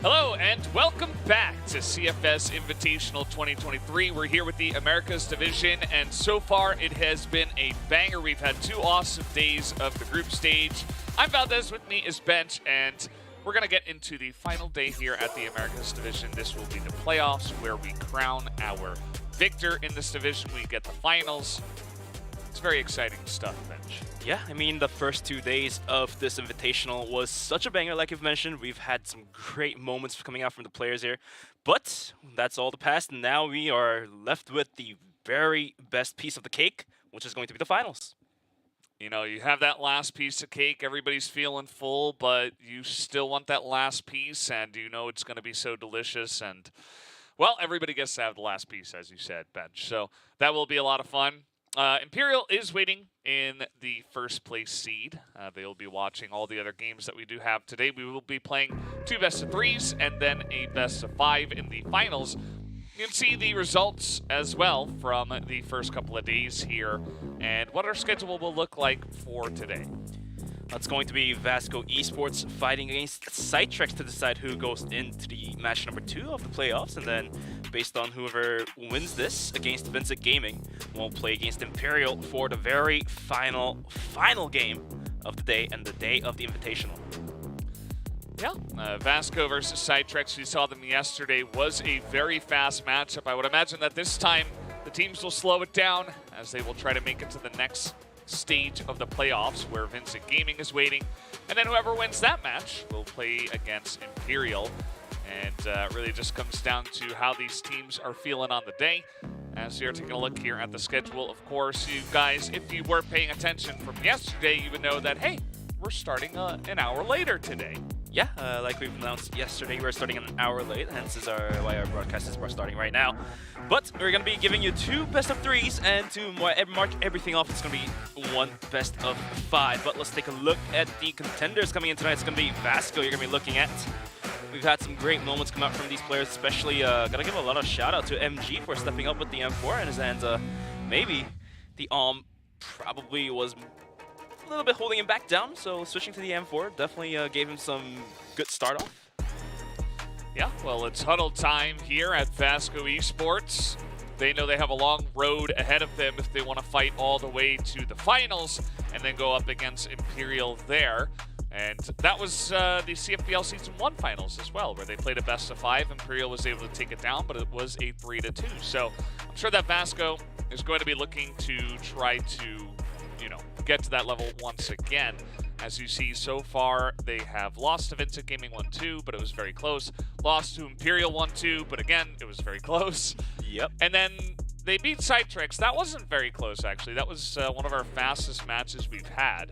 Hello and welcome back to CFS Invitational 2023. We're here with the Americas Division, and so far it has been a banger. We've had 2 awesome days of the group stage. I'm Valdez, with me is Bench, and we're going to get into the final day here at the Americas Division. This will be the playoffs where we crown our victor in this division. We get the finals. It's very exciting stuff, Bench. Yeah, I mean, the first 2 days of this Invitational was such a banger, like you've mentioned. We've had some great moments coming out from the players here. But that's all the past, and now we are left with the very best piece of the cake, which is going to be the finals. You know, you have that last piece of cake, everybody's feeling full, but you still want that last piece, and you know it's going to be so delicious. And, well, everybody gets to have the last piece, as you said, Bench. So that will be a lot of fun. Imperial is waiting in the first place seed. They'll be watching all the other games that we do have today. We will be playing 2 best-of-3s and then a best-of-5 in the finals. You can see the results as well from the first couple of days here and what our schedule will look like for today. That's going to be Vasco Esports fighting against CYTREX to decide who goes into the match number 2 of the playoffs, and then based on whoever wins this against Vincent Gaming, we'll play against Imperial for the very final game of the day and the day of the Invitational. Yeah, Vasco versus CYTREX, we saw them yesterday, was a very fast matchup. I would imagine that this time the teams will slow it down as they will try to make it to the next stage of the playoffs where Vincent Gaming is waiting. And then whoever wins that match will play against Imperial. And really just comes down to how these teams are feeling on the day. As you're taking a look here at the schedule, of course, you guys, if you were paying attention from yesterday, you would know that, hey, we're starting an hour later today. Yeah, like we've announced yesterday, we're starting an hour late, hence is why our broadcast is starting right now. But we're going to be giving you 2 best-of-3s, and to mark everything off, it's going to be 1 best-of-5. But let's take a look at the contenders coming in tonight. It's going to be Vasco you're going to be looking at. We've had some great moments come out from these players, especially got to give a lot of shout-out to MG for stepping up with the M4 in his hands. Maybe the probably was a little bit holding him back down, so switching to the M4 definitely gave him some good start off. Yeah, well, it's huddle time here at Vasco Esports. They know they have a long road ahead of them if they want to fight all the way to the finals and then go up against Imperial there. And that was the CFBL Season 1 finals as well, where they played a best-of-5. Imperial was able to take it down, but it was a 3-2. So I'm sure that Vasco is going to be looking to try to, you know, get to that level once again. As you see, so far, they have lost to Vincent Gaming 1-2, but it was very close. Lost to Imperial 1-2, but again, it was very close. Yep. And then they beat CYTREX. That wasn't very close, actually. That was one of our fastest matches we've had.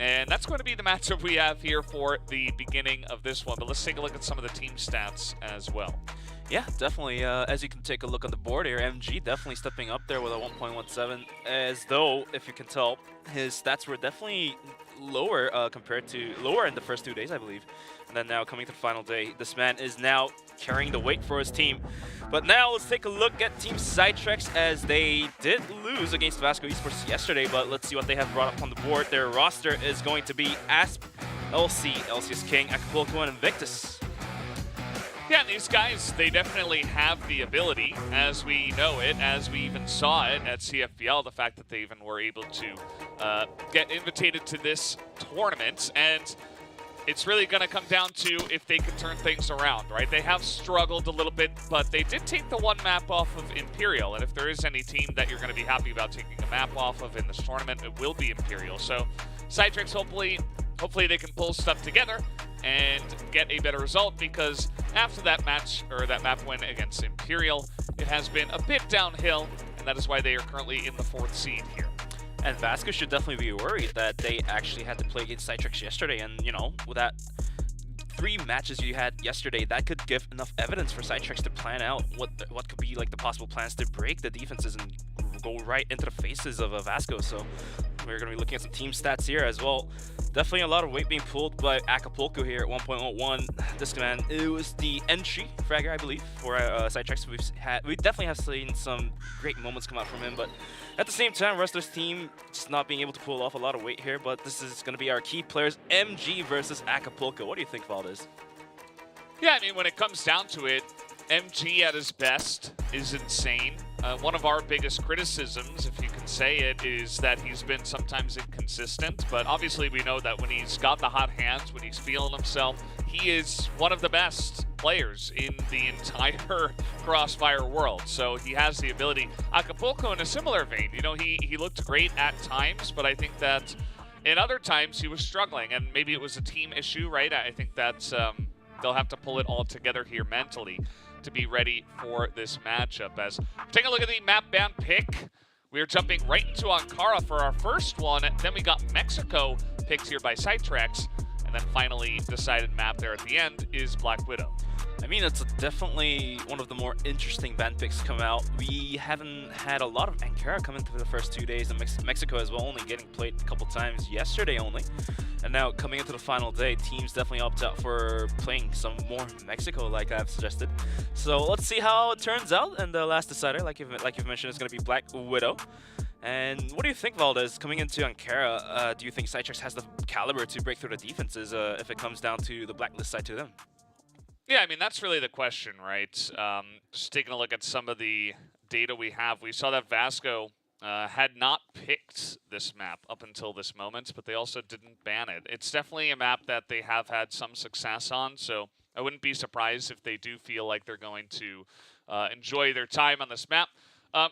And that's going to be the matchup we have here for the beginning of this one. But let's take a look at some of the team stats as well. Yeah, definitely. As you can take a look on the board here, MG definitely stepping up there with a 1.17, as though, if you can tell, his stats were definitely lower compared to lower in the first 2 days, I believe. And then now coming to the final day, this man is now carrying the weight for his team. But now let's take a look at Team CYTREX, as they did lose against Vasco Esports yesterday, but let's see what they have brought up on the board. Their roster is going to be Asp, LC, LCS King, Acapulco, and Invictus. Yeah, these guys, they definitely have the ability, as we know it, as we even saw it at CFBL, the fact that they even were able to get invitated to this tournament. And it's really going to come down to if they can turn things around, right? They have struggled a little bit, but they did take the 1 map off of Imperial. And if there is any team that you're going to be happy about taking a map off of in this tournament, it will be Imperial. So CYTREX, hopefully they can pull stuff together and get a better result, because after that match, or that map win against Imperial, it has been a bit downhill, and that is why they are currently in the 4th seed here. And Vasco should definitely be worried that they actually had to play against CYTREX yesterday, and you know, with that 3 matches you had yesterday, that could give enough evidence for CYTREX to plan out what could be like the possible plans to break the defenses and go right into the faces of Vasco. So we're going to be looking at some team stats here as well. Definitely a lot of weight being pulled by Acapulco here at 1.01. This man, it was the entry fragger, I believe, for CYTREX. We definitely have seen some great moments come out from him, but at the same time, Wrestler's team just not being able to pull off a lot of weight here. But this is going to be our key players, MG versus Acapulco. What do you think of all this? Yeah, I mean, when it comes down to it, MG at his best is insane. One of our biggest criticisms, if you can say it, is that he's been sometimes inconsistent. But obviously we know that when he's got the hot hands, when he's feeling himself, he is one of the best players in the entire Crossfire world. So he has the ability. Acapulco in a similar vein. You know, he looked great at times, but I think that in other times he was struggling. And maybe it was a team issue, right? I think that's... they'll have to pull it all together here mentally to be ready for this matchup. As take a look at the map ban pick. We're jumping right into Ankara for our first one. Then we got Mexico picked here by CYTREX. And then finally decided map there at the end is Black Widow. I mean, it's definitely one of the more interesting ban picks come out. We haven't had a lot of Ankara come into the first 2 days, and Mexico as well, only getting played a couple times yesterday only. And now coming into the final day, teams definitely opt out for playing some more Mexico, like I've suggested. So let's see how it turns out. And the last decider, like you've mentioned, is going to be Black Widow. And what do you think, Valdez, coming into Ankara? Do you think CYTREX has the caliber to break through the defenses if it comes down to the blacklist side to them? Yeah, I mean, that's really the question, right? Just taking a look at some of the data we have, we saw that Vasco had not picked this map up until this moment, but they also didn't ban it. It's definitely a map that they have had some success on, so I wouldn't be surprised if they do feel like they're going to enjoy their time on this map.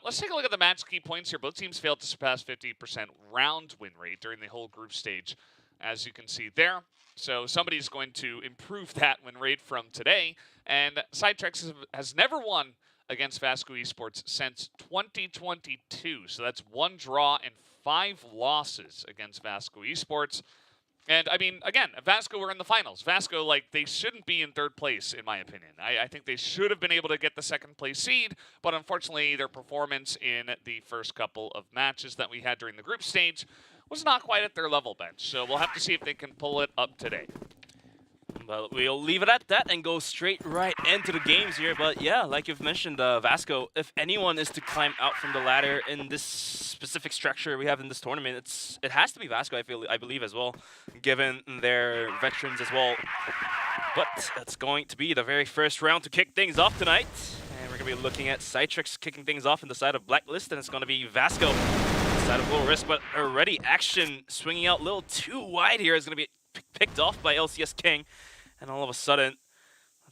Let's take a look at the match key points here. Both teams failed to surpass 50% round win rate during the whole group stage, as you can see there. So somebody's going to improve that win rate from today. And CYTREX has never won against Vasco Esports since 2022. So that's 1 draw and 5 losses against Vasco Esports. And I mean, again, Vasco were in the finals. Vasco, like, they shouldn't be in 3rd place, in my opinion. I think they should have been able to get the 2nd place seed, but unfortunately their performance in the first couple of matches that we had during the group stage was not quite at their level bench. So we'll have to see if they can pull it up today. Well, we'll leave it at that and go straight right into the games here. But yeah, like you've mentioned, Vasco, if anyone is to climb out from the ladder in this specific structure we have in this tournament, it has to be Vasco, I believe as well, given their veterans as well. But it's going to be the very first round to kick things off tonight. And we're going to be looking at CYTREX kicking things off in the side of Blacklist, and it's going to be Vasco. Side of low risk, but already action swinging out a little too wide here is going to be picked off by LCS King. And all of a sudden,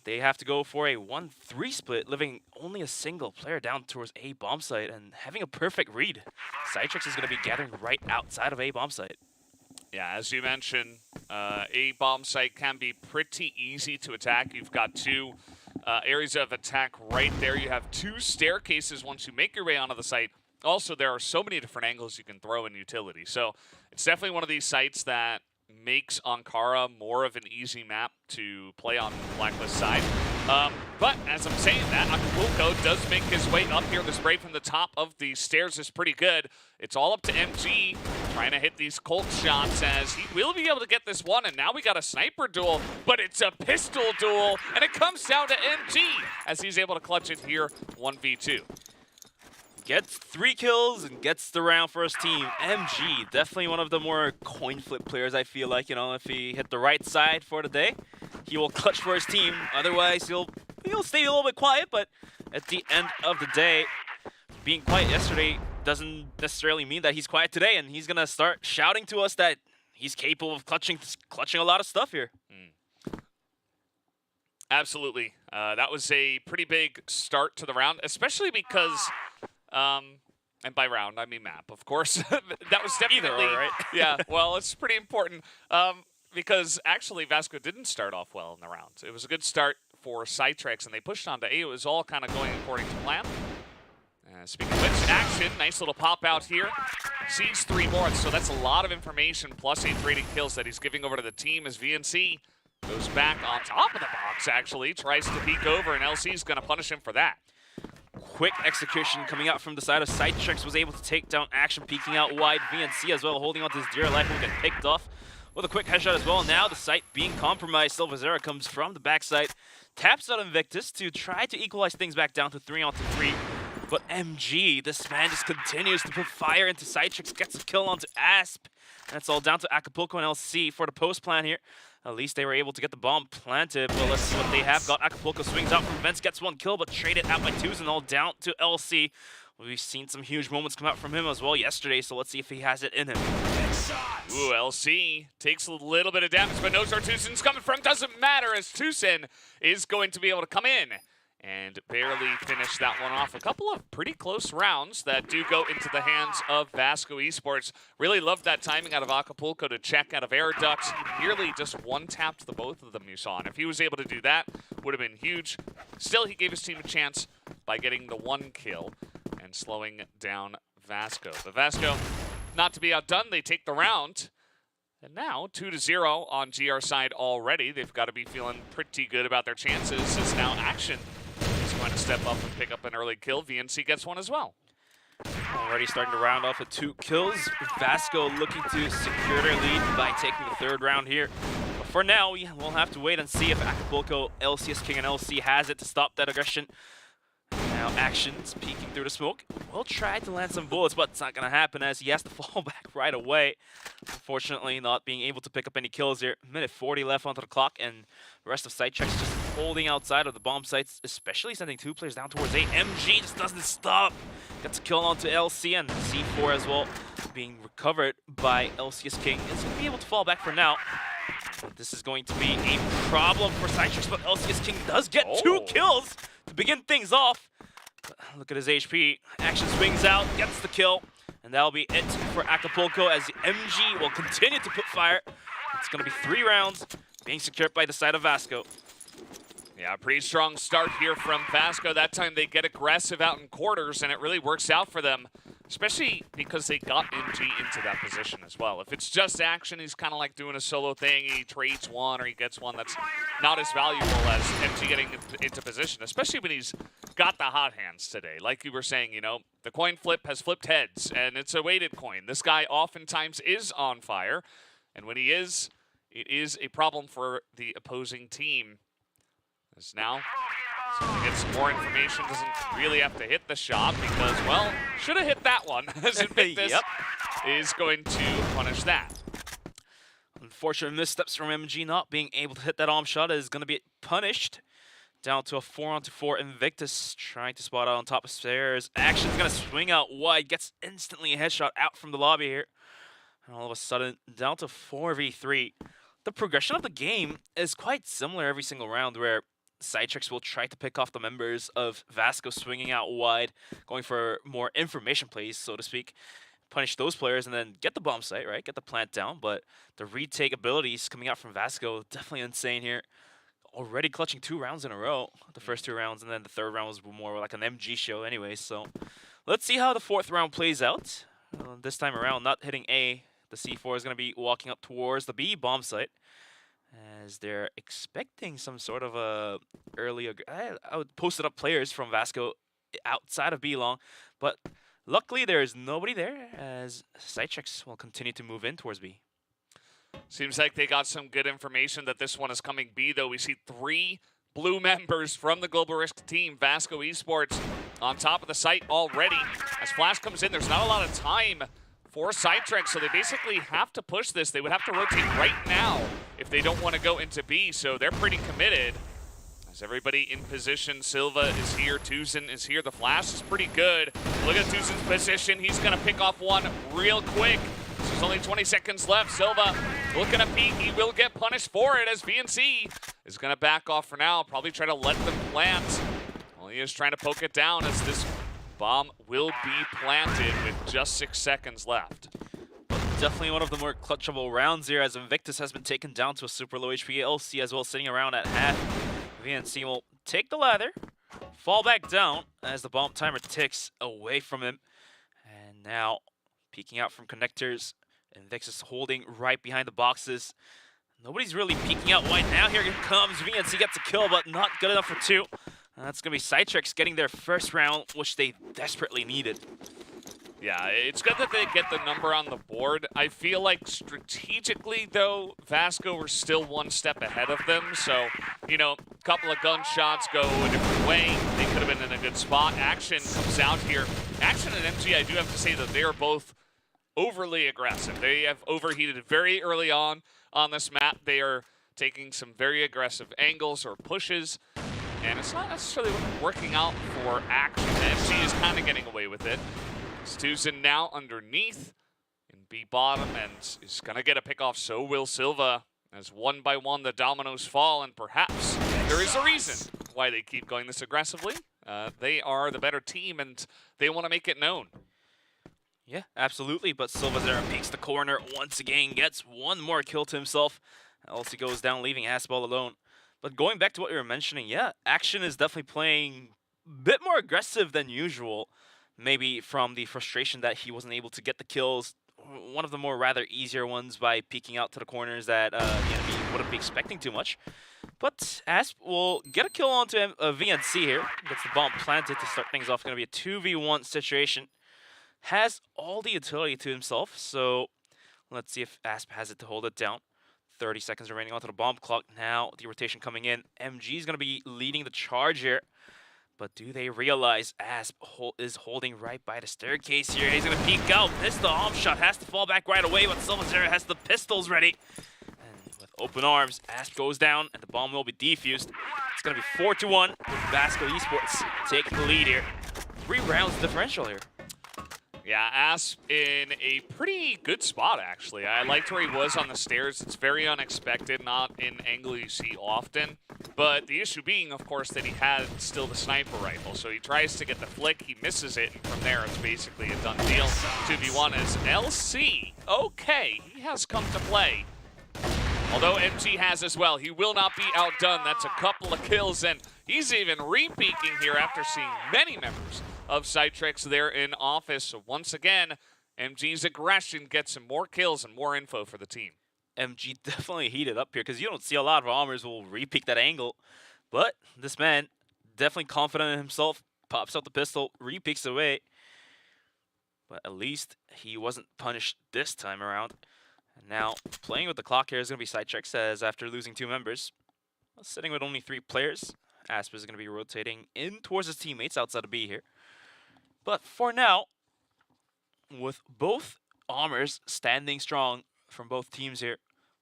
they have to go for a 1-3 split, leaving only a single player down towards A bomb site and having a perfect read. CYTREX is going to be gathering right outside of A bomb site. Yeah, as you mentioned, A bomb site can be pretty easy to attack. You've got 2 areas of attack right there. You have 2 staircases once you make your way onto the site. Also, there are so many different angles you can throw in utility. So it's definitely one of these sites that makes Ankara more of an easy map to play on Blacklist side. But as I'm saying that, Acapulco does make his way up here. The spray from the top of the stairs is pretty good. It's all up to MG trying to hit these Colt shots as he will be able to get this one. And now we got a sniper duel, but it's a pistol duel. And it comes down to MG as he's able to clutch it here 1v2. Gets 3 kills and gets the round for his team. MG, definitely one of the more coin flip players, I feel like. You know, if he hit the right side for the day, he will clutch for his team. Otherwise, he'll stay a little bit quiet, but at the end of the day, being quiet yesterday doesn't necessarily mean that he's quiet today, and he's going to start shouting to us that he's capable of clutching a lot of stuff here. Absolutely. That was a pretty big start to the round, especially because... and by round, I mean map, of course. That was definitely, right? Yeah, well, it's pretty important because actually Vasco didn't start off well in the round. It was a good start for CYTREX, and they pushed on to A. It was all kind of going according to plan. Speaking of which, action, nice little pop out here. Sees 3 more, so that's a lot of information, plus 8 rating kills that he's giving over to the team as VNC goes back on top of the box, actually. Tries to peek over, and LC's going to punish him for that. Quick execution coming out from the side of CYTREX, was able to take down action, peeking out wide. VNC as well, holding on to his dear life, will get picked off with a quick headshot as well. Now the site being compromised. Silvazera comes from the backside, taps out Invictus to try to equalize things back down to 3-on-3. But MG, this man just continues to put fire into CYTREX, gets a kill onto Asp, That's all down to Acapulco and LC for the post plan here. At least they were able to get the bomb planted. Well, let's see what they have got. Acapulco swings out from Vince, gets one kill, but traded out by twos and all down to LC. We've seen some huge moments come out from him as well yesterday, so let's see if he has it in him. Ooh, LC takes a little bit of damage, but knows where Tucson's coming from. Doesn't matter, as Tucson is going to be able to come in and barely finish that one off. A couple of pretty close rounds that do go into the hands of Vasco Esports. Really loved that timing out of Acapulco to check out of air ducts. Nearly just one tap to the both of them you saw. And if he was able to do that, would have been huge. Still, he gave his team a chance by getting the one kill and slowing down Vasco. But Vasco, not to be outdone, they take the round. And now 2-0 on GR side already. They've got to be feeling pretty good about their chances, as now Action is going to step up and pick up an early kill. VNC gets one as well. Already starting to round off with 2 kills. Vasco looking to secure their lead by taking the 3rd round here. But for now, we'll have to wait and see if Acapulco, LCS King, and LC has it to stop that aggression. Now Action's peeking through the smoke. We'll try to land some bullets, but it's not going to happen as he has to fall back right away. Unfortunately, not being able to pick up any kills here. Minute 40 left onto the clock, and the rest of CYTREX just holding outside of the bomb sites, especially sending 2 players down towards A. MG just doesn't stop. Gets a kill onto LC and C4 as well, being recovered by LCS King. It's going to be able to fall back for now. This is going to be a problem for CYTREX, but LCS King does get 2 kills to begin things off. But look at his HP. Action swings out, gets the kill, and that'll be it for Acapulco as the MG will continue to put fire. It's going to be 3 rounds being secured by the side of Vasco. Yeah, pretty strong start here from Vasco. That time they get aggressive out in quarters, and it really works out for them, especially because they got MG into that position as well. If it's just Action, he's kind of like doing a solo thing. He trades one or he gets one that's not as valuable as MG getting into position, especially when he's got the hot hands today. Like you were saying, you know, the coin flip has flipped heads, and it's a weighted coin. This guy oftentimes is on fire, and when he is, it is a problem for the opposing team. As now, so to get some more information, doesn't really have to hit the shot because, well, should have hit that one, as Invictus is going to punish that. Unfortunate missteps from MG, not being able to hit that arm shot is going to be punished. Down to a 4-on-4 Invictus, trying to spot out on top of stairs. Action's going to swing out wide, gets instantly a headshot out from the lobby here. And all of a sudden, down to 4v3. The progression of the game is quite similar every single round, where CYTREX will try to pick off the members of Vasco swinging out wide, going for more information plays, so to speak. Punish those players and then get the bomb site, right? Get the plant down, but the retake abilities coming out from Vasco, definitely insane here. Already clutching 2 rounds in a row, the first 2 rounds, and then the 3rd round was more like an MG show anyway, so let's see how the 4th round plays out. This time around, not hitting A, the C4 is going to be walking up towards the B bomb site, as they're expecting some sort of a early, I would posted up players from Vasco outside of B long, but luckily there is nobody there, as CYTREX will continue to move in towards B. Seems like they got some good information that this one is coming B, though. We see 3 blue members from the Global Risk team, Vasco Esports, on top of the site already. As Flash comes in, there's not a lot of time for CYTREX, so they basically have to push this. They would have to rotate right now if they don't want to go into B, so they're pretty committed. As everybody in position, Silva is here, Tucson is here. The Flash is pretty good. Look at Tucson's position. He's going to pick off one real quick. There's only 20 seconds left. Silva looking to peek. He will get punished for it, as VNC is going to back off for now. Probably try to let them plant. Well, he is trying to poke it down, as this bomb will be planted with just 6 seconds left. Definitely one of the more clutchable rounds here, as Invictus has been taken down to a super low HP. LC as well, sitting around at half. VNC will take the ladder, fall back down as the bomb timer ticks away from him. And now, peeking out from connectors, Invictus holding right behind the boxes. Nobody's really peeking out wide now. Here comes VNC, gets a kill, but not good enough for 2. That's going to be CYTREX getting their 1st round, which they desperately needed. Yeah, it's good that they get the number on the board. I feel like strategically, though, Vasco were still 1 step ahead of them. So, you know, a couple of gunshots go a different way. They could have been in a good spot. Action comes out here. Action and MG, I do have to say that they are both overly aggressive. They have overheated very early on this map. They are taking some very aggressive angles or pushes, and it's not necessarily working out for Action. MG is kind of getting away with it. Stuzen now underneath in B bottom, and is going to get a pick off. So will Silva, as one by one the dominoes fall, and perhaps there is a reason why they keep going this aggressively. They are the better team, and they want to make it known. Yeah, absolutely. But Silva's there and peeks the corner once again, gets one more kill to himself. LC goes down, leaving Aspball alone. But going back to what you were mentioning, yeah, Action is definitely playing a bit more aggressive than usual. Maybe from the frustration that he wasn't able to get the kills. One of the more rather easier ones by peeking out to the corners that the enemy wouldn't be expecting too much. But Asp will get a kill onto VNC here. Gets the bomb planted to start things off. Going to be a 2v1 situation. Has all the utility to himself, so let's see if Asp has it to hold it down. 30 seconds remaining onto the bomb clock. Now the rotation coming in. MG is going to be leading the charge here. But do they realize Asp is holding right by the staircase here? He's going to peek out. Missed the arm shot. Has to fall back right away, but Silvazera has the pistols ready. And with open arms, Asp goes down, and the bomb will be defused. It's going to be 4-1 with Vasco Esports taking the lead here. 3 rounds differential here. Yeah, Asp in a pretty good spot, actually. I liked where he was on the stairs. It's very unexpected, not an angle you see often. But the issue being, of course, that he had still the sniper rifle. So he tries to get the flick, he misses it, and from there it's basically a done deal. 2v1 is LC. Okay, he has come to play. Although MG has as well. He will not be outdone. That's a couple of kills, and he's even re-peeking here after seeing many members of CYTREX there in office. So once again, MG's aggression gets him more kills and more info for the team. MG definitely heated up here because you don't see a lot of armors who will re-peek that angle. But this man, definitely confident in himself, pops out the pistol, re-peeks away. But at least he wasn't punished this time around. And now, playing with the clock here is going to be CYTREX, as after losing 2 members, sitting with only 3 players, Asp is going to be rotating in towards his teammates outside of B here. But for now, with both armors standing strong from both teams here,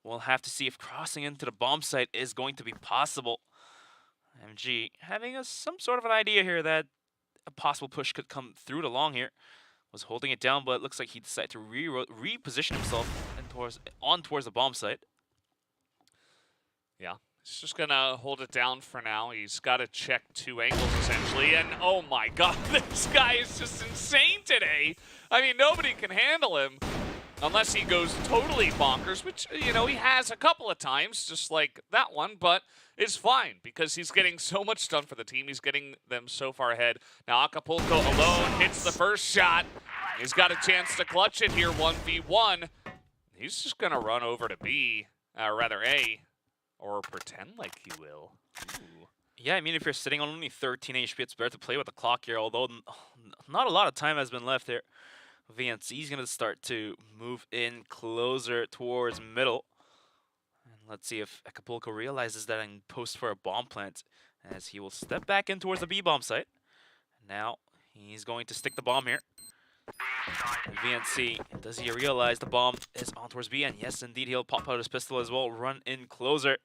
we'll have to see if crossing into the bomb site is going to be possible. MG having some sort of an idea here that a possible push could come through the long here. Was holding it down, but it looks like he decided to reposition himself and towards the bomb site. Yeah, he's just gonna hold it down for now. He's got to check 2 angles essentially, and oh my god, this guy is just insane today. I mean, nobody can handle him unless he goes totally bonkers, which, you know, he has a couple of times, just like that one, but it's fine because he's getting so much done for the team. He's getting them so far ahead. Now Acapulco alone hits the first shot. He's got a chance to clutch it here 1v1. He's just going to run over to B, rather A, or pretend like he will. Ooh. Yeah, I mean, if you're sitting on only 13 HP, it's better to play with the clock here, although not a lot of time has been left here. VNC is going to start to move in closer towards middle. And let's see if Acapulco realizes that and post for a bomb plant, as he will step back in towards the B bomb site. Now he's going to stick the bomb here. And VNC, does he realize the bomb is on towards B? And yes, indeed, he'll pop out his pistol as well, run in closer.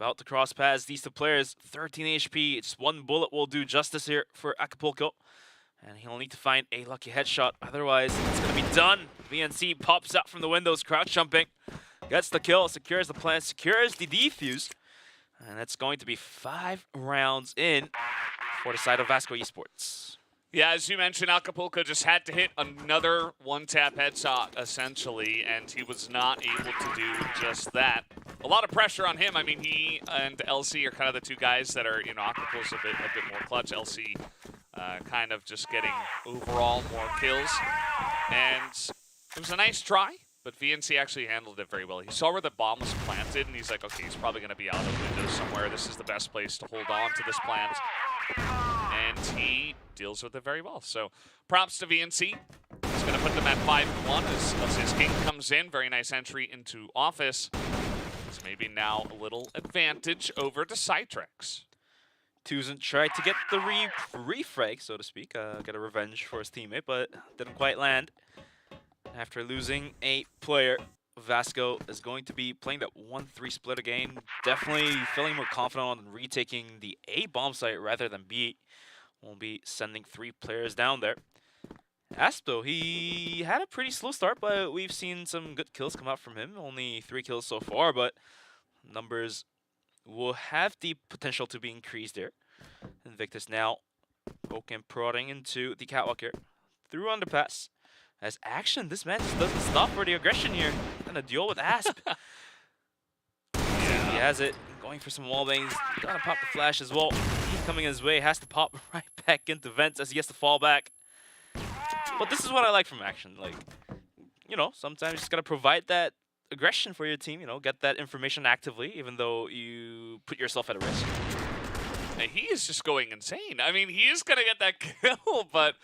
About to cross paths these 2 players, 13 HP. Just 1 bullet will do justice here for Acapulco. And he'll need to find a lucky headshot, otherwise it's going to be done. VNC pops out from the windows, crouch jumping. Gets the kill, secures the plant, secures the defuse. And that's going to be 5 rounds in for the side of Vasco Esports. Yeah, as you mentioned, Acapulco just had to hit another one-tap headshot, essentially, and he was not able to do just that. A lot of pressure on him. I mean, he and LC are kind of the 2 guys that are, you know, Acapulco's a bit more clutch. LC kind of just getting overall more kills. And it was a nice try, but VNC actually handled it very well. He saw where the bomb was planted, and he's like, okay, he's probably going to be out of the window somewhere. This is the best place to hold on to this plant. And he deals with it very well. So props to VNC. He's going to put them at 5-1 as his king comes in. Very nice entry into office. So maybe now a little advantage over to CYTREX. Tuzen tried to get the refrag, so to speak, get a revenge for his teammate, but didn't quite land. After losing a player, Vasco is going to be playing that 1-3 split again. Definitely feeling more confident on retaking the A bomb site rather than B. We'll be sending 3 players down there. Aspo, he had a pretty slow start, but we've seen some good kills come out from him. Only 3 kills so far, but numbers will have the potential to be increased there. Invictus now poking, prodding into the catwalk here. Through underpass. As action, this man just doesn't stop for the aggression here. Gonna duel with Asp. He has it. Going for some wall bangs. Gotta pop the flash as well. He's coming his way. Has to pop right back into vents as he has to fall back. But this is what I like from action. Like, you know, sometimes you just gotta provide that aggression for your team. You know, get that information actively, even though you put yourself at a risk. And he is just going insane. I mean, he is gonna get that kill, but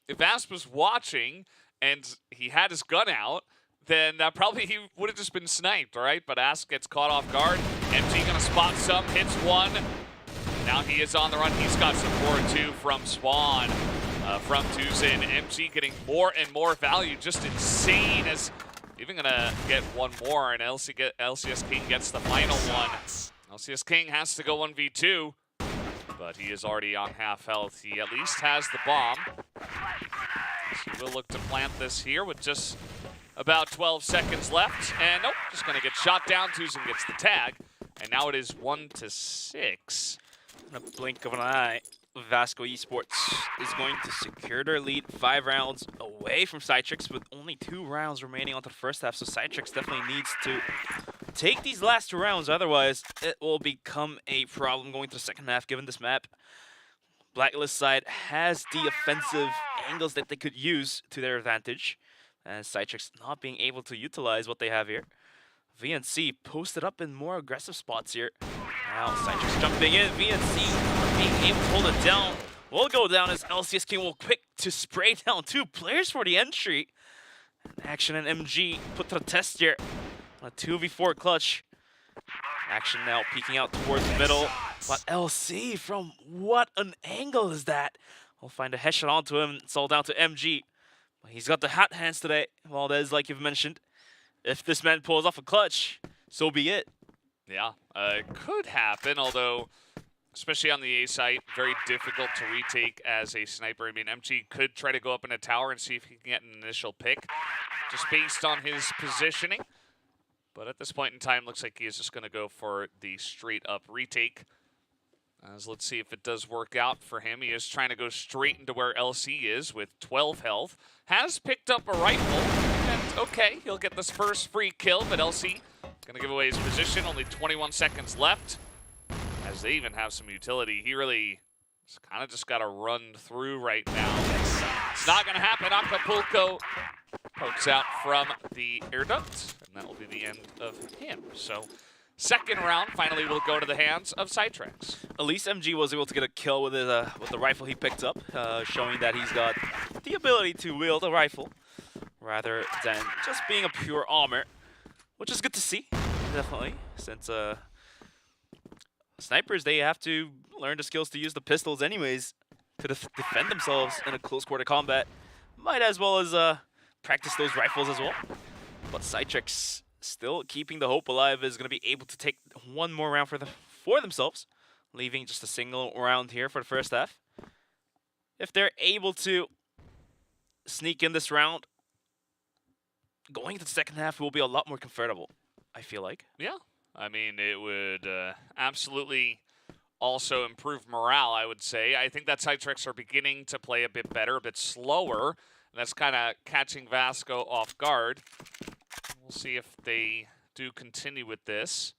if Asp was watching and he had his gun out, then probably he would have just been sniped, all right? But Asp gets caught off guard. MG gonna spot some, hits one. Now he is on the run. He's got support too from Spawn, from Tuzin. MG getting more and more value, just insane. As even gonna get one more, and LCS King gets the final one. LCS King has to go 1v2, but he is already on half health. He at least has the bomb. So he will look to plant this here with just about 12 seconds left. And nope, just gonna get shot down. Tuzin gets the tag. And now it is 1-6. In a blink of an eye, Vasco Esports is going to secure their lead 5 rounds away from CYTREX with only 2 rounds remaining onto the first half. So CYTREX definitely needs to take these last 2 rounds. Otherwise, it will become a problem going to the second half given this map. Blacklist side has the offensive angles that they could use to their advantage, and CYTREX not being able to utilize what they have here. VNC posted up in more aggressive spots here. Now CYTREX jumping in, VNC being able to hold it down. Will go down as LCS King will quick to spray down 2 players for the entry. Action and MG put to the test here on a 2v4 clutch. Action now peeking out towards the middle, but LC from what an angle is that? We'll find a headshot onto him. It's all down to MG. But he's got the hot hands today, Valdez, like you've mentioned. If this man pulls off a clutch, so be it. Yeah, it could happen, although, especially on the A site, very difficult to retake as a sniper. I mean, MG could try to go up in a tower and see if he can get an initial pick, just based on his positioning. But at this point in time, looks like he is just going to go for the straight-up retake. As let's see if it does work out for him. He is trying to go straight into where LC is with 12 health. Has picked up a rifle, and okay, he'll get this first free kill, but LC going to give away his position. Only 21 seconds left, as they even have some utility. He really kind of just got to run through right now. It's not going to happen. Acapulco pokes out from the air duct, and that will be the end of him. So second round finally will go to the hands of CYTREX. At least MG was able to get a kill with the rifle he picked up, showing that he's got the ability to wield a rifle rather than just being a pure armor, which is good to see, definitely, since snipers, they have to learn the skills to use the pistols anyways to defend themselves in a close quarter combat. Might as well as practice those rifles as well. But CYTREX still keeping the hope alive, is going to be able to take one more round for themselves, leaving just a single round here for the first half. If they're able to sneak in this round, going to the second half will be a lot more comfortable, I feel like. Yeah, I mean, it would absolutely also improve morale, I would say. I think that CYTREX are beginning to play a bit better, a bit slower, and that's kind of catching Vasco off guard. We'll see if they do continue with this.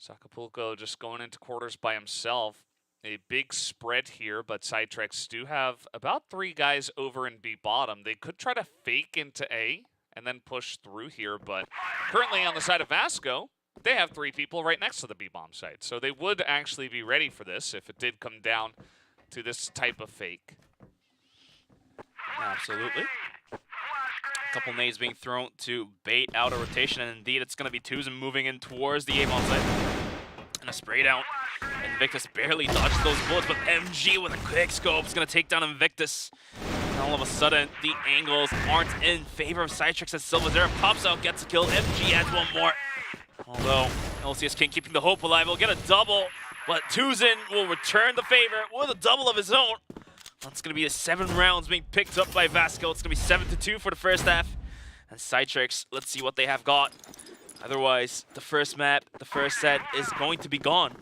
Acapulco just going into quarters by himself. A big spread here, but CYTREX do have about 3 guys over in B bottom. They could try to fake into A and then push through here, but currently on the side of Vasco, they have 3 people right next to the B bomb site. So they would actually be ready for this if it did come down to this type of fake. Absolutely. A couple nades being thrown to bait out a rotation, and indeed it's going to be Tuzin moving in towards the A-bomb site. And a spray down. Invictus barely dodges those bullets, but MG with a quick scope is going to take down Invictus. And all of a sudden, the angles aren't in favor of CYTREX as CYTREX pops out, gets a kill. MG adds one more. Although LCS King keeping the hope alive, will get a double, but Tuzin will return the favor with a double of his own. That's going to be 7 rounds being picked up by Vasco. It's going to be 7-2 for the first half. And CYTREX, let's see what they have got. Otherwise, the first map, the first set is going to be gone.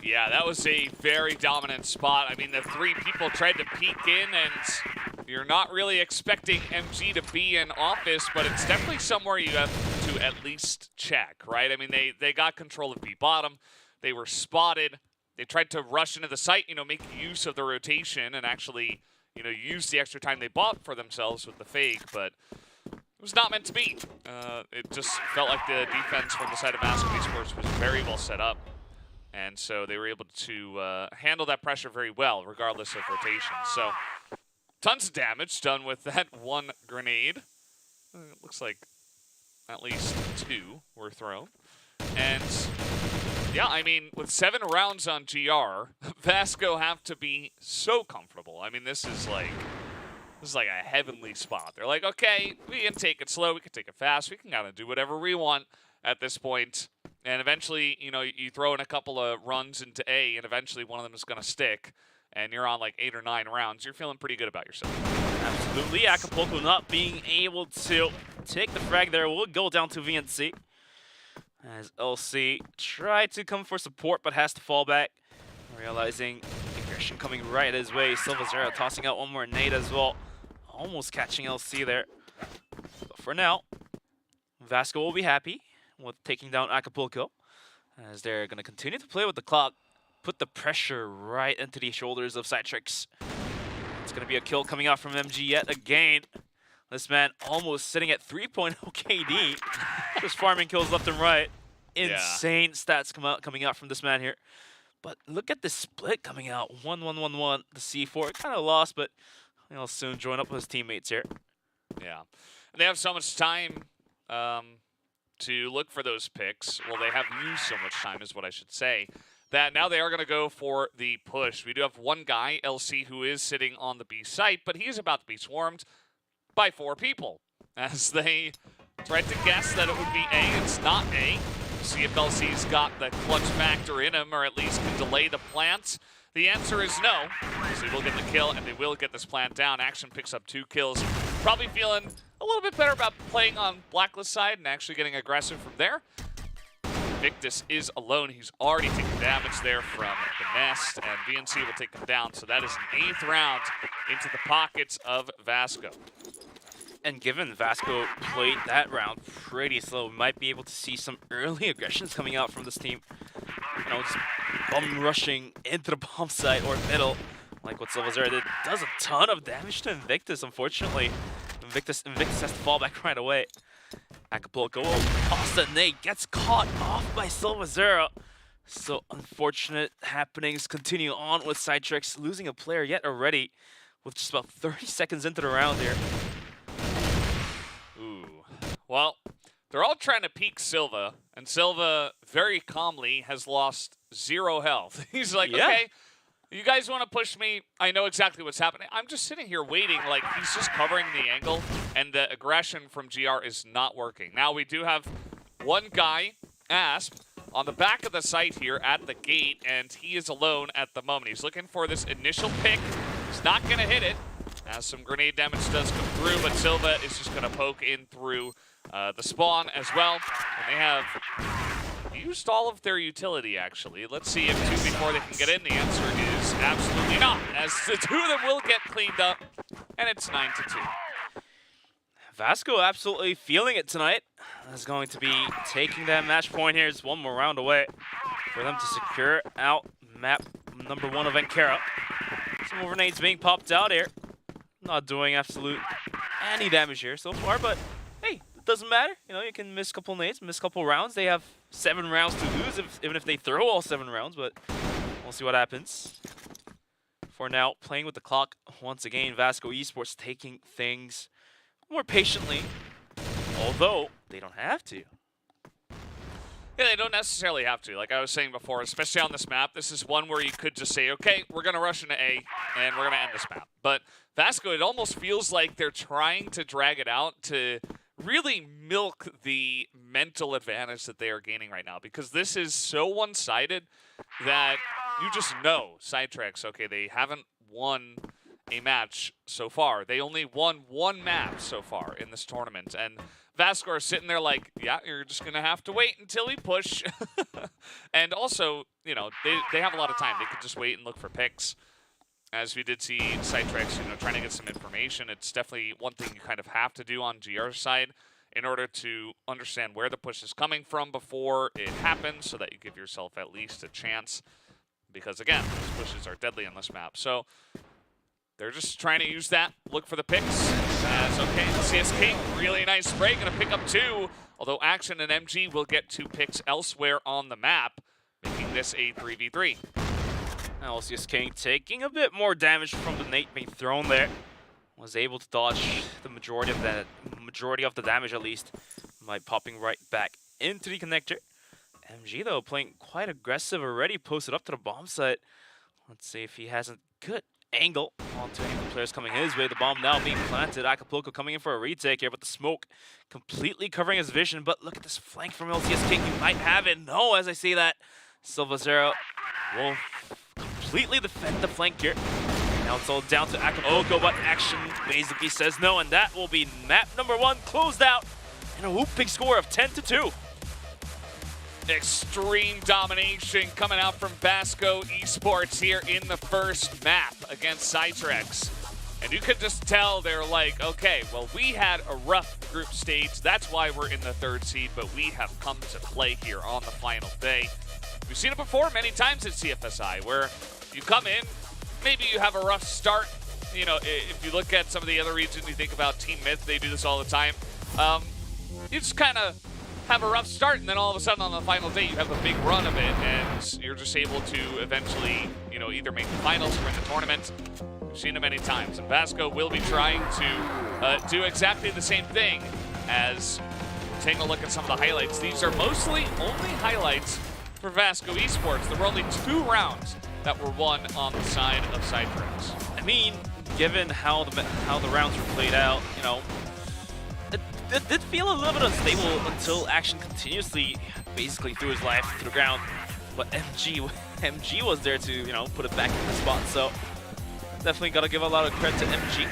Yeah, that was a very dominant spot. I mean, the 3 people tried to peek in, and you're not really expecting MG to be in office, but it's definitely somewhere you have to at least check, right? I mean, they got control of B bottom. They were spotted. They tried to rush into the site, you know, make use of the rotation and actually, you know, use the extra time they bought for themselves with the fake, but it was not meant to be. It just felt like the defense from the side of Vasco ESPORTS was very well set up. And so they were able to handle that pressure very well, regardless of rotation. So, tons of damage done with that 1 grenade. It looks like at least 2 were thrown. And, yeah, I mean, with 7 rounds on GR, Vasco have to be so comfortable. I mean, this is like a heavenly spot. They're like, okay, we can take it slow, we can take it fast, we can kind of do whatever we want at this point. And eventually, you know, you throw in a couple of runs into A, and eventually one of them is going to stick, and you're on like 8 or 9 rounds. You're feeling pretty good about yourself. Absolutely. Acapulco not being able to take the frag there will go down to VNC. As LC tried to come for support, but has to fall back. Realizing aggression coming right his way. Silvazera tossing out one more nade as well. Almost catching LC there. But for now, Vasco will be happy with taking down Acapulco, as they're going to continue to play with the clock, put the pressure right into the shoulders of CYTREX. It's going to be a kill coming out from MG yet again. This man almost sitting at 3.0 KD, just farming kills left and right. Insane stats coming out from this man here. But look at the split coming out, 1-1-1-1. The C4 kind of lost, but he'll soon join up with his teammates here. Yeah, and they have so much time to look for those picks. Well, they have used so much time is what I should say, that now they are going to go for the push. We do have one guy, LC, who is sitting on the B site, but he is about to be swarmed by 4 people. As they tried to guess that it would be A, it's not A. See if LC's got the clutch factor in him, or at least can delay the plant. The answer is no. So they will get the kill, and they will get this plant down. Action picks up 2 kills. Probably feeling a little bit better about playing on Blacklist side and actually getting aggressive from there. Victus is alone. He's already taken damage there from the nest, and VNC will take him down. So that is an 8th round into the pockets of Vasco. And given Vasco played that round pretty slow, we might be able to see some early aggressions coming out from this team. You know, just bum rushing into the bomb site or middle, like what Silvazera did. Does a ton of damage to Invictus, unfortunately. Invictus has to fall back right away. Acapulco will toss the nade, gets caught off by Silvazera. So unfortunate happenings continue on with CYTREX losing a player yet already with just about 30 seconds into the round here. Ooh. Well, they're all trying to peek Silva, and Silva very calmly has lost 0 health. He's like, okay, you guys want to push me? I know exactly what's happening. I'm just sitting here waiting, like he's just covering the angle, and the aggression from GR is not working. Now we do have one guy, Asp, on the back of the site here at the gate, and he is alone at the moment. He's looking for this initial pick. He's not going to hit it, as some grenade damage does come through, but Silva is just going to poke in through the spawn as well. And they have used all of their utility, actually. Let's see if 2 before they can get in. The answer is absolutely not, as the 2 of them will get cleaned up, and it's 9-2. Vasco absolutely feeling it tonight. Is going to be taking that match point here. It's 1 more round away for them to secure out map number 1 of Ankara. Some more grenades being popped out here. Not doing absolute any damage here so far, but hey, it doesn't matter. You know, you can miss a couple nades, miss a couple rounds. They have 7 rounds to lose, even if they throw all 7 rounds, but we'll see what happens. For now, playing with the clock once again, Vasco ESPORTS taking things more patiently, although they don't have to. Yeah, they don't necessarily have to. Like I was saying before, especially on this map, this is one where you could just say, okay, we're going to rush into A, and we're going to end this map. But Vasco, it almost feels like they're trying to drag it out to really milk the mental advantage that they are gaining right now, because this is so one-sided that you just know CYTREX, okay, they haven't won a match so far. They only won one map so far in this tournament, and Vasco are sitting there like, yeah, you're just going to have to wait until we push. And also, you know, they have a lot of time. They could just wait and look for picks. As we did see CYTREX, you know, trying to get some information. It's definitely one thing you kind of have to do on GR's side in order to understand where the push is coming from before it happens, so that you give yourself at least a chance. Because, again, these pushes are deadly on this map. So they're just trying to use that, look for the picks. As okay, CSK, really nice spray, gonna pick up 2. Although Action and MG will get 2 picks elsewhere on the map, making this a 3v3. Now CSK taking a bit more damage from the nade being thrown there. Was able to dodge the majority of the damage at least by popping right back into the connector. MG though playing quite aggressive already, posted up to the bomb site. Let's see if he has a good angle onto any of the players coming his way. The bomb now being planted. Acapulco coming in for a retake here, but the smoke completely covering his vision. But look at this flank from LCSK. He might have it. No, as I see that, Silvazero will completely defend the flank here. Now it's all down to Acapulco, but Action basically says no, and that will be map number 1 closed out in a whooping score of 10-2. Extreme domination coming out from Vasco Esports here in the first map against CYTREX. And you could just tell they're like, okay, well, we had a rough group stage. That's why we're in the 3rd seed, but we have come to play here on the final day. We've seen it before many times at CFSI, where you come in, maybe you have a rough start. You know, if you look at some of the other regions, you think about Team Myth, they do this all the time. You just kind of have a rough start, and then all of a sudden on the final day you have a big run of it, and you're just able to eventually, you know, either make the finals or win the tournament. We've seen it many times, and Vasco will be trying to do exactly the same thing. As taking a look at some of the highlights, these are mostly only highlights for Vasco Esports. There were only 2 rounds that were won on the side of CYTREX. I mean, given how the rounds were played out, you know, it did feel a little bit unstable until Action continuously basically threw his life to the ground. But MG was there to, you know, put it back in the spot. So definitely got to give a lot of credit to MG.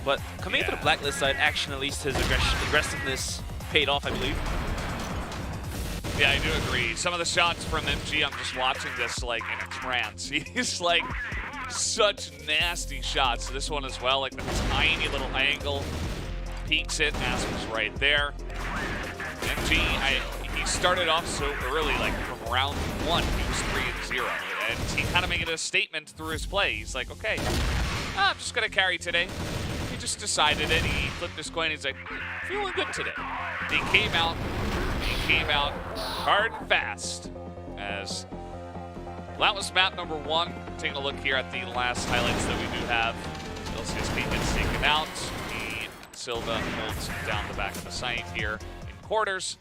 But coming into the Blacklist side, Action, at least his aggressiveness paid off, I believe. Yeah, I do agree. Some of the shots from MG, I'm just watching this like in a trance. He's like such nasty shots. This one as well, like the tiny little angle. Peeks it, Asper's right there. MG, he started off so early, like from round 1, he was 3-0. And he kind of made a statement through his play. He's like, okay, I'm just going to carry today. He just decided it. He flipped his coin. He's like, feeling good today. And he came out hard and fast. As that was map number 1. Taking a look here at the last highlights that we do have. LCSP gets taken out. Silva holds down the back of the site here in quarters.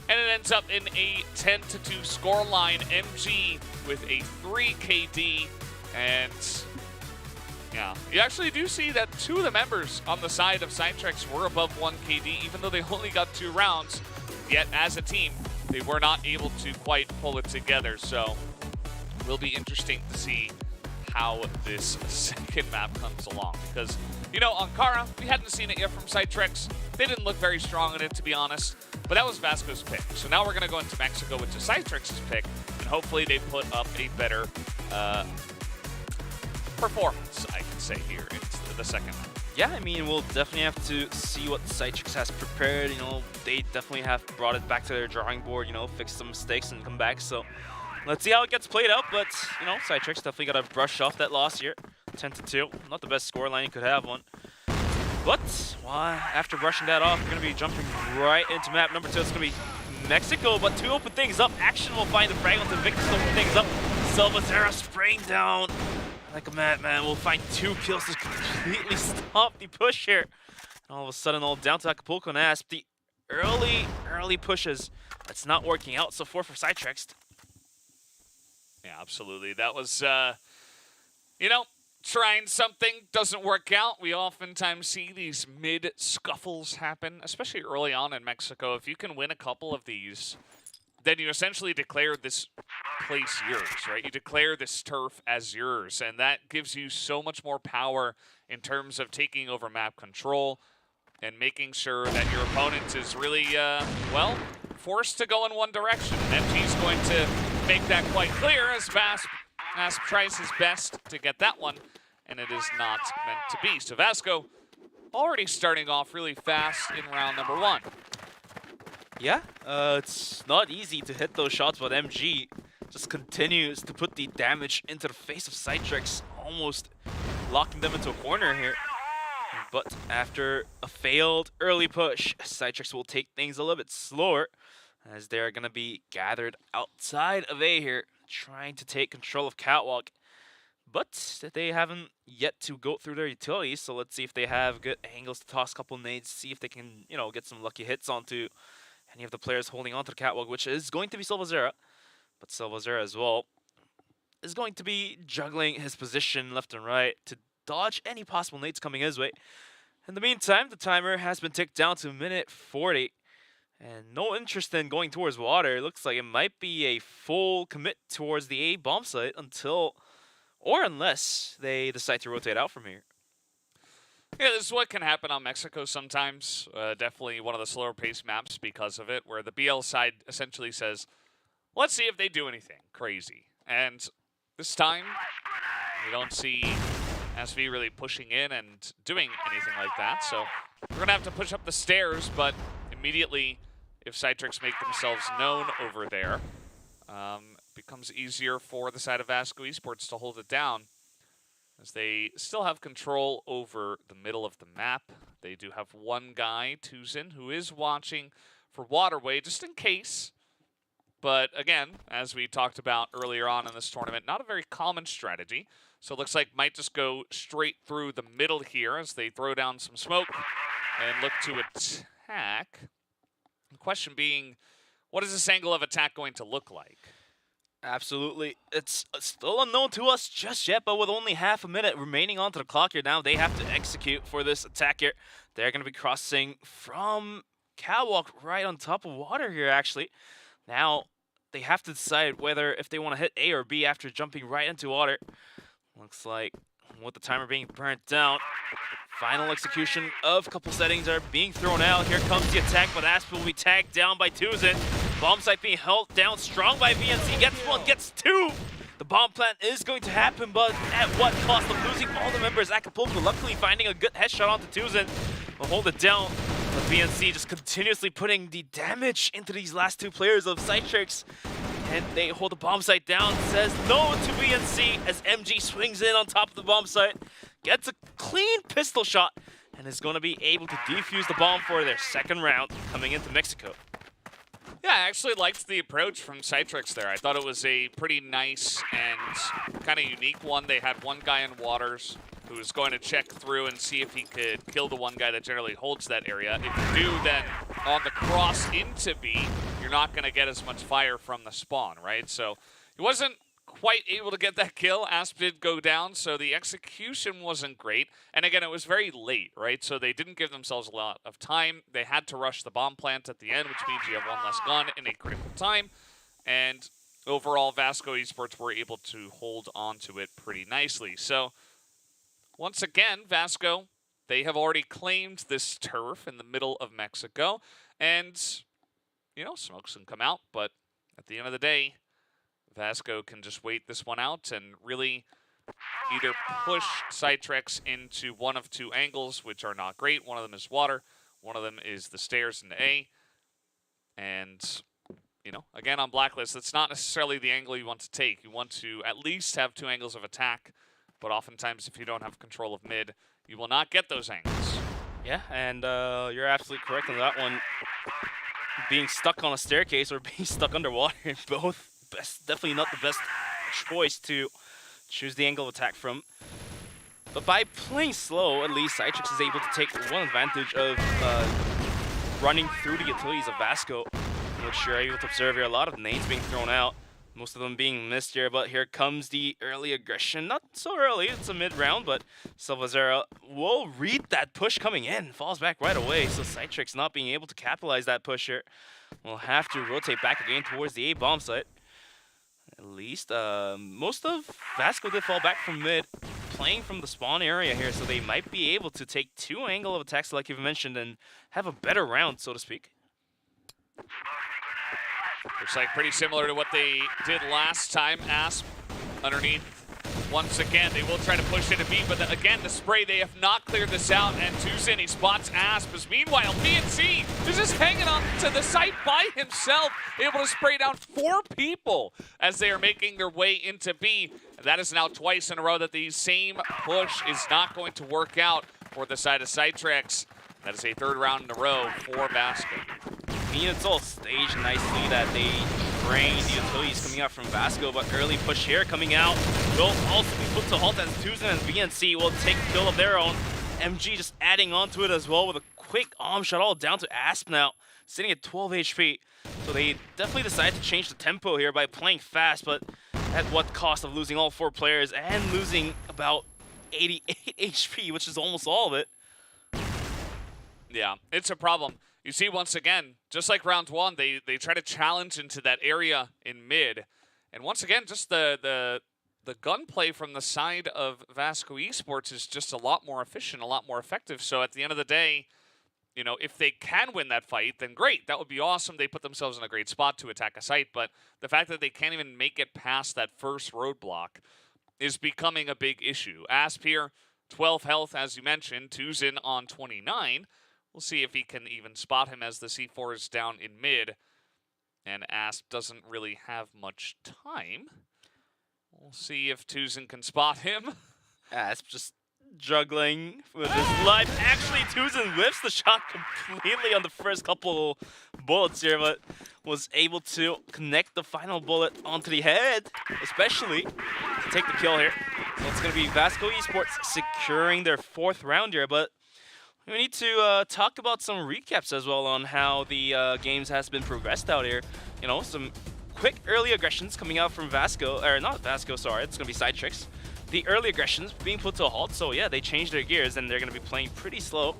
And it ends up in a 10-2 scoreline. MG with a 3 KD. And yeah, you actually do see that 2 of the members on the side of CYTREX were above 1 KD, even though they only got 2 rounds. Yet as a team, they were not able to quite pull it together. So it will be interesting to see how this second map comes along, because, you know, Ankara, we hadn't seen it yet from CYTREX. They didn't look very strong in it, to be honest, but that was Vasco's pick. So now we're going to go into Mexico, which is CYTREX's pick, and hopefully they put up a better performance, I can say, here in the second map. Yeah, I mean, we'll definitely have to see what CYTREX has prepared. You know, they definitely have brought it back to their drawing board, you know, fixed some mistakes and come back. So let's see how it gets played out, but, you know, CYTREX definitely got to brush off that loss here. 10-2, not the best scoreline you could have one. But, well, after brushing that off, we're going to be jumping right into map number 2. It's going to be Mexico, but to open things up, Action will find the fragment and Victor to open things up. Silvazero spraying down like a madman. We'll find 2 kills to completely stop the push here. And all of a sudden, all down to Acapulco and Asp. The early pushes it's not working out so far for CYTREX. Yeah, absolutely. That was, you know, trying something doesn't work out. We oftentimes see these mid-scuffles happen, especially early on in Mexico. If you can win a couple of these, then you essentially declare this place yours, right? You declare this turf as yours, and that gives you so much more power in terms of taking over map control and making sure that your opponent is really, well, forced to go in one direction. And MG's going to make that quite clear as Vasp tries his best to get that one, and it is not meant to be. So Vasco already starting off really fast in round number 1. Yeah, it's not easy to hit those shots, but MG just continues to put the damage into the face of CYTREX, almost locking them into a corner here. But after a failed early push, CYTREX will take things a little bit slower as they're going to be gathered outside of A here, trying to take control of Catwalk. But they haven't yet to go through their utilities, so let's see if they have good angles to toss a couple nades, see if they can, you know, get some lucky hits onto any of the players holding onto the Catwalk, which is going to be Silvazera. But Silvazera as well is going to be juggling his position left and right to dodge any possible nades coming his way. In the meantime, the timer has been ticked down to minute 40. And no interest in going towards water. It looks like it might be a full commit towards the A bomb site until, or unless they decide to rotate out from here. Yeah, this is what can happen on Mexico sometimes. Definitely one of the slower paced maps because of it, where the BL side essentially says, let's see if they do anything crazy. And this time, we don't see SV really pushing in and doing anything like that. So we're going to have to push up the stairs, but immediately, if CYTREX make themselves known over there, becomes easier for the side of Vasco Esports to hold it down, as they still have control over the middle of the map. They do have one guy, Tuzin, who is watching for Waterway, just in case. But again, as we talked about earlier on in this tournament, not a very common strategy. So it looks like might just go straight through the middle here as they throw down some smoke and look to attack. The question being, what is this angle of attack going to look like? Absolutely. It's still unknown to us just yet, but with only half a minute remaining onto the clock here now, they have to execute for this attack here. They're going to be crossing from Catwalk right on top of water here, actually. Now, they have to decide whether if they want to hit A or B after jumping right into water. Looks like with the timer being burnt down, final execution of a couple settings are being thrown out. Here comes the attack, but Asp will be tagged down by Tuzin. Bomb site being held down strong by VNC. Gets one, gets two. The bomb plant is going to happen, but at what cost of losing all the members? Acapulco luckily finding a good headshot onto Tuzin. Will hold it down. But VNC just continuously putting the damage into these last two players of CYTREX. And they hold the bomb site down, says no to VNC as MG swings in on top of the bomb site. Gets a clean pistol shot and is going to be able to defuse the bomb for their second round coming into Mexico. Yeah, I actually liked the approach from CYTREX there. I thought it was a pretty nice and kind of unique one. They had one guy in waters who was going to check through and see if he could kill the one guy that generally holds that area. If you do, then on the cross into B, you're not going to get as much fire from the spawn, right? So he wasn't quite able to get that kill. Asp did go down, so the execution wasn't great. And again, it was very late, right? So they didn't give themselves a lot of time. They had to rush the bomb plant at the end, which means you have one less gun in a critical time. And overall, Vasco Esports were able to hold on to it pretty nicely. So once again, Vasco, they have already claimed this turf in the middle of Mexico. And, you know, smokes can come out, but at the end of the day, Vasco can just wait this one out and really either push CYTREX into one of two angles, which are not great. One of them is water. One of them is the stairs into A. And, you know, again, on Blacklist, that's not necessarily the angle you want to take. You want to at least have two angles of attack. But oftentimes, if you don't have control of mid, you will not get those angles. Yeah, and you're absolutely correct on that one. Being stuck on a staircase or being stuck underwater, both definitely not the best choice to choose the angle of attack from. But by playing slow, at least CYTREX is able to take one advantage of running through the utilities of Vasco. which you're able to observe here. A lot of nades being thrown out, most of them being missed here, but here comes the early aggression. Not so early, it's a mid-round, but Silvazera will read that push coming in, falls back right away, so CYTREX not being able to capitalize that push here. We'll have to rotate back again towards the A-bomb site. At least, most of Vasco did fall back from mid, playing from the spawn area here, so they might be able to take 2 angle of attacks like you've mentioned and have a better round, so to speak. Looks like pretty similar to what they did last time. Asp underneath. Once again, they will try to push into B, but again, the spray, they have not cleared this out, and Tuzin, he spots Asp. As meanwhile, VNC is just hanging on to the site by himself, able to spray down 4 people as they are making their way into B. And that is now twice in a row that the same push is not going to work out for the side of CYTREX. That is a 3rd round in a row for Vasco. It's all staged nicely that they drain the utilities coming out from Vasco, but early push here coming out will also be put to halt as Tuzin and VNC will take a kill of their own. MG just adding onto it as well with a quick arm shot all down to Asp now, sitting at 12 HP. So they definitely decided to change the tempo here by playing fast, but at what cost of losing all 4 players and losing about 88 HP, which is almost all of it. Yeah, it's a problem. You see, once again, just like round 1, they try to challenge into that area in mid. And once again, just the gunplay from the side of Vasco Esports is just a lot more efficient, a lot more effective. So at the end of the day, you know, if they can win that fight, then great. That would be awesome. They put themselves in a great spot to attack a site. But the fact that they can't even make it past that first roadblock is becoming a big issue. Asp here, 12 health, as you mentioned. Tuzin on 29. We'll see if he can even spot him as the C4 is down in mid. And Asp doesn't really have much time. We'll see if Tuzin can spot him. Asp just juggling with his life. Actually, Tuzin whiffs the shot completely on the first couple bullets here, but was able to connect the final bullet onto the head, especially to take the kill here. So it's going to be Vasco Esports securing their 4th round here, but we need to talk about some recaps as well on how the games has been progressed out here. You know, some quick early aggressions coming out from Vasco, or not Vasco, sorry, it's going to be CYTREX. The early aggressions being put to a halt, so yeah, they changed their gears and they're going to be playing pretty slow.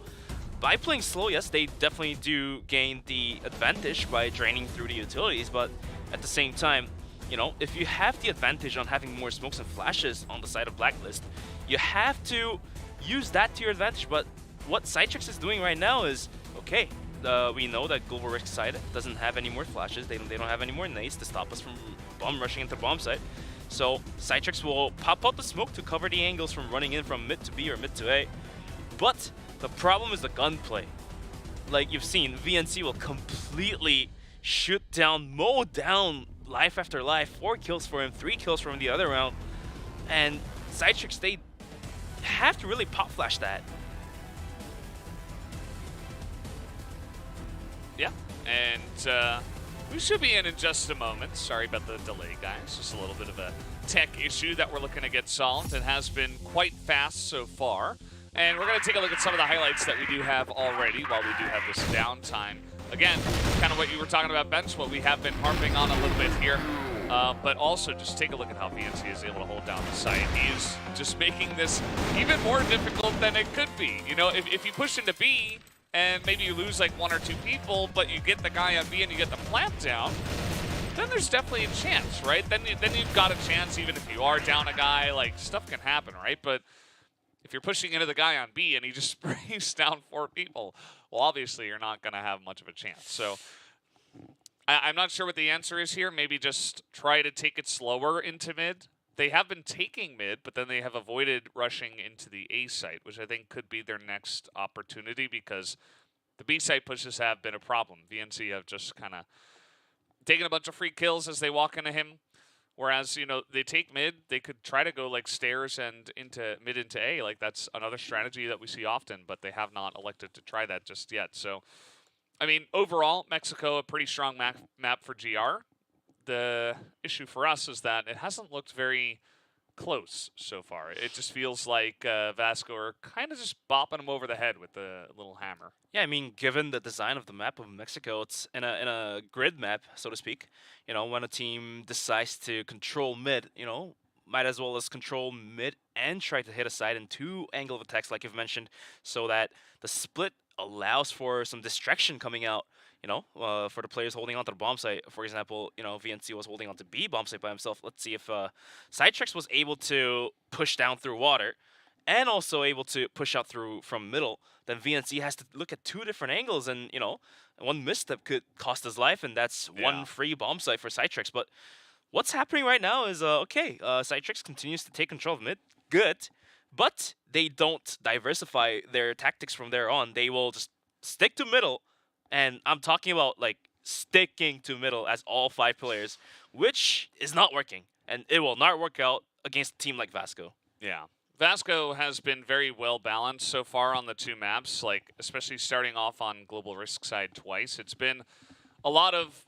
By playing slow, yes, they definitely do gain the advantage by draining through the utilities, but at the same time, you know, if you have the advantage on having more smokes and flashes on the side of Blacklist, you have to use that to your advantage, but what CYTREX is doing right now is, okay, we know that Global Risk side doesn't have any more flashes, they don't have any more nades to stop us from bomb rushing into the bomb site. So CYTREX will pop out the smoke to cover the angles from running in from mid to B or mid to A. But the problem is the gunplay. Like you've seen, VNC will completely shoot down, mow down life after life. 4 kills for him, 3 kills from the other round. And CYTREX, they have to really pop flash that. Yeah, and we should be in just a moment. Sorry about the delay, guys. Just a little bit of a tech issue that we're looking to get solved. It has been quite fast so far. And we're going to take a look at some of the highlights that we do have already while we do have this downtime. Again, kind of what you were talking about, Bench, what we have been harping on a little bit here. But also just take a look at how VNC is able to hold down the site. He is just making this even more difficult than it could be. You know, if you push into B, and maybe you lose like 1 or 2 people, but you get the guy on B and you get the plant down, then there's definitely a chance, right? Then you've got a chance even if you are down a guy, like stuff can happen, right? But if you're pushing into the guy on B and he just sprays down 4 people, well, obviously you're not going to have much of a chance. So I'm not sure what the answer is here. Maybe just try to take it slower into mid. They have been taking mid, but then they have avoided rushing into the A site, which I think could be their next opportunity because the B site pushes have been a problem. VNC have just kind of taken a bunch of free kills as they walk into him. Whereas, you know, they take mid, they could try to go like stairs and into mid into A. Like that's another strategy that we see often, but they have not elected to try that just yet. So, I mean, overall, Mexico, a pretty strong map for GR. The issue for us is that it hasn't looked very close so far. It just feels like Vasco are kind of just bopping them over the head with the little hammer. Yeah, I mean, given the design of the map of Mexico, it's in a grid map, so to speak. When a team decides to control mid, might as well as control mid and try to hit a side in two angle of attacks, like you've mentioned, so that the split allows for some distraction coming out. For the players holding onto the bomb site. For example, VNC was holding onto B bomb site by himself. Let's see if CYTREX was able to push down through water and also able to push out through from middle. Then VNC has to look at two different angles, and one misstep could cost his life, and that's one free bomb site for CYTREX. But what's happening right now is CYTREX continues to take control of mid. Good, but they don't diversify their tactics from there on. They will just stick to middle. And I'm talking about, like, sticking to middle as all 5 players, which is not working. And it will not work out against a team like Vasco. Yeah. Vasco has been very well balanced so far on the 2 maps, like, especially starting off on Global Risk side twice. It's been a lot of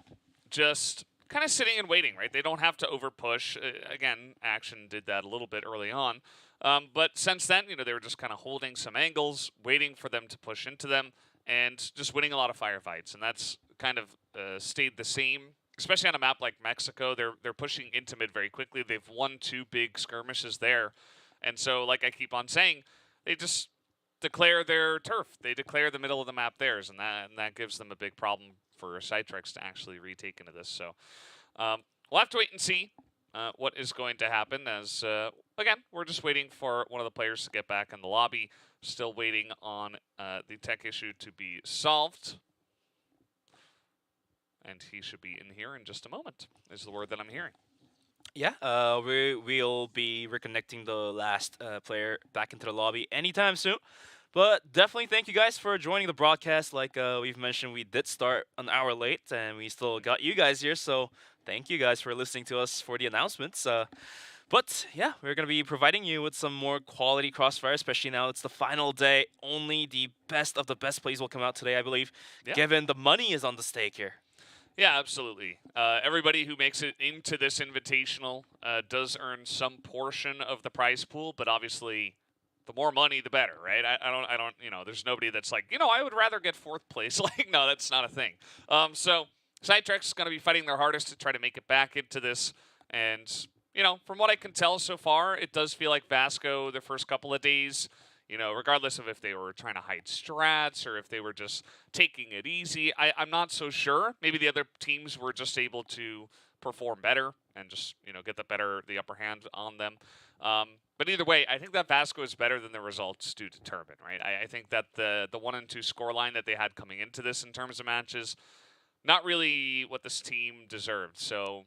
just kind of sitting and waiting, right? They don't have to overpush. Again, Action did that a little bit early on. But since then, they were just kind of holding some angles, waiting for them to push into them, and just winning a lot of firefights, and that's kind of stayed the same. Especially on a map like Mexico, they're pushing into mid very quickly. They've won 2 big skirmishes there, and so, like I keep on saying, they just declare their turf. They declare the middle of the map theirs, and that gives them a big problem for CYTREX to actually retake into this. So we'll have to wait and see what is going to happen. As again, we're just waiting for one of the players to get back in the lobby. Still waiting on the tech issue to be solved. And he should be in here in just a moment, is the word that I'm hearing. Yeah, we'll be reconnecting the last player back into the lobby anytime soon. But definitely thank you guys for joining the broadcast. Like we've mentioned, we did start an hour late, and we still got you guys here. So thank you guys for listening to us for the announcements. But yeah, we're going to be providing you with some more quality Crossfire, especially now it's the final day. Only the best of the best plays will come out today, I believe, given the money is on the stake here. Yeah, absolutely. Everybody who makes it into this invitational does earn some portion of the prize pool, but obviously the more money, the better, right? I don't, there's nobody that's like, I would rather get 4th place. Like, no, that's not a thing. So CYTREX is going to be fighting their hardest to try to make it back into this, and from what I can tell so far, it does feel like Vasco, the first couple of days, regardless of if they were trying to hide strats or if they were just taking it easy, I'm not so sure. Maybe the other teams were just able to perform better and just, get the upper hand on them. But either way, I think that Vasco is better than the results do determine, right? I think that the 1 and 2 scoreline that they had coming into this in terms of matches, not really what this team deserved. So,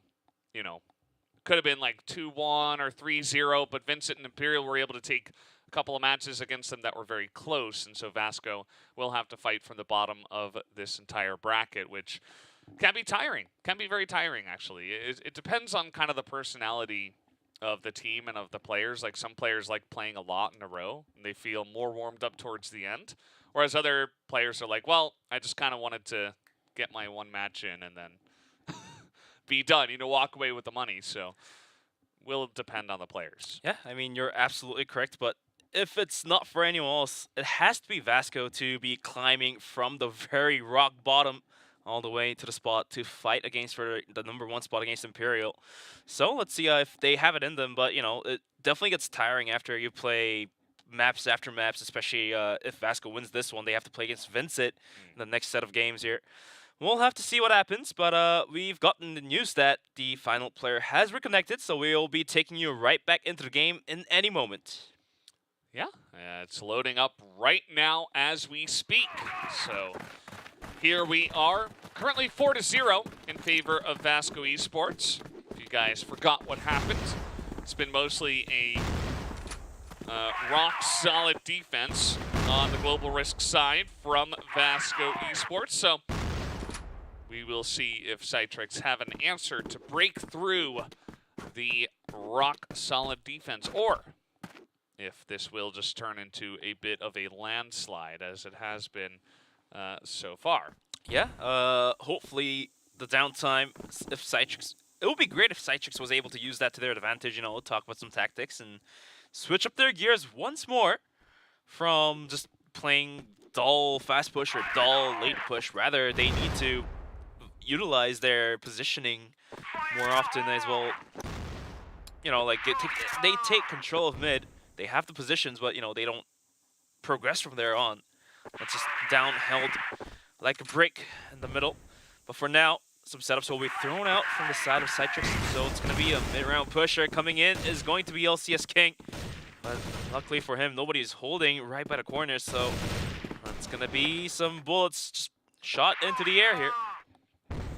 could have been like 2-1 or 3-0, but Vincent and Imperial were able to take a couple of matches against them that were very close, and so Vasco will have to fight from the bottom of this entire bracket, which can be tiring. Can be very tiring, actually. It depends on kind of the personality of the team and of the players. Like, some players like playing a lot in a row, and they feel more warmed up towards the end, whereas other players are like, well, I just kind of wanted to get my 1 match in and then be done, walk away with the money. So will depend on the players. Yeah, I mean, you're absolutely correct, but if it's not for anyone else, it has to be Vasco to be climbing from the very rock bottom all the way to the spot to fight against for the #1 spot against Imperial. So let's see if they have it in them, but it definitely gets tiring after you play maps after maps, especially if Vasco wins this one. They have to play against Vincent in the next set of games here. We'll have to see what happens, but we've gotten the news that the final player has reconnected, so we'll be taking you right back into the game in any moment. Yeah, it's loading up right now as we speak. So here we are, currently 4-0 in favor of Vasco Esports. If you guys forgot what happened, it's been mostly a rock-solid defense on the Global Risk side from Vasco Esports. So we will see if CYTREX have an answer to break through the rock-solid defense, or if this will just turn into a bit of a landslide, as it has been so far. Yeah, hopefully the downtime, if CYTREX it would be great if CYTREX was able to use that to their advantage, you know, talk about some tactics and switch up their gears once more from just playing dull fast push or dull late push. Rather, they need to utilize their positioning more often as well. You know, like they take control of mid. They have the positions, but, you know, they don't progress from there on. It's just down held like a brick in the middle. But for now, some setups will be thrown out from the side of CYTREX, so it's going to be a mid-round pusher. Coming in is going to be LCS King. But luckily for him, nobody's holding right by the corner, so it's going to be some bullets just shot into the air here.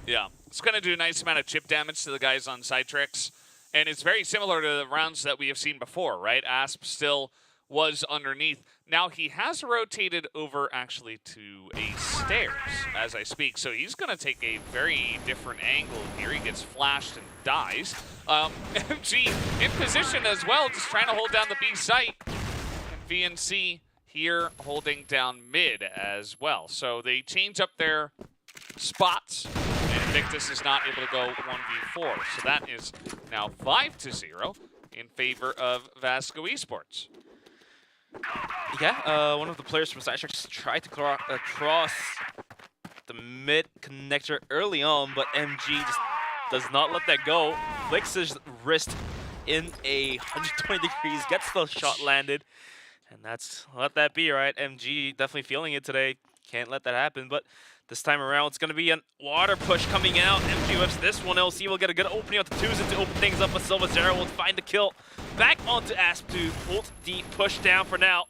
Yeah, it's going to do a nice amount of chip damage to the guys on CYTREX. And it's very similar to the rounds that we have seen before, right? Asp still was underneath. Now he has rotated over actually to a stairs as I speak, so he's going to take a very different angle here. He gets flashed and dies. MG in position as well, just trying to hold down the B site. And VNC here holding down mid as well. So they change up their spots, and Invictus is not able to go 1v4. So that is now 5-0 in favor of Vasco Esports. Yeah, one of the players from CYTREX tried to cross the mid connector early on, but MG just does not let that go. Flicks his wrist in 120 degrees, gets the shot landed, and let that be, right? MG definitely feeling it today. Can't let that happen, but this time around, it's going to be a water push coming out. MG whips this one. LC will get a good opening out the twos and to open things up, but Silvazero will find the kill. Back onto Asp to ult the push down for now.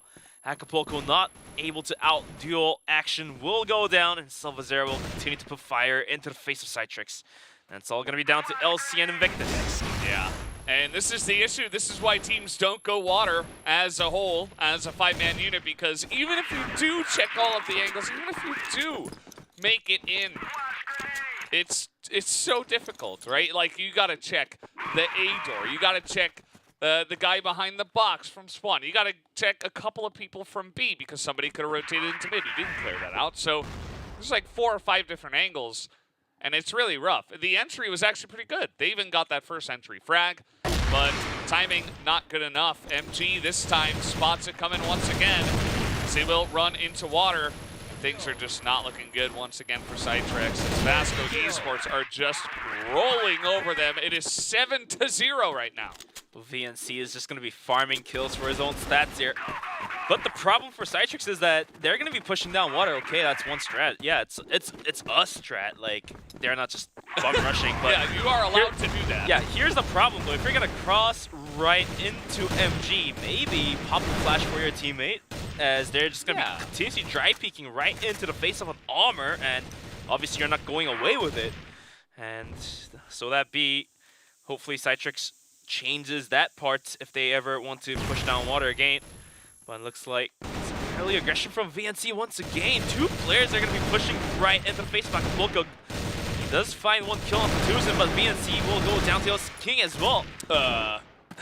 Acapulco not able to out-duel action will go down, and Silvazero will continue to put fire into the face of CYTREX. And it's all going to be down to LC and Invictus. Yeah, and this is the issue. This is why teams don't go water as a whole, as a 5-man unit, because even if you do check all of the angles, even if you do make it in, it's so difficult, right? Like, you gotta check the A door, you gotta check the guy behind the box from spawn, you gotta check a couple of people from B because somebody could have rotated into mid. You didn't clear that out, so there's like 4 or 5 different angles, and it's really rough. The entry was actually pretty good. They even got that first entry frag, but timing not good enough. MG this time spots it coming once again, as they will run into water. Things are just not looking good once again for CYTREX, as Vasco Esports are just rolling over them. It is 7-0 right now. VNC is just going to be farming kills for his own stats here. But the problem for CYTREX is that they're going to be pushing down water. Okay, that's one strat. Yeah, it's a strat. Like, they're not just bum rushing. But yeah, you are allowed to do that. Yeah, here's the problem though. If you're going to cross right into MG, maybe pop the flash for your teammate, as they're just going to be continuously dry peeking right into the face of an armor, and obviously you're not going away with it. And so that be, hopefully CYTREX changes that part if they ever want to push down water again. But it looks like some early aggression from VNC once again. 2 players are going to be pushing right into the face of Acapulco. He does find 1 kill on Tucson, but VNC will go down to King as well.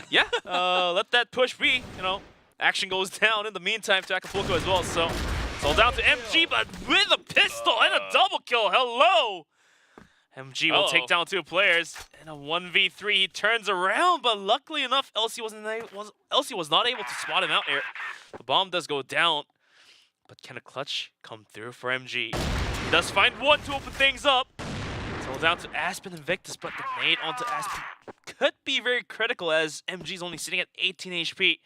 Yeah, let that push be, you know. Action goes down in the meantime to Acapulco as well, so it's all down to MG, but with a pistol and a double kill. Hello! MG will take down 2 players in a 1v3. He turns around, but luckily enough, LC was not able to spot him out here. The bomb does go down, but can a clutch come through for MG? He does find 1 to open things up. It's all down to Aspen and Invictus, but the nade onto Aspen could be very critical as MG's only sitting at 18 HP.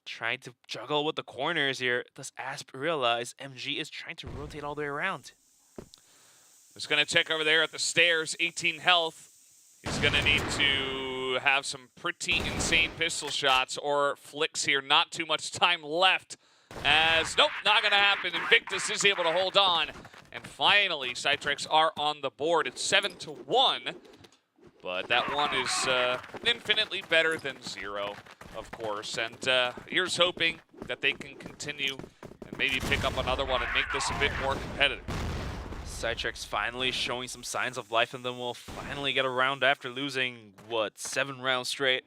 Trying to juggle with the corners here. Does Asp realize MG is trying to rotate all the way around? He's going to check over there at the stairs, 18 health. He's going to need to have some pretty insane pistol shots or flicks here. Not too much time left, as nope, not going to happen. Invictus is able to hold on. And finally, CYTREX are on the board. It's 7-1, but that one is infinitely better than 0. Of course, and here's hoping that they can continue and maybe pick up another one and make this a bit more competitive. CYTREX finally showing some signs of life, and then we'll finally get a round after losing, what, 7 rounds straight.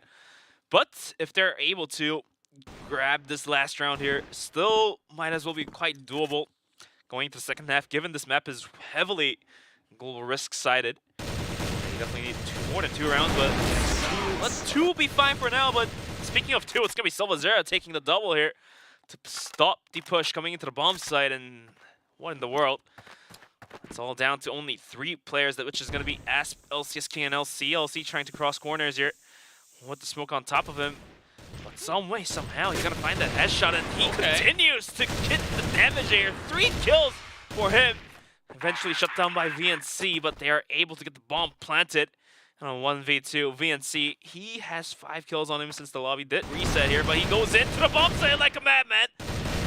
But if they're able to grab this last round here, still might as well be quite doable going into the second half, given this map is heavily global risk-sided. They definitely need more than 2 rounds, but let's 2 be fine for now. But speaking of 2, it's going to be Silvazera taking the double here to stop the push coming into the bomb site. And what in the world? It's all down to only 3 players, which is going to be Asp, LCS King, and LC. LC trying to cross corners here with the smoke on top of him. But some way, somehow, he's going to find that headshot, and he continues to get the damage here. 3 kills for him. Eventually shut down by VNC, but they are able to get the bomb planted. And on 1v2, VNC, he has 5 kills on him since the lobby did reset here, but he goes into the bomb site like a madman.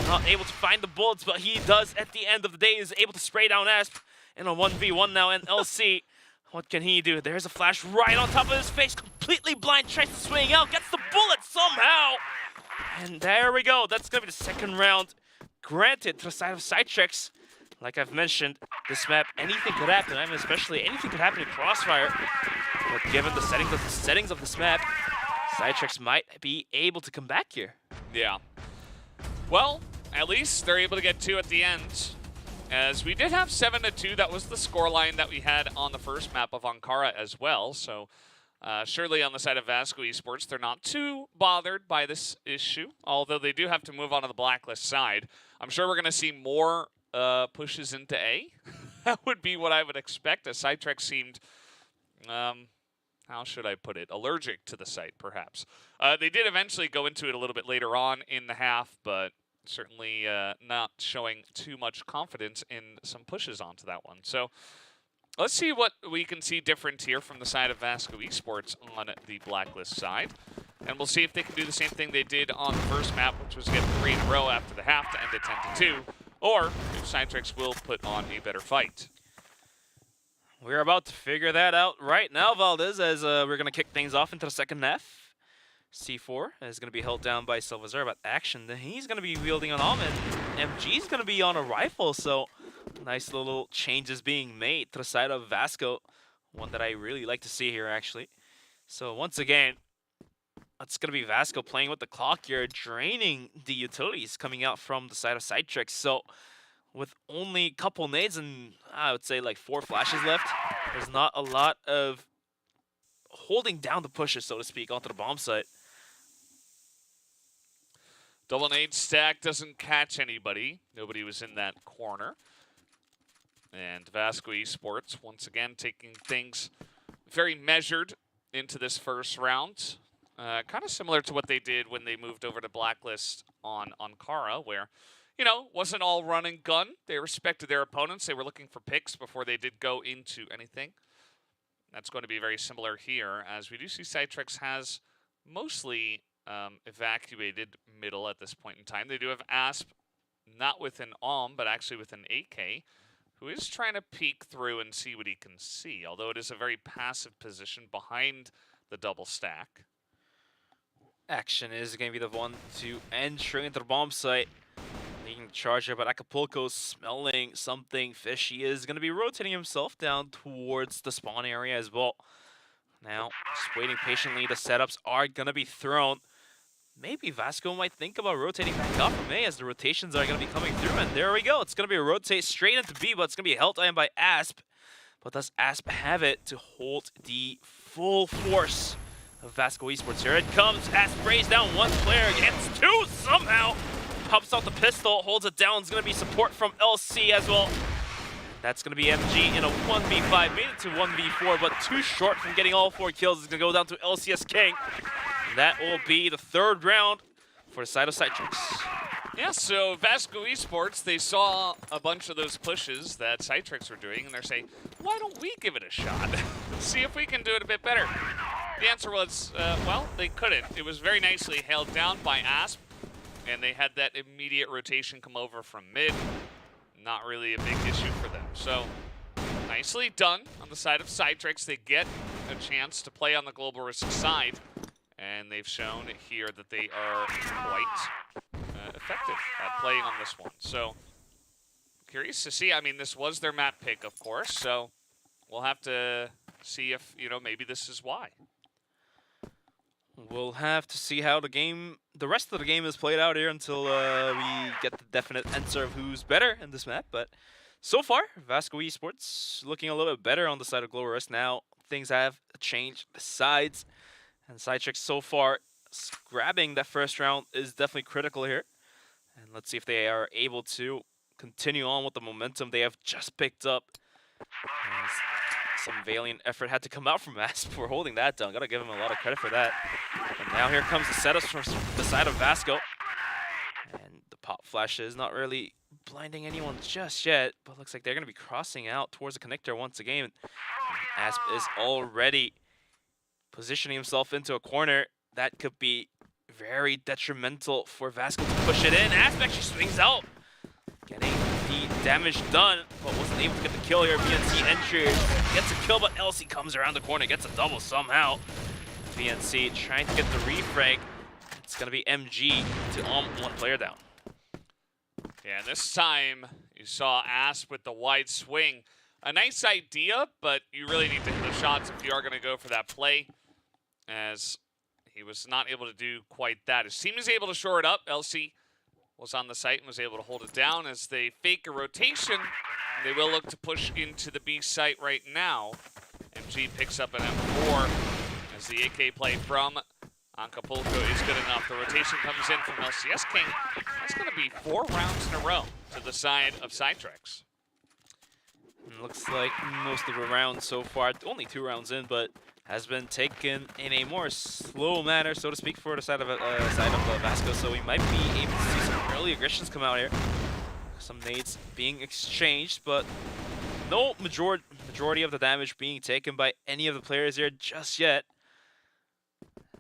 Not able to find the bullets, but he does at the end of the day. Is able to spray down Asp in a 1v1 now, and LC, what can he do? There's a flash right on top of his face, completely blind, tries to swing out, gets the bullet somehow. And there we go. That's going to be the 2nd round granted to the side of CYTREX. Like I've mentioned, this map, anything could happen. I mean, especially anything could happen in Crossfire. But given the settings of this map, CYTREX might be able to come back here. Yeah. Well, at least they're able to get 2 at the end. As we did have 7-2, that was the scoreline that we had on the first map of Ankara as well. So surely on the side of Vasco Esports, they're not too bothered by this issue, although they do have to move on to the blacklist side. I'm sure we're going to see more pushes into A. That would be what I would expect, as CYTREX seemed, how should I put it, allergic to the site, perhaps. They did eventually go into it a little bit later on in the half, but certainly not showing too much confidence in some pushes onto that one. So let's see what we can see different here from the side of Vasco Esports on the blacklist side. And we'll see if they can do the same thing they did on the first map, which was get 3 in a row after the half to end at 10-2, or if CYTREX will put on a better fight. We're about to figure that out right now, Valdez, as we're going to kick things off into the 2nd half. C4 is going to be held down by Silvazera, but action, he's going to be wielding an Almond. MG's going to be on a rifle, so nice little changes being made to the side of Vasco. One that I really like to see here, actually. So once again, it's going to be Vasco playing with the clock here, draining the utilities coming out from the side of CYTREX. So with only a couple nades and I would say like 4 flashes left, there's not a lot of holding down the pushes, so to speak, onto the bomb site. Double nade stack doesn't catch anybody. Nobody was in that corner. And Vasco Esports, once again, taking things very measured into this first round. Kind of similar to what they did when they moved over to Blacklist on Ankara, where, you know, wasn't all run and gun. They respected their opponents. They were looking for picks before they did go into anything. That's going to be very similar here, as we do see CYTREX has mostly evacuated middle at this point in time. They do have Asp, not with an but actually with an AK, who is trying to peek through and see what he can see, although it is a very passive position behind the double stack. Action is going to be the one to enter into the bomb site. Making the charge here, but Acapulco smelling something fishy is going to be rotating himself down towards the spawn area as well. Now, just waiting patiently. The setups are going to be thrown. Maybe Vasco might think about rotating back up from A as the rotations are going to be coming through. And there we go. It's going to be a rotate straight into B, but it's going to be held in by Asp. But does Asp have it to hold the full force of Vasco Esports? Here it comes. Asp sprays down one player, gets 2 somehow. Pops out the pistol, holds it down. It's going to be support from LC as well. That's going to be MG in a 1v5, made it to 1v4, but too short from getting all 4 kills. It's going to go down to LCS King. And that will be the 3rd round for the side of CYTREX. Yeah, so Vasco Esports, they saw a bunch of those pushes that CYTREX were doing, and they're saying, why don't we give it a shot? See if we can do it a bit better. The answer was, well, they couldn't. It was very nicely held down by Asp, and they had that immediate rotation come over from mid. Not really a big issue for them. So, nicely done on the side of CYTREX. They get a chance to play on the global risk side, and they've shown here that they are quite effective at playing on this one. So, curious to see. I mean, this was their map pick, of course, so we'll have to see if, you know, maybe this is why. We'll have to see how the rest of the game is played out here until we get the definite answer of who's better in this map. But so far, Vasco Esports looking a little bit better on the side of Global Risk now. things have changed besides. And CYTREX so far grabbing that first round is definitely critical here. And let's see if they are able to continue on with the momentum they have just picked up. As some valiant effort had to come out from Asp for holding that down. Gotta give him a lot of credit for that. And now here comes the setups from the side of Vasco. And the pop flash is not really blinding anyone just yet, but looks like they're gonna be crossing out towards the connector once again. Asp is already positioning himself into a corner that could be very detrimental for Vasco to push it in. Asp actually swings out, getting the damage done, but wasn't able to get the kill here. VNC enters, gets a kill, but LC comes around the corner, gets a double somehow. VNC trying to get the refrag. It's going to be MG to one player down. Yeah, and this time you saw Asp with the wide swing. A nice idea, but you really need to hit the shots if you are going to go for that play, as he was not able to do quite that. His team is able to shore it up. LC was on the site and was able to hold it down as they fake a rotation. And they will look to push into the B site right now. MG picks up an M4 as the AK play from Acapulco is good enough. The rotation comes in from LCS King. That's going to be 4 rounds in a row to the side of CYTREX. Looks like most of the rounds so far, only 2 rounds in, but has been taken in a more slow manner, so to speak, for the side of Vasco. So we might be able to see some early aggressions come out here. Some nades being exchanged, but no majority of the damage being taken by any of the players here just yet.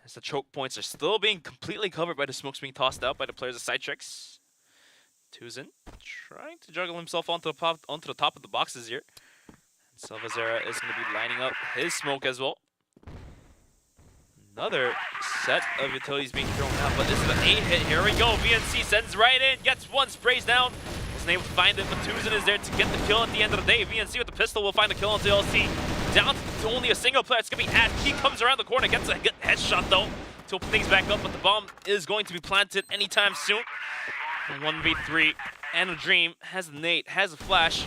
As the choke points are still being completely covered by the smokes being tossed out by the players of CYTREX. Tuzin trying to juggle himself onto the top of the boxes here. And Salvazera is going to be lining up his smoke as well. Another set of utilities being thrown out, but this is an 8-hit. Here we go. VNC sends right in, gets one, sprays down. Wasn't able to find it, but Tuzin is there to get the kill at the end of the day. VNC with the pistol will find the kill onto LC. Down to only a single player. It's going to be Asp. He comes around the corner, gets a good headshot though to open things back up, but the bomb is going to be planted anytime soon. 1v3 and a dream has a nade, has a flash.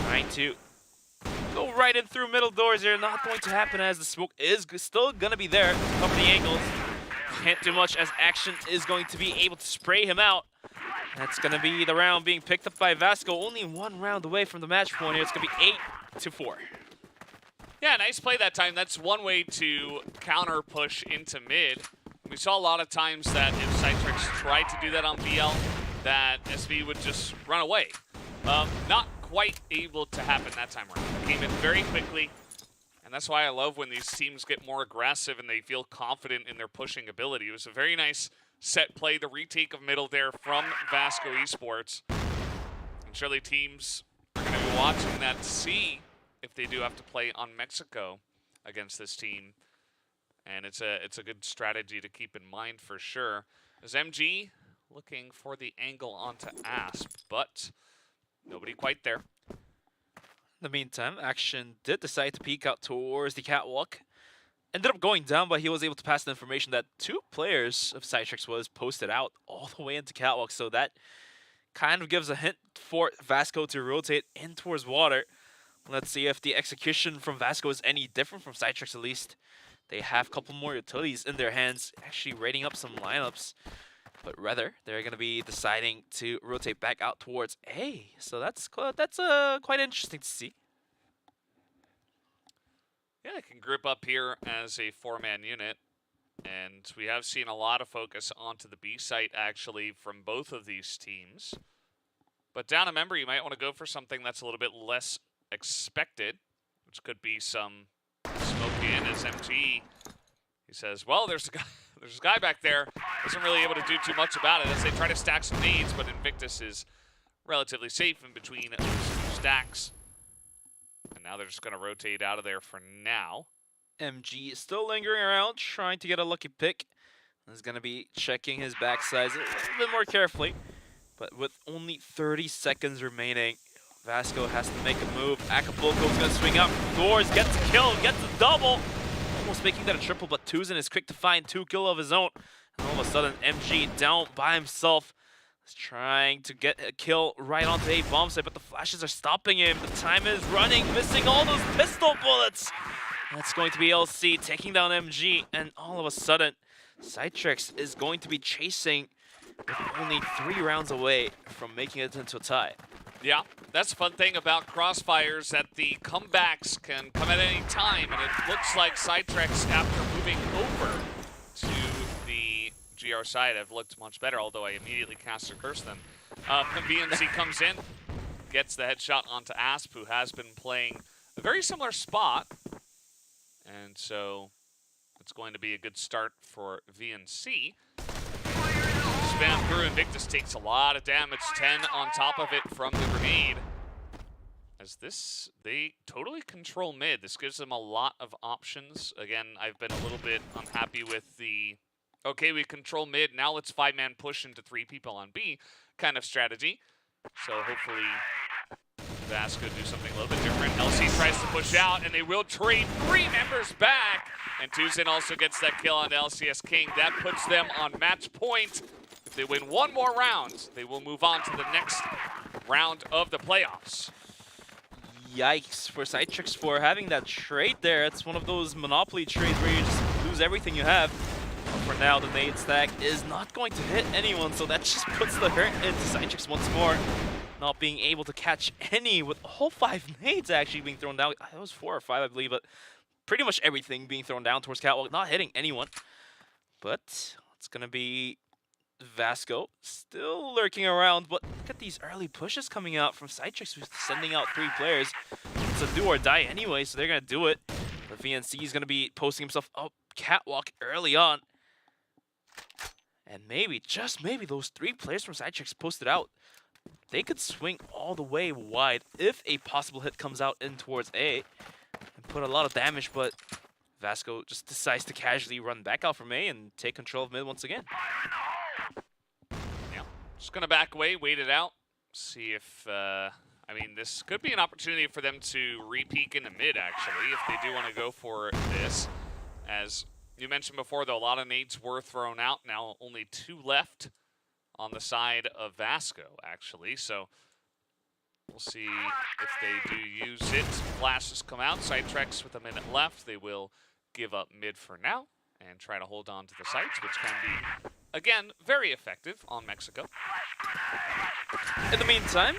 Trying to go right in through middle doors here. Not going to happen as the smoke is still going to be there to cover the angles. Can't do much as Action is going to be able to spray him out. That's going to be the round being picked up by Vasco. Only 1 round away from the match point here. It's going to be 8-4. Yeah, nice play that time. That's one way to counter push into mid. We saw a lot of times that if CYTREX tried to do that on BL, that SV would just run away. Not quite able to happen that time around. It came in very quickly, and that's why I love when these teams get more aggressive and they feel confident in their pushing ability. It was a very nice set play, the retake of middle there from Vasco Esports. And surely teams are going to be watching that to see if they do have to play on Mexico against this team. And it's a good strategy to keep in mind for sure. As MG looking for the angle onto Asp, but nobody quite there. In the meantime, Action did decide to peek out towards the catwalk. Ended up going down, but he was able to pass the information that 2 players of CYTREX was posted out all the way into catwalk. So that kind of gives a hint for Vasco to rotate in towards water. Let's see if the execution from Vasco is any different from CYTREX at least. They have a couple more utilities in their hands, actually rating up some lineups. But rather, they're going to be deciding to rotate back out towards A. So that's quite interesting to see. Yeah, they can group up here as a 4-man unit. And we have seen a lot of focus onto the B site, actually, from both of these teams. But down a member, you might want to go for something that's a little bit less expected, which could be some smoke in as MG. He says, well, there's a guy back there. Isn't really able to do too much about it as they try to stack some nades, but Invictus is relatively safe in between those 2 stacks. And now they're just going to rotate out of there for now. MG is still lingering around, trying to get a lucky pick. He's going to be checking his backsides a little bit more carefully. But with only 30 seconds remaining, Vasco has to make a move. Acapulco's going to swing out doors, gets a kill, gets a double. Almost making that a triple, but Tuzin is quick to find 2 kills of his own. And all of a sudden, MG down by himself. He's trying to get a kill right onto a bomb site, but the flashes are stopping him. The time is running, missing all those pistol bullets. That's going to be LC taking down MG, and all of a sudden, CYTREX is going to be chasing with only 3 rounds away from making it into a tie. Yeah, that's the fun thing about Crossfires, that the comebacks can come at any time, and it looks like CYTREX, after moving over to the GR side, have looked much better, although I immediately cast a curse them. VNC comes in, gets the headshot onto Asp, who has been playing a very similar spot, and so it's going to be a good start for VNC. Spam through, Invictus takes a lot of damage, 10 on top of it from the grenade. As this, they totally control mid. This gives them a lot of options. Again, I've been a little bit unhappy with the, okay, we control mid, now let's 5-man push into 3 people on B kind of strategy. So hopefully Vasco do something a little bit different. LC tries to push out, and they will trade 3 members back. And Tuzin also gets that kill on LCS King. That puts them on match point. If they win 1 more round, they will move on to the next round of the playoffs. Yikes for CYTREX for having that trade there. It's one of those monopoly trades where you just lose everything you have. But for now, the nade stack is not going to hit anyone, so that just puts the hurt into CYTREX once more. Not being able to catch any, with all 5 nades actually being thrown down. It was 4 or 5, I believe, but pretty much everything being thrown down towards Catwalk, not hitting anyone. But it's going to be Vasco still lurking around, but look at these early pushes coming out from CYTREX, who's sending out 3 players. It's a do or die anyway, so they're going to do it. But VNC is going to be posting himself up Catwalk early on. And maybe, just maybe, those 3 players from CYTREX posted out, they could swing all the way wide if a possible hit comes out in towards A and put a lot of damage, but Vasco just decides to casually run back out from A and take control of mid once again. Yeah, just gonna back away, wait it out, see if, I mean, this could be an opportunity for them to re-peek into mid, actually, if they do want to go for this. As you mentioned before, though, a lot of nades were thrown out. Now only 2 left on the side of Vasco, actually, so we'll see if they do use it. Flashes come out, CYTREX with a minute left. They will give up mid for now and try to hold on to the sites, which can be, again, very effective on Mexico. In the meantime,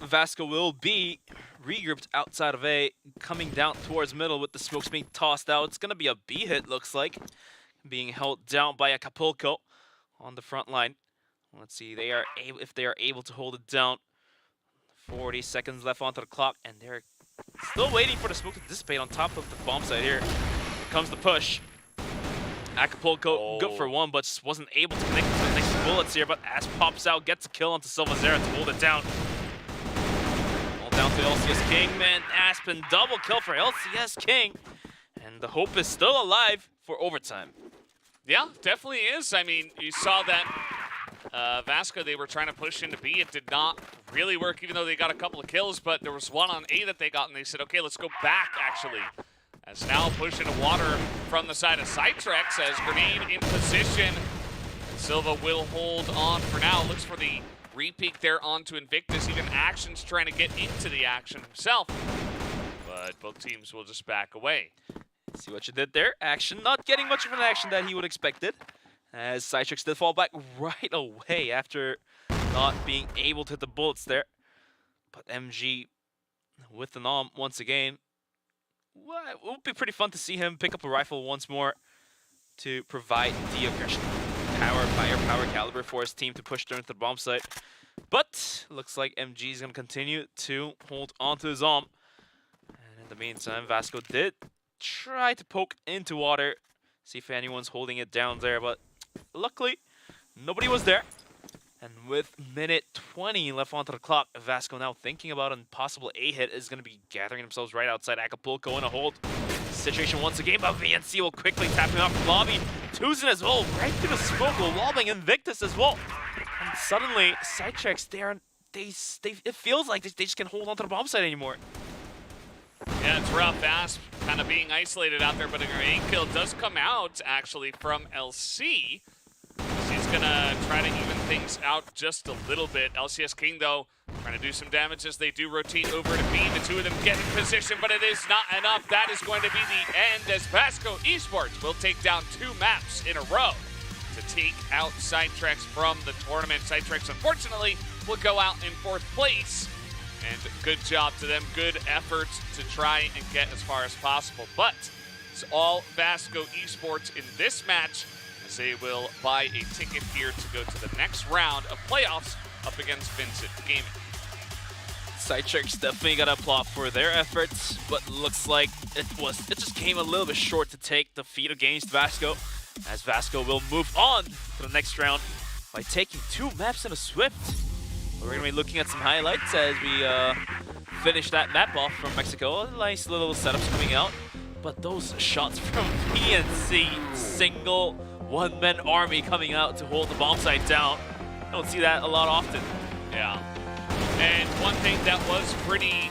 Vasco will be regrouped outside of A, coming down towards middle with the smokes being tossed out. It's going to be a B hit, looks like, being held down by Acapulco on the front line. Let's see, they are able, if they are able to hold it down. 40 seconds left onto the clock, and they're still waiting for the smoke to dissipate on top of the bomb site here. Here comes the push. Acapulco good for 1, but just wasn't able to connect to the next bullets here, but Asp pops out, gets a kill onto Silvazera to hold it down. All down to LCS King, man. Asp and double kill for LCS King. And the hope is still alive for overtime. Yeah, definitely is. I mean, you saw that Vasco, they were trying to push into B. It did not really work, even though they got a couple of kills, but there was 1 on A that they got, and they said, okay, let's go back, actually. As now push into water from the side of CYTREX as grenade in position. Silva will hold on for now. Looks for the re-peek there onto Invictus. Even Action's trying to get into the action himself, but both teams will just back away. See what you did there. Action not getting much of an action that he would expected, as CYTREX did fall back right away after not being able to hit the bullets there. But MG with the nom once again. Well, it would be pretty fun to see him pick up a rifle once more to provide the aggression, power caliber for his team to push through into the bomb site. But looks like MG is going to continue to hold on to his arm. And in the meantime, Vasco did try to poke into water, see if anyone's holding it down there, but luckily nobody was there. And with minute 20 left onto the clock, Vasco now thinking about a possible A hit is going to be gathering themselves right outside Acapulco in a hold situation once again, but VNC will quickly tap him out from lobby. Tuzin as well, right through the smoke, lobbing Invictus as well. And suddenly, CYTREX, it feels like they just can't hold on to the bomb site anymore. Yeah, it's rough. Asp kind of being isolated out there, but a grenade kill does come out, actually, from LC. He's gonna try to even things out just a little bit. LCS King, though, trying to do some damage as they do rotate over to B. The two of them get in position, but it is not enough. That is going to be the end as Vasco Esports will take down 2 maps in a row to take out CYTREX from the tournament. CYTREX, unfortunately, will go out in 4th place. And good job to them. Good effort to try and get as far as possible. But it's all Vasco Esports in this match, as they will buy a ticket here to go to the next round of playoffs up against Vincent Gaming. CYTREX definitely got to applaud for their efforts, but looks like it just came a little bit short to take the feat against Vasco, as Vasco will move on to the next round by taking 2 maps in a Swift. We're going to be looking at some highlights as we finish that map off from Mexico. Nice little setups coming out, but those shots from VNC, single one-man army coming out to hold the bomb site down. I don't see that a lot often. Yeah. And one thing that was pretty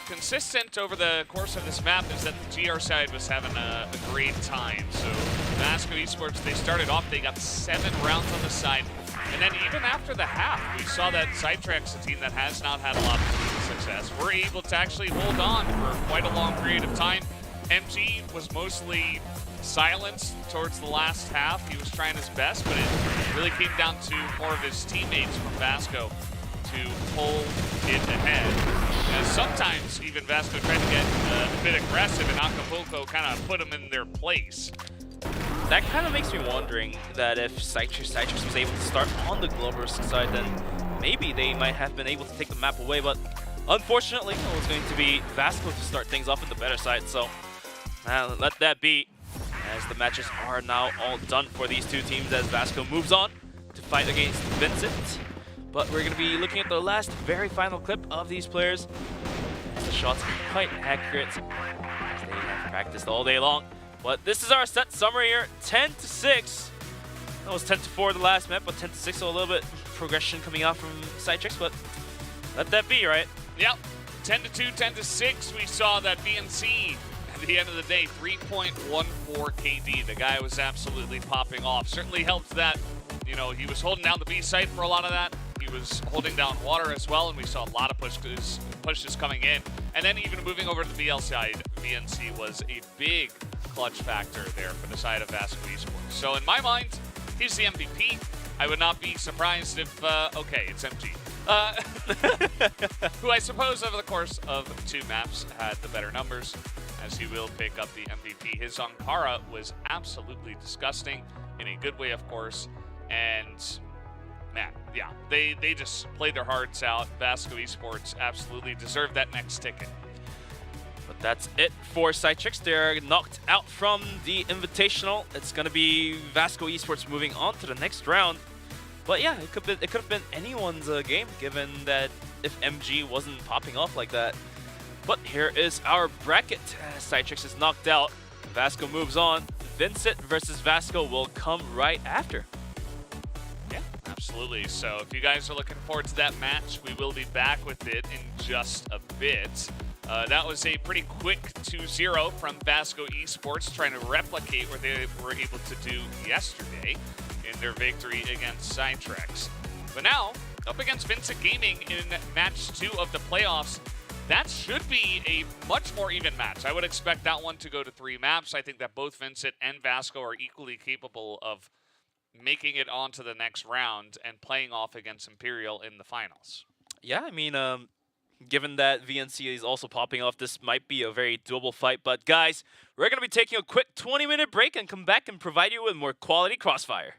consistent over the course of this map is that the GR side was having a great time. So Vasco Esports, they started off, they got 7 rounds on the side. And then even after the half, we saw that CYTREX, a team that has not had a lot of success, were able to actually hold on for quite a long period of time. MG was mostly silenced towards the last half. He was trying his best, but it really came down to more of his teammates from Vasco to pull it ahead. As sometimes even Vasco tried to get a bit aggressive, and Acapulco kind of put him in their place. That kind of makes me wondering that if CYTREX was able to start on the global risk side, then maybe they might have been able to take the map away, but unfortunately it was going to be Vasco to start things off in the better side, so let that be, as the matches are now all done for these 2 teams as Vasco moves on to fight against Vincent. But we're going to be looking at the last very final clip of these players. The shots are quite accurate as they have practiced all day long. But this is our set summary here, 10-6. That was 10-4 the last map, but 10-6, so a little bit progression coming out from CYTREX, but let that be, right? Yep, 10-2, 10-6. We saw that VNC, at the end of the day, 3.14 KD. The guy was absolutely popping off. Certainly helped that, you know, he was holding down the B site for a lot of that. He was holding down water as well, and we saw a lot of pushes coming in. And then even moving over to the BL side, VNC was a big clutch factor there for the side of Vasco Esports. So in my mind, he's the MVP. I would not be surprised if, okay, it's MG. Who I suppose over the course of 2 maps had the better numbers, as he will pick up the MVP. His Ankara was absolutely disgusting, in a good way, of course. And man, yeah, they just played their hearts out. Vasco Esports absolutely deserved that next ticket. But that's it for CYTREX. They're knocked out from the Invitational. It's going to be Vasco Esports moving on to the next round. But yeah, it could have been anyone's game, given that if MG wasn't popping off like that. But here is our bracket. CYTREX is knocked out. Vasco moves on. Vincent versus Vasco will come right after. Yeah, absolutely. So if you guys are looking forward to that match, we will be back with it in just a bit. That was a pretty quick 2-0 from Vasco Esports, trying to replicate what they were able to do yesterday in their victory against CYTREX. But now, up against Vincent Gaming in match 2 of the playoffs, that should be a much more even match. I would expect that one to go to 3 maps. I think that both Vincent and Vasco are equally capable of making it onto the next round and playing off against Imperial in the finals. Yeah, I mean, given that VNC is also popping off, this might be a very doable fight. But guys, we're going to be taking a quick 20-minute break and come back and provide you with more quality Crossfire.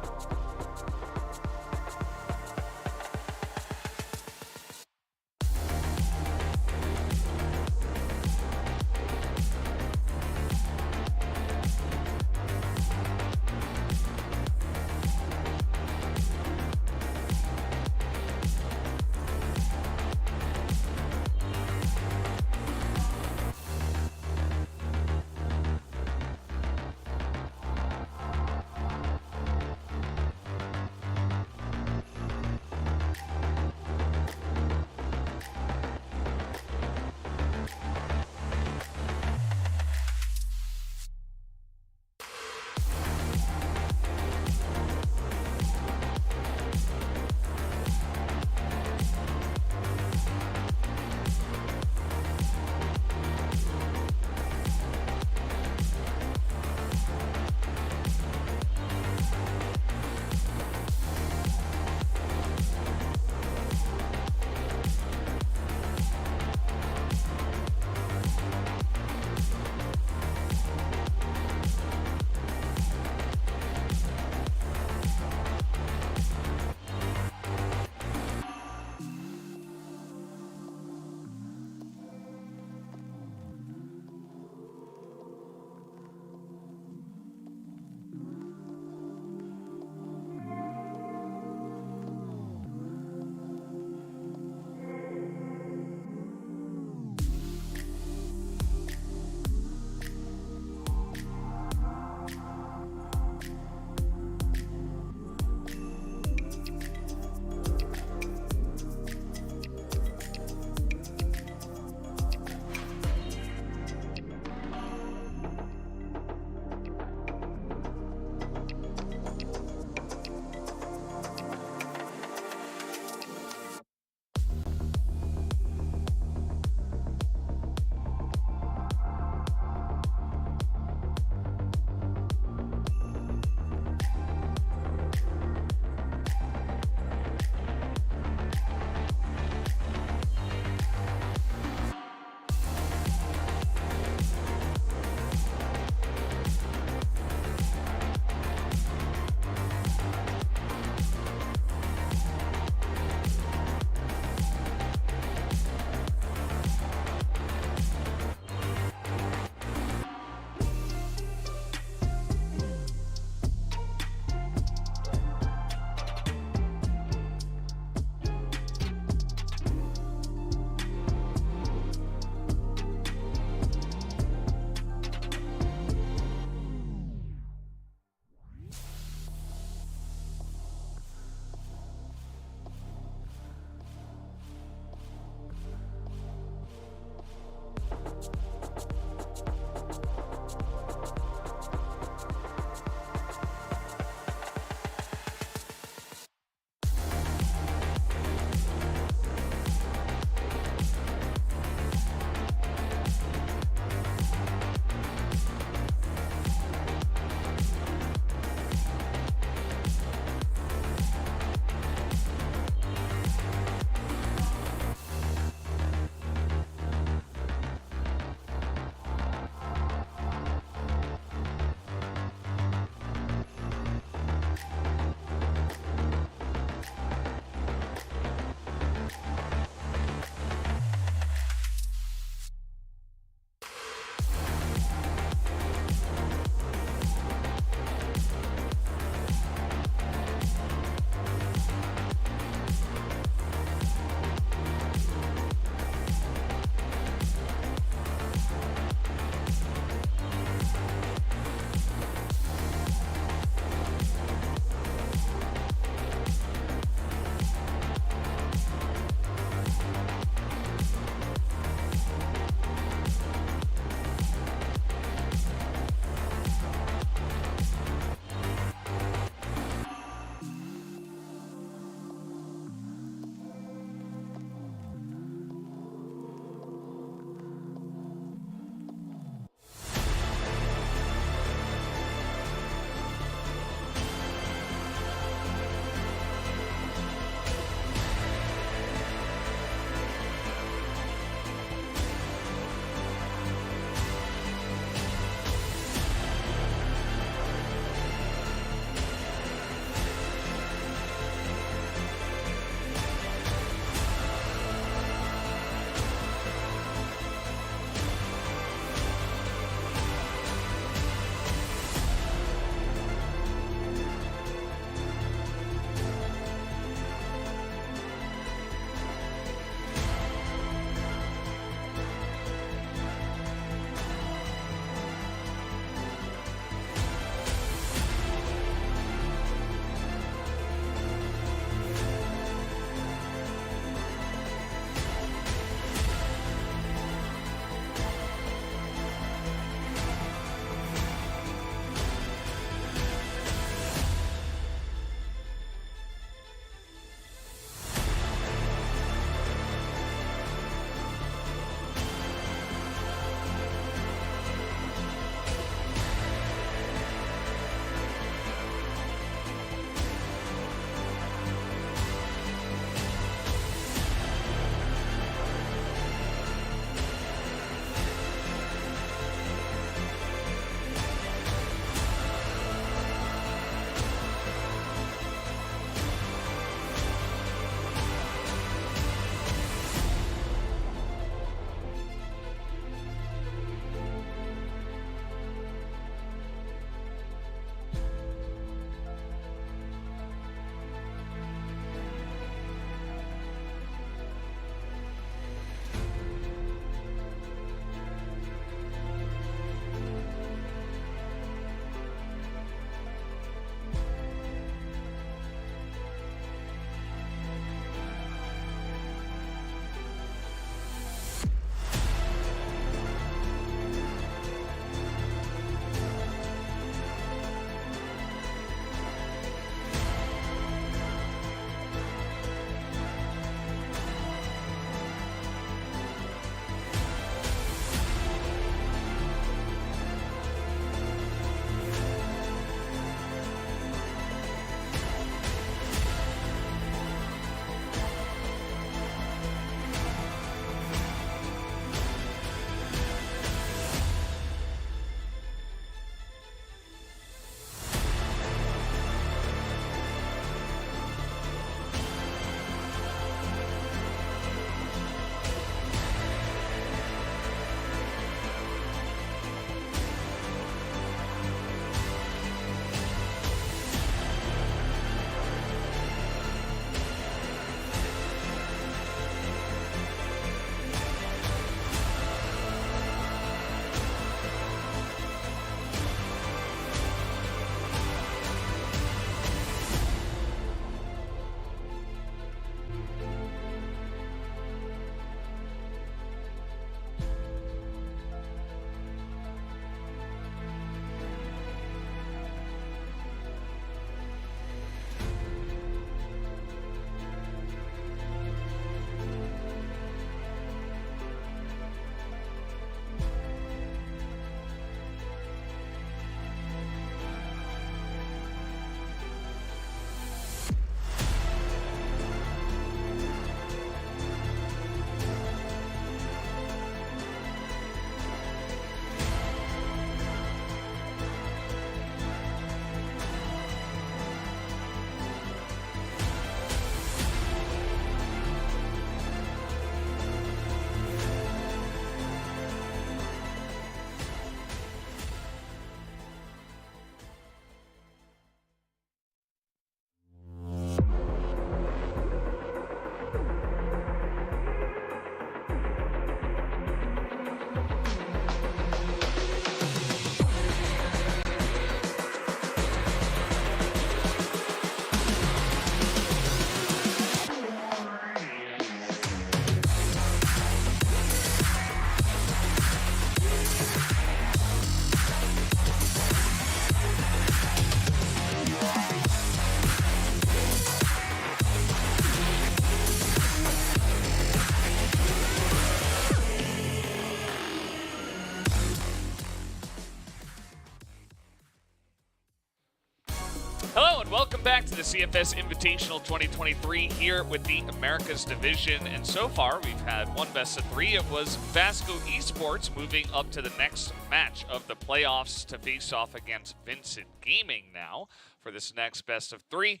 Hello and welcome back to the CFS Invitational 2023 here with the Americas Division. And so far, we've had one best of three. It was Vasco Esports moving up to the next match of the playoffs to face off against Vincent Gaming now for this next best of three.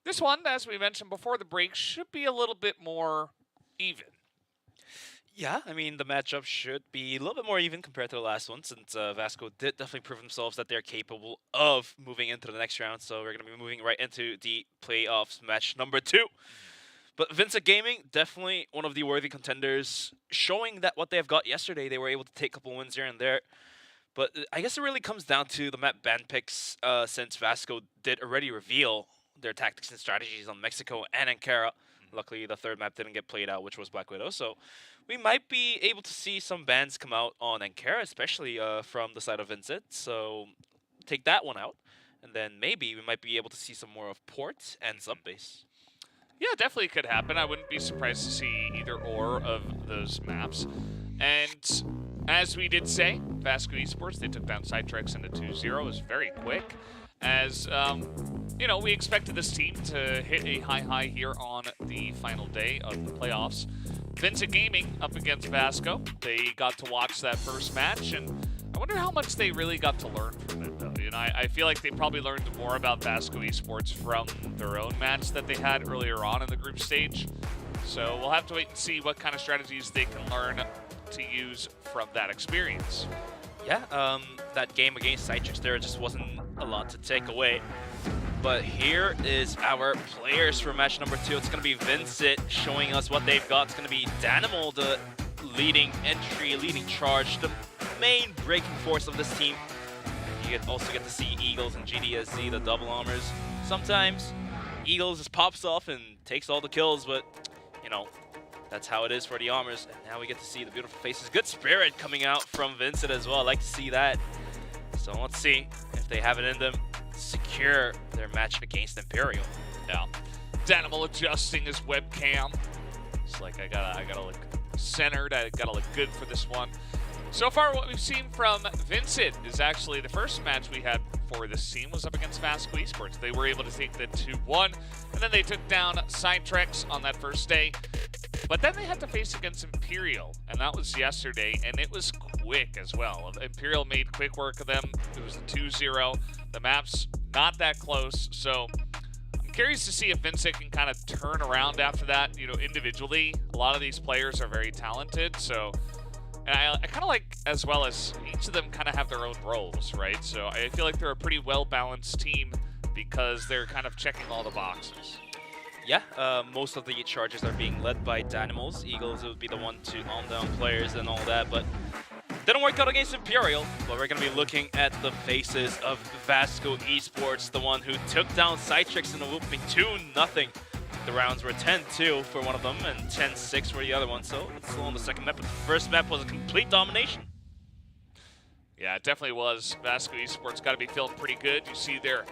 This one, as we mentioned before the break, should be a little bit more even. Yeah, I mean, the matchup should be a little bit more even compared to the last one, since Vasco did definitely prove themselves that they're capable of moving into the next round. So we're going to be moving right into the playoffs match number 2. But Vincent Gaming, definitely one of the worthy contenders, showing that what they have got yesterday, they were able to take a couple wins here and there. But I guess it really comes down to the map ban picks, since Vasco did already reveal their tactics and strategies on Mexico and Ankara. Luckily, the third map didn't get played out, which was Black Widow. So we might be able to see some bans come out on Ankara, especially from the side of Vincent. So take that one out. And then maybe we might be able to see some more of Port and Subbase. Yeah, definitely could happen. I wouldn't be surprised to see either or of those maps. And as we did say, Vasco Esports, they took down CYTREX into 2-0. It was very quick. As, you know, we expected this team to hit a high here on the final day of the playoffs. Vincent Gaming up against Vasco. They got to watch that first match, and I wonder how much they really got to learn from it, though. You know, I feel like they probably learned more about Vasco Esports from their own match that they had earlier on in the group stage. So we'll have to wait and see what kind of strategies they can learn to use from that experience. Yeah, that game against CYTREX there just wasn't a lot to take away. But here is our players for match number 2. It's going to be Vincent showing us what they've got. It's going to be Danimal, the leading entry, leading charge, the main breaking force of this team. You also get to see Eagles and GDSZ, the double armors. Sometimes Eagles just pops off and takes all the kills, but, you know, that's how it is for the armors. And now we get to see the beautiful faces. Good spirit coming out from Vincent as well. I like to see that. So let's see if they have it in them to secure their match against Imperial. Yeah. Danimal adjusting his webcam. It's like I gotta look centered. I gotta look good for this one. So far, what we've seen from Vincent is actually the first match we had for this team was up against Vasco Esports. They were able to take the 2-1, and then they took down CYTREX on that first day. But then they had to face against Imperial, and that was yesterday, and it was quick as well. Imperial made quick work of them. It was a 2-0. The map's not that close, so I'm curious to see if Vincent can kind of turn around after that. You know, individually, a lot of these players are very talented, so... And I kind of like, as well as each of them kind of have their own roles, right? So I feel like they're a pretty well-balanced team because they're kind of checking all the boxes. Yeah, most of the charges are being led by Dynamos. Eagles would be the one to calm down players and all that, but didn't work out against Imperial. But we're going to be looking at the faces of Vasco Esports, the one who took down CYTREX in a whooping 2-0. The rounds were 10-2 for one of them and 10-6 for the other one, so it's still on the second map, but the first map was a complete domination. Yeah, it definitely was. Vasco Esports got to be feeling pretty good. You see they're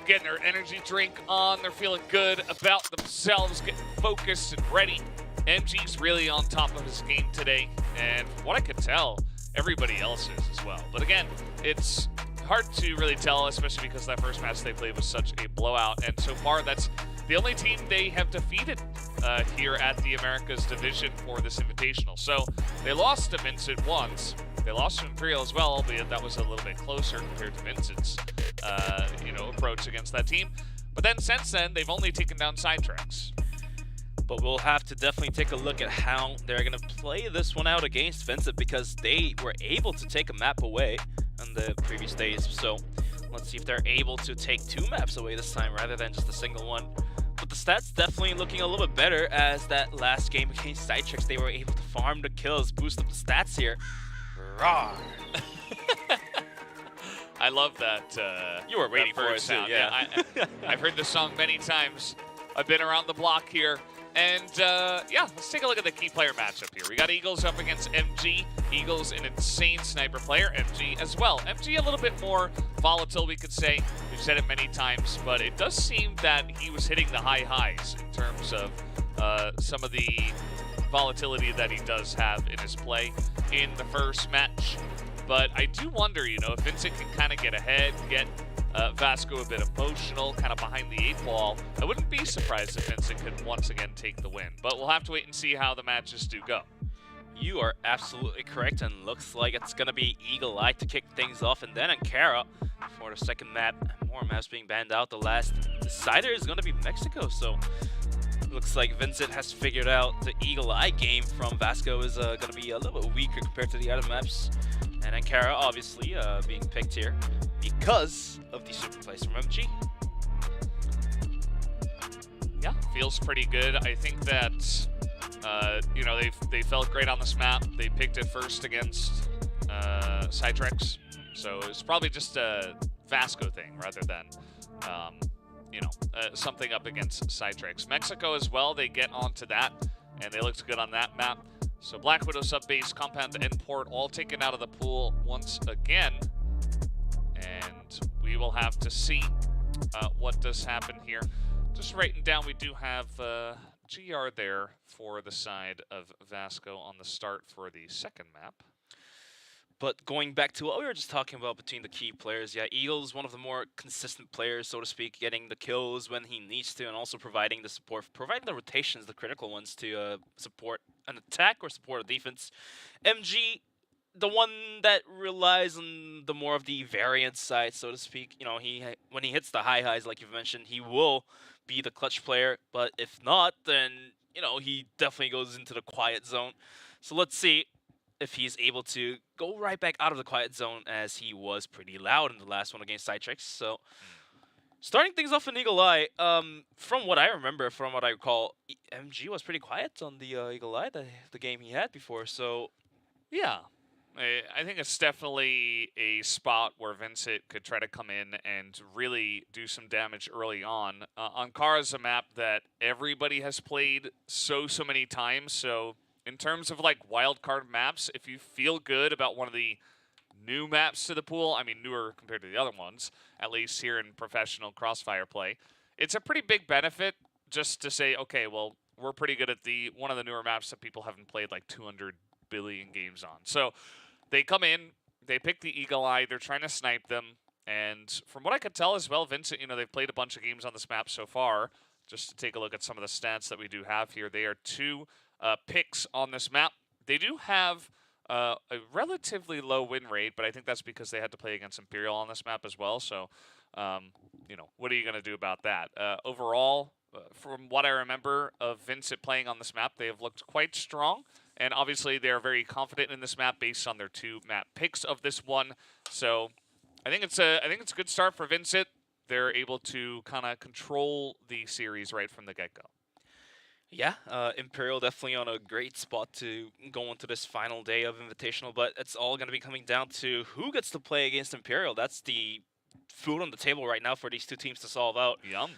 getting their energy drink on. They're feeling good about themselves, getting focused and ready. MG's really on top of his game today, and from what I could tell, everybody else is as well. But again, it's hard to really tell, especially because that first match they played was such a blowout, and so far that's the only team they have defeated here at the Americas Division for this Invitational. So they lost to Vincent once. They lost to Imperial as well, albeit that was a little bit closer compared to Vincent's approach against that team. But then since then, they've only taken down CYTREX. But we'll have to definitely take a look at how they're going to play this one out against Vincent, because they were able to take a map away on the previous days. So let's see if they're able to take 2 maps away this time rather than just a single one. But the stats definitely looking a little bit better, as that last game against CYTREX, they were able to farm the kills, boost up the stats here. Rawr. I love that. You were waiting for it too, yeah. I've heard this song many times. I've been around the block here. And yeah, let's take a look at the key player matchup here. We got Eagles up against MG. Eagles, an insane sniper player. MG as well. MG a little bit more volatile, we could say. We've said it many times, but it does seem that he was hitting the high highs in terms of some of the volatility that he does have in his play in the first match. But I do wonder, you know, if Vincent can kind of get ahead, get Vasco a bit emotional, kind of behind the 8 ball. I wouldn't be surprised if Vincent could once again take the win, but we'll have to wait and see how the matches do go. You are absolutely correct, and looks like it's going to be Eagle Eye to kick things off, and then Ankara for the second map. More maps being banned out. The last decider is going to be Mexico, so looks like Vincent has figured out the Eagle Eye game from Vasco is going to be a little bit weaker compared to the other maps. And Ankara obviously being picked here because of the super plays from MG. Yeah, feels pretty good. I think that you know, they felt great on this map. They picked it first against CYTREX, so it's probably just a Vasco thing rather than you know, something up against CYTREX. Mexico as well, they get onto that, and they looked good on that map. So Black Widow sub base, Compound end port, all taken out of the pool once again, and we will have to see what does happen here. Just writing down, we do have GR there for the side of Vasco on the start for the second map. But going back to what we were just talking about between the key players, yeah, Eagle's one of the more consistent players, so to speak, getting the kills when he needs to, and also providing the support, providing the rotations, the critical ones to support an attack or support a defense. MG, the one that relies on the more of the variance side, so to speak. You know, when he hits the high highs, like you've mentioned, he will be the clutch player, but if not, then, you know, he definitely goes into the quiet zone. So let's see if he's able to go right back out of the quiet zone, as he was pretty loud in the last one against CYTREX. So starting things off in Eagle Eye, from what I remember, from what I recall, MG was pretty quiet on the Eagle Eye, the game he had before. So yeah, I think it's definitely a spot where Vincent could try to come in and really do some damage early on. Ankara is a map that everybody has played so many times, so in terms of like wildcard maps, if you feel good about one of the new maps to the pool, I mean newer compared to the other ones, at least here in professional Crossfire play, it's a pretty big benefit just to say, okay, well, we're pretty good at one of the newer maps that people haven't played like 200 billion games on. So they come in, they pick the Eagle Eye, they're trying to snipe them, and from what I could tell as well, Vincent, you know, they've played a bunch of games on this map so far. Just to take a look at some of the stats that we do have here, they are 2 picks on this map. They do have a relatively low win rate, but I think that's because they had to play against Imperial on this map as well. So, you know, what are you going to do about that? Overall, from what I remember of Vincent playing on this map, they have looked quite strong. And obviously, they're very confident in this map based on their 2 map picks of this one. So, I think it's a good start for Vincent. They're able to kind of control the series right from the get-go. Yeah, Imperial definitely on a great spot to go into this final day of Invitational, but it's all going to be coming down to who gets to play against Imperial. That's the food on the table right now for these 2 teams to solve out. Yum.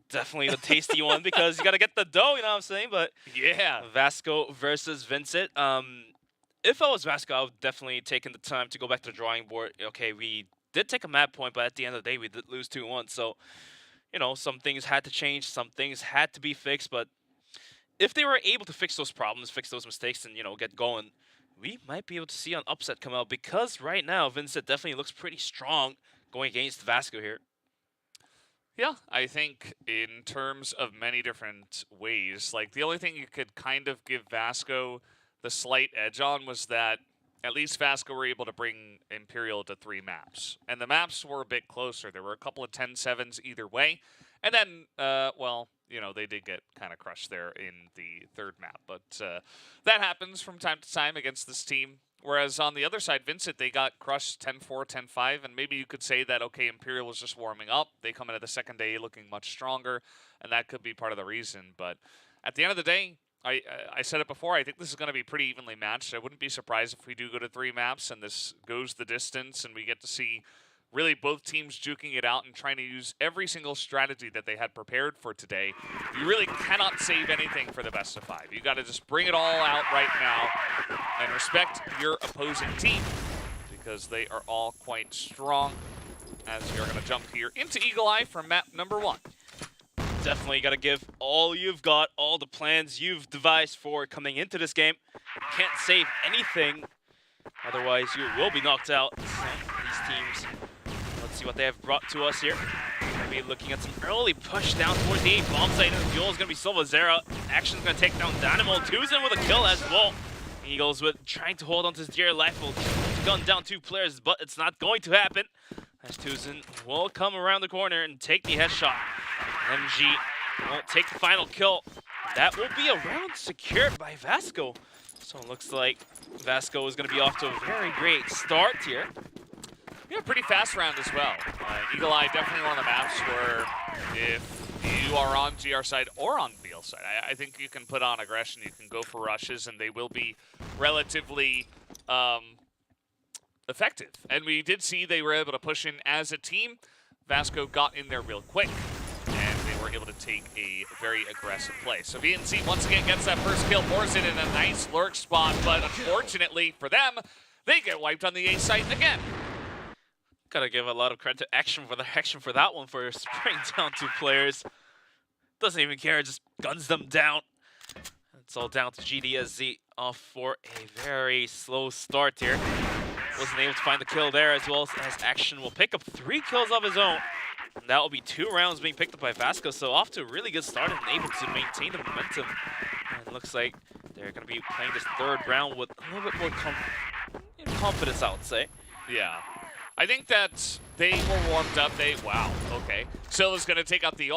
Definitely the tasty one, because you got to get the dough, you know what I'm saying? But yeah, Vasco versus Vincent. If I was Vasco, I would definitely taken the time to go back to the drawing board. Okay, we did take a map point, but at the end of the day, we did lose 2-1. So, you know, some things had to change, some things had to be fixed. But if they were able to fix those problems, fix those mistakes, and, you know, get going, we might be able to see an upset come out, because right now, Vincent definitely looks pretty strong going against Vasco here. Yeah, I think in terms of many different ways, like the only thing you could kind of give Vasco the slight edge on was that at least Vasco were able to bring Imperial to 3 maps. And the maps were a bit closer. There were a couple of 10-7s either way. And then, well, you know, they did get kind of crushed there in the 3rd map. But that happens from time to time against this team. Whereas on the other side, Vincent, they got crushed 10-4, 10-5. And maybe you could say that, okay, Imperial was just warming up. They come into the second day looking much stronger. And that could be part of the reason. But at the end of the day, I said it before, I think this is going to be pretty evenly matched. I wouldn't be surprised if we do go to 3 maps and this goes the distance and we get to see really both teams juking it out and trying to use every single strategy that they had prepared for today. You really cannot save anything for the best of 5. You got to just bring it all out right now and respect your opposing team, because they are all quite strong, as you're going to jump here into Eagle Eye for map number 1. Definitely got to give all you've got, all the plans you've devised for coming into this game. Can't save anything, otherwise you will be knocked out. These teams, Let's see what they have brought to us here. Gonna be looking at some early push down towards the A bomb site, and the fuel is gonna be Silva Zera. Action's gonna take down Dynamo. Tuzin with a kill as well. Eagles with trying to hold on to his dear life. Will gun down 2 players, but it's not going to happen. As Tuzin will come around the corner and take the headshot. MG won't take the final kill. That will be a round secured by Vasco. So it looks like Vasco is going to be off to a very great start here. Yeah, pretty fast round as well. Eagle Eye definitely one of the maps where if you are on GR side or on BL side, I think you can put on aggression, you can go for rushes, and they will be relatively effective. And we did see they were able to push in as a team. Vasco got in there real quick, and they were able to take a very aggressive play. So VNC once again gets that first kill, pours it in a nice lurk spot, but unfortunately for them, they get wiped on the A site again. Gotta give a lot of credit to Action for that one, for spraying down 2 players. Doesn't even care, just guns them down. It's all down to GDSZ off for a very slow start here. Wasn't able to find the kill there, as well as Action will pick up 3 kills of his own. And that will be 2 rounds being picked up by Vasco, so off to a really good start and able to maintain the momentum. And it looks like they're going to be playing this 3rd round with a little bit more confidence, I would say. Yeah. I think that they were warmed up. Wow, okay. Silva's going to take out the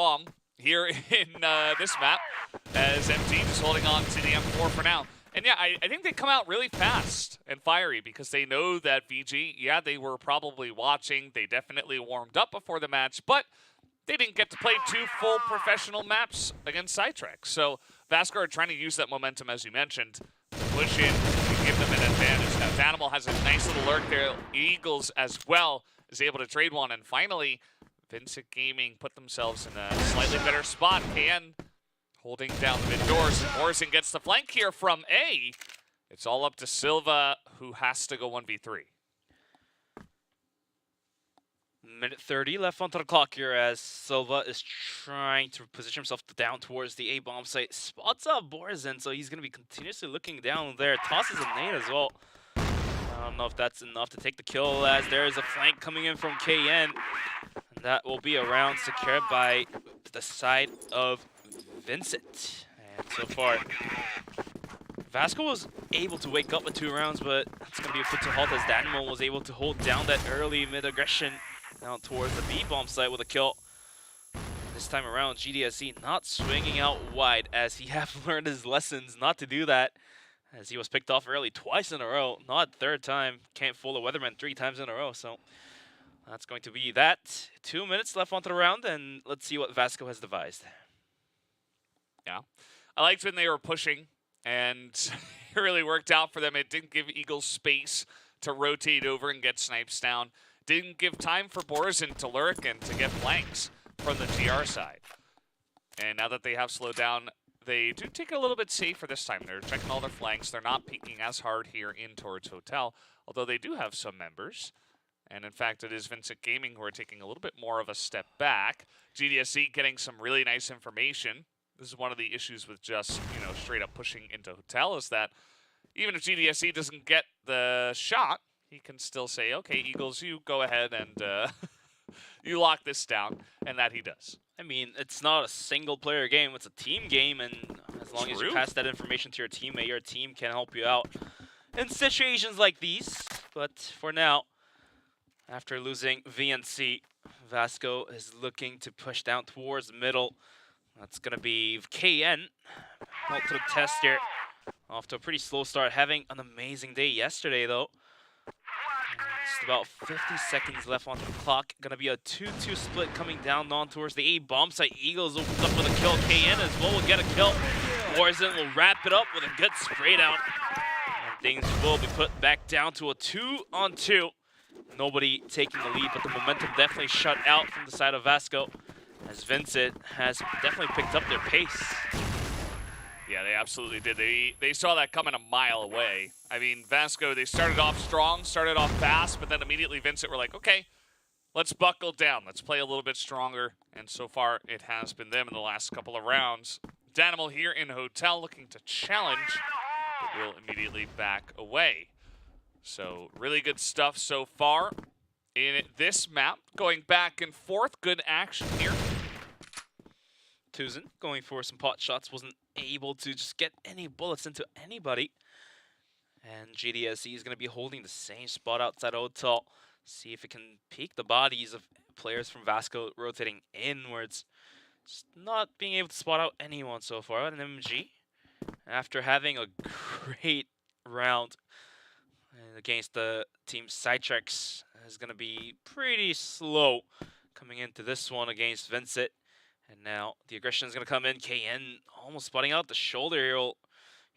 here in this map, as MG just holding on to the M4 for now. And yeah, I think they come out really fast and fiery because they know that VG, yeah, they were probably watching. They definitely warmed up before the match, but they didn't get to play 2 full professional maps against CYTREX. So Vasco are trying to use that momentum, as you mentioned, to push in and give them an advantage. Now, Danimal has a nice little lurk there. Eagles as well is able to trade one. And finally, Vincent Gaming put themselves in a slightly better spot. KN holding down the mid doors. Morrison gets the flank here from A. It's all up to Silva, who has to go 1v3. Minute 30 left onto the clock here as Silva is trying to position himself down towards the A-bomb site. Spots up Borzin, so he's going to be continuously looking down there. Tosses a nade as well. I don't know if that's enough to take the kill, as there is a flank coming in from KN. And that will be a round secured by the side of Vincent. And so far, Vasco was able to wake up with 2 rounds, but it's going to be a put to halt as Danimal was able to hold down that early mid-aggression down towards the B-bomb site with a kill. This time around, GDSC not swinging out wide, as he have learned his lessons not to do that, as he was picked off early twice in a row. Not 3rd time, can't fool a weatherman 3 times in a row, so that's going to be that. 2 minutes left onto the round, and let's see what Vasco has devised. Yeah, I liked when they were pushing, and it really worked out for them. It didn't give Eagles space to rotate over and get snipes down. Didn't give time for Borzin to lurk and to get flanks from the GR side. And now that they have slowed down, they do take it a little bit safer this time. They're checking all their flanks. They're not peeking as hard here in towards Hotel, although they do have some members. And in fact, it is Vincent Gaming who are taking a little bit more of a step back. GDSC getting some really nice information. This is one of the issues with just, straight up pushing into Hotel, is that even if GDSC doesn't get the shot, he can still say, okay, Eagles, you go ahead and you lock this down, and that he does. I mean, it's not a single-player game, it's a team game, and as long as you pass that information to your teammate, your team can help you out in situations like these. But for now, after losing VNC, Vasco is looking to push down towards the middle. That's going to be KN. Out to the test here. Off to a pretty slow start, having an amazing day yesterday, though. Just about 50 seconds left on the clock. Gonna be a 2-2 split coming down on towards the A bomb site. Eagles opens up with a kill. KN as well will get a kill. Warzin will wrap it up with a good spray down. And things will be put back down to a 2-on-2. Nobody taking the lead, but the momentum definitely shut out from the side of Vasco, as Vincent has definitely picked up their pace. Yeah, they absolutely did. They saw that coming a mile away. I mean, Vasco, they started off strong, started off fast, but then immediately Vincent were like, okay, let's buckle down. Let's play a little bit stronger. And so far, it has been them in the last couple of rounds. Danimal here in Hotel looking to challenge, but will immediately back away. So really good stuff so far. in this map. Going back and forth, good action here. Tuzen going for some pot shots, wasn't able to just get any bullets into anybody. And GDSE is going to be holding the same spot outside Hotel. See if it can peek the bodies of players from Vasco rotating inwards. Just not being able to spot out anyone so far. And MG, after having a great round against the team CYTREX, is going to be pretty slow coming into this one against Vincent. And now the aggression is going to come in. KN almost spotting out the shoulder here.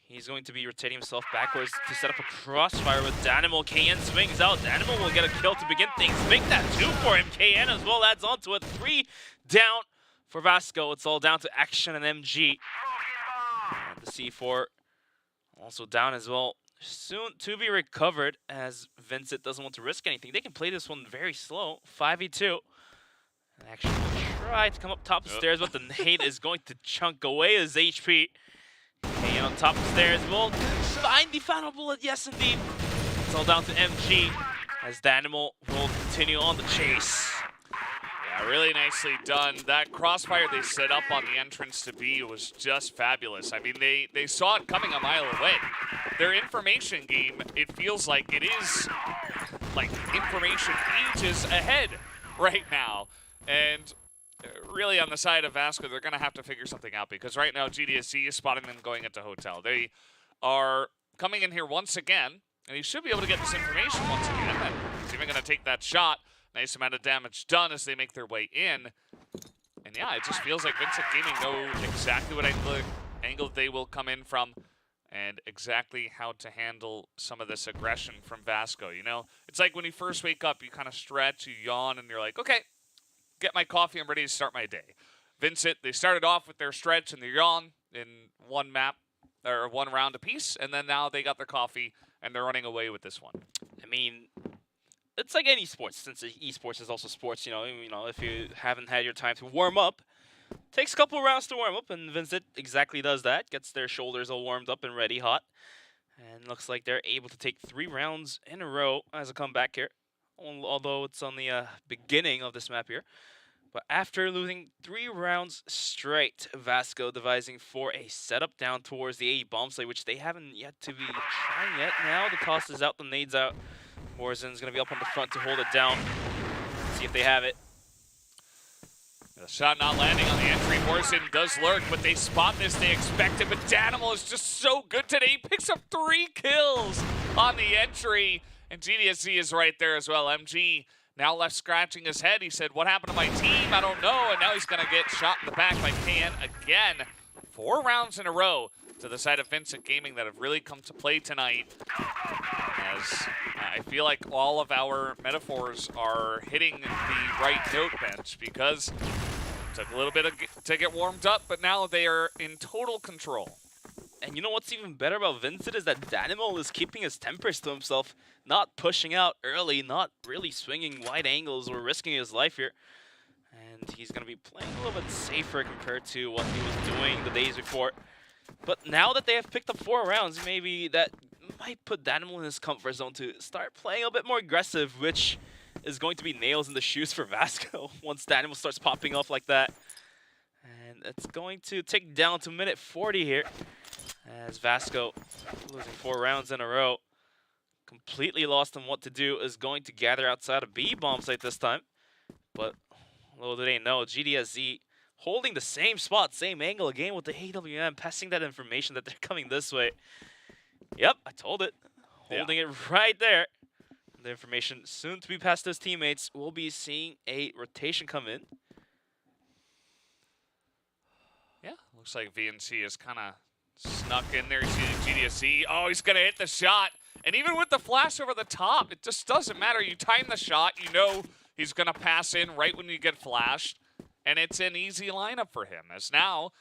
He's going to be rotating himself backwards to set up a crossfire with Danimal. KN swings out. Danimal will get a kill to begin things. Make that 2 for him. KN as well adds on to it. 3 down for Vasco. It's all down to Action and MG. And the C4 also down as well. Soon to be recovered as Vincent doesn't want to risk anything. They can play this one very slow. 5v2. Action try to come up top of the stairs, but the nade is going to chunk away his HP. KN on top of the stairs will find the final bullet. Yes, indeed. It's all down to MG as the animal will continue on the chase. Yeah, really nicely done. That crossfire they set up on the entrance to B was just fabulous. I mean, they saw it coming a mile away. Their information game, it feels like it is like information ages ahead right now. And really on the side of Vasco, they're going to have to figure something out because right now GDSC is spotting them going into Hotel. They are coming in here once again, and he should be able to get this information once again. And he's even going to take that shot. Nice amount of damage done as they make their way in. And yeah, it just feels like Vincent Gaming know exactly what angle they will come in from and exactly how to handle some of this aggression from Vasco. You know, it's like when you first wake up, you kind of stretch, you yawn, and you're like, okay, get my coffee, I'm ready to start my day. Vincent, they started off with their stretch and their yawn in one map, or one round apiece, and then now they got their coffee and they're running away with this one. I mean, it's like any sports, since esports is also sports, you know, if you haven't had your time to warm up, takes a couple rounds to warm up, and Vincent exactly does that, gets their shoulders all warmed up and ready, hot. And looks like they're able to take 3 rounds in a row as a comeback here. Although it's on the beginning of this map here. But after losing 3 rounds straight, Vasco devising for a setup down towards the A bomb site, which they haven't yet to be trying yet. Now the toss is out, the nade's out. Borzen's going to be up on the front to hold it down. See if they have it. The shot not landing on the entry. Borzen does lurk, but they spot this, they expect it. But Danimal is just so good today. He picks up 3 kills on the entry. And GDSC is right there as well. MG now left scratching his head. He said, what happened to my team? I don't know. And now he's going to get shot in the back by KN again. 4 rounds in a row to the side of Vincent Gaming that have really come to play tonight. As I feel like all of our metaphors are hitting the right note, Bench, because it took a little bit to get warmed up, but now they are in total control. And you know what's even better about Vincent is that Danimal is keeping his tempers to himself, not pushing out early, not really swinging wide angles or risking his life here. And he's going to be playing a little bit safer compared to what he was doing the days before. But now that they have picked up 4 rounds, maybe that might put Danimal in his comfort zone to start playing a bit more aggressive, which is going to be nails in the shoes for Vasco once Danimal starts popping off like that. And it's going to tick down to minute 40 here. As Vasco, losing 4 rounds in a row, completely lost on what to do, is going to gather outside a B bomb site this time. But little do they know, GDSZ holding the same spot, same angle again with the AWM, passing that information that they're coming this way. Yep, I told it. Holding it right there. The information soon to be passed to his teammates. We'll be seeing a rotation come in. Yeah, looks like VNC is kind of snuck in there. You see the GDSC. Oh, he's going to hit the shot. And even with the flash over the top, it just doesn't matter. You time the shot, you know he's going to pass in right when you get flashed. And it's an easy lineup for him. As now,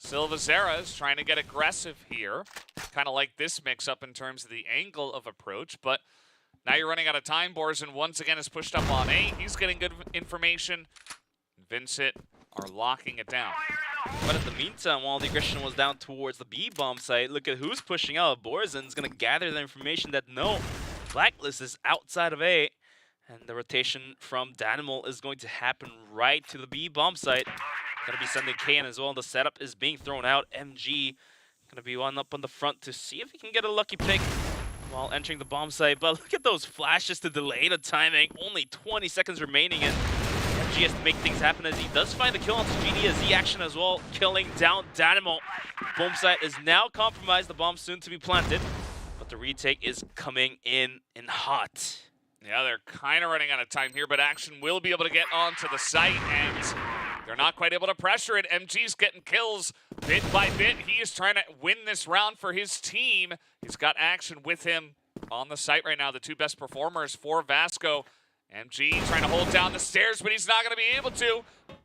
Silvazera is trying to get aggressive here. Kind of like this mix-up in terms of the angle of approach. But now you're running out of time. Borzen once again is pushed up on A. He's getting good information. Vincent are locking it down. But in the meantime, while the aggression was down towards the B bomb site, look at who's pushing out. Borzen's going to gather the information that no, Blacklist is outside of A. And the rotation from Danimal is going to happen right to the B bomb site. Gonna be sending KN as well. The setup is being thrown out. MG gonna be one up on the front to see if he can get a lucky pick while entering the bomb site. But look at those flashes to delay the timing. Only 20 seconds remaining, and MG has to make things happen as he does find the kill onto GD action as well, killing down Danimal. Bomb site is now compromised. The bomb soon to be planted, but the retake is coming in hot. Yeah, they're kind of running out of time here, but Action will be able to get onto the site, and they're not quite able to pressure it. MG's getting kills bit by bit. He is trying to win this round for his team. He's got Action with him on the site right now, the two best performers for Vasco. MG trying to hold down the stairs, but he's not going to be able to.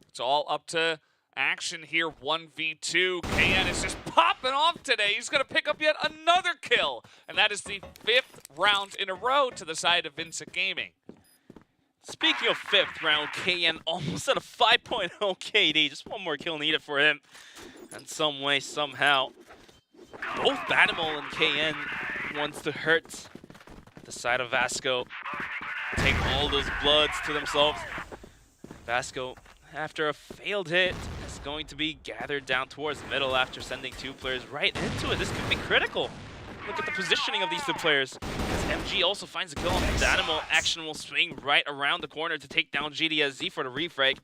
It's all up to Action here, 1v2. KN is just popping off today. He's going to pick up yet another kill. And that is the 5th round in a row to the side of Vincent Gaming. Speaking of 5th round, KN almost at a 5.0 KD. Just one more kill needed for him. And some way, somehow, both Danimal and KN wants to hurt the side of Vasco. Take all those bloods to themselves. Vasco, after a failed hit, is going to be gathered down towards the middle after sending 2 players right into it. This could be critical. Look at the positioning of these 2 players. As MG also finds a kill on Danimal, Action will swing right around the corner to take down GDSZ for the refrag.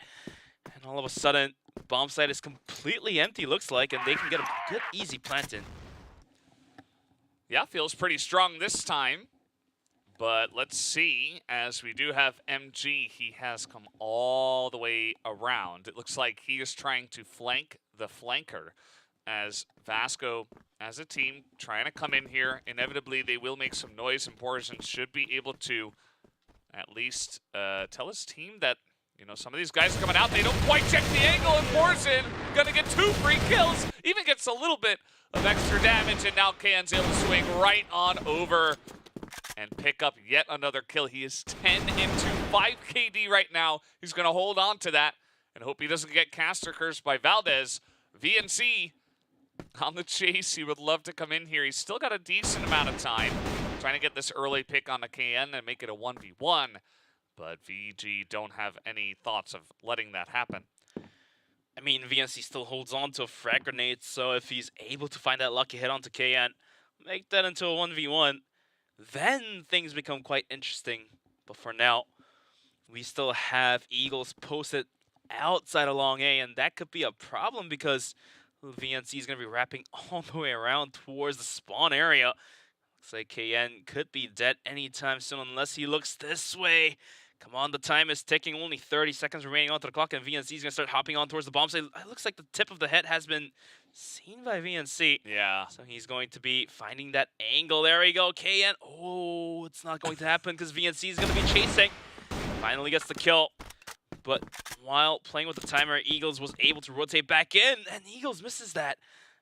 And all of a sudden, bomb site is completely empty, looks like, and they can get a good, easy plant in. Yeah, feels pretty strong this time. But let's see, as we do have MG, he has come all the way around. It looks like he is trying to flank the flanker, as Vasco, as a team, trying to come in here. Inevitably, they will make some noise, and Borzen should be able to at least tell his team that, you know, some of these guys are coming out. They don't quite check the angle, and Borzen gonna get 2 free kills. Even gets a little bit of extra damage, and now KN's able to swing right on over and pick up yet another kill. He is 10 into 5 KD right now. He's going to hold on to that and hope he doesn't get caster cursed by Valdez. VNC on the chase. He would love to come in here. He's still got a decent amount of time. Trying to get this early pick on the KN and make it a 1v1. But VG don't have any thoughts of letting that happen. I mean, VNC still holds on to a frag grenade, so if he's able to find that lucky hit onto KN, make that into a 1v1, then things become quite interesting. But for now, we still have Eagles posted outside of long A, and that could be a problem because VNC is going to be wrapping all the way around towards the spawn area. Looks like KN could be dead anytime soon unless he looks this way. Come on, the time is ticking. Only 30 seconds remaining onto the clock, and VNC is going to start hopping on towards the bomb site. It looks like the tip of the head has been seen by VNC. Yeah. So he's going to be finding that angle. There we go. KN. Oh, it's not going to happen because VNC is going to be chasing. Finally gets the kill. But while playing with the timer, Eagles was able to rotate back in, and Eagles misses that.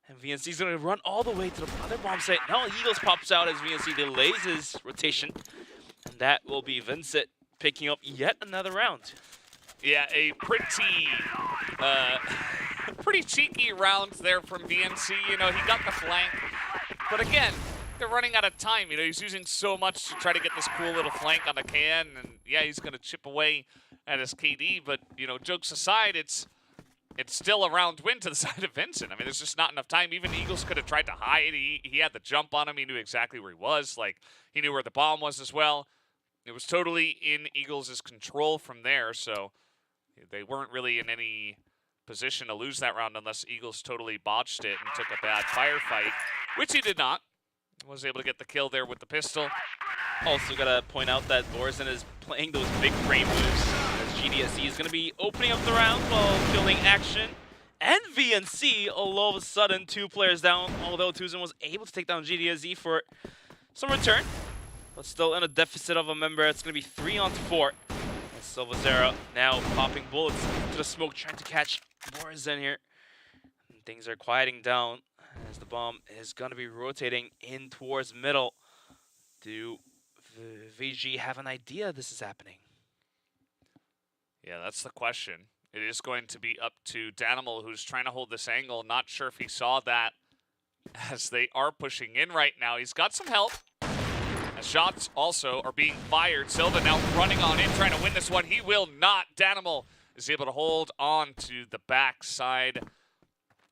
And VNC is going to run all the way to the other bomb site. Now Eagles pops out as VNC delays his rotation. And that will be Vincent picking up yet another round. Yeah, a pretty cheeky round there from VNC. You know, he got the flank. But again, they're running out of time. You know, he's using so much to try to get this cool little flank on the KN. And yeah, he's going to chip away at his KD. But, you know, jokes aside, it's still a round win to the side of Vincent. I mean, there's just not enough time. Even Eagles could have tried to hide. He had the jump on him. He knew exactly where he was. Like, he knew where the bomb was as well. It was totally in Eagles' control from there, so they weren't really in any position to lose that round unless Eagles totally botched it and took a bad firefight, which he did not. He was able to get the kill there with the pistol. Also gotta point out that Borzen is playing those big frame moves as GDSE is gonna be opening up the round while killing Action and VNC. All of a sudden, 2 players down, although Tuzin was able to take down GDSE for some return. But still in a deficit of a member. It's going to be 3-on-4. And Silvazera now popping bullets into the smoke, trying to catch Borzen here. And things are quieting down as the bomb is going to be rotating in towards middle. Do VG have an idea this is happening? Yeah, that's the question. It is going to be up to Danimal, who's trying to hold this angle. Not sure if he saw that as they are pushing in right now. He's got some help. The shots also are being fired. Silva now running on in, trying to win this one. He will not. Danimal is able to hold on to the backside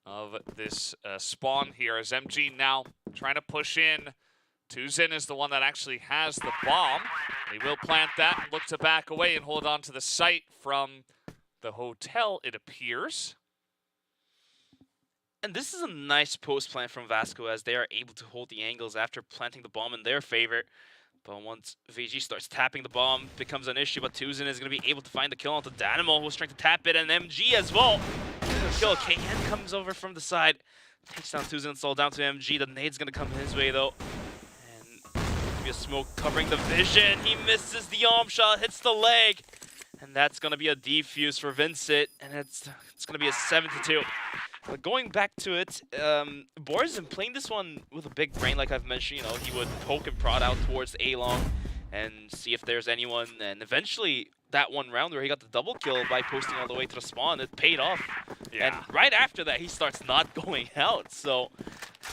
of this spawn here as MG now trying to push in. Tuzin is the one that actually has the bomb. He will plant that and look to back away and hold on to the site from the hotel, it appears. And this is a nice post plant from Vasco as they are able to hold the angles after planting the bomb in their favor. But once VG starts tapping the bomb, it becomes an issue. But Tuzin is going to be able to find the kill onto Danimal, who's trying to tap it, and MG as well. Kill. KN comes over from the side, takes down Tuzin. It's all down to MG. The nade's going to come his way though. And be a smoke covering the vision. He misses the arm shot, hits the leg. And that's going to be a defuse for Vincent. And it's going to be a 7-2. But going back to it, Borzen playing this one with a big brain, like I've mentioned. You know, he would poke and prod out towards A-Long and see if there's anyone. And eventually, that one round where he got the double kill by posting all the way to the spawn, it paid off. Yeah. And right after that, he starts not going out. So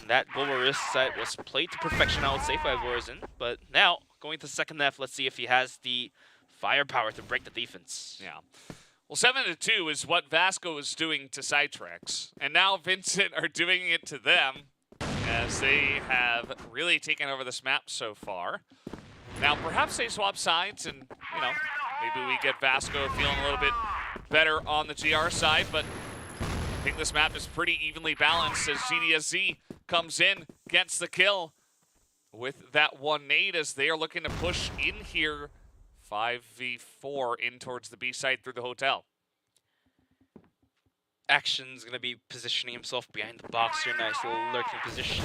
that global risk set was played to perfection, I would say, by Borzen. But now, going to second half, let's see if he has the firepower to break the defense. Yeah. Well, 7-2 is what Vasco is doing to CYTREX, and now Vincent are doing it to them, as they have really taken over this map so far. Now, perhaps they swap sides, and, you know, maybe we get Vasco feeling a little bit better on the GR side, but I think this map is pretty evenly balanced as GDSZ comes in, gets the kill with that one nade as they are looking to push in here 5v4 in towards the B side through the hotel. Action's going to be positioning himself behind the box here. Nice little lurking position.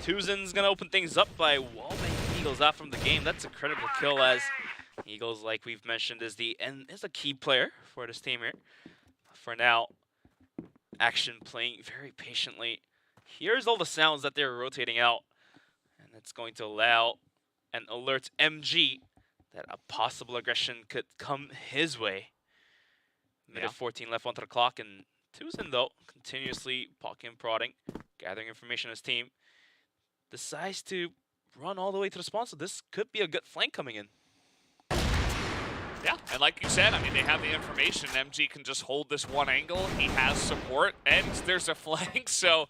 Tuzin's going to open things up by wallbanging Eagles out from the game. That's a critical kill as Eagles, like we've mentioned, is a key player for this team here. For now, Action playing very patiently. Here's all the sounds that they're rotating out. And it's going to allow and alert MG that a possible aggression could come his way. Minute 14 left onto the clock, and Tuzin, though, continuously poking and prodding, gathering information on his team, decides to run all the way to the spawn, so this could be a good flank coming in. Yeah, and like you said, I mean, they have the information. MG can just hold this one angle. He has support, and there's a flank, so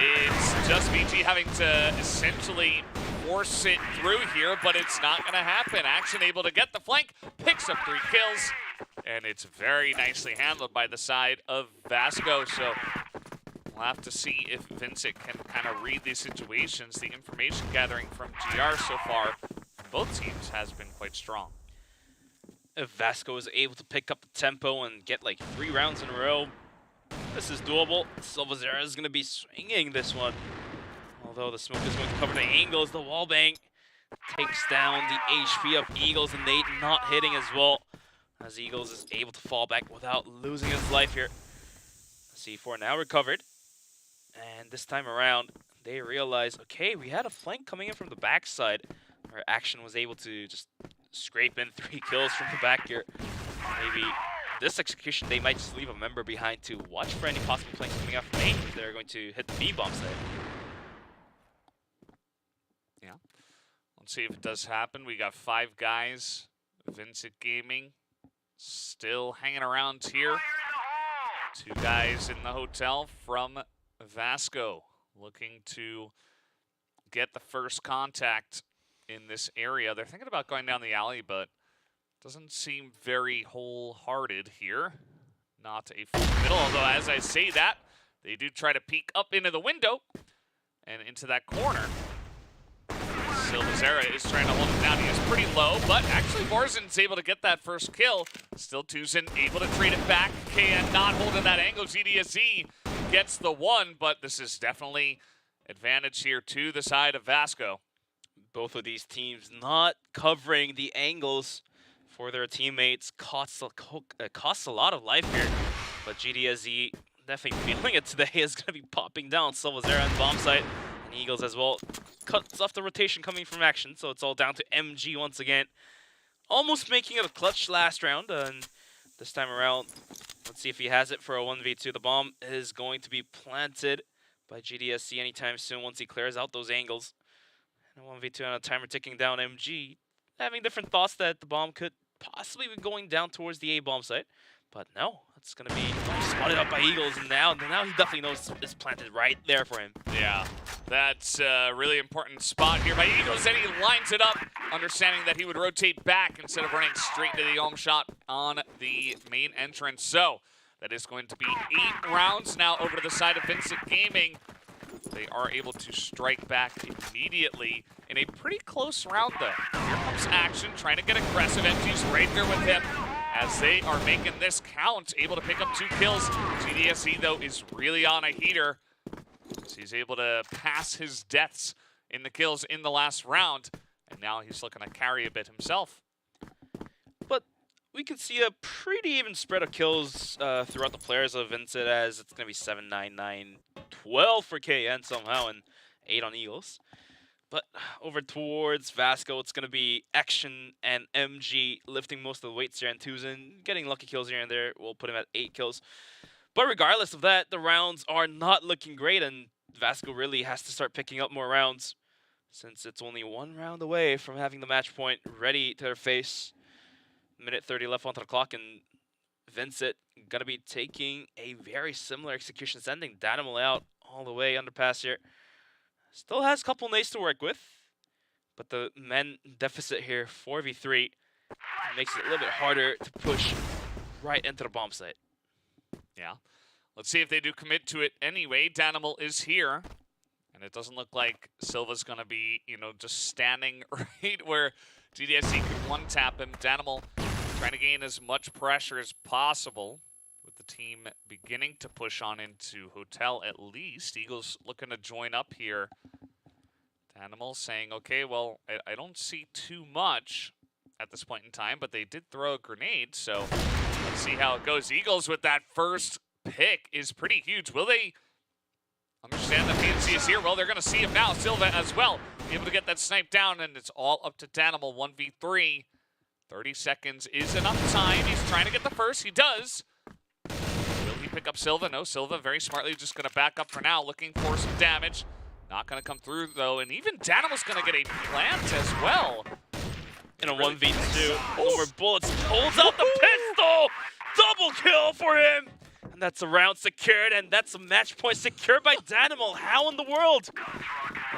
it's just VG having to essentially force it through here, but it's not going to happen. Action able to get the flank, picks up 3 kills, and it's very nicely handled by the side of Vasco, so we'll have to see if Vincent can kind of read these situations. The information gathering from GR so far from both teams has been quite strong. If Vasco is able to pick up the tempo and get like 3 rounds in a row, this is doable. Silvazera is going to be swinging this one. Although the smoke is going to cover the angles, the wallbang takes down the HP of Eagles, and Nate not hitting as well, as Eagles is able to fall back without losing his life here. C4 now recovered, and this time around, they realize, okay, we had a flank coming in from the backside, where Action was able to just scrape in 3 kills from the back here. Maybe this execution, they might just leave a member behind to watch for any possible flanks coming out from A if they're going to hit the B bomb site. Yeah. Let's see if it does happen. We got 5 guys. Vincent Gaming still hanging around here. 2 guys in the hotel from Vasco looking to get the first contact in this area. They're thinking about going down the alley, but doesn't seem very wholehearted here. Not a full middle, although as I say that, they do try to peek up into the window and into that corner. Silvazera is trying to hold him down. He is pretty low, but actually Borzen's able to get that first kill. Still Tuzin able to trade it back. KN not holding that angle. GDSZ gets the 1, but this is definitely advantage here to the side of Vasco. Both of these teams not covering the angles for their teammates costs a lot of life here. But GDSZ definitely feeling it today is going to be popping down Silvazera and bomb site. And Eagles as well cuts off the rotation coming from Action. So it's all down to MG once again. Almost making it a clutch last round. And this time around, let's see if he has it for a 1v2. The bomb is going to be planted by GDSZ anytime soon once he clears out those angles. And a 1v2 on a timer ticking down. MG having different thoughts that the bomb could possibly be going down towards the A bomb site. But no, it's going to be spotted up by Eagles. And now he definitely knows it's planted right there for him. Yeah, that's a really important spot here by Eagles. And he lines it up, understanding that he would rotate back instead of running straight into the home shot on the main entrance. So that is going to be 8 rounds now over to the side of Vincent Gaming. They are able to strike back immediately in a pretty close round, though. Here comes Action, trying to get aggressive. MG's right there with him as they are making this count, able to pick up 2 kills. GDSE, though, is really on a heater, so he's able to pass his deaths in the kills in the last round, and now he's looking to carry a bit himself. But we can see a pretty even spread of kills throughout the players of Vincent, as it's going to be 7, 9, 9, 12 for KN somehow, and 8 on Eagles. But over towards Vasco, it's going to be Action and MG lifting most of the weights here, and Tuzin getting lucky kills here and there. We'll put him at 8 kills. But regardless of that, the rounds are not looking great, and Vasco really has to start picking up more rounds, since it's only 1 round away from having the match point ready to their face. Minute 30 left onto the clock, and Vincent going to be taking a very similar execution, sending Danimal out all the way underpass here. Still has a couple nades to work with, but the men deficit here, 4v3, makes it a little bit harder to push right into the bomb site. Yeah. Let's see if they do commit to it anyway. Danimal is here, and it doesn't look like Silva's going to be, just standing right where GDSE could one-tap him. Danimal trying to gain as much pressure as possible, with the team beginning to push on into Hotel at least. Eagles looking to join up here. Danimal saying, okay, well, I don't see too much at this point in time, but they did throw a grenade, so let's see how it goes. Eagles with that first pick is pretty huge. Will they understand that VINCIT is here? Well, they're going to see him now. Silva as well, be able to get that snipe down, and it's all up to Danimal, 1v3. 30 seconds is enough time. He's trying to get the first. He does. Will he pick up Silva? No, Silva very smartly just going to back up for now, looking for some damage. Not going to come through, though, and even Danimal's going to get a plant as well. In a 1v2, no more bullets, pulls out the pistol! Double kill for him! And that's a round secured, and that's a match point secured by Danimal. How in the world?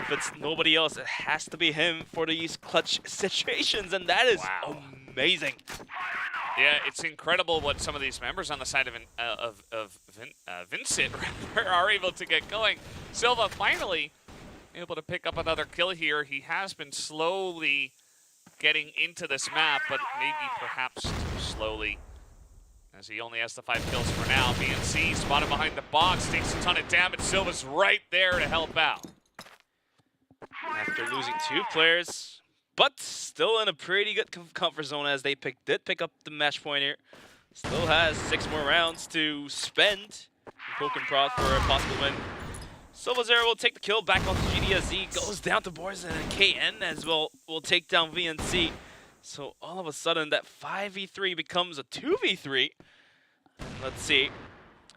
If it's nobody else, it has to be him for these clutch situations, and that is amazing. Yeah, it's incredible what some of these members on the side of Vincent are able to get going. Silva finally able to pick up another kill here. He has been slowly getting into this map, but maybe perhaps too slowly, as he only has the 5 kills for now. VNC spotted behind the box, takes a ton of damage. Silva's right there to help out. After losing 2 players, but still in a pretty good comfort zone, as they did pick up the match point here. Still has 6 more rounds to spend. Poke and prod for a possible win. Silvazera will take the kill back onto GDSE. Goes down to Borzen, and KN as well will take down VNC. So all of a sudden, that 5v3 becomes a 2v3. Let's see.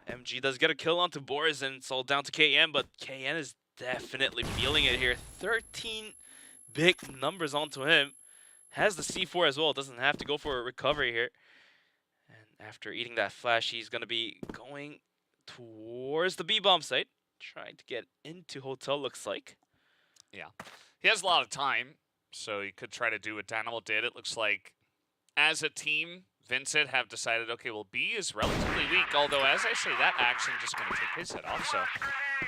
MG does get a kill onto Borzen. It's all down to KN, but KN is definitely feeling it here. 13 big numbers onto him. Has the C4 as well. Doesn't have to go for a recovery here. And after eating that flash, he's going to be going towards the B-bomb site. Trying to get into Hotel, looks like. Yeah. He has a lot of time, so he could try to do what Danimal did. It looks like, as a team, Vincent have decided, okay, well, B is relatively weak, although, as I say, that Action just going to take his head off, so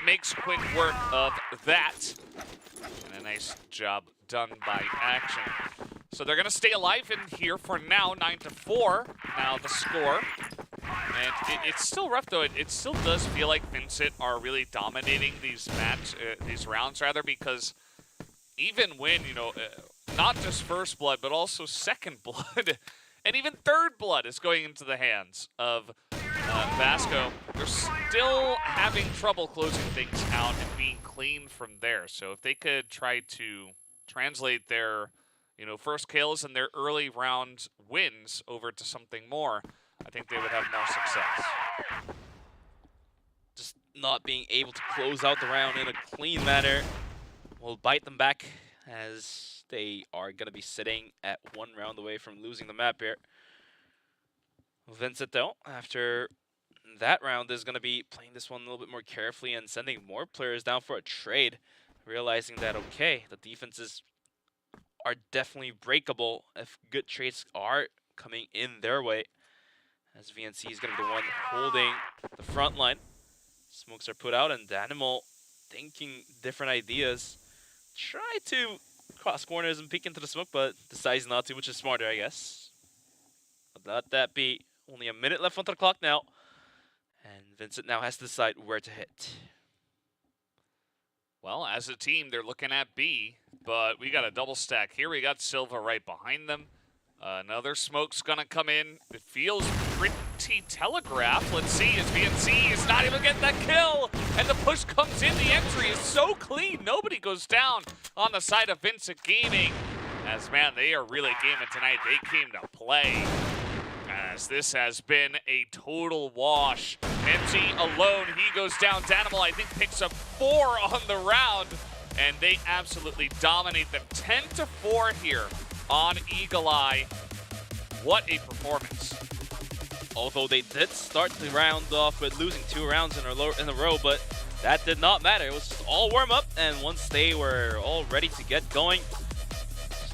makes quick work of that. And a nice job done by Action. So they're going to stay alive in here for now, 9-4, now the score. And it's still rough, though. It still does feel like Vincent are really dominating these rounds, because even when, not just first blood, but also second blood, and even third blood is going into the hands of Vasco, they're still having trouble closing things out and being clean from there. So if they could try to translate their, first kills and their early round wins over to something more, I think they would have more success. Just not being able to close out the round in a clean manner will bite them back as they are going to be sitting at 1 round away from losing the map here. Vincent, though, after that round, is going to be playing this one a little bit more carefully and sending more players down for a trade, realizing that, okay, the defenses are definitely breakable if good trades are coming in their way, as VNC is going to be the one holding the front line. Smokes are put out, and Danimal, thinking different ideas, try to cross corners and peek into the smoke, but decides not to, which is smarter, I guess. But let that be. Only a minute left on the clock now, and Vincent now has to decide where to hit. Well, as a team, they're looking at B, but we got a double stack here. We got Silva right behind them. Another smoke's gonna come in. It feels pretty telegraphed. Let's see, as VNC is not even getting that kill, and the push comes in. The entry is so clean. Nobody goes down on the side of Vincent Gaming. As, man, they are really gaming tonight. They came to play, as this has been a total wash. MG alone, he goes down. Danimal, I think, picks up 4 on the round, and they absolutely dominate them. 10-4 here on Eagle Eye. What a performance. Although they did start the round off with losing 2 rounds in a row, but that did not matter. It was just all warm up, and once they were all ready to get going,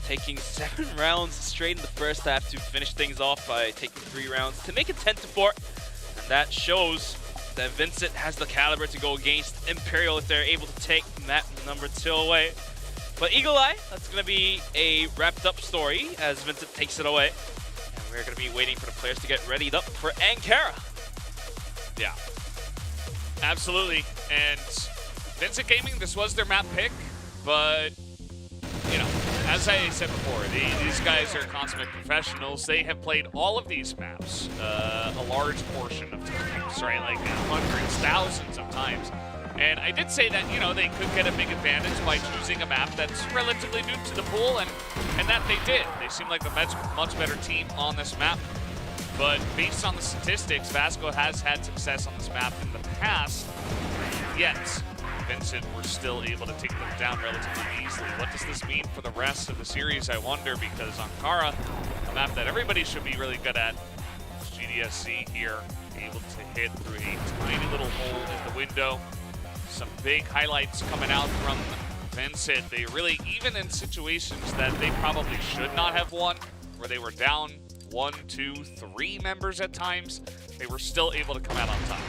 taking 7 rounds straight in the first half to finish things off by taking 3 rounds to make it 10-4. And that shows that Vincent has the caliber to go against Imperial if they're able to take map number 2 away. But Eagle Eye, that's going to be a wrapped up story as Vincent takes it away. And we're going to be waiting for the players to get readied up for Ankara. Yeah, absolutely. And Vincent Gaming, this was their map pick, but, you know, as I said before, these guys are consummate professionals. They have played all of these maps a large portion of times, right? Like hundreds, thousands of times. And I did say that, you know, they could get a big advantage by choosing a map that's relatively new to the pool, and that they did. They seem like a much better team on this map. But based on the statistics, Vasco has had success on this map in the past, yet Vincent were still able to take them down relatively easily. What does this mean for the rest of the series, I wonder, because Ankara, a map that everybody should be really good at, GDSC here, able to hit through a tiny little hole in the window. Some big highlights coming out from Vincent. They really, even in situations that they probably should not have won, where they were down 1, 2, 3 members at times, they were still able to come out on top.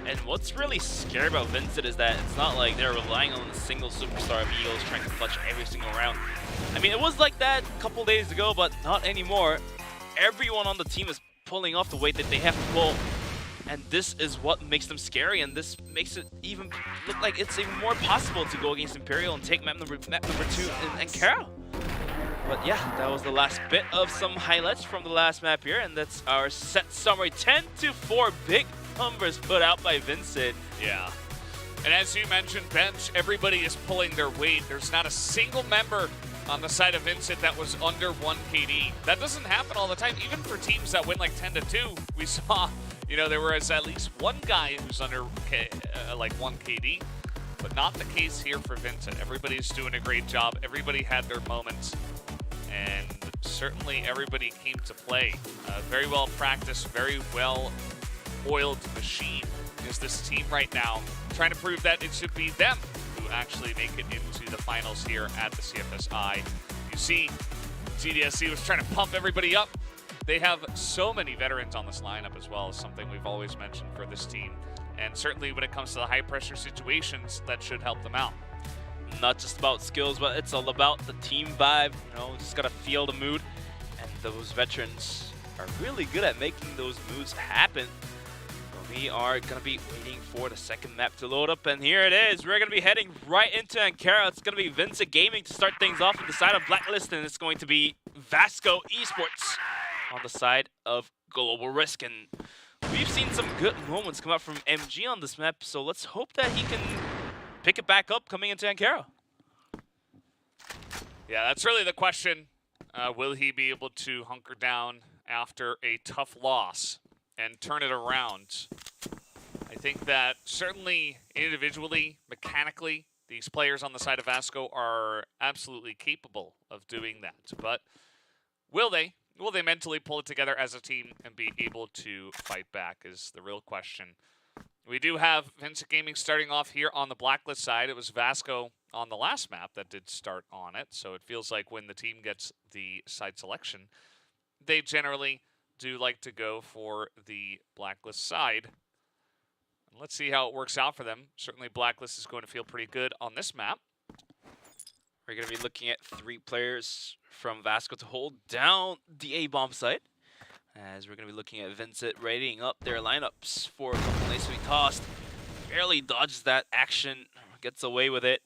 And what's really scary about Vincent is that it's not like they're relying on a single superstar of Eagles trying to clutch every single round. I mean, it was like that a couple days ago, but not anymore. Everyone on the team is pulling off the weight that they have to pull. And this is what makes them scary, and this makes it even look like it's even more possible to go against Imperial and take map number 2 in Ankara. But yeah, that was the last bit of some highlights from the last map here, and that's our set summary. 10-4, big numbers put out by Vincent. Yeah. And as you mentioned, bench, everybody is pulling their weight. There's not a single member on the side of Vincent that was under 1 KD. That doesn't happen all the time, even for teams that win like 10-2. We saw, you know, there was at least one guy who's under like 1 KD, but not the case here for Vincent. Everybody's doing a great job. Everybody had their moments, and certainly everybody came to play. Very well practiced, very well oiled machine is this team right now, trying to prove that it should be them who actually make it into the finals here at the CFSI. You see, GDSC was trying to pump everybody up. They have so many veterans on this lineup as well, as something we've always mentioned for this team. And certainly when it comes to the high pressure situations, that should help them out. Not just about skills, but it's all about the team vibe. You know, just gotta feel the mood. And those veterans are really good at making those moods happen. But we are gonna be waiting for the second map to load up, and here it is. We're gonna be heading right into Ankara. It's gonna be Vincent Gaming to start things off on the side of Blacklist, and it's going to be Vasco Esports on the side of Global Risk. And we've seen some good moments come out from MG on this map, so let's hope that he can pick it back up coming into Ankara. Yeah, that's really the question. Will he be able to hunker down after a tough loss and turn it around? I think that certainly individually, mechanically, these players on the side of Vasco are absolutely capable of doing that. But will they? Will they mentally pull it together as a team and be able to fight back is the real question. We do have Vincent Gaming starting off here on the Blacklist side. It was Vasco on the last map that did start on it, so it feels like when the team gets the side selection, they generally do like to go for the Blacklist side. And let's see how it works out for them. Certainly Blacklist is going to feel pretty good on this map. We're going to be looking at 3 players from Vasco to hold down the A-bomb site. As we're going to be looking at Vincent readying up their lineups for a couple nice to be tossed. Barely dodges that action, gets away with it.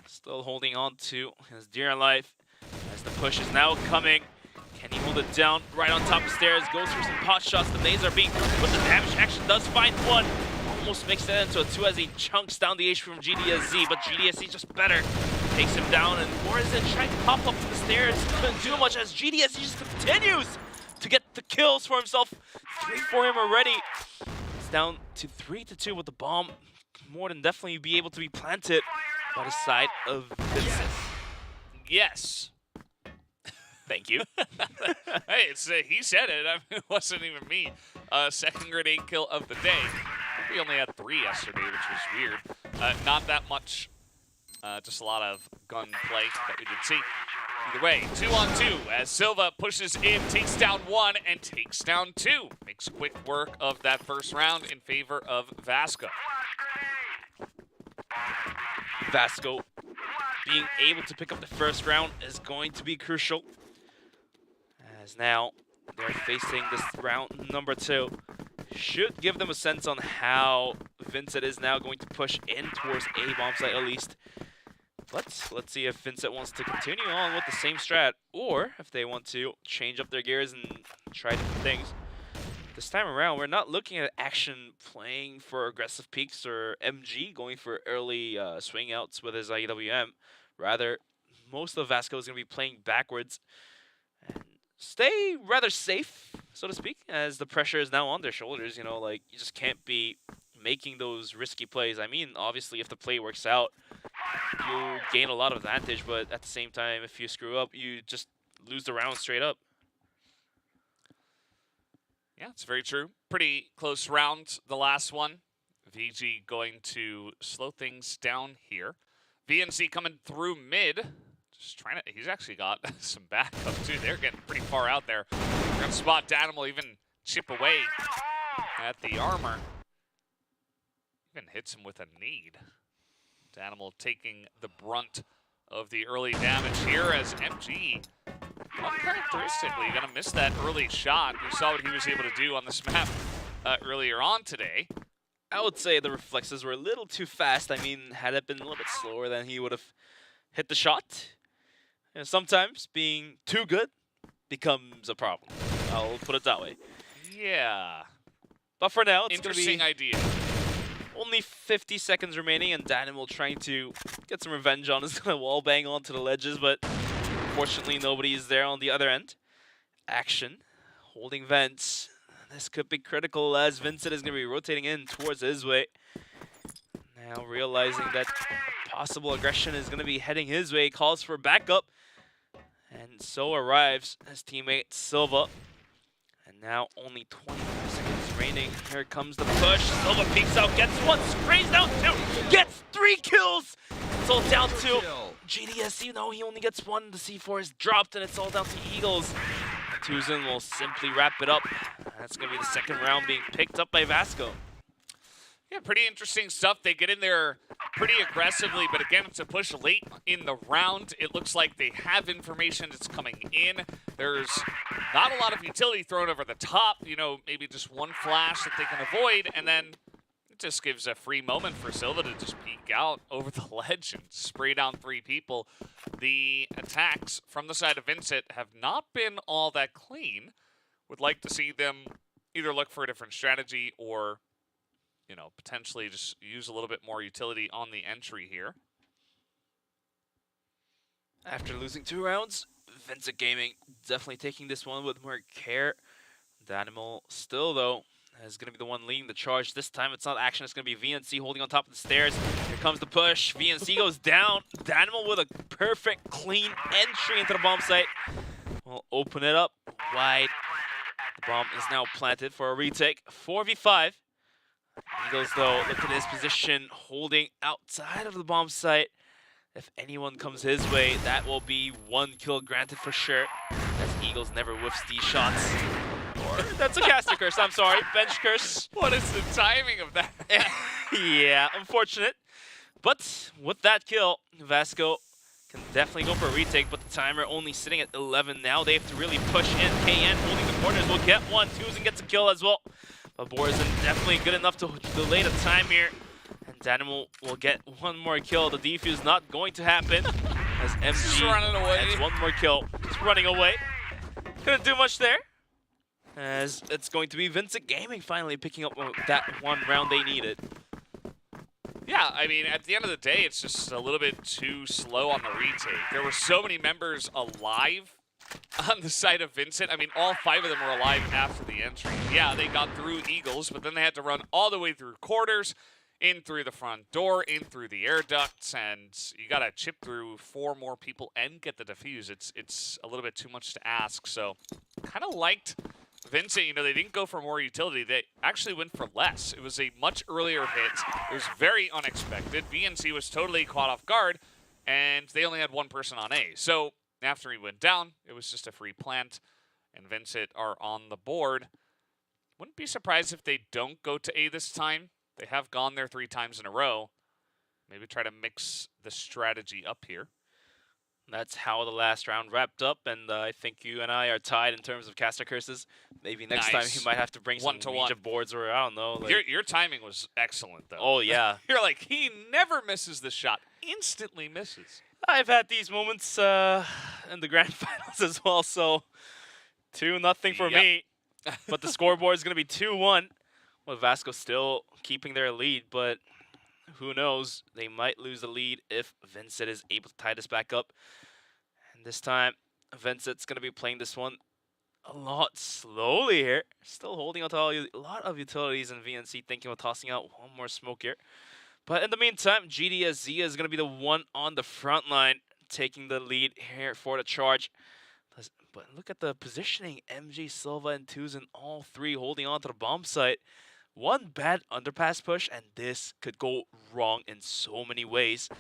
Still holding on to his dear life as the push is now coming. Can he hold it down right on top of the stairs? Goes for some pot shots. The nades are being thrown, but the damage action does find one. Almost makes that into a 2 as he chunks down the HP from GDSZ, but GDSZ just better. Takes him down, and Horizon trying to pop up the stairs. Couldn't do much as GDSZ just continues to get the kills for himself. 3 for him already. It's down to 3-2 with the bomb. More than definitely be able to be planted by the side of Vincent. Yes. Thank you. Hey, it's he said it. I mean, it wasn't even me. Second grenade kill of the day. We only had 3 yesterday, which was weird. Not that much. Just a lot of gunplay that we did see. Either way, 2-on-2 as Silva pushes in, takes down 1 and takes down 2. Makes quick work of that first round in favor of Vasco. Vasco being able to pick up the first round is going to be crucial. As now they're facing this round number 2. Should give them a sense on how Vincent is now going to push in towards A-bomb site at least. But let's see if Vincent wants to continue on with the same strat, or if they want to change up their gears and try different things. This time around, we're not looking at action playing for aggressive peaks or MG going for early swing outs with his IWM. Rather, most of Vasco is going to be playing backwards and stay rather safe, so to speak, as the pressure is now on their shoulders. You know, like, you just can't be making those risky plays. I mean, obviously, if the play works out, you gain a lot of advantage, but at the same time, if you screw up, you just lose the round straight up. Yeah, it's very true. Pretty close round, the last one. VG going to slow things down here. VNC coming through mid. Just trying to, he's actually got some backup too. They're getting pretty far out there. We're gonna spot Danimal even chip away at the armor. Even hits him with a nade. Danimal taking the brunt of the early damage here as MG, uncharacteristically, gonna miss that early shot. We saw what he was able to do on this map earlier on today. I would say the reflexes were a little too fast. I mean, had it been a little bit slower, then he would have hit the shot. And sometimes being too good becomes a problem. I'll put it that way. Yeah. But for now, it's interesting idea. Only 50 seconds remaining, and Danimal trying to get some revenge on his wall bang onto the ledges, but unfortunately nobody is there on the other end. Action, holding vents. This could be critical as Vincent is going to be rotating in towards his way. Now realizing that possible aggression is going to be heading his way, calls for backup. And so arrives his teammate Silva. And now only 25 seconds remaining. Here comes the push. Silva peeks out, gets 1, sprays down 2, gets 3 kills. It's all down to GDSZ. No, he only gets 1. The C4 is dropped, and it's all down to Eagles. Tuzin will simply wrap it up. That's going to be the second round being picked up by Vasco. Yeah, pretty interesting stuff. They get in there pretty aggressively, but again, it's a push late in the round. It looks like they have information that's coming in. There's not a lot of utility thrown over the top. You know, maybe just 1 flash that they can avoid, and then it just gives a free moment for Silva to just peek out over the ledge and spray down 3 people. The attacks from the side of Vincent have not been all that clean. Would like to see them either look for a different strategy or, you know, potentially just use a little bit more utility on the entry here. After losing 2 rounds, Vincent Gaming definitely taking this one with more care. Danimal still, though, is going to be the one leading the charge. This time it's not action, it's going to be VNC holding on top of the stairs. Here comes the push. VNC goes down. Danimal with a perfect, clean entry into the bomb site. We'll open it up wide. The bomb is now planted for a retake. 4v5. Eagles, though, look at his position, holding outside of the bomb site. If anyone comes his way, that will be 1 kill granted for sure, as Eagles never whiffs these shots. Or that's a caster curse, I'm sorry, bench curse. What is the timing of that? Yeah, unfortunate. But with that kill, Vasco can definitely go for a retake, but the timer only sitting at 11 now. They have to really push in. KN holding the corners will get one. Tuzen gets a kill as well. But Borzen definitely good enough to delay the time here. And Danimal will get one more kill. The defuse not going to happen as MG Just running away. has one more kill. Just running away. Couldn't do much there. As it's going to be Vincent Gaming finally picking up that one round they needed. Yeah, I mean, at the end of the day, it's just a little bit too slow on the retake. There were so many members alive on the side of Vincent. I mean, all 5 of them were alive after the entry. Yeah, they got through Eagles, but then they had to run all the way through quarters, in through the front door, in through the air ducts, and you got to chip through 4 more people and get the defuse. It's a little bit too much to ask, so kind of liked Vincent. You know, they didn't go for more utility. They actually went for less. It was a much earlier hit. It was very unexpected. VNC was totally caught off guard, and they only had 1 person on A. So after he went down, it was just a free plant, and Vincent are on the board. Wouldn't be surprised if they don't go to A this time. They have gone there 3 times in a row. Maybe try to mix the strategy up here. That's how the last round wrapped up, and I think you and I are tied in terms of caster curses. Maybe next time he might have to bring some Ouija boards, or I don't know. Like... Your timing was excellent, though. Oh, yeah. You're like, he never misses the shot. Instantly misses. I've had these moments in the grand finals as well, so 2-0 for me. But the scoreboard is going to be 2-1, with Vasco still keeping their lead, but who knows? They might lose the lead if Vincent is able to tie this back up. And this time, Vincent's going to be playing this one a lot slowly here. Still holding on to a lot of utilities, and VNC thinking of tossing out one more smoke here. But in the meantime, GDSZ is going to be the one on the front line, taking the lead here for the charge. But look at the positioning. MG, Silva, and Tuzen, all 3 holding on to the bomb site. One bad underpass push, and this could go wrong in so many ways.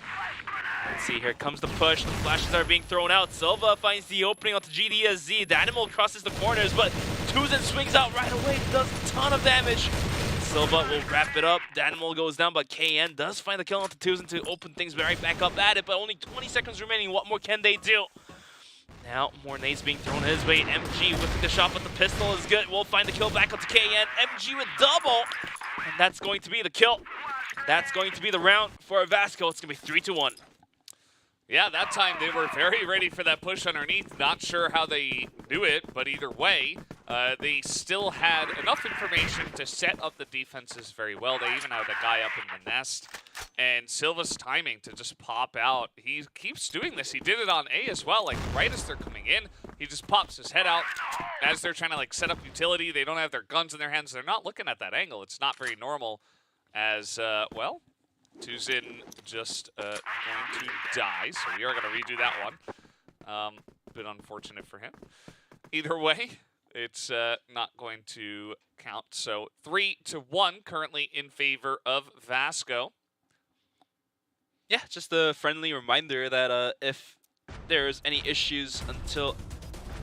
Let's see, here comes the push. The flashes are being thrown out. Silva finds the opening onto GDSZ. The Animal crosses the corners, but Tuzen swings out right away. Does a ton of damage. Silva will wrap it up. Danimal goes down, but KN does find the kill onto Tuzen to open things right back up at it, but only 20 seconds remaining. What more can they do? Now, more nades being thrown his way. MG whipping the shot, but the pistol is good. We'll find the kill back up to KN. MG with double, and that's going to be the kill. That's going to be the round for Vasco. It's going to be 3-1. Yeah, that time they were very ready for that push underneath. Not sure how they do it, but either way, they still had enough information to set up the defenses very well. They even had a guy up in the nest. And Silva's timing to just pop out. He keeps doing this. He did it on A as well. Like, right as they're coming in, he just pops his head out as they're trying to, like, set up utility. They don't have their guns in their hands. They're not looking at that angle. It's not very normal as, well, Tuzen just going to die, so we are going to redo that one. Bit unfortunate for him. Either way, it's not going to count. So 3-1 currently in favor of Vasco. Yeah, just a friendly reminder that if there's any issues until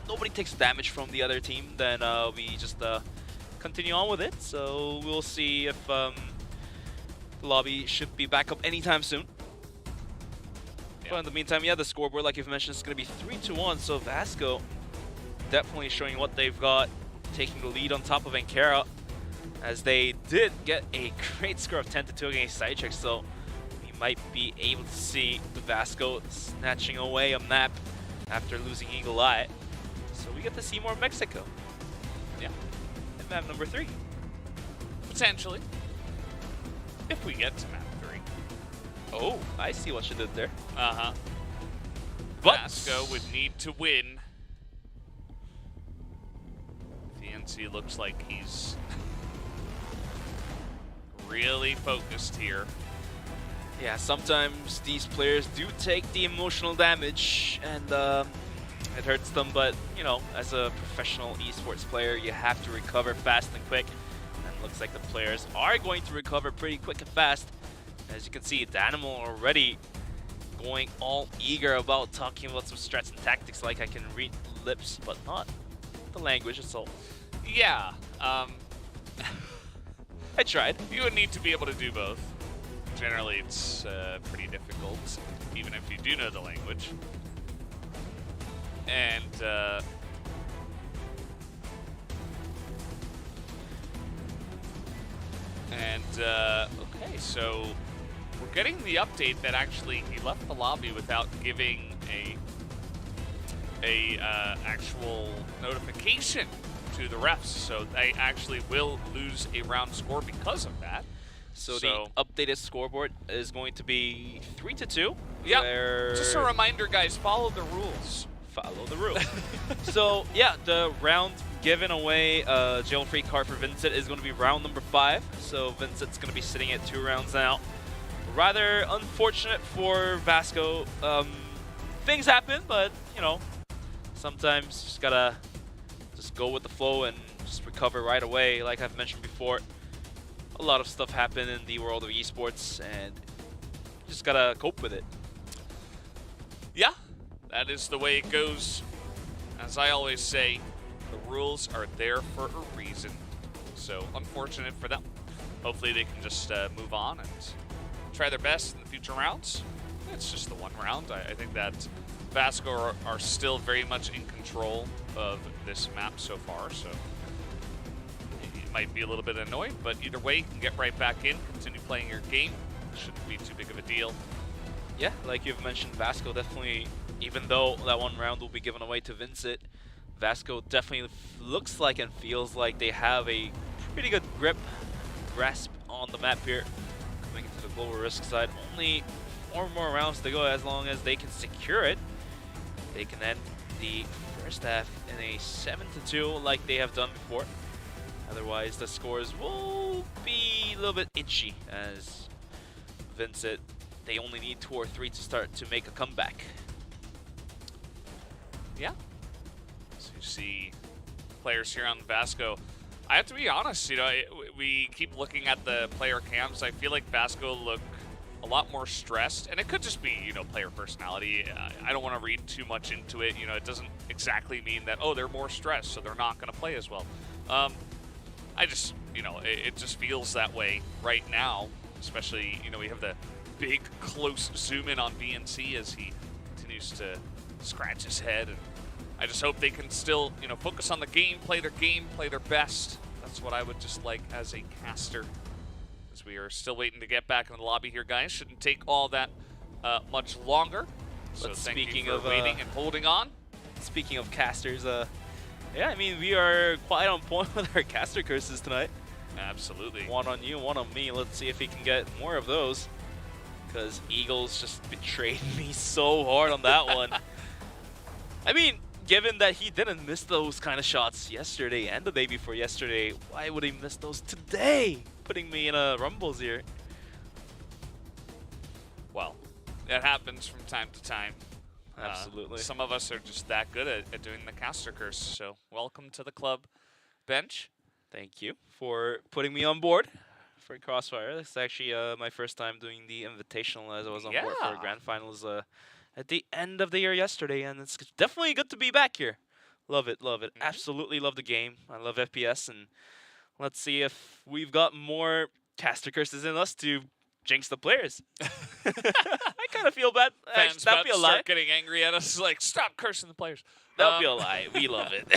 nobody takes damage from the other team, then we just continue on with it. So we'll see if Lobby should be back up anytime soon. Yeah. But in the meantime, yeah, the scoreboard, like you've mentioned, is going to be 3-1. So Vasco definitely showing what they've got, taking the lead on top of Ankara, as they did get a great score of 10-2 against CYTREX. So we might be able to see the Vasco snatching away a map after losing Eagle Eye. So we get to see more Mexico. Yeah, and map number 3. Potentially. If we get to map 3. Oh, I see what you did there. Uh-huh. But Vasco would need to win. VNC looks like he's really focused here. Yeah, sometimes these players do take the emotional damage, and it hurts them, but, you know, as a professional esports player, you have to recover fast and quick. And it looks like the players are going to recover pretty quick and fast. As you can see, Danimal already going all eager about talking about some strats and tactics, like I can read lips, but not the language itself. Yeah, I tried. you would need to be able to do both. Generally, it's pretty difficult, even if you do know the language. And okay, so we're getting the update that actually he left the lobby without giving a actual notification to the refs, so they actually will lose a round score because of that. So the updated scoreboard is going to be 3-2. Yeah, just a reminder, guys, follow the rules. Follow the rules. So yeah, the round given away jail-free card for Vincent is going to be round number 5. So Vincent's going to be sitting at 2 rounds now. Rather unfortunate for Vasco. Things happen, but you know, sometimes you just gotta go with the flow and just recover right away. Like I've mentioned before, a lot of stuff happen in the world of esports, and you just gotta cope with it. Yeah, that is the way it goes. As I always say, the rules are there for a reason. So unfortunate for them. Hopefully they can just move on and try their best in the future rounds. It's just the one round. I think that Vasco are still very much in control of this map so far, so it might be a little bit annoying, but either way, you can get right back in, continue playing your game. Shouldn't be too big of a deal. Yeah, like you've mentioned, Vasco definitely, even though that one round will be given away to Vincent, Vasco definitely looks like and feels like they have a pretty good grasp on the map here. Coming into the global risk side, only 4 more rounds to go. As long as they can secure it, they can end the first half in a 7-2 like they have done before. Otherwise, the scores will be a little bit itchy, as Vincent, they only need 2 or 3 to start to make a comeback. Yeah. So you see players here on Vasco. I have to be honest, you know, we keep looking at the player cams. I feel like Vasco look a lot more stressed, and it could just be, you know, player personality. I don't want to read too much into it. You know, it doesn't exactly mean that, oh, they're more stressed, so they're not going to play as well. I just, you know, it just feels that way right now, especially, you know, we have the big close zoom in on VNC as he continues to scratch his head, and I just hope they can still, you know, focus on the game, play their best. That's what I would just like as a caster. As we are still waiting to get back in the lobby here, guys. Shouldn't take all that much longer. So but thank speaking you for of waiting and holding on. Speaking of casters, yeah, I mean, we are quite on point with our caster curses tonight. Absolutely. One on you, one on me. Let's see if he can get more of those, because Eagles just betrayed me so hard on that one. I mean, given that he didn't miss those kind of shots yesterday and the day before yesterday, why would he miss those today? Putting me in a rumbles here. Well, that happens from time to time. Absolutely. Some of us are just that good at doing the caster curse, so welcome to the club, Bench. Thank you for putting me on board for Crossfire. This is actually my first time doing the Invitational, as I was on board for Grand Finals at the end of the year yesterday, and it's definitely good to be back here. Love it, love it. Absolutely love the game. I love FPS, and let's see if we've got more caster curses in us to jinx the players. I kind of feel bad. Fans That'd be a lie. start getting angry at us, like, stop cursing the players. That'd be a lie. We love it.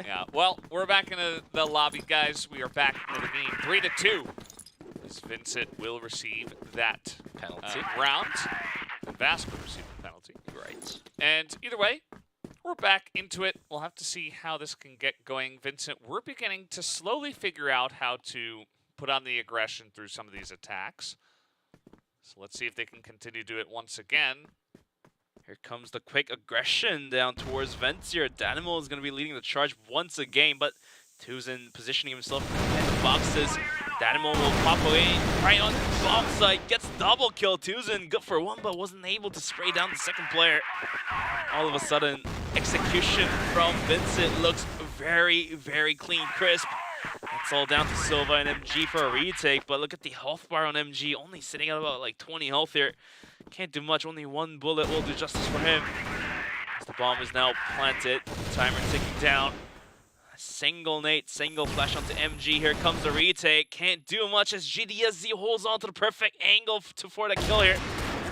Yeah, well, we're back in the lobby, guys. We are back into the game. 3-2. As Vincent will receive that penalty round. And Vasco receive the penalty. Right. And either way, we're back into it. We'll have to see how this can get going. Vincent, we're beginning to slowly figure out how to put on the aggression through some of these attacks. So let's see if they can continue to do it once again. Here comes the quick aggression down towards Vincent. Danimal is going to be leading the charge once again, but Tuzin positioning himself in the boxes. Dynamo will pop away right on the bomb site. Gets double kill. Tuzen good for one, but wasn't able to spray down the second player. All of a sudden, execution from Vincent looks very, very clean, crisp. It's all down to Silva and MG for a retake, but look at the health bar on MG, only sitting at about like 20 health here. Can't do much, only one bullet will do justice for him. As the bomb is now planted, timer ticking down. Single nade, single flash onto MG, here comes the retake. Can't do much as GDSZ holds on to the perfect angle for the kill here.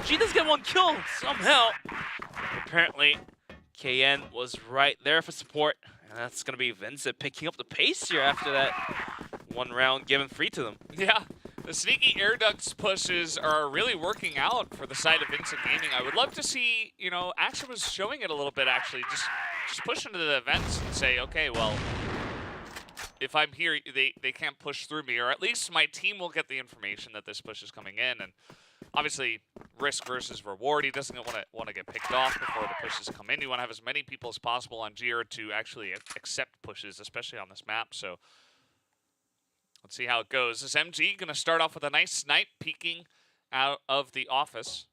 G does get one kill somehow. Apparently, KN was right there for support. And that's going to be Vincent picking up the pace here after that one round given free to them. Yeah, the sneaky air ducts pushes are really working out for the side of Vincent Gaming. I would love to see, you know, Action was showing it a little bit actually. Just push into the events and say, okay, well, if I'm here, they can't push through me, or at least my team will get the information that this push is coming in. And obviously, risk versus reward. He doesn't want to get picked off before the pushes come in. You want to have as many people as possible on Jira to actually accept pushes, especially on this map. So let's see how it goes. Is MG going to start off with a nice snipe peeking out of the office?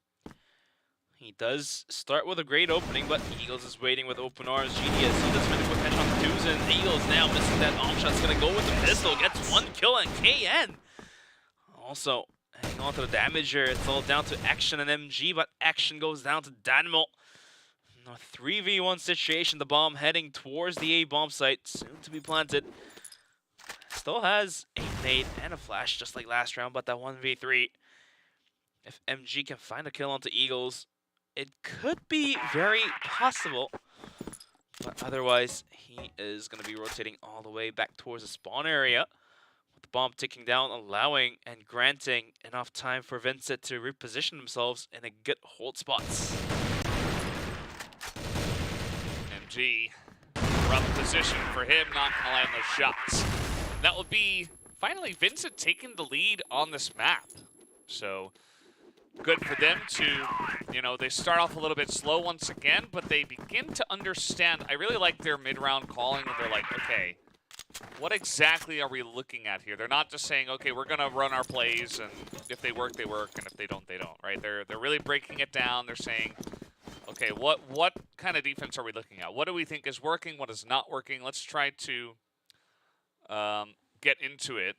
He does start with a great opening, but Eagles is waiting with open arms. GDS, he does spend a quick headshot on Tuzen. Eagles now missing that arm shot's going to go with the pistol. Gets one kill and KN also hang on to the damage here. It's all down to Action and MG, but Action goes down to Dynamo. A 3v1 situation. The bomb heading towards the A bomb site, soon to be planted. Still has a nade and a flash, just like last round, but that 1v3. If MG can find a kill onto Eagles, it could be very possible. But otherwise, he is going to be rotating all the way back towards the spawn area. The bomb ticking down, allowing and granting enough time for Vincent to reposition themselves in a good hold spots. MG, rough position for him, not gonna land those shots. That will be finally Vincent taking the lead on this map. So good for them to, you know, they start off a little bit slow once again, but they begin to understand. I really like their mid-round calling where they're like, okay, what exactly are we looking at here? They're not just saying, okay, we're gonna run our plays, and if they work, they work, and if they don't, they don't, right? They're really breaking it down. They're saying, okay, what kind of defense are we looking at? What do we think is working? What is not working? Let's try to get into it.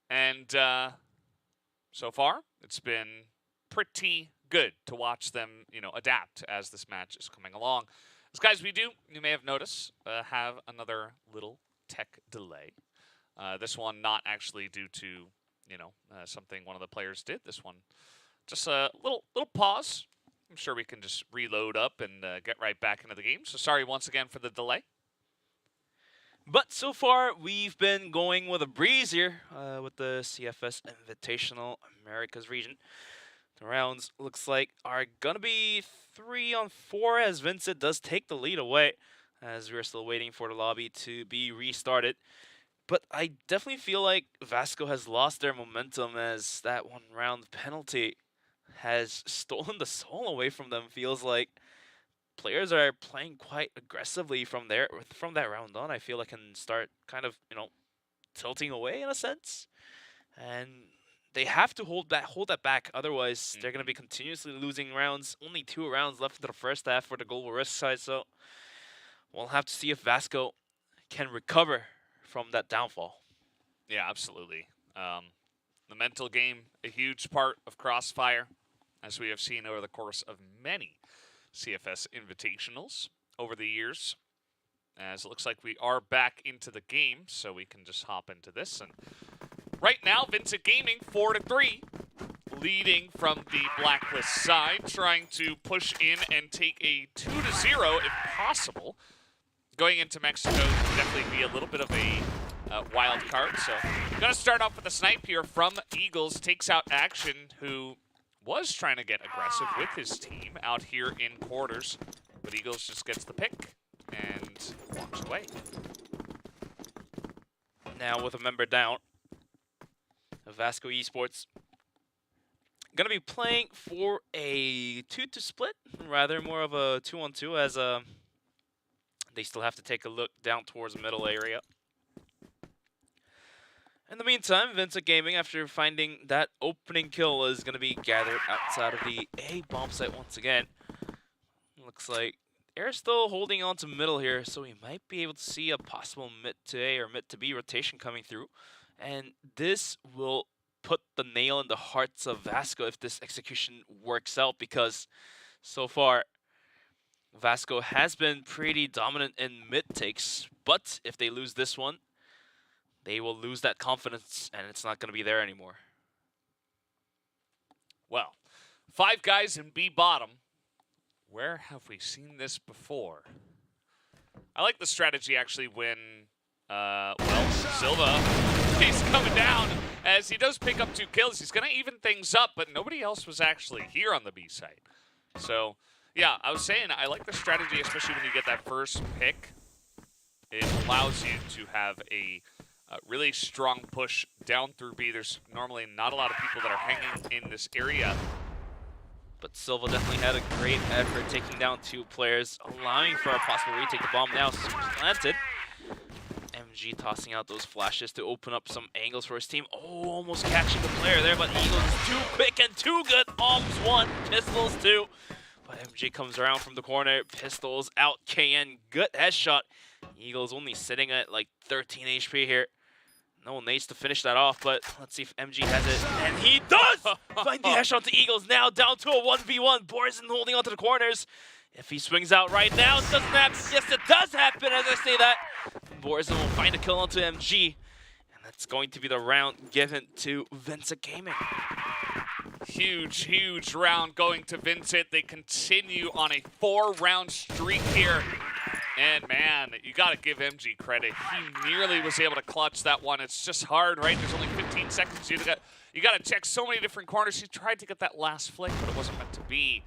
And so far, it's been pretty good to watch them, you know, adapt as this match is coming along. As guys, you may have noticed, have another little tech delay. This one not actually due to, you know, something one of the players did. This one just a little pause. I'm sure we can just reload up and get right back into the game. So sorry once again for the delay. But so far, we've been going with a breeze here with the CFS Invitational Americas region. The rounds looks like are gonna be 3-on-4 as Vincent does take the lead away, as we're still waiting for the lobby to be restarted. But I definitely feel like Vasco has lost their momentum, as that one round penalty has stolen the soul away from them. Feels like players are playing quite aggressively from that round on. I feel like can start kind of, you know, tilting away in a sense, and they have to hold that back. Otherwise, they're going to be continuously losing rounds. Only 2 rounds left in the first half for the global risk side, so we'll have to see if Vasco can recover from that downfall. Yeah, absolutely. The mental game, a huge part of Crossfire, as we have seen over the course of many CFS Invitationals over the years. As it looks like we are back into the game, so we can just hop into this. And right now, Vincent Gaming 4-3, leading from the Blacklist side, trying to push in and take a 2-0 if possible. Going into Mexico can definitely be a little bit of a wild card. So going to start off with a snipe here from Eagles. Takes out Action, who was trying to get aggressive with his team out here in quarters. But Eagles just gets the pick and walks away. Now with a member down, Vasco Esports gonna be playing for a 2-2 split, rather more of a 2-on-2, as they still have to take a look down towards the middle area. In the meantime, Vincent Gaming, after finding that opening kill, is going to be gathered outside of the A bomb site once again. Looks like they're still holding on to middle here, so we might be able to see a possible mid to A or mid to B rotation coming through. And this will put the nail in the hearts of Vasco if this execution works out, because so far Vasco has been pretty dominant in mid takes, but if they lose this one, they will lose that confidence, and it's not going to be there anymore. Well, 5 guys in B bottom. Where have we seen this before? I like the strategy actually when, well, Silva, he's coming down as he does pick up 2 kills. He's going to even things up, but nobody else was actually here on the B side. So, yeah, I was saying I like the strategy, especially when you get that first pick. It allows you to have a really strong push down through B. There's normally not a lot of people that are hanging in this area. But Silva definitely had a great effort taking down 2 players, allowing for a possible retake. The bomb now planted. MG tossing out those flashes to open up some angles for his team. Oh, almost catching the player there, but Eagles is too quick and too good. Bombs 1, pistols 2. But MG comes around from the corner, pistols out, KN, good headshot. Eagles only sitting at like 13 HP here. No nades to finish that off, but let's see if MG has it. And he does! Find the headshot to Eagles, now down to a 1v1. Borzen holding onto the corners. If he swings out right now, it doesn't happen. Yes, it does happen as I say that. Borzen will find a kill onto MG. And that's going to be the round given to Vincent Gaming. Huge, huge round going to Vincent. They continue on a 4-round streak here. And man, you got to give MG credit. He nearly was able to clutch that one. It's just hard, right? There's only 15 seconds. You got to check so many different corners. He tried to get that last flick, but it wasn't meant to be.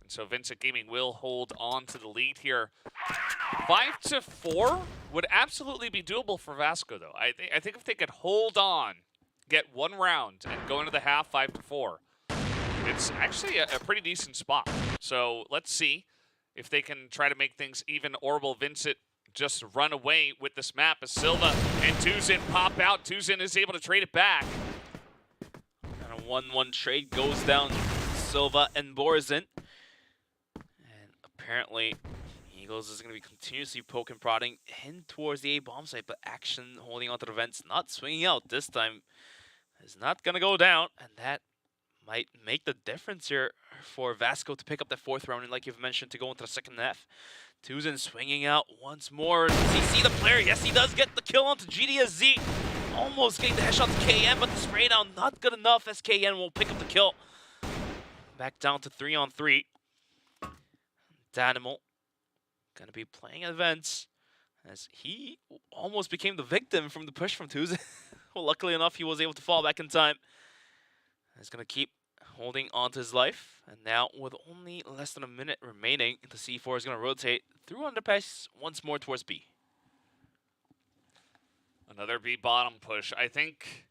And so Vincent Gaming will hold on to the lead here. 5-4 would absolutely be doable for Vasco, though. I think if they could hold on, get 1 round, and go into the half 5-4, it's actually a pretty decent spot. So let's see if they can try to make things even, or will Vincent just run away with this map as Silva and Tuzin pop out. Tuzin is able to trade it back. And a 1-1 trade goes down Silva and Borzen. And apparently, Eagles is going to be continuously poking, prodding in towards the A bomb site, but Action holding onto the vents, not swinging out this time, is not going to go down, and that might make the difference here for Vasco to pick up the 4th round, and like you've mentioned, to go into the second half. Tuzin swinging out once more. Does he see the player? Yes, he does get the kill onto GDSZ. Almost getting the headshot to KN, but the spray down not good enough as KN will pick up the kill. Back down to 3-on-3. Danimal gonna be playing events as he almost became the victim from the push from Tuzin. Well, luckily enough, he was able to fall back in time. He's gonna keep holding on to his life, and now with only less than a minute remaining, the C4 is going to rotate through underpass once more towards B. Another B bottom push. I think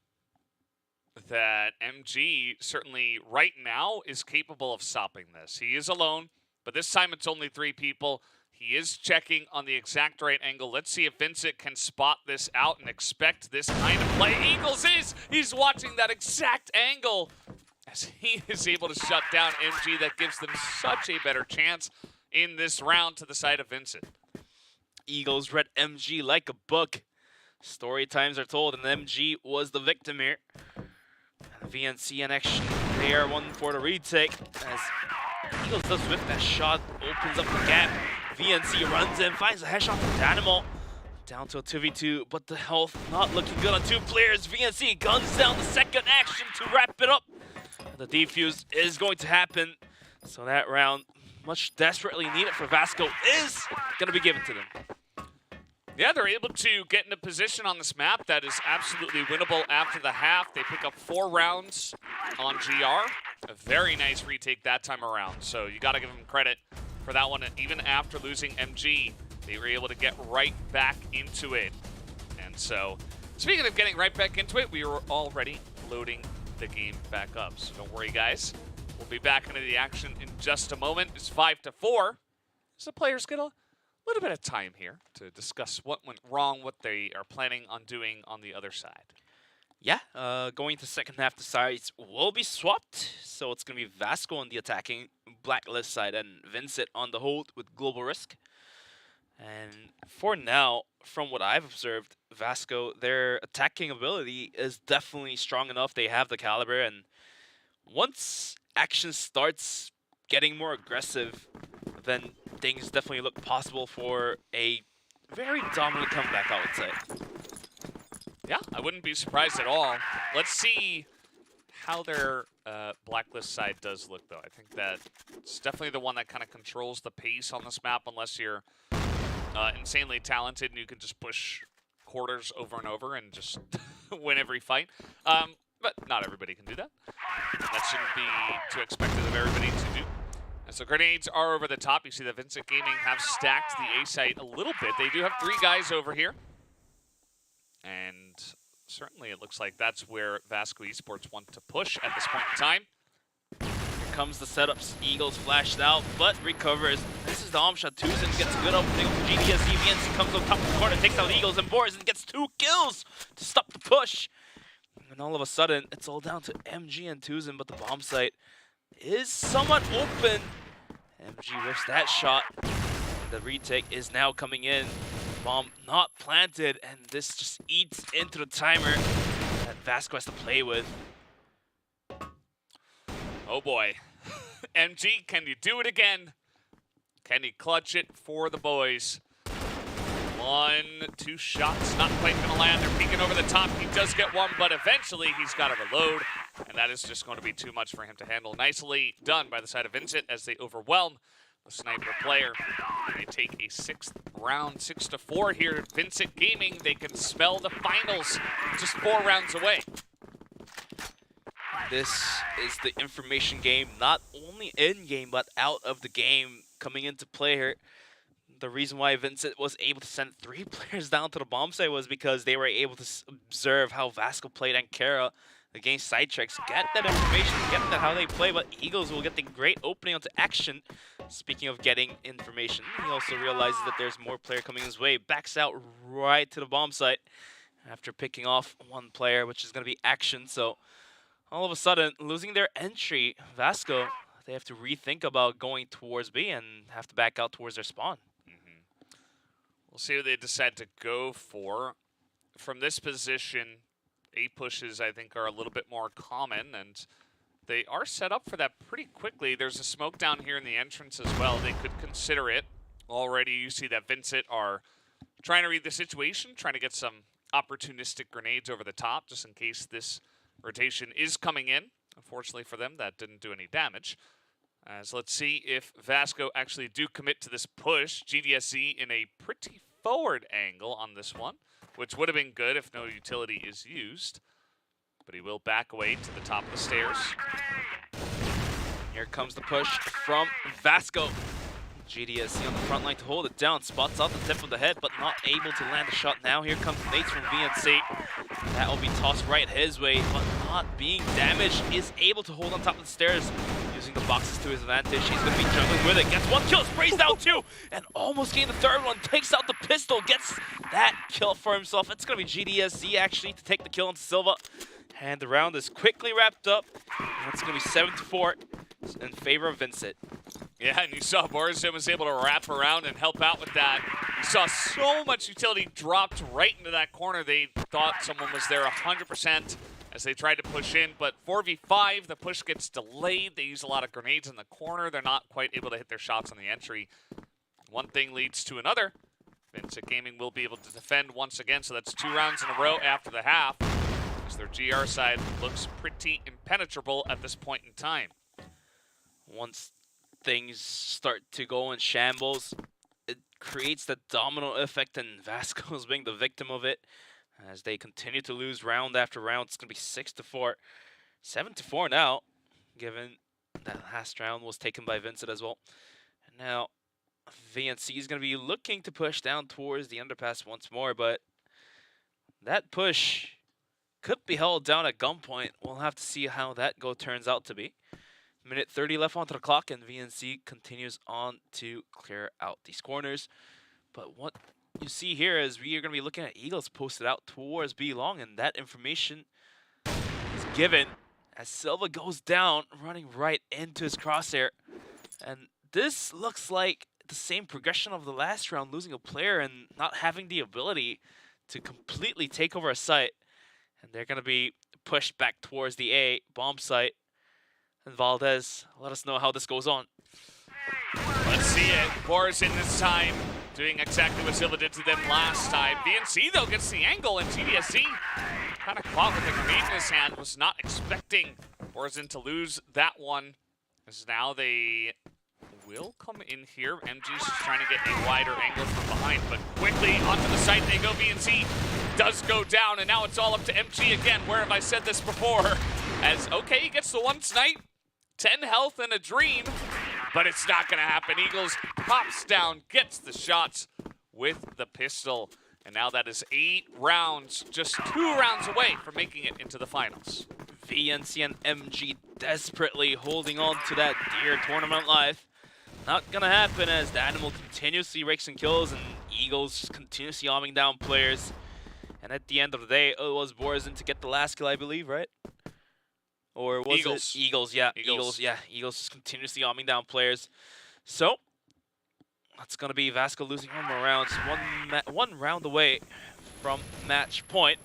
that MG certainly right now is capable of stopping this. He is alone, but this time it's only 3 people. He is checking on the exact right angle. Let's see if Vincent can spot this out and expect this kind of play. Eagles he's watching that exact angle as he is able to shut down MG. That gives them such a better chance in this round to the side of Vincent. Eagles read MG like a book. Story times are told, and MG was the victim here. And VNC in action. They are one for the retake as Eagles does whip that shot, opens up the gap. VNC runs in, finds a headshot from Danimal. Down to a 2v2, but the health not looking good on 2 players. VNC guns down the second action to wrap it up. The defuse is going to happen, so that round, much desperately needed for Vasco, is going to be given to them. Yeah, they're able to get into position on this map that is absolutely winnable after the half. They pick up 4 rounds on GR. A very nice retake that time around, so you got to give them credit for that one. And even after losing MG, they were able to get right back into it. And so, speaking of getting right back into it, we were already loading the game back up. So don't worry, guys. We'll be back into the action in just a moment. It's 5-4. So the players get a little bit of time here to discuss what went wrong, what they are planning on doing on the other side. Yeah, going to second half, the sides will be swapped. So it's going to be Vasco on the attacking Blacklist side and Vincent on the hold with Global Risk. And for now, from what I've observed, Vasco, their attacking ability is definitely strong enough. They have the caliber, and once action starts getting more aggressive, then things definitely look possible for a very dominant comeback, I would say. Yeah, I wouldn't be surprised at all. Let's see how their Blacklist side does look, though. I think that it's definitely the one that kind of controls the pace on this map, unless you're insanely talented and you can just push quarters over and over and just win every fight. But not everybody can do that. That shouldn't be too expected of everybody to do. And so grenades are over the top. You see that Vincent Gaming have stacked the A site a little bit. They do have 3 guys over here. And certainly it looks like that's where Vasco Esports want to push at this point in time. Here comes the setups. Eagles flashed out, but recovers. This is the arm shot. Tuzen gets a good opening for GDSZ. Vincent comes on top of the corner, takes out Eagles and Boris, and gets 2 kills to stop the push. And all of a sudden, it's all down to MG and Tuzen, but the bomb site is somewhat open. MG whiffs that shot. The retake is now coming in. Bomb not planted, and this just eats into the timer that Vasco has to play with. Oh boy. MG, can you do it again? Can he clutch it for the boys? 1, 2 shots, not quite gonna land. They're peeking over the top. He does get one, but eventually he's got to reload, and that is just going to be too much for him to handle. Nicely done by the side of Vincent as they overwhelm the sniper player. They take a 6th round, 6-4 here. Vincent Gaming, they can smell the finals just 4 rounds away. This is the information game, not only in-game, but out of the game coming into play here. The reason why Vincent was able to send 3 players down to the bomb site was because they were able to observe how Vasco played Ankara against CYTREX, get that information, get that how they play, but Eagles will get the great opening onto action. Speaking of getting information, he also realizes that there's more player coming his way, backs out right to the bomb site after picking off 1 player, which is going to be action. So all of a sudden, losing their entry, Vasco, they have to rethink about going towards B and have to back out towards their spawn. We'll see what they decide to go for. From this position, A pushes, I think, are a little bit more common, and they are set up for that pretty quickly. There's a smoke down here in the entrance as well. They could consider it. Already you see that Vincent are trying to read the situation, trying to get some opportunistic grenades over the top, just in case this rotation is coming in. Unfortunately for them, that didn't do any damage. So let's see if Vasco actually do commit to this push. GDSZ in a pretty forward angle on this one, which would have been good if no utility is used. But he will back away to the top of the stairs. Here comes the push from Vasco. GDSZ on the front line to hold it down. Spots out the tip of the head, but not able to land a shot now. Here comes Nate from VNC. That will be tossed right his way, but not being damaged. Is able to hold on top of the stairs, using the boxes to his advantage. He's going to be juggling with it. Gets 1 kill, sprays down 2, and almost getting the 3rd one. Takes out the pistol, gets that kill for himself. It's going to be GDSZ actually to take the kill on Silva. And the round is quickly wrapped up. And it's going to be 7-4 in favor of Vincent. Yeah, and you saw Borisov was able to wrap around and help out with that. You saw so much utility dropped right into that corner. They thought someone was there 100% as they tried to push in, but 4v5, the push gets delayed. They use a lot of grenades in the corner. They're not quite able to hit their shots on the entry. One thing leads to another. Vincent Gaming will be able to defend once again, so that's 2 rounds in a row after the half, as their GR side looks pretty impenetrable at this point in time. Once things start to go in shambles, it creates that domino effect, and Vasco's being the victim of it. As they continue to lose round after round, it's going to be 6-4. 7-4 now, given that last round was taken by Vincent as well. And now VNC is going to be looking to push down towards the underpass once more, but that push could be held down at gunpoint. We'll have to see how that turns out to be. Minute 30 left onto the clock, and VNC continues on to clear out these corners. But what you see here is we are going to be looking at Eagles posted out towards B long, and that information given as Silva goes down, running right into his crosshair. And this looks like the same progression of the last round, losing a player and not having the ability to completely take over a site. And they're going to be pushed back towards the A bomb site. And Valdez, let us know how this goes on. Let's see it. Boris in this time, doing exactly what Silva did to them last time. VNC, though, gets the angle, and TDSC kind of caught with a grenade in his hand. Was not expecting Borzin to lose that one. As now they will come in here. MG's just trying to get a wider angle from behind, but quickly onto the site they go. VNC does go down, and now it's all up to MG again. Where have I said this before? As, okay, he gets the one snipe, 10 health and a dream, but it's not going to happen. Eagles pops down, gets the shots with the pistol, and now that is 8 rounds, just 2 rounds away from making it into the finals. VNC and MG desperately holding on to that dear tournament life. Not gonna happen as the Animal continuously rakes and kills and Eagles just continuously arming down players. And at the end of the day, it was Borzin to get the last kill, I believe, right? Or was Eagles. it? Eagles, yeah. Eagles, yeah. Eagles just continuously arming down players. So, that's gonna be Vasco losing one more round. Just one round away from match point.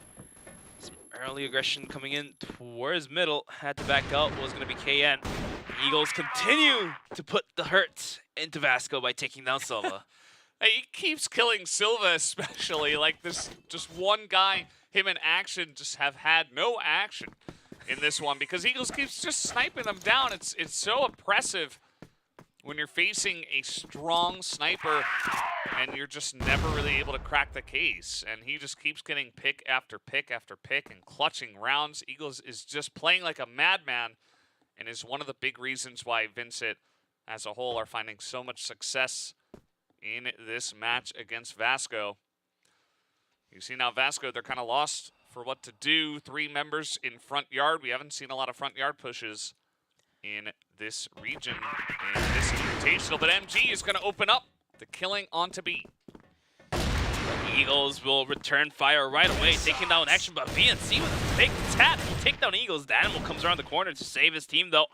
Some early aggression coming in towards middle. Had to back out, was gonna be KN. Eagles continue to put the hurt into Vasco by taking down Silva. He keeps killing Silva, especially. Like, this just one guy, him in action, just have had no action in this one because Eagles keeps just sniping them down. It's so oppressive when you're facing a strong sniper and you're just never really able to crack the case. And he just keeps getting pick after pick after pick and clutching rounds. Eagles is just playing like a madman and is one of the big reasons why Vincent as a whole are finding so much success in this match against Vasco. You see now Vasco, they're kind of lost for what to do. 3 members in front yard. We haven't seen a lot of front yard pushes in this region, in this invitational, but MG is going to open up the killing onto B. The Eagles will return fire right away, taking down action, but VNC with a big tap will take down Eagles. The Animal comes around the corner to save his team, though.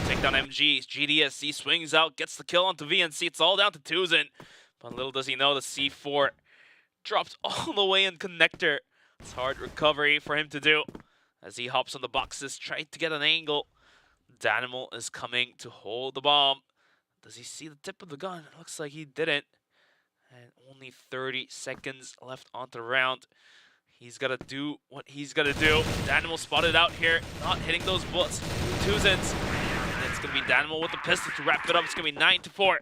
Take down MG. GDSC swings out, gets the kill onto VNC. It's all down to Tuzin. But little does he know, the C4 drops all the way in connector. It's hard recovery for him to do as he hops on the boxes, trying to get an angle. Danimal is coming to hold the bomb. Does he see the tip of the gun? It looks like he didn't. And only 30 seconds left on the round. He's got to do what he's got to do. Danimal spotted out here, not hitting those bullets. Tuzins. And it's going to be Danimal with the pistol to wrap it up. It's going to be 9-4.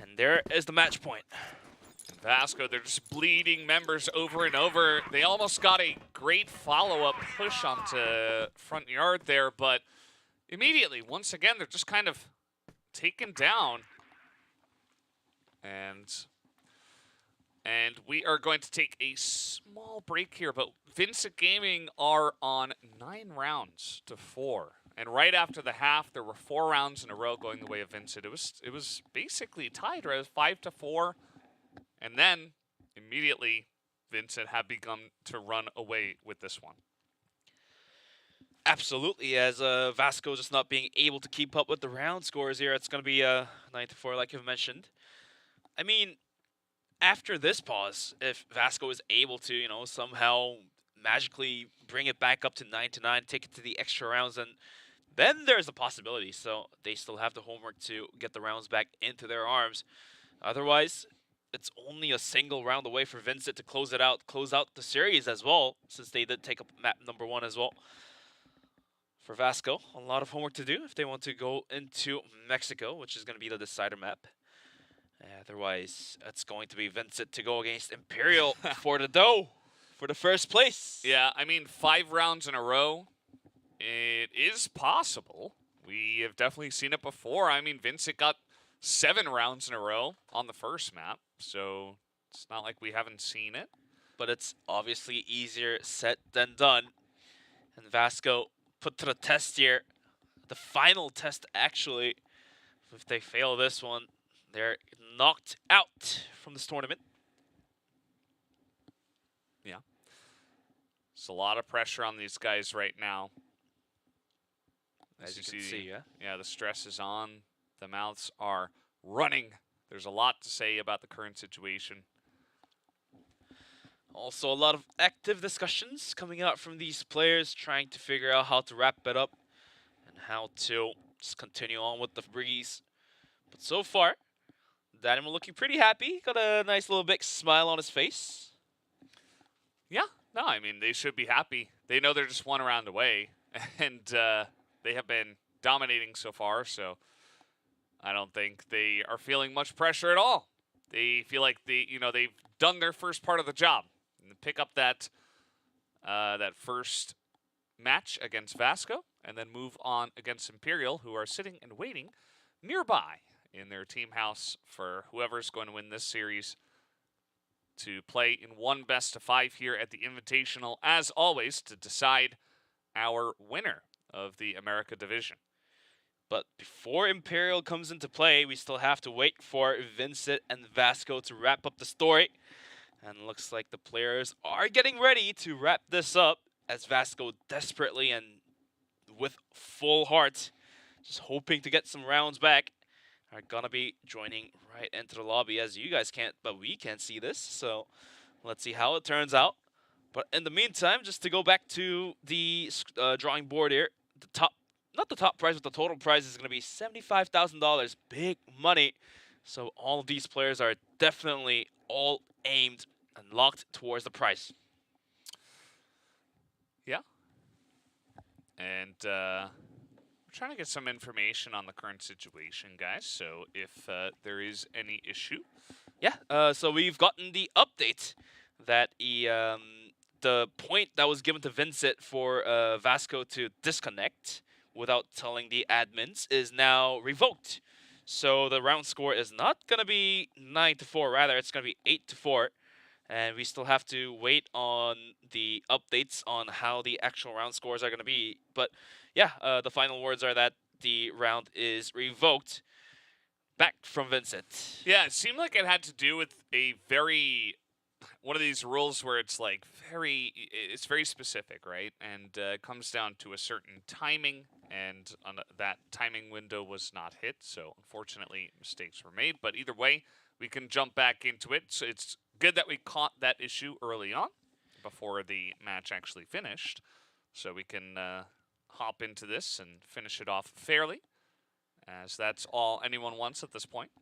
And there is the match point. Vasco, they're just bleeding members over and over. They almost got a great follow-up push onto front yard there, but immediately, once again, they're just kind of taken down. And we are going to take a small break here, but Vincent Gaming are on 9 rounds to 4. And right after the half, there were 4 rounds in a row going the way of Vincent. It was basically tied, right? It was 5-4. And then, immediately, Vincent had begun to run away with this one. Absolutely, as Vasco just not being able to keep up with the round scores here. It's going to be 9-4, like you've mentioned. I mean, after this pause, if Vasco is able to, you know, somehow magically bring it back up to 9-9, take it to the extra rounds, and then there's a possibility. So they still have the homework to get the rounds back into their arms. Otherwise, it's only a single round away for Vincent to close out the series as well, since they did take up map number 1 as well. For Vasco, a lot of homework to do if they want to go into Mexico, which is going to be the decider map. Otherwise, it's going to be Vincent to go against Imperial for the dough, for the first place. Yeah, I mean, 5 rounds in a row, it is possible. We have definitely seen it before. I mean, Vincent got 7 rounds in a row on the first map, so it's not like we haven't seen it. But it's obviously easier said than done. And Vasco put to the test here. The final test, actually. If they fail this one, they're knocked out from this tournament. Yeah. It's a lot of pressure on these guys right now. As you can see, yeah. Yeah, the stress is on. The mouths are running. There's a lot to say about the current situation. Also, a lot of active discussions coming out from these players, trying to figure out how to wrap it up and how to just continue on with the breeze. But so far, Daniel looking pretty happy. Got a nice little big smile on his face. Yeah, no, I mean, they should be happy. They know they're just one round away, and they have been dominating so far, so I don't think they are feeling much pressure at all. They feel like they've done their first part of the job. And pick up that that first match against Vasco, and then move on against Imperial, who are sitting and waiting nearby in their team house for whoever's going to win this series to play in one best-of-5 here at the Invitational, as always, to decide our winner of the America Division. But before Imperial comes into play, we still have to wait for Vincent and Vasco to wrap up the story. And looks like the players are getting ready to wrap this up, as Vasco desperately and with full heart, just hoping to get some rounds back, are gonna be joining right into the lobby. As you guys can't, but we can't see this, so let's see how it turns out. But in the meantime, just to go back to the drawing board here, not the top prize, but the total prize is gonna be $75,000, big money. So all of these players are definitely all aimed and locked towards the prize. Yeah. And we're trying to get some information on the current situation, guys. So if there is any issue. Yeah, so we've gotten the update that the point that was given to Vincent for Vasco to disconnect without telling the admins is now revoked. So the round score is not going to be 9-4, rather it's going to be 8-4. And we still have to wait on the updates on how the actual round scores are going to be. But yeah, the final words are that the round is revoked. Back from Vincent. Yeah, it seemed like it had to do with one of these rules where it's like it's very specific, right? And it comes down to a certain timing, and that timing window was not hit. So unfortunately, mistakes were made. But either way, we can jump back into it. So it's good that we caught that issue early on before the match actually finished. So we can hop into this and finish it off fairly, as that's all anyone wants at this point.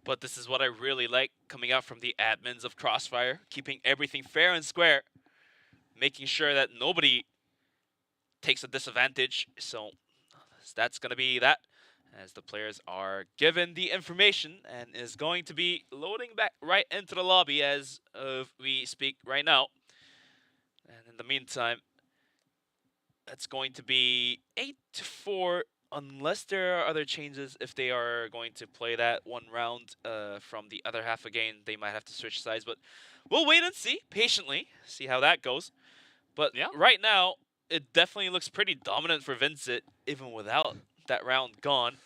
But this is what I really like coming out from the admins of Crossfire, keeping everything fair and square, making sure that nobody takes a disadvantage. So that's going to be that, as the players are given the information and is going to be loading back right into the lobby as we speak right now. And in the meantime, that's going to be 8-4, unless there are other changes. If they are going to play that one round from the other half again, they might have to switch sides. But we'll wait and see patiently, see how that goes. But yeah, right now, it definitely looks pretty dominant for Vincent, even without that round gone.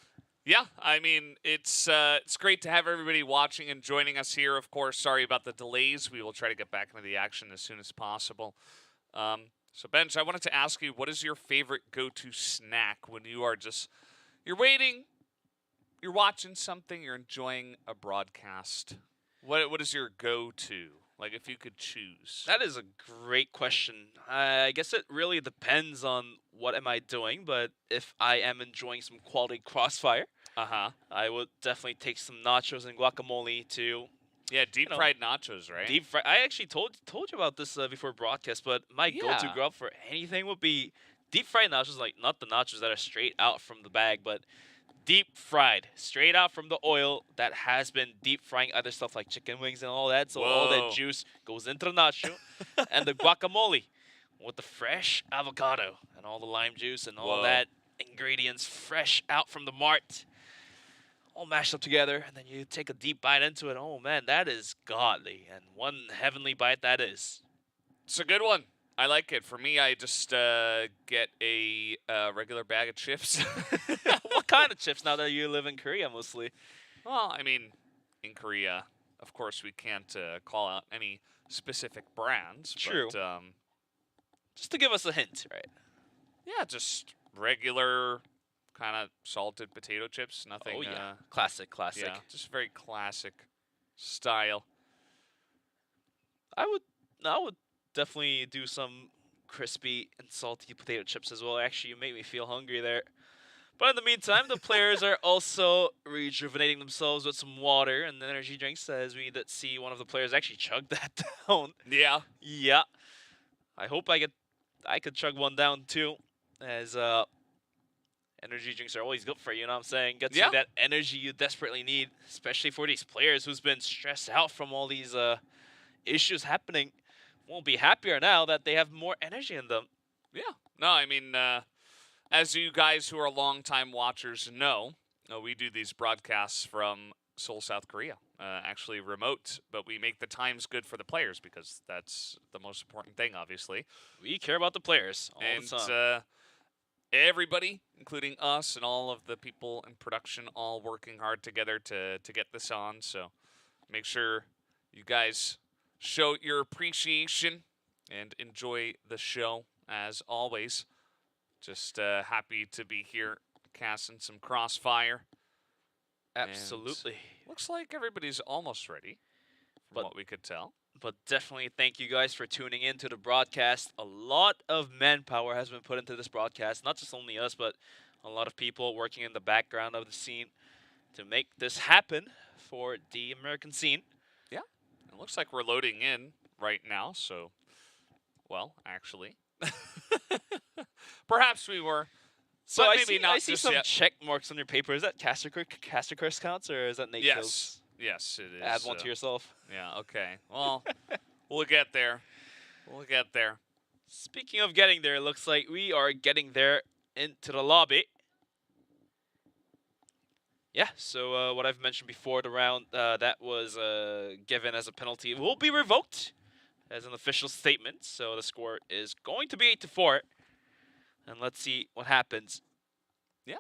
Yeah, I mean, it's great to have everybody watching and joining us here. Of course, sorry about the delays. We will try to get back into the action as soon as possible. So, Benj, I wanted to ask you, what is your favorite go-to snack when you're waiting, you're watching something, you're enjoying a broadcast? What is your go-to? Like, if you could choose. That is a great question. I guess it really depends on what am I doing, but if I am enjoying some quality Crossfire, I would definitely take some nachos and guacamole to... Yeah, deep-fried nachos, right? Deep-fried. I actually told you about this before broadcast, but my go-to grub for anything would be deep-fried nachos, like not the nachos that are straight out from the bag, but deep-fried, straight out from the oil that has been deep-frying other stuff like chicken wings and all that, so all that juice goes into the nacho, and the guacamole with the fresh avocado and all the lime juice and all that ingredients fresh out from the mart, all mashed up together, and then you take a deep bite into it. Oh man, that is godly, and one heavenly bite that is. It's a good one. I like it. For me, I just get a regular bag of chips. What kind of chips now that you live in Korea mostly? Well, I mean, in Korea, of course, we can't call out any specific brands. True. But, just to give us a hint, right? Yeah, just regular kind of salted potato chips. Nothing. Oh yeah, classic. Yeah, just very classic style. I would definitely do some crispy and salty potato chips as well. Actually, you make me feel hungry there. But in the meantime, the players are also rejuvenating themselves with some water and energy drinks, as we did see one of the players actually chug that down. Yeah. Yeah. I hope I could chug one down too, as energy drinks are always good for you, know what I'm saying? Gets you that energy you desperately need, especially for these players who's been stressed out from all these issues happening. Won't be happier now that they have more energy in them. Yeah. No, I mean, as you guys who are longtime watchers know, we do these broadcasts from Seoul, South Korea. Actually remote, but we make the times good for the players because that's the most important thing, obviously. We care about the players all the time. Everybody, including us and all of the people in production, all working hard together to get this on. So make sure you guys show your appreciation and enjoy the show, as always. Just happy to be here casting some Crossfire. Absolutely. And looks like everybody's almost ready, from what we could tell. But definitely thank you guys for tuning in to the broadcast. A lot of manpower has been put into this broadcast. Not just only us, but a lot of people working in the background of the scene to make this happen for the American scene. Yeah. It looks like we're loading in right now, so, well, actually. Perhaps we were. So but I maybe see, not I see just some yet. check marks on your paper. Is that caster curse counts, or is that Nate kills? Yes, it is. Add one to yourself. Yeah, okay. Well, we'll get there. We'll get there. Speaking of getting there, it looks like we are getting there into the lobby. Yeah, so what I've mentioned before, the round that was given as a penalty will be revoked as an official statement. So the score is going to be 8-4. And let's see what happens. Yeah.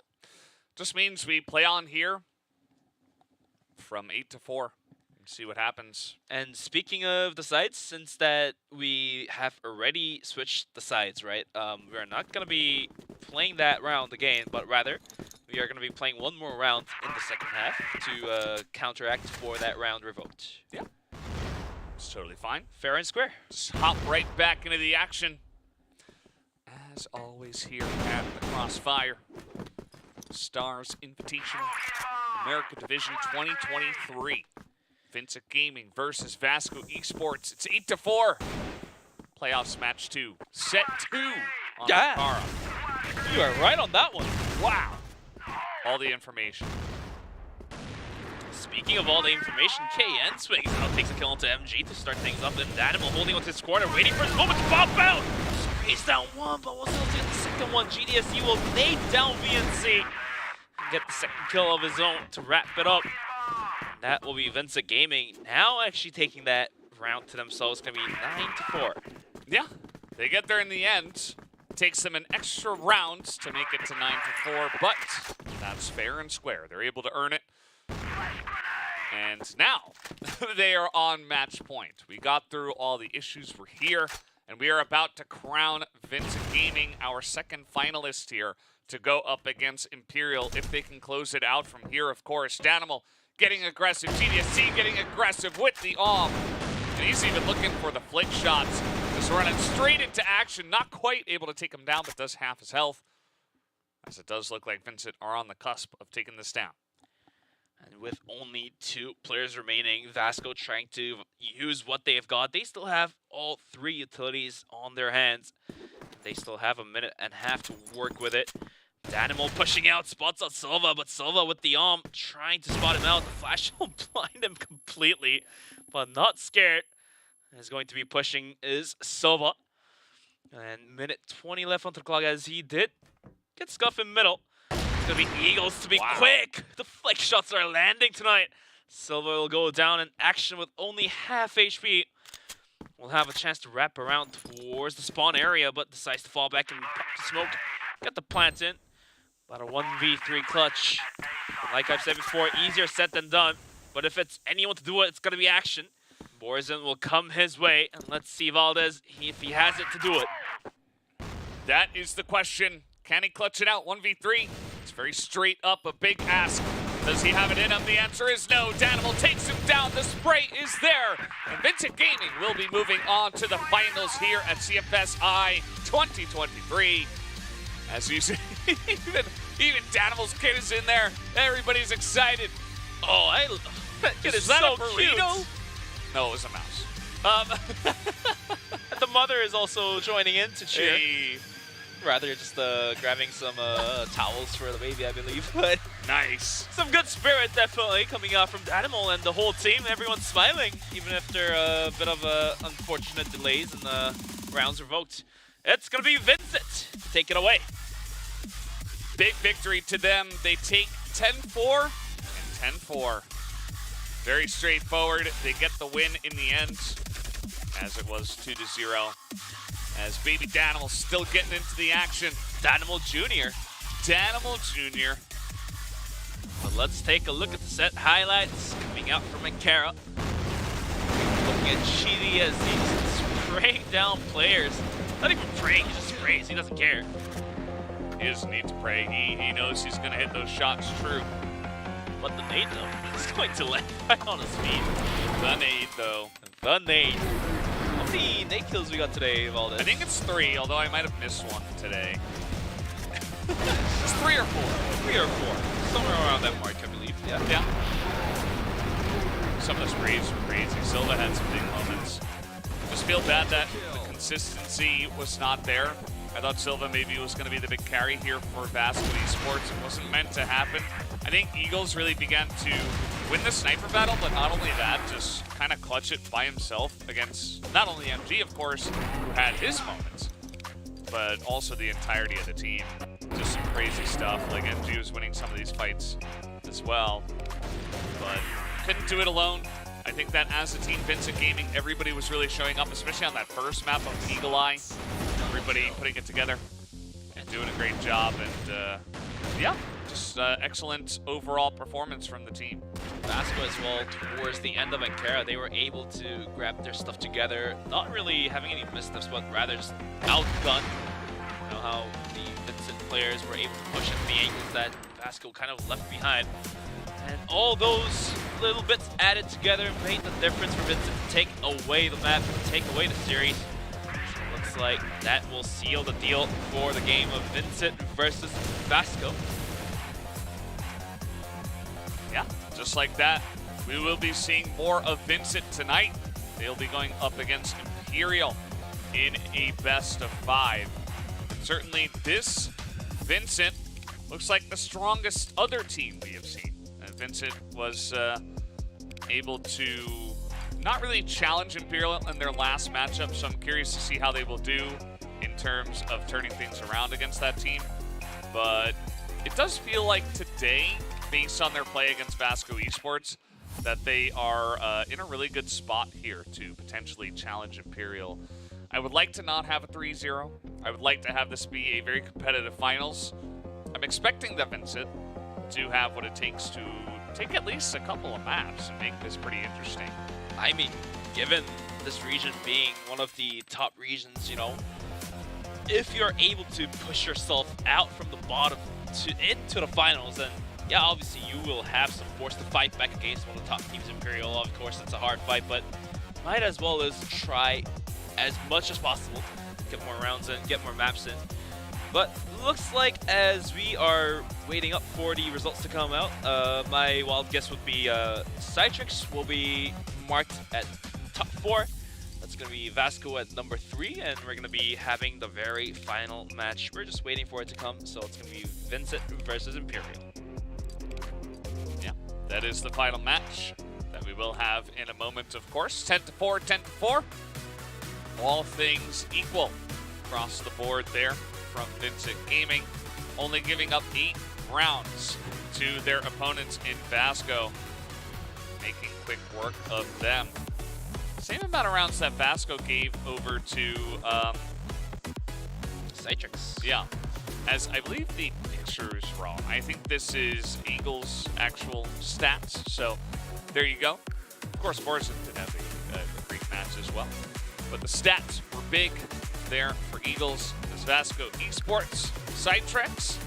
Just means we play on here from 8-4 and see what happens. And speaking of the sides, since that we have already switched the sides, right? We're not going to be playing that round again, but rather we are going to be playing one more round in the second half to counteract for that round revoked. Yeah. It's totally fine. Fair and square. Just hop right back into the action. As always here at the Crossfire. Stars Invitational America Division 2023. Vincent Gaming versus Vasco Esports. It's 8-4. Playoffs match 2. Set 2 on Kara. You are right on that one. Wow. All the information. Speaking of all the information, KN swings out, takes a kill into MG to start things up. And Animal holding onto his corner, waiting for his moment to pop out. He's down one, but we'll still take the second one. GDSE will nade down VNC and get the second kill of his own to wrap it up. That will be Vincent Gaming now actually taking that round to themselves. It's going to be 9-4. Yeah, they get there in the end. Takes them an extra round to make it to 9-4, but that's fair and square. They're able to earn it. And now they are on match point. We got through all the issues. We're here, and we are about to crown Vincent Gaming our second finalist here to go up against Imperial if they can close it out from here, of course. Danimal getting aggressive. GDSC getting aggressive with the AWM. And he's even looking for the flick shots. Just running straight into action. Not quite able to take him down, but does half his health. As it does look like Vincent are on the cusp of taking this down. And with only 2 players remaining, Vasco trying to use what they've got. They still have all 3 utilities on their hands. They still have a minute and a half to work with it. Danimal pushing out, spots out Silva, but Silva with the arm trying to spot him out. The flash will blind him completely, but not scared. Is going to be pushing is Silva. And minute 20 left on the clock as he did get scuffed in middle. It's going to be Eagles to be quick. The flick shots are landing tonight. Silva will go down in action with only half HP. Will have a chance to wrap around towards the spawn area, but decides to fall back and pop the smoke. Get the plant in. About a 1v3 clutch. Like I've said before, easier said than done. But if it's anyone to do it, it's going to be action. Borzen will come his way, and let's see Valdez if he has it to do it. That is the question. Can he clutch it out? 1v3. It's very straight up, a big ask. Does he have it in him? The answer is no. Danimal takes him down. The spray is there. And Vincent Gaming will be moving on to the finals here at CFSI 2023. As you see, even Danimal's kid is in there. Everybody's excited. Oh, that kid is that so a burrito? cute. No, it was a mouse. And the mother is also joining in to cheer. Hey. Rather just grabbing some towels for the baby, I believe. But Nice. some good spirit definitely coming out from Danimal and the whole team. Everyone's smiling, even after a bit of unfortunate delays and the rounds revoked. It's going to be Vincent to take it away. Big victory to them. They take 10-4 and 10-4. Very straightforward. They get the win in the end, as it was 2-0. As baby Danimal still getting into the action. Danimal Jr. Danimal Jr. But let's take a look at the set highlights coming out from Imperial. Looking at Chidi as he's spraying down players. Not even praying, he just sprays. He doesn't care. He doesn't need to pray. He knows he's going to hit those shots true. But the nade, though, is going to land right on his feet. The nade, though. The nade. How many nade kills we got today of all this? I think it's 3, although I might have missed one today. It's 3 or 4. 3 or 4. Somewhere around that mark, I believe. Yeah. Yeah. Some of the sprays were crazy. Silva had some big moments. Just feel bad that the consistency was not there. I thought Silva maybe was going to be the big carry here for Vasco ESPORTS. It wasn't meant to happen. I think Eagles really began to win the sniper battle, but not only that, just kind of clutch it by himself against not only MG, of course, who had his moments, but also the entirety of the team. Just some crazy stuff. Like MG was winning some of these fights as well, but couldn't do it alone. I think that as a team, Vincent Gaming, everybody was really showing up, especially on that first map of Eagle Eye. Everybody putting it together and doing a great job. And yeah, just excellent overall performance from the team. Vasco as well, towards the end of Ankara, they were able to grab their stuff together, not really having any missteps, but rather just outgunned. You know how the Vincent players were able to push into the angles that Vasco kind of left behind. And all those little bits added together made the difference for Vincent to take away the map, to take away the series. So looks like that will seal the deal for the game of Vincent versus Vasco. Yeah, just like that, we will be seeing more of Vincent tonight. They'll be going up against Imperial in a best of 5. And certainly this Vincent looks like the strongest other team we have seen. Vincent was able to not really challenge Imperial in their last matchup, so I'm curious to see how they will do in terms of turning things around against that team. But it does feel like today, based on their play against Vasco ESPORTS, that they are in a really good spot here to potentially challenge Imperial. I would like to not have a 3-0. I would like to have this be a very competitive finals. I'm expecting that Vincent to have what it takes to take at least a couple of maps and make this pretty interesting. I mean, given this region being one of the top regions, you know, if you're able to push yourself out from the bottom into the finals, then yeah, obviously you will have some force to fight back against one of the top teams, Imperial. Of course, it's a hard fight, but might as well as try as much as possible, get more rounds in, get more maps in. But looks like as we are waiting up for the results to come out, my wild guess would be CYTREX will be marked at top 4. That's going to be Vasco at number 3, and we're going to be having the very final match. We're just waiting for it to come, so it's going to be Vincent versus Imperial. Yeah, that is the final match that we will have in a moment, of course. 10-4, 10-4. All things equal across the board there from Vincent Gaming, only giving up 8 rounds to their opponents in Vasco, making quick work of them. Same amount of rounds that Vasco gave over to CYTREX. Yeah, as I believe the picture is wrong. I think this is Eagles' actual stats, so there you go. Of course, Morrison did have a great match as well, but the stats were big there for Eagles, as Vasco Esports, CYTREX.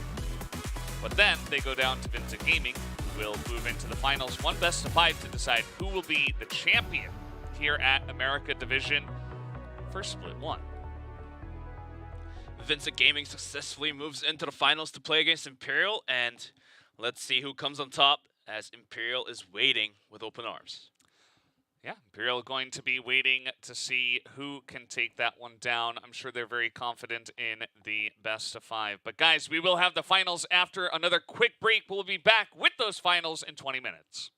But then they go down to VINCIT Gaming, who will move into the finals, one best of 5 to decide who will be the champion here at America Division for Split1. Vincent Gaming successfully moves into the finals to play against Imperial, and let's see who comes on top as Imperial is waiting with open arms. Yeah, Imperial going to be waiting to see who can take that one down. I'm sure they're very confident in the best of 5. But guys, we will have the finals after another quick break. We'll be back with those finals in 20 minutes.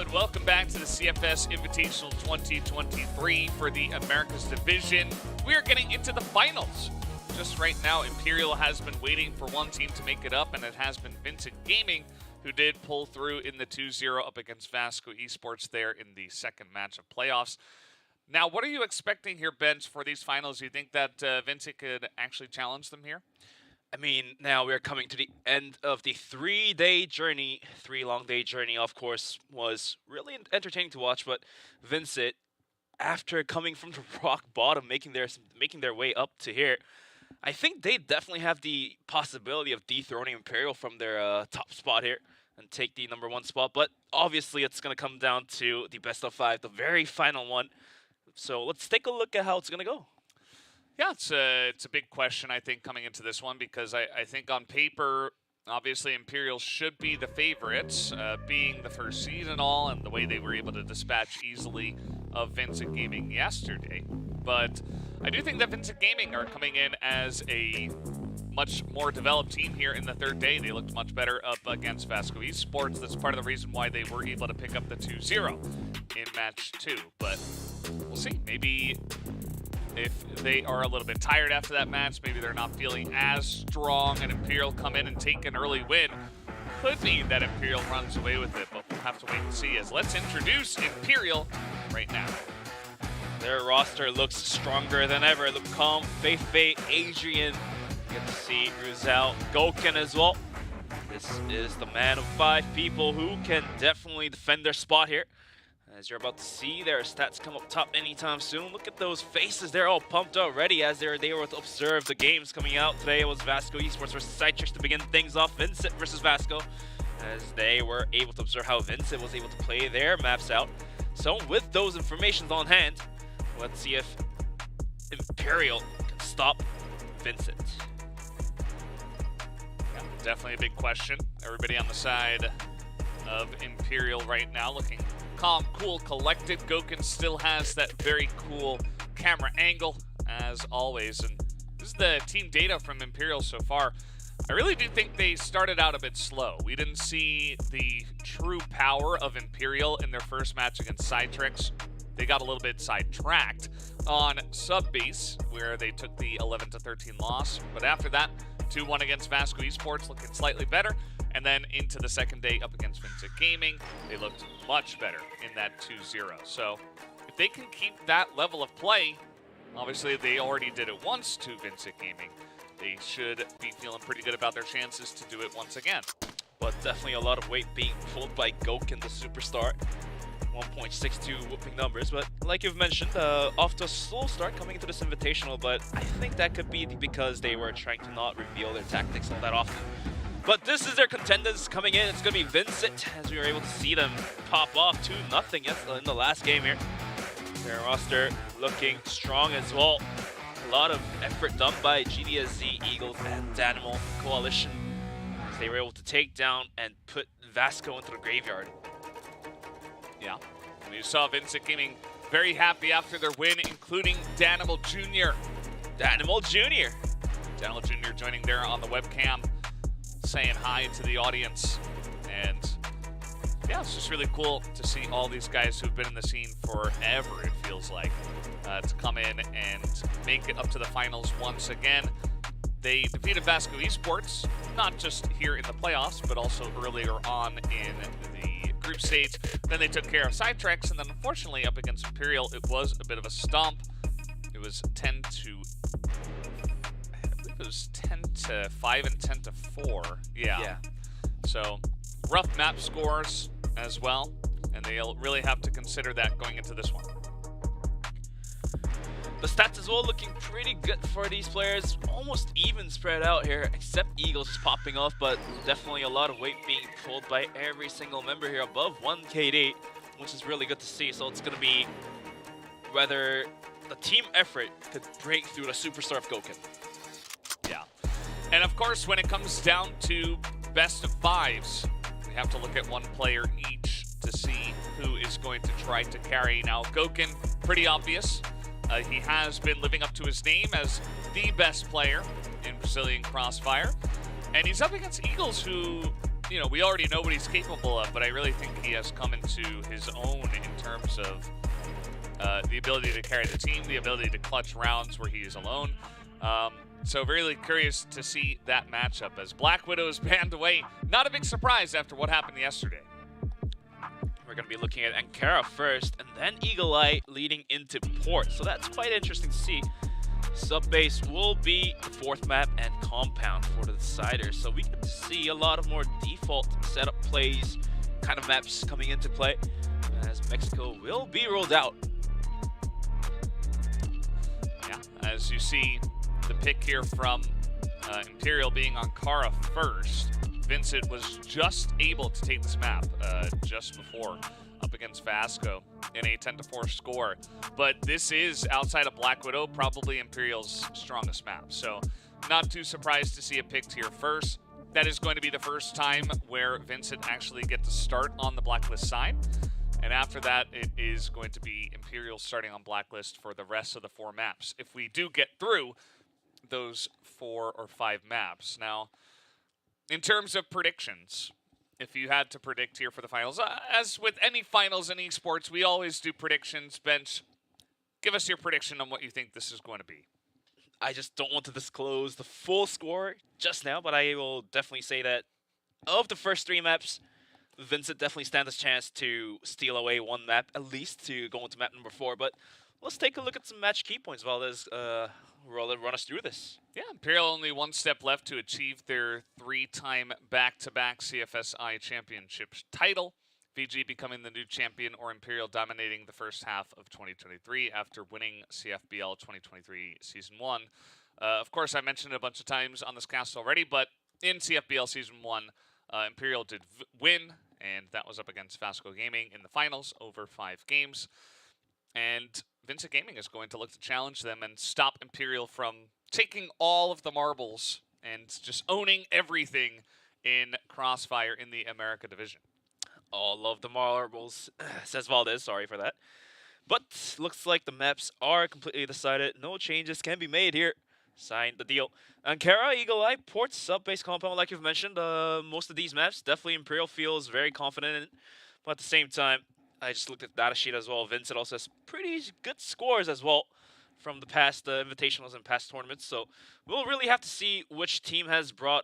and welcome back to the CFS Invitational 2023 for the Americas Division. We are getting into the finals. Just right now, Imperial has been waiting for one team to make it up, and it has been Vincent Gaming, who did pull through in the 2-0 up against Vasco ESPORTS there in the second match of playoffs. Now, what are you expecting here, Ben, for these finals? Do you think that Vincent could actually challenge them here? I mean, now we're coming to the end of the three-day journey. Three-long-day journey, of course, was really entertaining to watch. But Vincent, after coming from the rock bottom, making their way up to here, I think they definitely have the possibility of dethroning Imperial from their top spot here and take the #1 spot. But obviously, it's going to come down to the best of 5, the very final one. So let's take a look at how it's going to go. Yeah, it's a big question, I think, coming into this one, because I think on paper, obviously Imperial should be the favorites, being the first seed and all, and the way they were able to dispatch easily of Vincent Gaming yesterday. But I do think that Vincent Gaming are coming in as a much more developed team here in the third day. They looked much better up against Vasco ESPORTS. That's part of the reason why they were able to pick up the 2-0 in match 2. But we'll see. Maybe if they are a little bit tired after that match, maybe they're not feeling as strong, and Imperial come in and take an early win. Could be that Imperial runs away with it, but we'll have to wait and see. As let's introduce Imperial right now. Their roster looks stronger than ever. Look calm, Faith, Adrian. Get to see Ruzel, Goken as well. This is the man of 5 people who can definitely defend their spot here. As you're about to see, their stats come up top anytime soon. Look at those faces. They're all pumped already as they were to observe the games coming out. Today it was Vasco ESPORTS versus CYTREX to begin things off. Vincent versus Vasco, as they were able to observe how Vincent was able to play their maps out. So with those informations on hand, let's see if Imperial can stop Vincent. Yeah, definitely a big question. Everybody on the side of Imperial right now looking calm, cool, collected. Goken still has that very cool camera angle, as always. And this is the team data from Imperial so far. I really do think they started out a bit slow. We didn't see the true power of Imperial in their first match against CYTREX. They got a little bit sidetracked on sub-base, where they took the 11-13 loss. But after that, 2-1 against Vasco ESPORTS, looking slightly better. And then into the second day up against Vincent Gaming, they looked much better in that 2-0. So if they can keep that level of play, obviously they already did it once to Vincent Gaming, they should be feeling pretty good about their chances to do it once again. But definitely a lot of weight being pulled by Goken, the superstar. 1.62 whooping numbers, but like you've mentioned, off to a slow start coming into this invitational, but I think that could be because they were trying to not reveal their tactics all that often. But this is their contenders coming in. It's going to be Vincent, as we were able to see them pop off 2-0 in the last game here. Their roster looking strong as well. A lot of effort done by GDSZ, Eagles, and Danimal Coalition, as they were able to take down and put Vasco into the graveyard. Yeah, and you saw Vincent Gaming very happy after their win, including Danimal Jr. Danimal Jr. Danimal Jr. joining there on the webcam, saying hi to the audience. And yeah, it's just really cool to see all these guys who've been in the scene forever, it feels like, to come in and make it up to the finals once again. They defeated Vasco ESPORTS, not just here in the playoffs, but also earlier on in the group stage. Then they took care of CYTREX, and then unfortunately up against Imperial, it was a bit of a stomp. It was 10-5 and 10-4. Yeah. So rough map scores as well, and they'll really have to consider that going into this one. The stats as well looking pretty good for these players. Almost even spread out here, except Eagles just popping off, but definitely a lot of weight being pulled by every single member here above 1 KD, which is really good to see. So it's going to be whether the team effort could break through the superstar of Goken. Yeah. And of course, when it comes down to best of 5s, we have to look at one player each to see who is going to try to carry. Now, Goken, pretty obvious. He has been living up to his name as the best player in Brazilian Crossfire. And he's up against Eagles, who you know, we already know what he's capable of, but I really think he has come into his own in terms of the ability to carry the team, the ability to clutch rounds where he is alone. So really curious to see that matchup as Black Widow is banned away. Not a big surprise after what happened yesterday. We're going to be looking at Ankara first, and then Eagle Eye leading into Port. So that's quite interesting to see. Sub-base will be the fourth map and compound for the deciders. So we get to see a lot of more default setup plays, kind of maps coming into play, as Mexico will be rolled out. Yeah, as you see the pick here from Imperial being on Kara first. Vincent was just able to take this map just before up against Vasco in a 10-4 score. But this is, outside of Black Widow, probably Imperial's strongest map. So not too surprised to see it picked here first. That is going to be the first time where Vincent actually gets to start on the Blacklist side. And after that, it is going to be Imperial starting on Blacklist for the rest of the 4 maps, if we do get through those 4 or 5 maps. Now, in terms of predictions, if you had to predict here for the finals, as with any finals in esports, we always do predictions. Bench, give us your prediction on what you think this is going to be. I just don't want to disclose the full score just now, but I will definitely say that of the first 3 maps, Vincent definitely stands a chance to steal away 1 map, at least, to go into map number 4. But let's take a look at some match key points while there's run us through this. Yeah, Imperial only 1 step left to achieve their 3-time back-to-back CFSI Championships title. VG becoming the new champion, or Imperial dominating the first half of 2023 after winning CFBL 2023 Season 1. Of course, I mentioned it a bunch of times on this cast already, but in CFBL Season 1, Imperial did win, and that was up against Vasco Gaming in the finals over 5 games. And Vincent Gaming is going to look to challenge them and stop Imperial from taking all of the marbles and just owning everything in Crossfire in the America division. All of the marbles, says Valdez, sorry for that. But looks like the maps are completely decided. No changes can be made here. Signed the deal. Ankara, Eagle Eye, Port, sub-base compound, like you've mentioned. Most of these maps, definitely Imperial feels very confident in. But at the same time, I just looked at the data sheet as well. Vincent also has pretty good scores as well from the past invitationals and past tournaments. So we'll really have to see which team has brought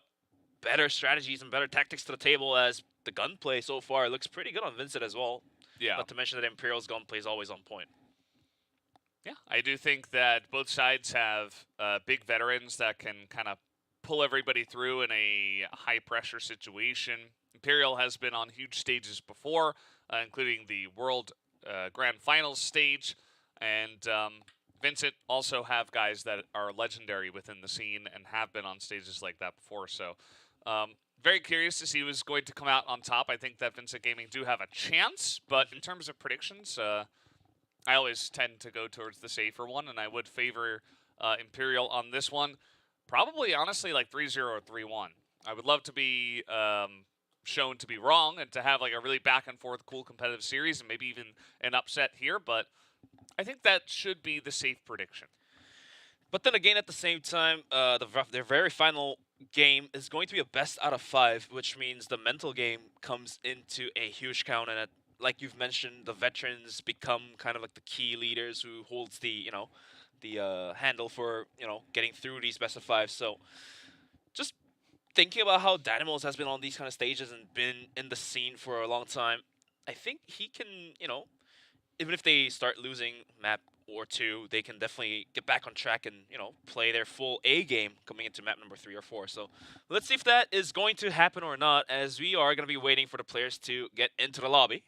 better strategies and better tactics to the table, as the gunplay so far looks pretty good on Vincent as well. Yeah. Not to mention that Imperial's gunplay is always on point. Yeah, I do think that both sides have big veterans that can kind of pull everybody through in a high-pressure situation. Imperial has been on huge stages before, including the World Grand Finals stage, and Vincent also have guys that are legendary within the scene and have been on stages like that before. So very curious to see who's going to come out on top. I think that Vincent Gaming do have a chance, but in terms of predictions, I always tend to go towards the safer one, and I would favor Imperial on this one. Probably, honestly, like 3-0 or 3-1. I would love to be shown to be wrong and to have like a really back-and-forth cool competitive series and maybe even an upset here, but I think that should be the safe prediction. But then again, at the same time, their very final game is going to be a best out of 5, which means the mental game comes into a huge count, and like you've mentioned, the veterans become kind of like the key leaders who holds the, the handle for, getting through these best of 5. So just thinking about how Dynamos has been on these kind of stages and been in the scene for a long time, I think he can, even if they start losing map or 2, they can definitely get back on track and, play their full A game coming into map number 3 or 4. So let's see if that is going to happen or not, as we are going to be waiting for the players to get into the lobby.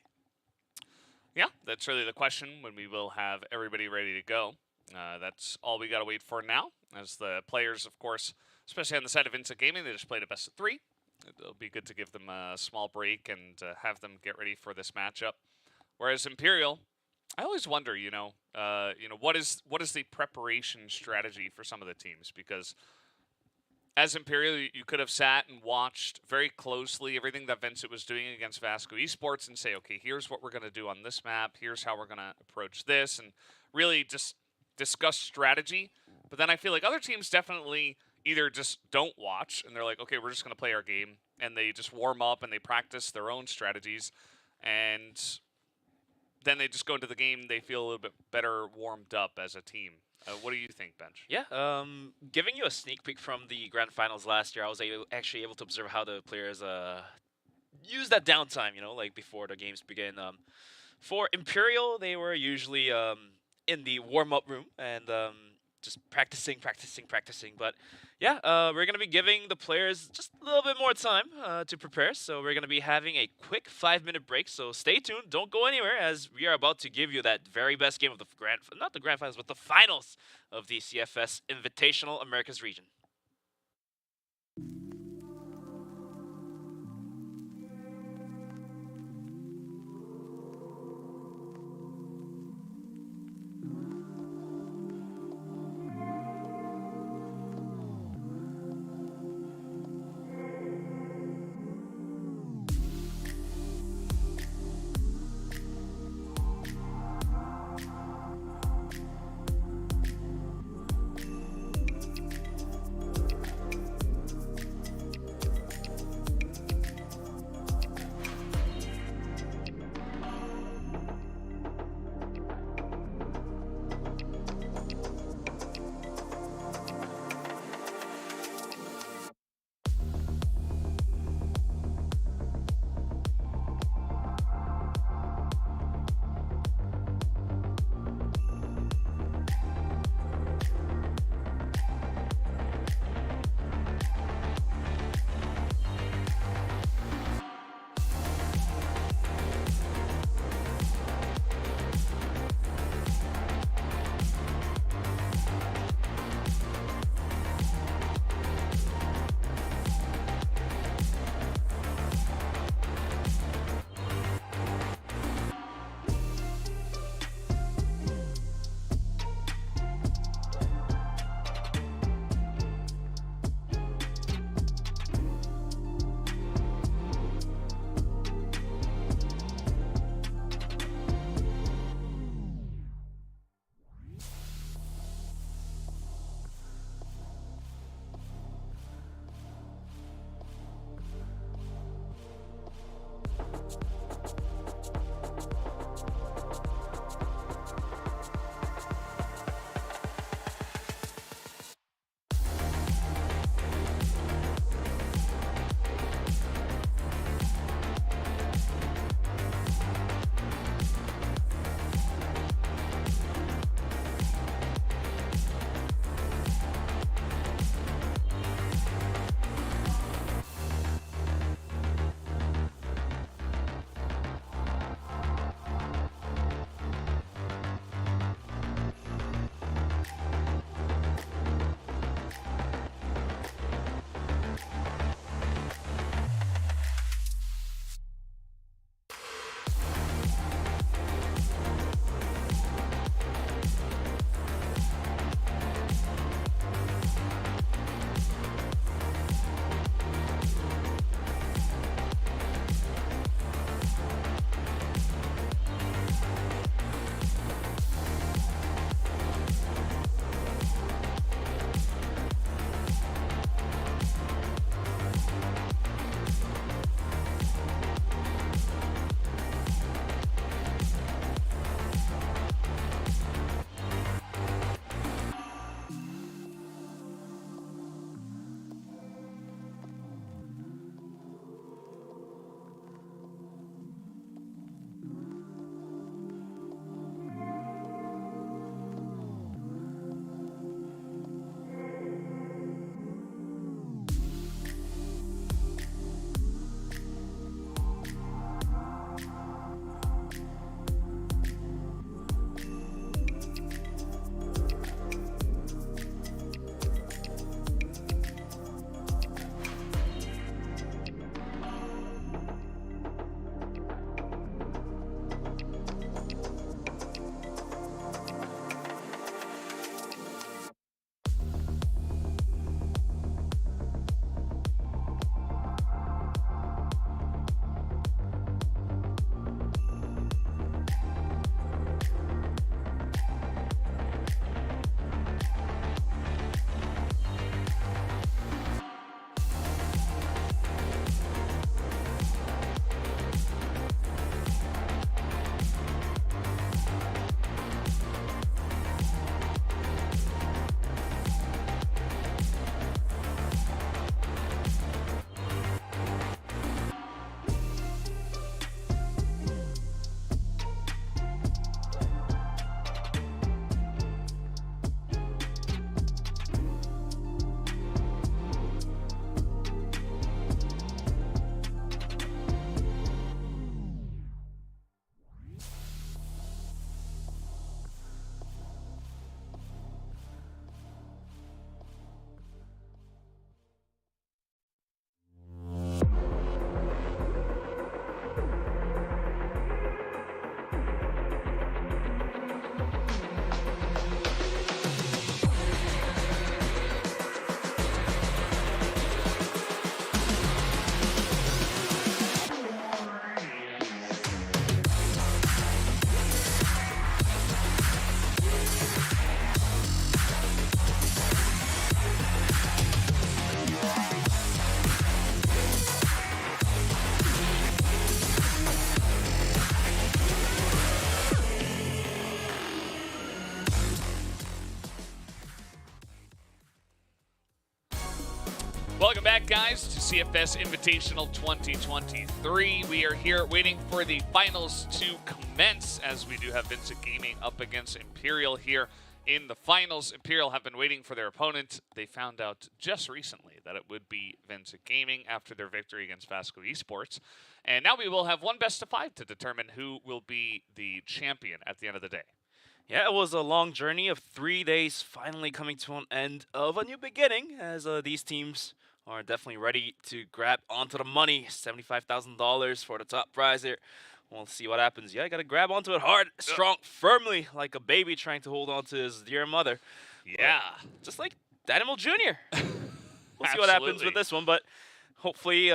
Yeah, that's really the question, when we will have everybody ready to go. That's all we got to wait for now, as the players, of course, especially on the side of Vincent Gaming, they just played a best of 3. It'll be good to give them a small break and have them get ready for this matchup. Whereas Imperial, I always wonder, what is the preparation strategy for some of the teams? Because as Imperial, you could have sat and watched very closely everything that Vincent was doing against Vasco Esports and say, okay, here's what we're going to do on this map. Here's how we're going to approach this, and really just discuss strategy. But then I feel like other teams definitely either just don't watch and they're like, okay, we're just going to play our game, and they just warm up and they practice their own strategies, and then they just go into the game, they feel a little bit better warmed up as a team. What do you think, Bench? Yeah, giving you a sneak peek from the grand finals last year, I was actually able to observe how the players use that downtime, like before the games begin. For Imperial, they were usually in the warm-up room and just practicing. But yeah, we're going to be giving the players just a little bit more time to prepare. So we're going to be having a quick 5-minute break. So stay tuned. Don't go anywhere, as we are about to give you that very best game of the not the grand finals, but the finals of the CFS Invitational Americas region. back, guys, to CFS Invitational 2023. We are here waiting for the finals to commence, as we do have Vincent Gaming up against Imperial here in the finals. Imperial have been waiting for their opponent. They found out just recently that it would be Vincent Gaming after their victory against Vasco eSports. And now we will have one best of 5 to determine who will be the champion at the end of the day. Yeah, it was a long journey of 3 days, finally coming to an end of a new beginning, as these teams are definitely ready to grab onto the money. $75,000 for the top prize here. We'll see what happens. Yeah, got to grab onto it hard, strong, firmly, like a baby trying to hold on to his dear mother. Yeah. Just like Danimal Jr. We'll see what happens with this one, but hopefully,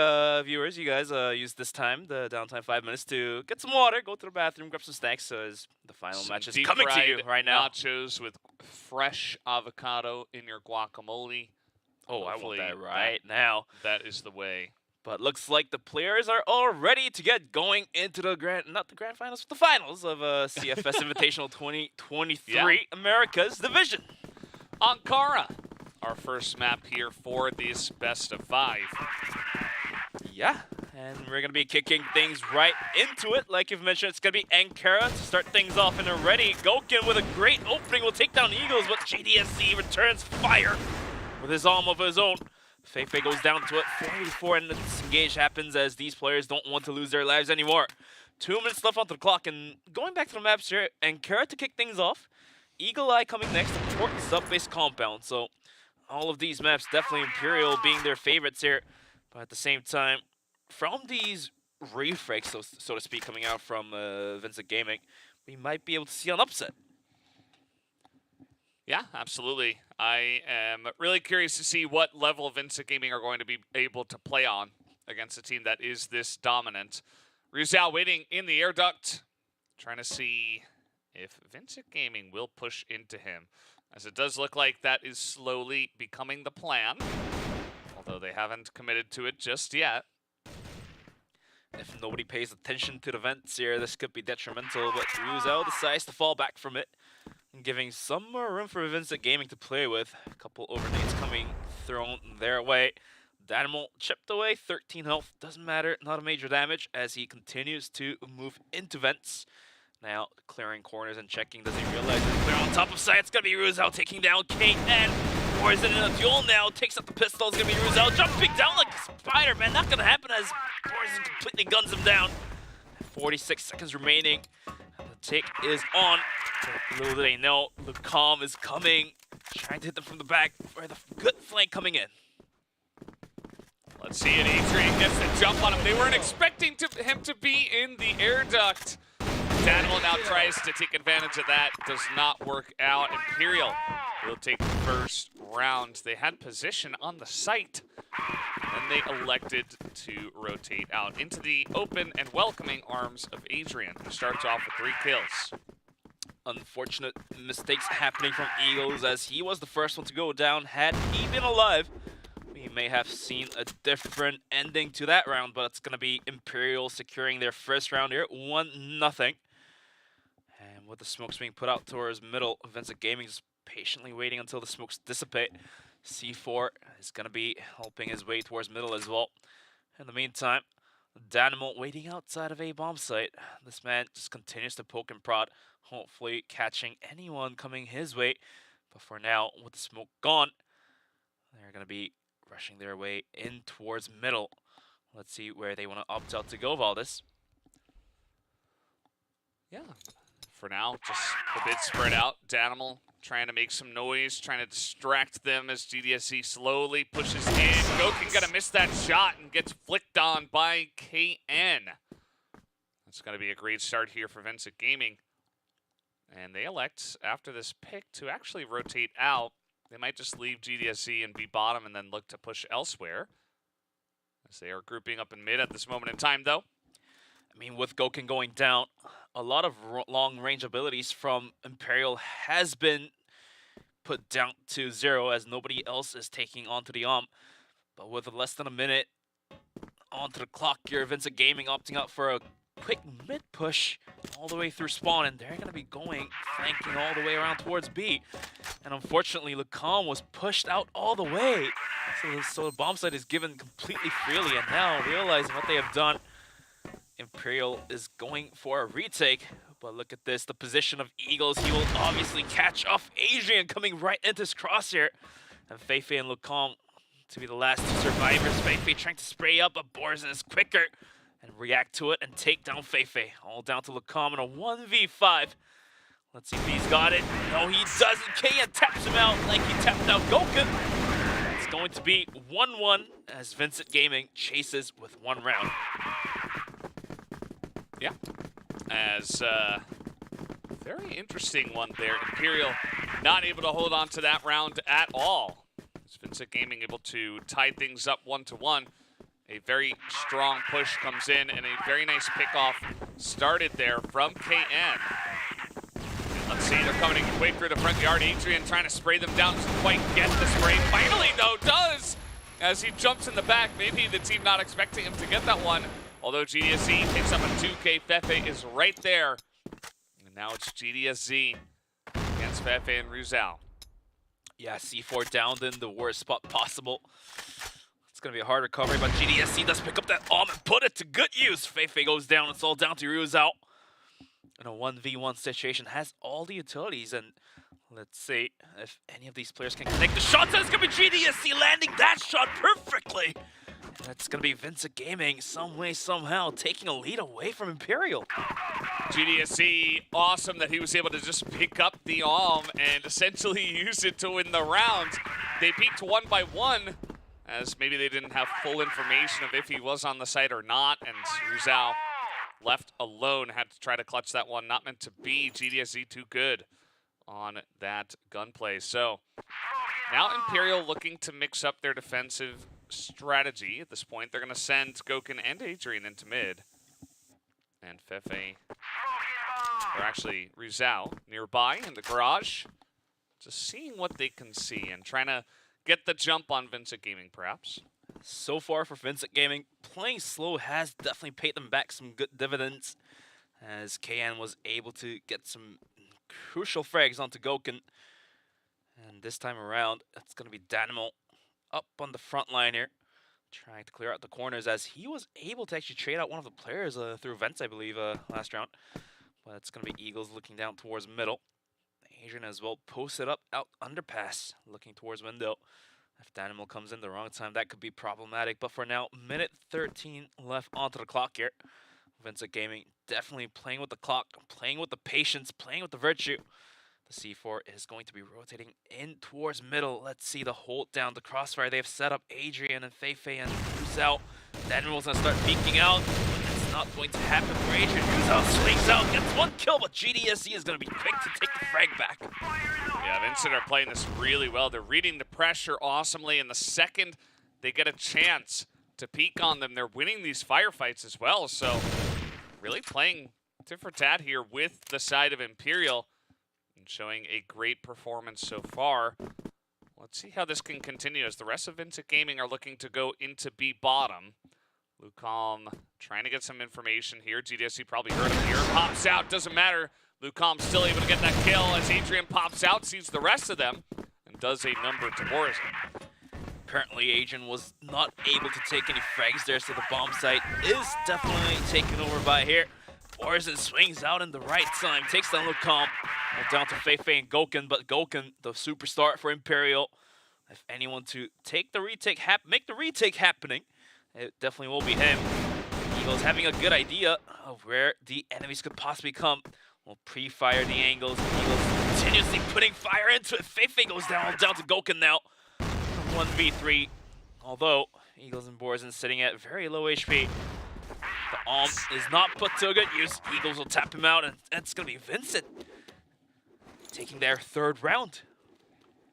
viewers, you guys use this time, the downtime 5 minutes, to get some water, go to the bathroom, grab some snacks, as the final match is coming to you right now. Nachos with fresh avocado in your guacamole. Oh, hopefully I want that right now. That is the way. But looks like the players are all ready to get going into the not the grand finals, but the finals of CFS Invitational 2023 Americas Division. Ankara, our first map here for this best of 5. Yeah, and we're going to be kicking things right into it. Like you've mentioned, it's going to be Ankara to start things off, and already Gokin with a great opening will take down Eagles, but JDSC returns fire with his arm of his own. Feifei goes down to it, 484, and the disengage happens as these players don't want to lose their lives anymore. 2 minutes left on the clock, and going back to the maps here, Ankara to kick things off. Eagle Eye coming next, important sub-base compound, so all of these maps, definitely Imperial being their favorites here. But at the same time, from these refrakes, so to speak, coming out from Vincent Gaming, we might be able to see an upset. Yeah, absolutely. I am really curious to see what level Vincent Gaming are going to be able to play on against a team that is this dominant. Rizal waiting in the air duct, trying to see if Vincent Gaming will push into him, as it does look like that is slowly becoming the plan, although they haven't committed to it just yet. If nobody pays attention to the vents here, this could be detrimental, but Rizal decides to fall back from it, and giving some more room for Vincent Gaming to play with. A couple overnates coming thrown their way. Danimal chipped away, 13 health, doesn't matter, not a major damage, as he continues to move into vents. Now clearing corners and checking, does he realize that they're on top of site? It's gonna be Rizal taking down KN. Or is it in a duel now? Takes up the pistol, it's gonna be Rizal jumping down like a spider, man. Not gonna happen as Poison completely guns him down. 46 seconds remaining. The take is on. Little do they know, the calm is coming. Trying to hit them from the back, for the good flank coming in. Let's see it. Adrian gets the jump on him. They weren't expecting him to be in the air duct. Danimal now tries to take advantage of that. Does not work out. Imperial will take the first round. They had position on the site, and then they elected to rotate out into the open and welcoming arms of Adrian, who starts off with 3 kills. Unfortunate mistakes happening from Eagles, as he was the first one to go down. Had he been alive, we may have seen a different ending to that round, but it's going to be Imperial securing their first round here, 1-0. And with the smokes being put out towards middle, Vincent Gaming is patiently waiting until the smokes dissipate. C4 is going to be helping his way towards middle as well. In the meantime, Danimal waiting outside of a bomb site. This man just continues to poke and prod, hopefully catching anyone coming his way. But for now, with the smoke gone, they're going to be rushing their way in towards middle. Let's see where they want to opt out to go, Valdez. Yeah, for now, just a bit spread out. Danimal trying to make some noise, trying to distract them as GDSC slowly pushes in. Gokin gonna miss that shot and gets flicked on by KN. That's gonna be a great start here for Vincent Gaming. And they elect, after this pick, to actually rotate out. They might just leave GDSC and be bottom and then look to push elsewhere, as they are grouping up in mid at this moment in time, though. I mean, with Gokin going down, a lot of long-range abilities from Imperial has been put down to 0, as nobody else is taking onto the But with less than a minute onto the clock here, Vincent Gaming opting out for a quick mid-push all the way through spawn, and they're going to be going, flanking all the way around towards B. And unfortunately, Lacombe was pushed out all the way. So the bomb site is given completely freely, and now realizing what they have done, Imperial is going for a retake. But look at this, the position of Eagles. He will obviously catch off Adrian coming right into his crosshair. And Feifei and Lucom to be the last two survivors. Feifei trying to spray up, but Borzen is quicker and react to it and take down Feifei. All down to Lucom in a 1v5. Let's see if he's got it. No, he doesn't. Kayan taps him out like he tapped out Goku. It's going to be 1-1 as Vincent Gaming chases with one round. Yeah, as very interesting one there. Imperial not able to hold on to that round at all. As Vincent Gaming able to tie things up 1-1. A very strong push comes in and a very nice pickoff started there from KN. Let's see, they're coming in quick through the front yard. Adrian trying to spray them down, doesn't quite get the spray. Finally, though, does! As he jumps in the back. Maybe the team not expecting him to get that one. Although GDSZ takes up a 2K, Feifei is right there. And now it's GDSZ against Feifei and Ruzal. Yeah, C4 downed in the worst spot possible. It's going to be a hard recovery, but GDSZ does pick up that arm and put it to good use. Feifei goes down. It's all down to Ruzal. In a 1v1 situation, has all the utilities, and let's see if any of these players can connect the shots. It's going to be GDSZ landing that shot perfectly. And that's going to be Vincent Gaming, some way, somehow, taking a lead away from Imperial. GDSZ, awesome that he was able to just pick up the arm and essentially use it to win the round. They peaked 1 by 1, as maybe they didn't have full information of if he was on the site or not, and Ruzal left alone, had to try to clutch that one. Not meant to be. GDSZ too good on that gunplay. So now Imperial looking to mix up their defensive strategy. At this point, they're going to send Gokun and Adrian into mid. And Feifei, or actually Ruzal, nearby in the garage. Just seeing what they can see and trying to get the jump on Vincent Gaming, perhaps. So far for Vincent Gaming, playing slow has definitely paid them back some good dividends, as KN was able to get some crucial frags onto Gokun. And this time around, it's going to be Danimal up on the front line here, trying to clear out the corners, as he was able to actually trade out one of the players through vents, I believe, last round. But it's going to be Eagles looking down towards middle. Adrian as well posted up out underpass, looking towards window. If Danimal comes in the wrong time, that could be problematic. But for now, minute 13 left onto the clock here. Vincent Gaming definitely playing with the clock, playing with the patience, playing with the virtue. The C4 is going to be rotating in towards middle. Let's see the hold down, the crossfire. They have set up Adrian and Feifei and Ruzal. Danimal's going to start peeking out. It's not going to happen for Adrian. Ruzal swings out, gets one kill, but GDSZ is going to be quick to take the frag back. Yeah, Vincent are playing this really well. They're reading the pressure awesomely, and the second they get a chance to peek on them, they're winning these firefights as well. So really playing tit for tat here with the side of Imperial and showing a great performance so far. Let's see how this can continue as the rest of Vincent Gaming are looking to go into B bottom. Lucom trying to get some information here. GDSC probably heard him here. Pops out, doesn't matter. Lucom still able to get that kill as Adrian pops out, sees the rest of them, and does a number to Borzen. Currently, Adrian was not able to take any frags there, so the bomb site is definitely taken over by here. Borzen swings out in the right time, takes down Lucom, and down to Feifei and Gokun, but Gokun, the superstar for Imperial, if anyone to take the retake, make the retake happening, it definitely will be him. Eagles having a good idea of where the enemies could possibly come. We'll pre-fire the angles. Eagles continuously putting fire into it. Feifei goes down to Gokun now. 1v3. Although Eagles and Borzen sitting at very low HP. The arm is not put to a good use. Eagles will tap him out, and it's going to be Vincent taking their third round.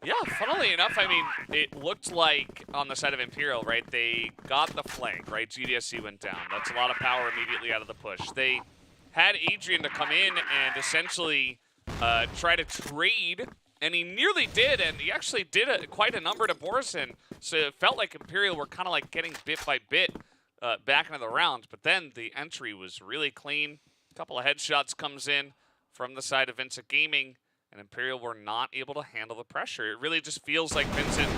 Yeah, funnily enough, I mean, it looked like on the side of Imperial, right, they got the flank, right? GDSC went down. That's a lot of power immediately out of the push. They had Adrian to come in and essentially try to trade, and he nearly did, and he actually did quite a number to Borzen. So it felt like Imperial were kind of like getting bit by bit back into the round, but then the entry was really clean. A couple of headshots comes in from the side of Vincent Gaming, and Imperial were not able to handle the pressure. It really just feels like Vincent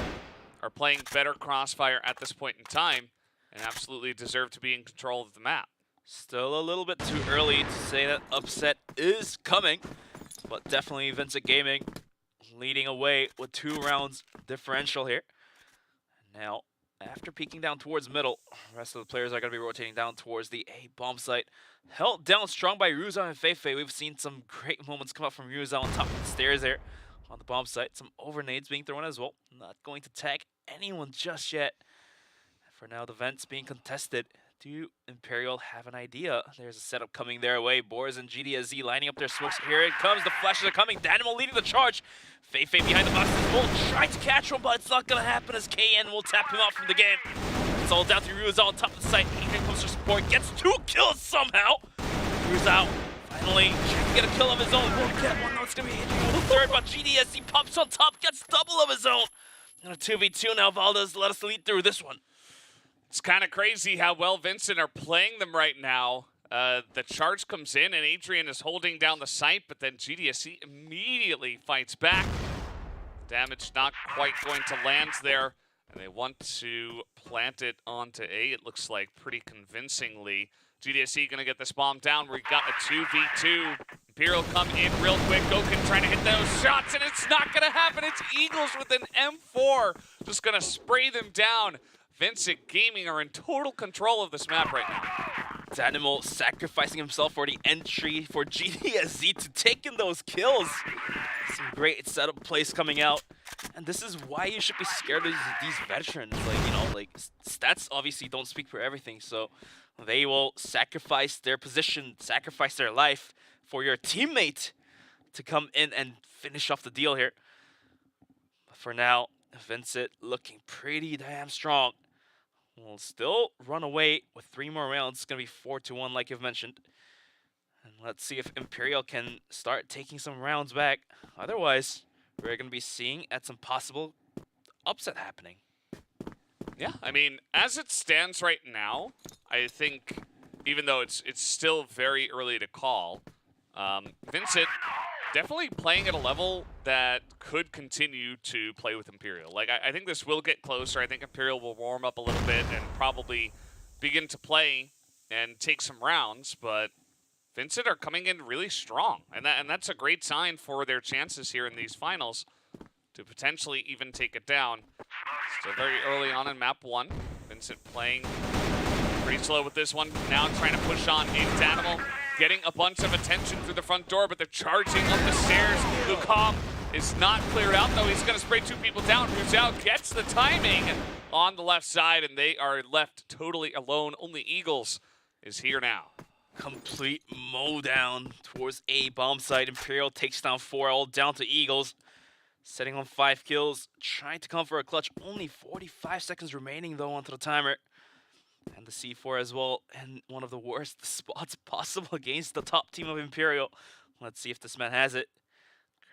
are playing better Crossfire at this point in time and absolutely deserve to be in control of the map. Still a little bit too early to say that upset is coming, but definitely Vincent Gaming leading away with 2 rounds differential here. Now, after peeking down towards middle, the rest of the players are going to be rotating down towards the A bomb site. Held down strong by Ruzao and Feifei. We've seen some great moments come up from Ruzao on top of the stairs there on the bomb site. Some overnades being thrown as well. Not going to tag anyone just yet. For now, the vents being contested. Do Imperial have an idea? There's a setup coming their way. Boars and GDSZ lining up their smokes. Here it comes. The flashes are coming. Danimal leading the charge. Feifei behind the box as well. Trying to catch him, but it's not going to happen as KN will tap him out from the game. It's all down to Ruzao on top of the site. Adrian comes for support. Gets 2 kills somehow. Ruzao finally trying to get a kill of his own. Won't get one. No, it's going to be Adrian with the third, but GDSZ pops on top. Gets double of his own. And a 2v2 now. Valdez let us lead through this one. It's kind of crazy how well Vincent are playing them right now. The charge comes in and Adrian is holding down the site, but then GDSC immediately fights back. Damage not quite going to land there, and they want to plant it onto A, it looks like, pretty convincingly. GDSC gonna get this bomb down. We got a 2v2. Imperial come in real quick. Goken trying to hit those shots, and it's not gonna happen. It's Eagles with an M4. Just gonna spray them down. Vincent Gaming are in total control of this map right now. Danimal sacrificing himself for the entry for GDSZ to take in those kills. Some great setup plays coming out. And this is why you should be scared of these veterans. Like, you know, like, stats obviously don't speak for everything, so they will sacrifice their position, sacrifice their life for your teammate to come in and finish off the deal here. But for now, Vincent looking pretty damn strong. We'll still run away with 3 more rounds. It's going to be 4-1 like you've mentioned. And let's see if Imperial can start taking some rounds back. Otherwise, we're going to be seeing at some possible upset happening. Yeah, I mean, as it stands right now, I think, even though it's still very early to call, Vincent definitely playing at a level that could continue to play with Imperial. Like, I think this will get closer. I think Imperial will warm up a little bit and probably begin to play and take some rounds, but Vincent are coming in really strong, and that's a great sign for their chances here in these finals to potentially even take it down. Still very early on in map 1. Vincent playing pretty slow with this one. Now trying to push on in Danimal. Getting a bunch of attention through the front door, but they're charging up the stairs. Lucom is not cleared out, though. He's going to spray 2 people down. Ruzao gets the timing on the left side, and they are left totally alone. Only Eagles is here now. Complete mow down towards A bomb site. Imperial takes down 4, all down to Eagles. Setting on 5 kills, trying to come for a clutch. Only 45 seconds remaining, though, onto the timer. And the C4 as well, in one of the worst spots possible against the top team of Imperial. Let's see if this man has it.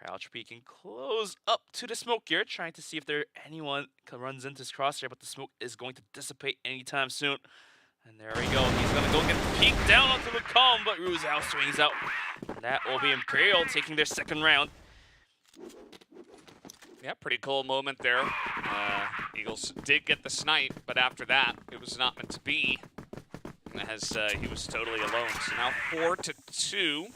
Crouch peeking close up to the smoke here, trying to see if there anyone runs into his crosshair, but the smoke is going to dissipate anytime soon. And there we go. He's going to go get peeked down onto the calm, but Ruzao swings out. And that will be Imperial taking their 2nd round. Yeah, pretty cool moment there. Eagles did get the snipe, but after that, it was not meant to be, as he was totally alone. So now 4-2.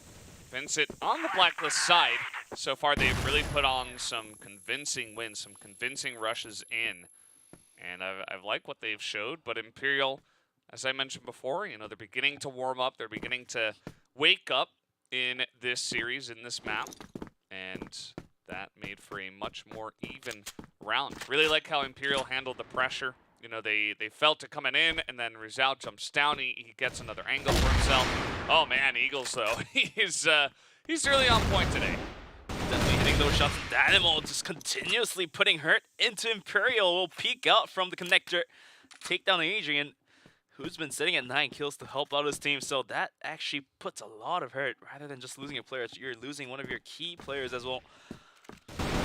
Vincent on the blacklist side. So far, they've really put on some convincing wins, some convincing rushes in. And I've liked what they've showed, but Imperial, as I mentioned before, you know, they're beginning to warm up. They're beginning to wake up in this series, in this map. And that made for a much more even round. Really like how Imperial handled the pressure. You know, they felt it coming in, and then Ruzao jumps down. He gets another angle for himself. Oh man, Eagles though, he's really on point today. Definitely hitting those shots. Danimal just continuously putting hurt into Imperial. Will peek out from the connector, take down Adrian, who's been sitting at 9 kills to help out his team. So that actually puts a lot of hurt. Rather than just losing a player, you're losing one of your key players as well.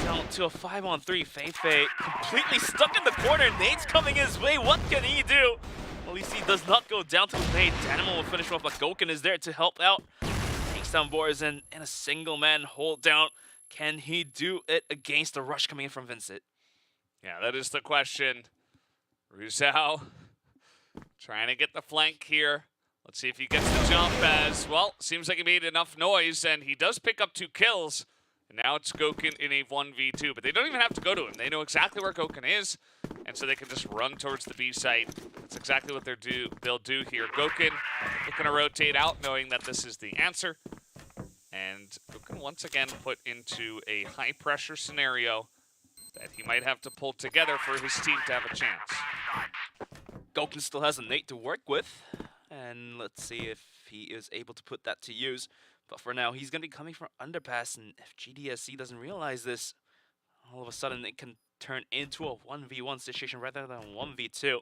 Down to a 5-on-3. Feifei completely stuck in the corner. Nade's coming his way. What can he do? At least he does not go down to the nade. Danimal will finish off, but Goken is there to help out. Takes down Boris in a single man hold down. Can he do it against the rush coming in from Vincent? Yeah, that is the question. Ruzao trying to get the flank here. Let's see if he gets the jump as, well, seems like he made enough noise, and he does pick up 2 kills. And now it's Gokun in a 1v2, but they don't even have to go to him. They know exactly where Gokun is, and so they can just run towards the B site. That's exactly what they'll do here. Gokun looking to rotate out, knowing that this is the answer. And Gokun once again put into a high-pressure scenario that he might have to pull together for his team to have a chance. Gokun still has a nade to work with, and let's see if he is able to put that to use. But for now, he's going to be coming from underpass, and if GDSC doesn't realize this, all of a sudden it can turn into a 1v1 situation rather than a 1v2.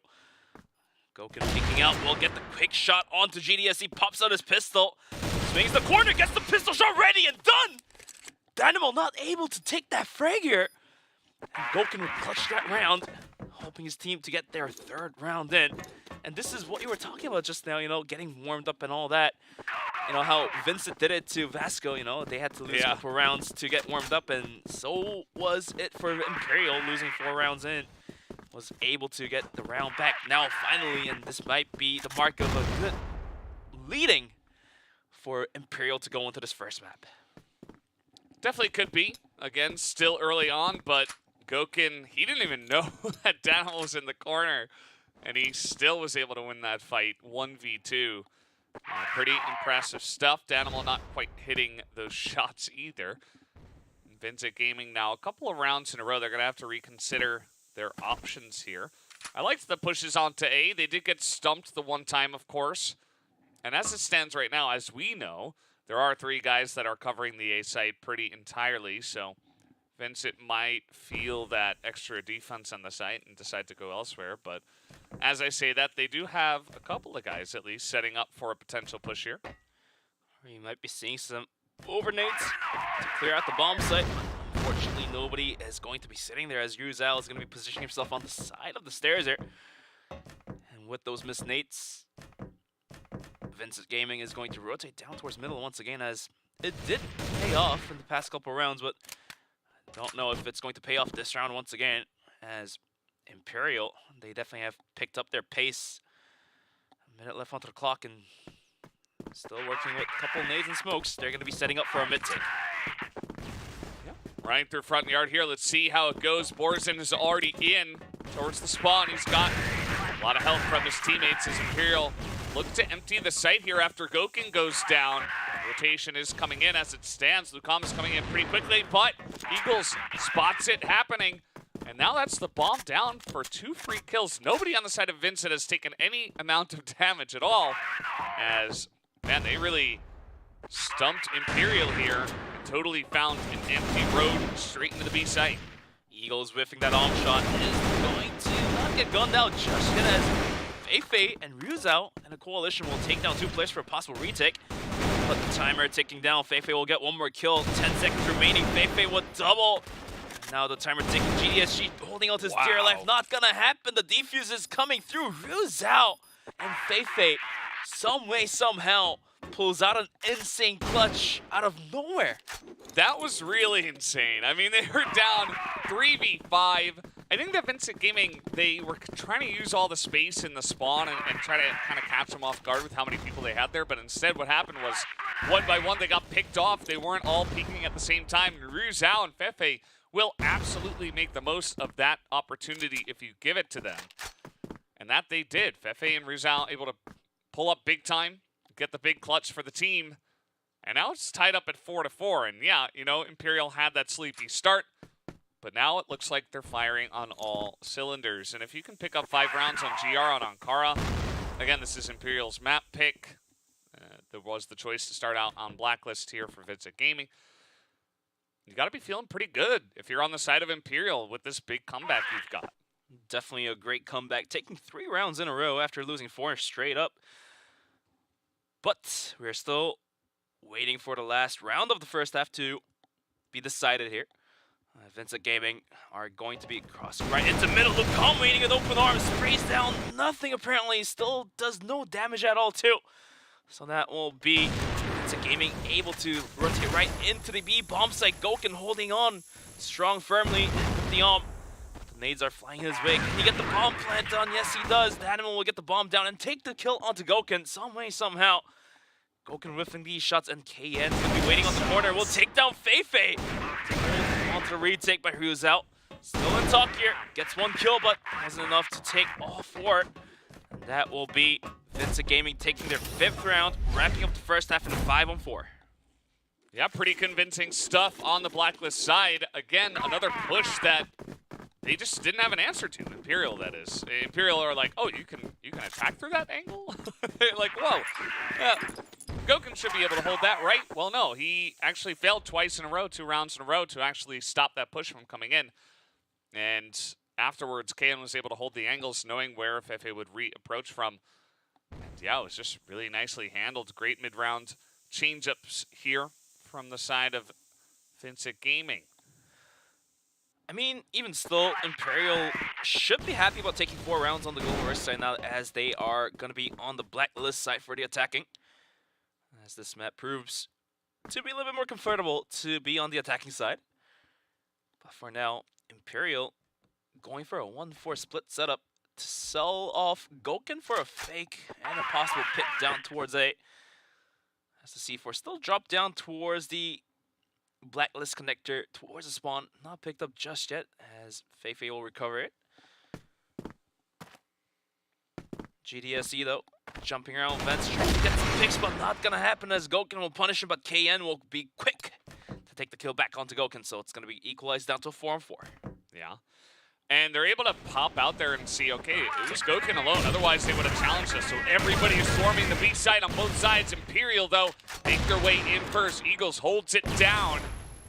Gokun peeking out, will get the quick shot onto GDSC, pops out his pistol, swings the corner, gets the pistol shot ready and done! Dynamo not able to take that frag here. And Gokun will clutch that round, hoping his team to get their 3rd round in. And this is what you were talking about just now, you know, getting warmed up and all that. You know, how Vincent did it to Vasco, you know, they had to lose a couple rounds to get warmed up, and so was it for Imperial, losing 4 rounds in. Was able to get the round back now finally, and this might be the mark of a good leading for Imperial to go into this first map. Definitely could be. Again, still early on, but Gokun, he didn't even know that Daniel was in the corner, and he still was able to win that fight 1v2. Pretty impressive stuff. Danimal not quite hitting those shots either. Vincent Gaming now a couple of rounds in a row. They're going to have to reconsider their options here. I liked the pushes onto A. They did get stumped the one time, of course. And as it stands right now, as we know, there are 3 guys that are covering the A site pretty entirely. So Vincent might feel that extra defense on the site and decide to go elsewhere. But as I say that, they do have a couple of guys at least setting up for a potential push here. You might be seeing some overnades to clear out the bomb site. Unfortunately, nobody is going to be sitting there as Yuzal is going to be positioning himself on the side of the stairs here. And with those missed nades, Vincent Gaming is going to rotate down towards middle once again, as it did pay off in the past couple rounds, but I don't know if it's going to pay off this round once again, as Imperial, they definitely have picked up their pace. A minute left onto the clock, and still working with a couple nades and smokes. They're going to be setting up for a mid-take. Running through front yard here. Let's see how it goes. Borzen is already in towards the spawn. He's got a lot of help from his teammates as Imperial look to empty the site here after Gokun goes down. Rotation is coming in as it stands. Lucam is coming in pretty quickly, but Eagles spots it happening. And now that's the bomb down for 2 free kills. Nobody on the side of Vincent has taken any amount of damage at all. As, man, they really stumped Imperial here and totally found an empty road straight into the B site. Eagles whiffing that arm shot is going to not get gunned out just yet, as Feifei and Ryuzao and a coalition will take down 2 players for a possible retake. But the timer ticking down. Feifei will get 1 more kill. 10 seconds remaining. Feifei will double. Now the timer ticking. GDSG holding on to his dear life. Not gonna happen. The defuse is coming through. Ryuzao and Feifei, some way, somehow, pulls out an insane clutch out of nowhere. That was really insane. I mean, they were down 3v5. I think that Vincent Gaming, they were trying to use all the space in the spawn and try to kind of catch them off guard with how many people they had there. But instead, what happened was, one by one, they got picked off. They weren't all peeking at the same time. Ryuzao and Feifei will absolutely make the most of that opportunity if you give it to them. And that they did. Feifei and Ryuzao able to pull up big time, get the big clutch for the team. And now it's tied up at 4-4. And yeah, you know, Imperial had that sleepy start. But now it looks like they're firing on all cylinders. And if you can pick up 5 rounds on GR on Ankara, again, this is Imperial's map pick. There was the choice to start out on Blacklist here for Vincent Gaming. You got to be feeling pretty good if you're on the side of Imperial with this big comeback you've got. Definitely a great comeback, taking 3 rounds in a row after losing 4 straight up. But we're still waiting for the last round of the first half to be decided here. Vincent Gaming are going to be crossing right into middle. Lucam waiting with open arms, sprays down nothing apparently, still does no damage at all too. So that will be Vincent Gaming able to rotate right into the B bomb site. Gokun holding on strong firmly with the Nades are flying his way. Can he get the bomb plant done? Yes, he does. The animal will get the bomb down and take the kill onto Goken some way, somehow. Goken whiffing these shots, and KN's gonna be waiting on the corner. Will take down Feifei. Onto the retake by Ryuzao. Still in talk here. Gets one kill, but wasn't enough to take all four. And that will be Vincent Gaming taking their 5th round, wrapping up the first half in a 5-on-4. Yeah, pretty convincing stuff on the Blacklist side. Again, another push that they just didn't have an answer to. Imperial, that is. Imperial are like, oh, you can attack through that angle? Like, whoa. Goken should be able to hold that, right? Well, no, he actually failed twice in a row, 2 rounds in a row, to actually stop that push from coming in. And afterwards, KN was able to hold the angles, knowing where Feifei would re-approach from. And yeah, it was just really nicely handled. Great mid-round change-ups here from the side of Vincent Gaming. I mean, even still, Imperial should be happy about taking 4 rounds on the Global Risk side now, as they are going to be on the Blacklist side for the attacking. As this map proves to be a little bit more comfortable to be on the attacking side. But for now, Imperial going for a 1-4 split setup to sell off Goken for a fake and a possible pit down towards A. As the C4 still dropped down towards the Blacklist connector, towards the spawn. Not picked up just yet, as Feifei will recover it. GDSE though, jumping around vents, trying to get some picks, but not gonna happen, as Goken will punish him, but KN will be quick to take the kill back onto Goken, so it's gonna be equalized down to a 4-on-4. Yeah. And they're able to pop out there and see, okay, it was Goken alone. Otherwise, they would have challenged us. So everybody is swarming the B side on both sides. Imperial, though, make their way in first. Eagles holds it down.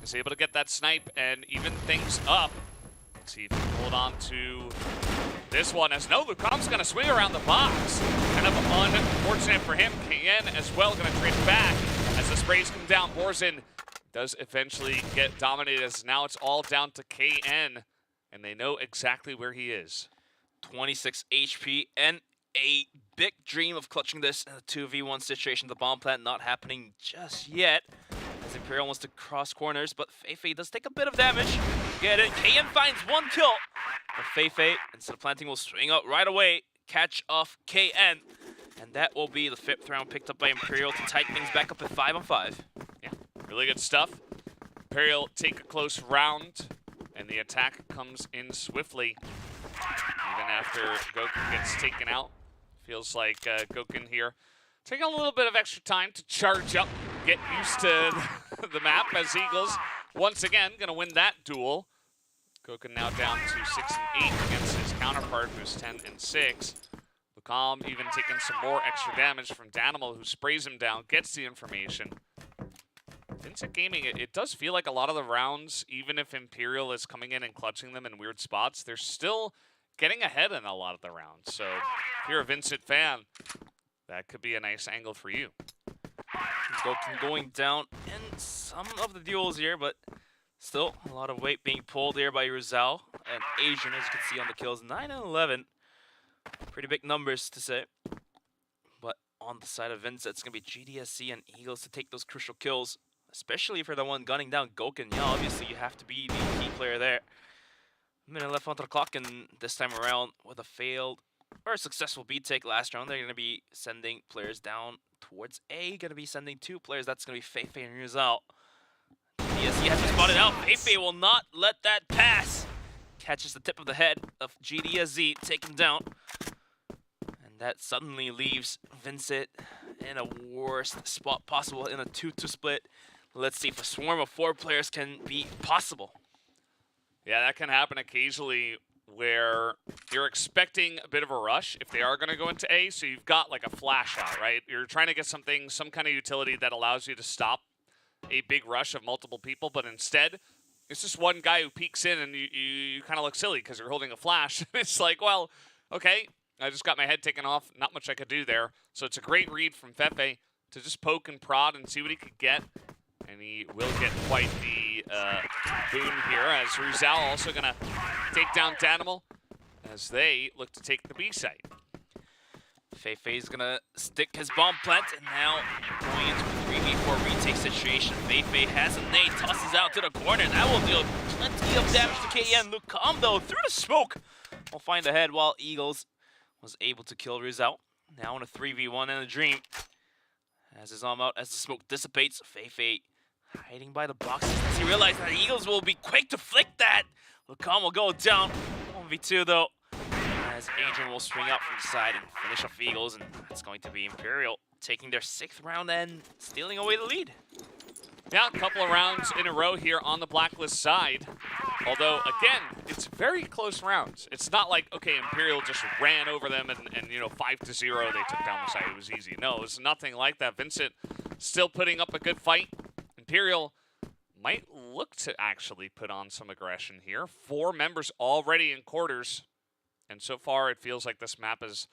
Is able to get that snipe and even things up. Let's see if he can hold on to this one. As no, Lucom's going to swing around the box. Kind of unfortunate for him. KN as well going to trade back as the sprays come down. Borzin does eventually get dominated, as now it's all down to KN. And they know exactly where he is. 26 HP and a big dream of clutching this in a 2v1 situation. The bomb plant not happening just yet, as Imperial wants to cross corners, but Feifei does take a bit of damage. Get it. KN finds 1 kill. But Feifei, instead of planting, will swing out right away, catch off KN. And that will be the 5th round picked up by Imperial to tighten things back up at 5-on-5. Yeah, really good stuff. Imperial take a close round. And the attack comes in swiftly. Even after Goken gets taken out. Feels like Goken here taking a little bit of extra time to charge up, get used to the map, as Eagles once again going to win that duel. Goken now down to 6 and 8 against his counterpart, who's 10 and 6. Lucom even taking some more extra damage from Danimal, who sprays him down, gets the information. Vincent Gaming, it does feel like a lot of the rounds, even if Imperial is coming in and clutching them in weird spots, they're still getting ahead in a lot of the rounds. So if you're a Vincent fan, that could be a nice angle for you. Goken going down in some of the duels here, but still a lot of weight being pulled here by Ryuzao and Asian, as you can see on the kills. 9 and 11. Pretty big numbers to say. But on the side of Vincent, it's going to be GDSC and Eagles to take those crucial kills. Especially for the one gunning down Goken. Yeah, obviously you have to be the key player there. Minute left on the clock, and this time around with a failed or a successful B take last round, they're going to be sending players down towards A. Going to be sending 2 players. That's going to be Feifei and Ryuzao. Yes, he has to spot it out. Feifei will not let that pass. Catches the tip of the head of GDSZ, take him down. And that suddenly leaves Vincent in a worst spot possible in a 2-2 split. Let's see if a swarm of 4 players can be possible. Yeah, that can happen occasionally where you're expecting a bit of a rush if they are going to go into A, so you've got like a flash out, right? You're trying to get something, some kind of utility that allows you to stop a big rush of multiple people, but instead, it's just one guy who peeks in and you kind of look silly because you're holding a flash. It's like, well, okay, I just got my head taken off, not much I could do there. So it's a great read from Feifei to just poke and prod and see what he could get. And he will get quite the boon here, as Ryuzao also going to take down Danimal as they look to take the B site. Feifei's gonna stick his bomb plant, and now going into a 3v4 retake situation. Feifei has a nade, tosses out to the corner, and that will deal plenty of damage to KN. Lucam, though, through the smoke, will find the head while Eagles was able to kill Rizal. Now in a 3v1 and a dream. As his arm out, as the smoke dissipates, Feifei hiding by the boxes as he realizes that Eagles will be quick to flick that. Lucam will go down. 1v2 though, as Adrian will swing out from the side and finish off Eagles, and it's going to be Imperial taking their 6th round and stealing away the lead. Yeah, a couple of rounds in a row here on the Blacklist side. Although, again, it's very close rounds. It's not like, okay, Imperial just ran over them and you know, 5-0, they took down the side. It was easy. No, it's nothing like that. Vincent still putting up a good fight. Imperial might look to actually put on some aggression here. 4 members already in quarters. And so far, it feels like this map has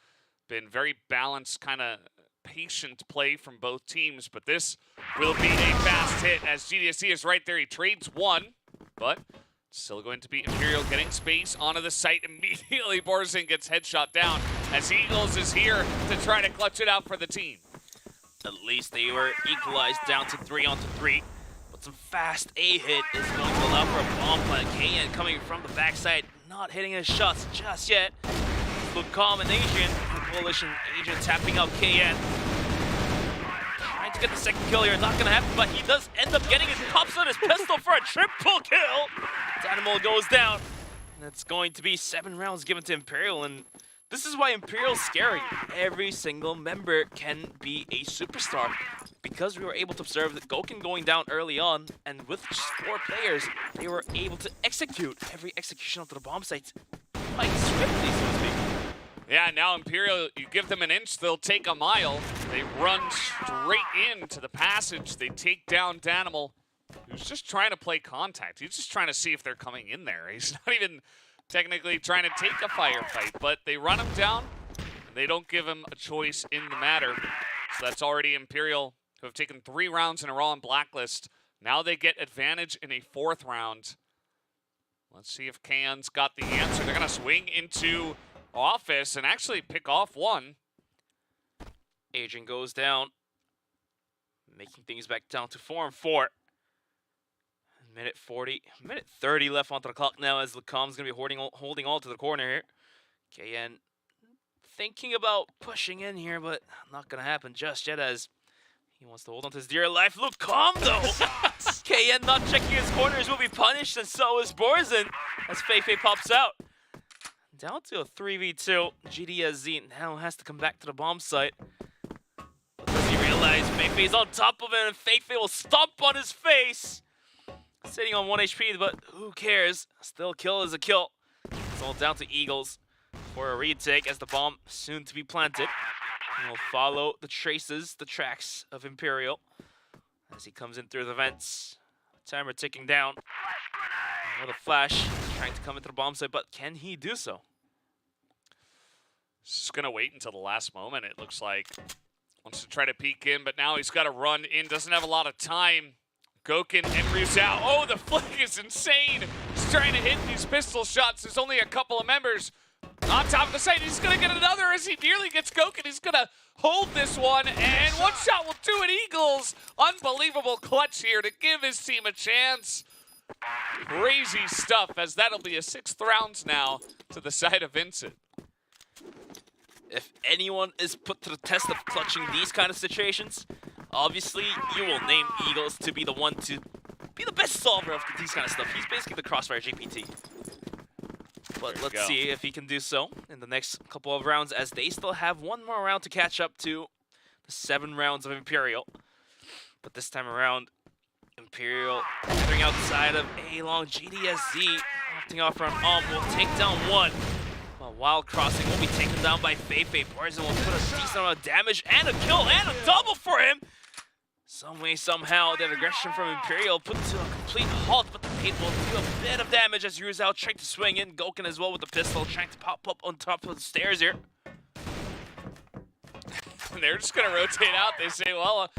been very balanced, kind of patient play from both teams. But this will be a fast hit as GDSC is right there. He trades 1, but still going to be Imperial getting space onto the site. Immediately, Borzin gets headshot down as Eagles is here to try to clutch it out for the team. At least they were equalized down to 3-on-3. But some fast A hit is going to allow for a bomb plant. KN coming from the backside, not hitting his shots just yet. Lucam and Adrian, the coalition agent tapping out KN. Trying to get the 2nd kill here, not gonna happen, but he does end up getting his pops on his pistol for a triple kill. Animal goes down, and it's going to be 7 rounds given to Imperial, and this is why Imperial's scary. Every single member can be a superstar, because we were able to observe that Gokun going down early on, and with just 4 players, they were able to execute every execution onto the bomb sites quite swiftly, so to speak. Yeah, now Imperial, you give them an inch, they'll take a mile. They run straight into the passage. They take down Danimal, who's just trying to play contact. He's just trying to see if they're coming in there. He's not even technically trying to take a firefight, but they run him down, and they don't give him a choice in the matter. So that's already Imperial, who have taken 3 rounds in a row on Blacklist. Now they get advantage in a 4th round. Let's see if Can's got the answer. They're going to swing into Office and actually pick off 1. Adrian goes down, making things back down to 4-4. Minute 30 left onto the clock now as Lucam's going to be holding all to the corner here. KN thinking about pushing in here, but not going to happen just yet as he wants to hold on to his dear life. Lucam, though! KN not checking his corners will be punished, and so is Borzin as Feifei pops out. Down to a 3v2. GDSZ now has to come back to the bomb site. But does he realize Feifei's on top of him, and Feifei will stomp on his face? Sitting on 1 HP, but who cares? Still, kill is a kill. It's all down to Eagles for a retake as the bomb soon to be planted. And we'll follow the traces, the tracks of Imperial as he comes in through the vents. Timer ticking down. With a flash, trying to come into the bomb site, but can he do so? Just gonna wait until the last moment, it looks like. Wants to try to peek in, but now he's got to run in. Doesn't have a lot of time. Gokun and Rizal. Oh, the flick is insane. He's trying to hit these pistol shots. There's only a couple of members on top of the site. He's going to get another as he nearly gets Gokun. He's going to hold this one, and 1 shot will do it. Eagles, unbelievable clutch here to give his team a chance. Crazy stuff, as that'll be a 6th round now to the side of Vincent. If anyone is put to the test of clutching these kind of situations, obviously you will name Eagles to be the one to be the best solver of these kind of stuff. He's basically the Crossfire GPT. But let's see if he can do so in the next couple of rounds, as they still have 1 more round to catch up to the 7 rounds of Imperial. But this time around, Imperial entering outside of A-Long. GDSZ opting off from will take down 1. While crossing will be taken down by Feifei. Borzin will put a decent amount of damage and a kill and a double for him. Some way, somehow, that aggression from Imperial put to a complete halt, but the paint will do a bit of damage as Rizal trying to swing in. Gokun as well with the pistol, trying to pop up on top of the stairs here. They're just going to rotate out. They say, well,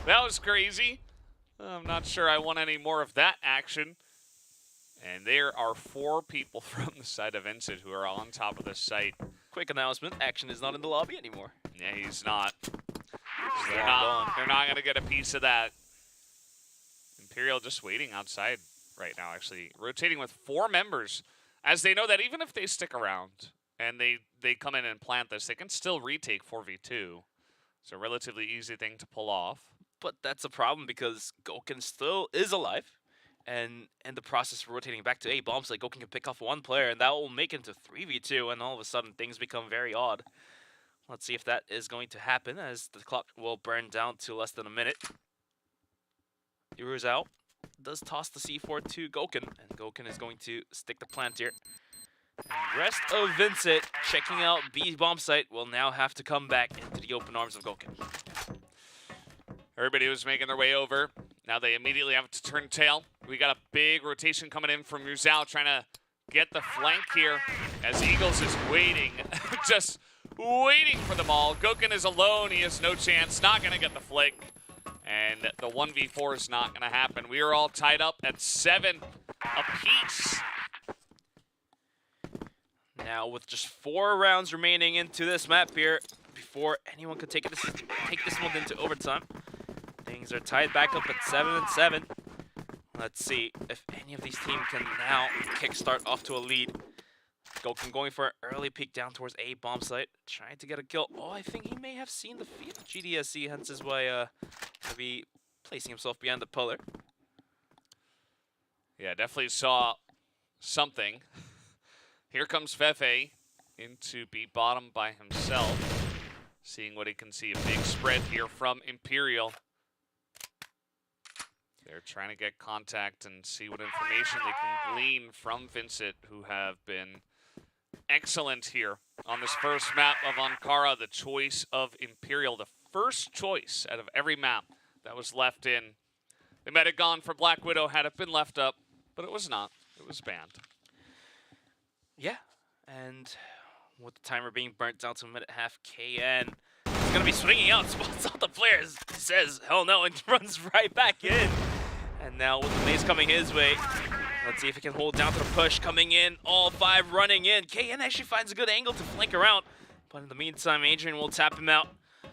that was crazy. I'm not sure I want any more of that action. And there are 4 people from the side of Vincent who are on top of the site. Quick announcement, action is not in the lobby anymore. Yeah, he's not. They're not going to get a piece of that. Imperial just waiting outside right now, actually. Rotating with 4 members, as they know that even if they stick around and they come in and plant this, they can still retake 4v2. It's a relatively easy thing to pull off. But that's a problem because Gouken still is alive. And in the process of rotating back to 8 bombs, like Gouken can pick off 1 player, and that will make it into 3v2, and all of a sudden things become very odd. Let's see if that is going to happen, as the clock will burn down to less than a minute. Iruzao does toss the C4 to Gouken, and Gouken is going to stick the plant here. And rest of Vincent, checking out B bomb site, will now have to come back into the open arms of Gouken. Everybody was making their way over. Now they immediately have to turn tail. We got a big rotation coming in from Iruzao, trying to get the flank here, as Eagles is waiting, just waiting for them all. Gouken is alone. He has no chance. Not going to get the flick. And the 1v4 is not going to happen. We are all tied up at 7 apiece. Now with just 4 rounds remaining into this map here, before anyone could take this one into overtime, things are tied back up at 7-7. Let's see if any of these teams can now kickstart off to a lead. Gouken going for an early peek down towards A bomb site, trying to get a kill. Oh, I think he may have seen the feed of GDSC, hence his way to be placing himself behind the pillar. Yeah, definitely saw something. Here comes Fefe into B bottom by himself, seeing what he can see. A big spread here from Imperial. They're trying to get contact and see what information they can glean from Vincent, who have been excellent here on this first map of Ankara, the choice of Imperial, the first choice out of every map that was left in. They might have gone for Black Widow had it been left up, but it was not. It was banned. Yeah, and with the timer being burnt down to a minute half, KN is going to be swinging out, spots out the players, says hell no, and runs right back in. And now with the maze coming his way, let's see if he can hold down to the push coming in, all 5 running in. KN actually finds a good angle to flank around, but in the meantime, Adrian will tap him out. And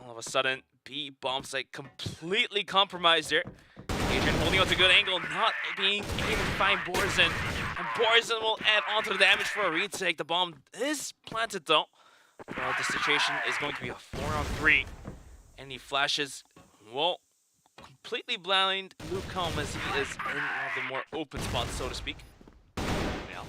all of a sudden, B bomb site completely compromised here. Adrian holding on to a good angle, not being able to find Borzen. And Borzen will add on to the damage for a retake. The bomb is planted though. Well, the situation is going to be a 4-on-3. Any flashes will completely blind Lucom as he is in one of the more open spots, so to speak. Yeah.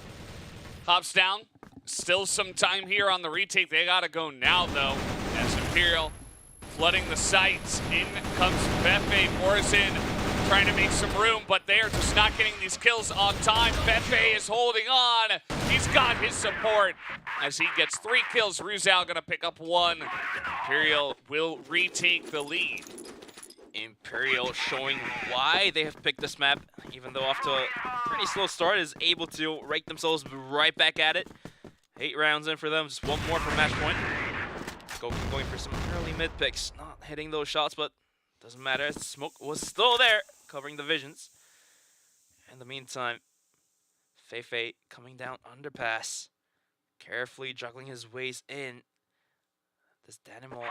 Hops down. Still some time here on the retake. They gotta go now though, as Imperial flooding the sites. In comes Fefe. Borzen trying to make some room, but they are just not getting these kills on time. Fefe is holding on. He's got his support as he gets 3 kills. Iruzao gonna pick up 1. Imperial will retake the lead. Imperial showing why they have picked this map, even though off to a pretty slow start, is able to rake themselves right back at it. 8 rounds in for them, just 1 more for match point. Going for some early mid picks, not hitting those shots, but doesn't matter, as the smoke was still there, covering the visions. In the meantime, Fefe coming down underpass, carefully juggling his ways in. This Danimal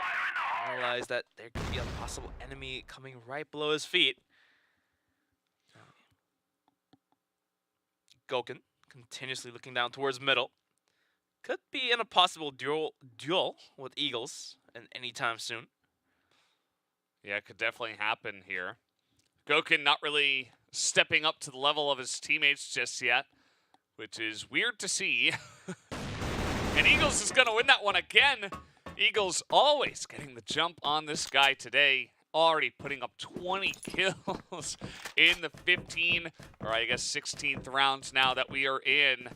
realized that there could be a possible enemy coming right below his feet. Gouken continuously looking down towards middle. Could be in a possible duel with Eagles and anytime soon. Yeah, it could definitely happen here. Gouken not really stepping up to the level of his teammates just yet, which is weird to see. And Eagles is going to win that one again. Eagles always getting the jump on this guy today. Already putting up 20 kills in the 15, or I guess 16th rounds now that we are in.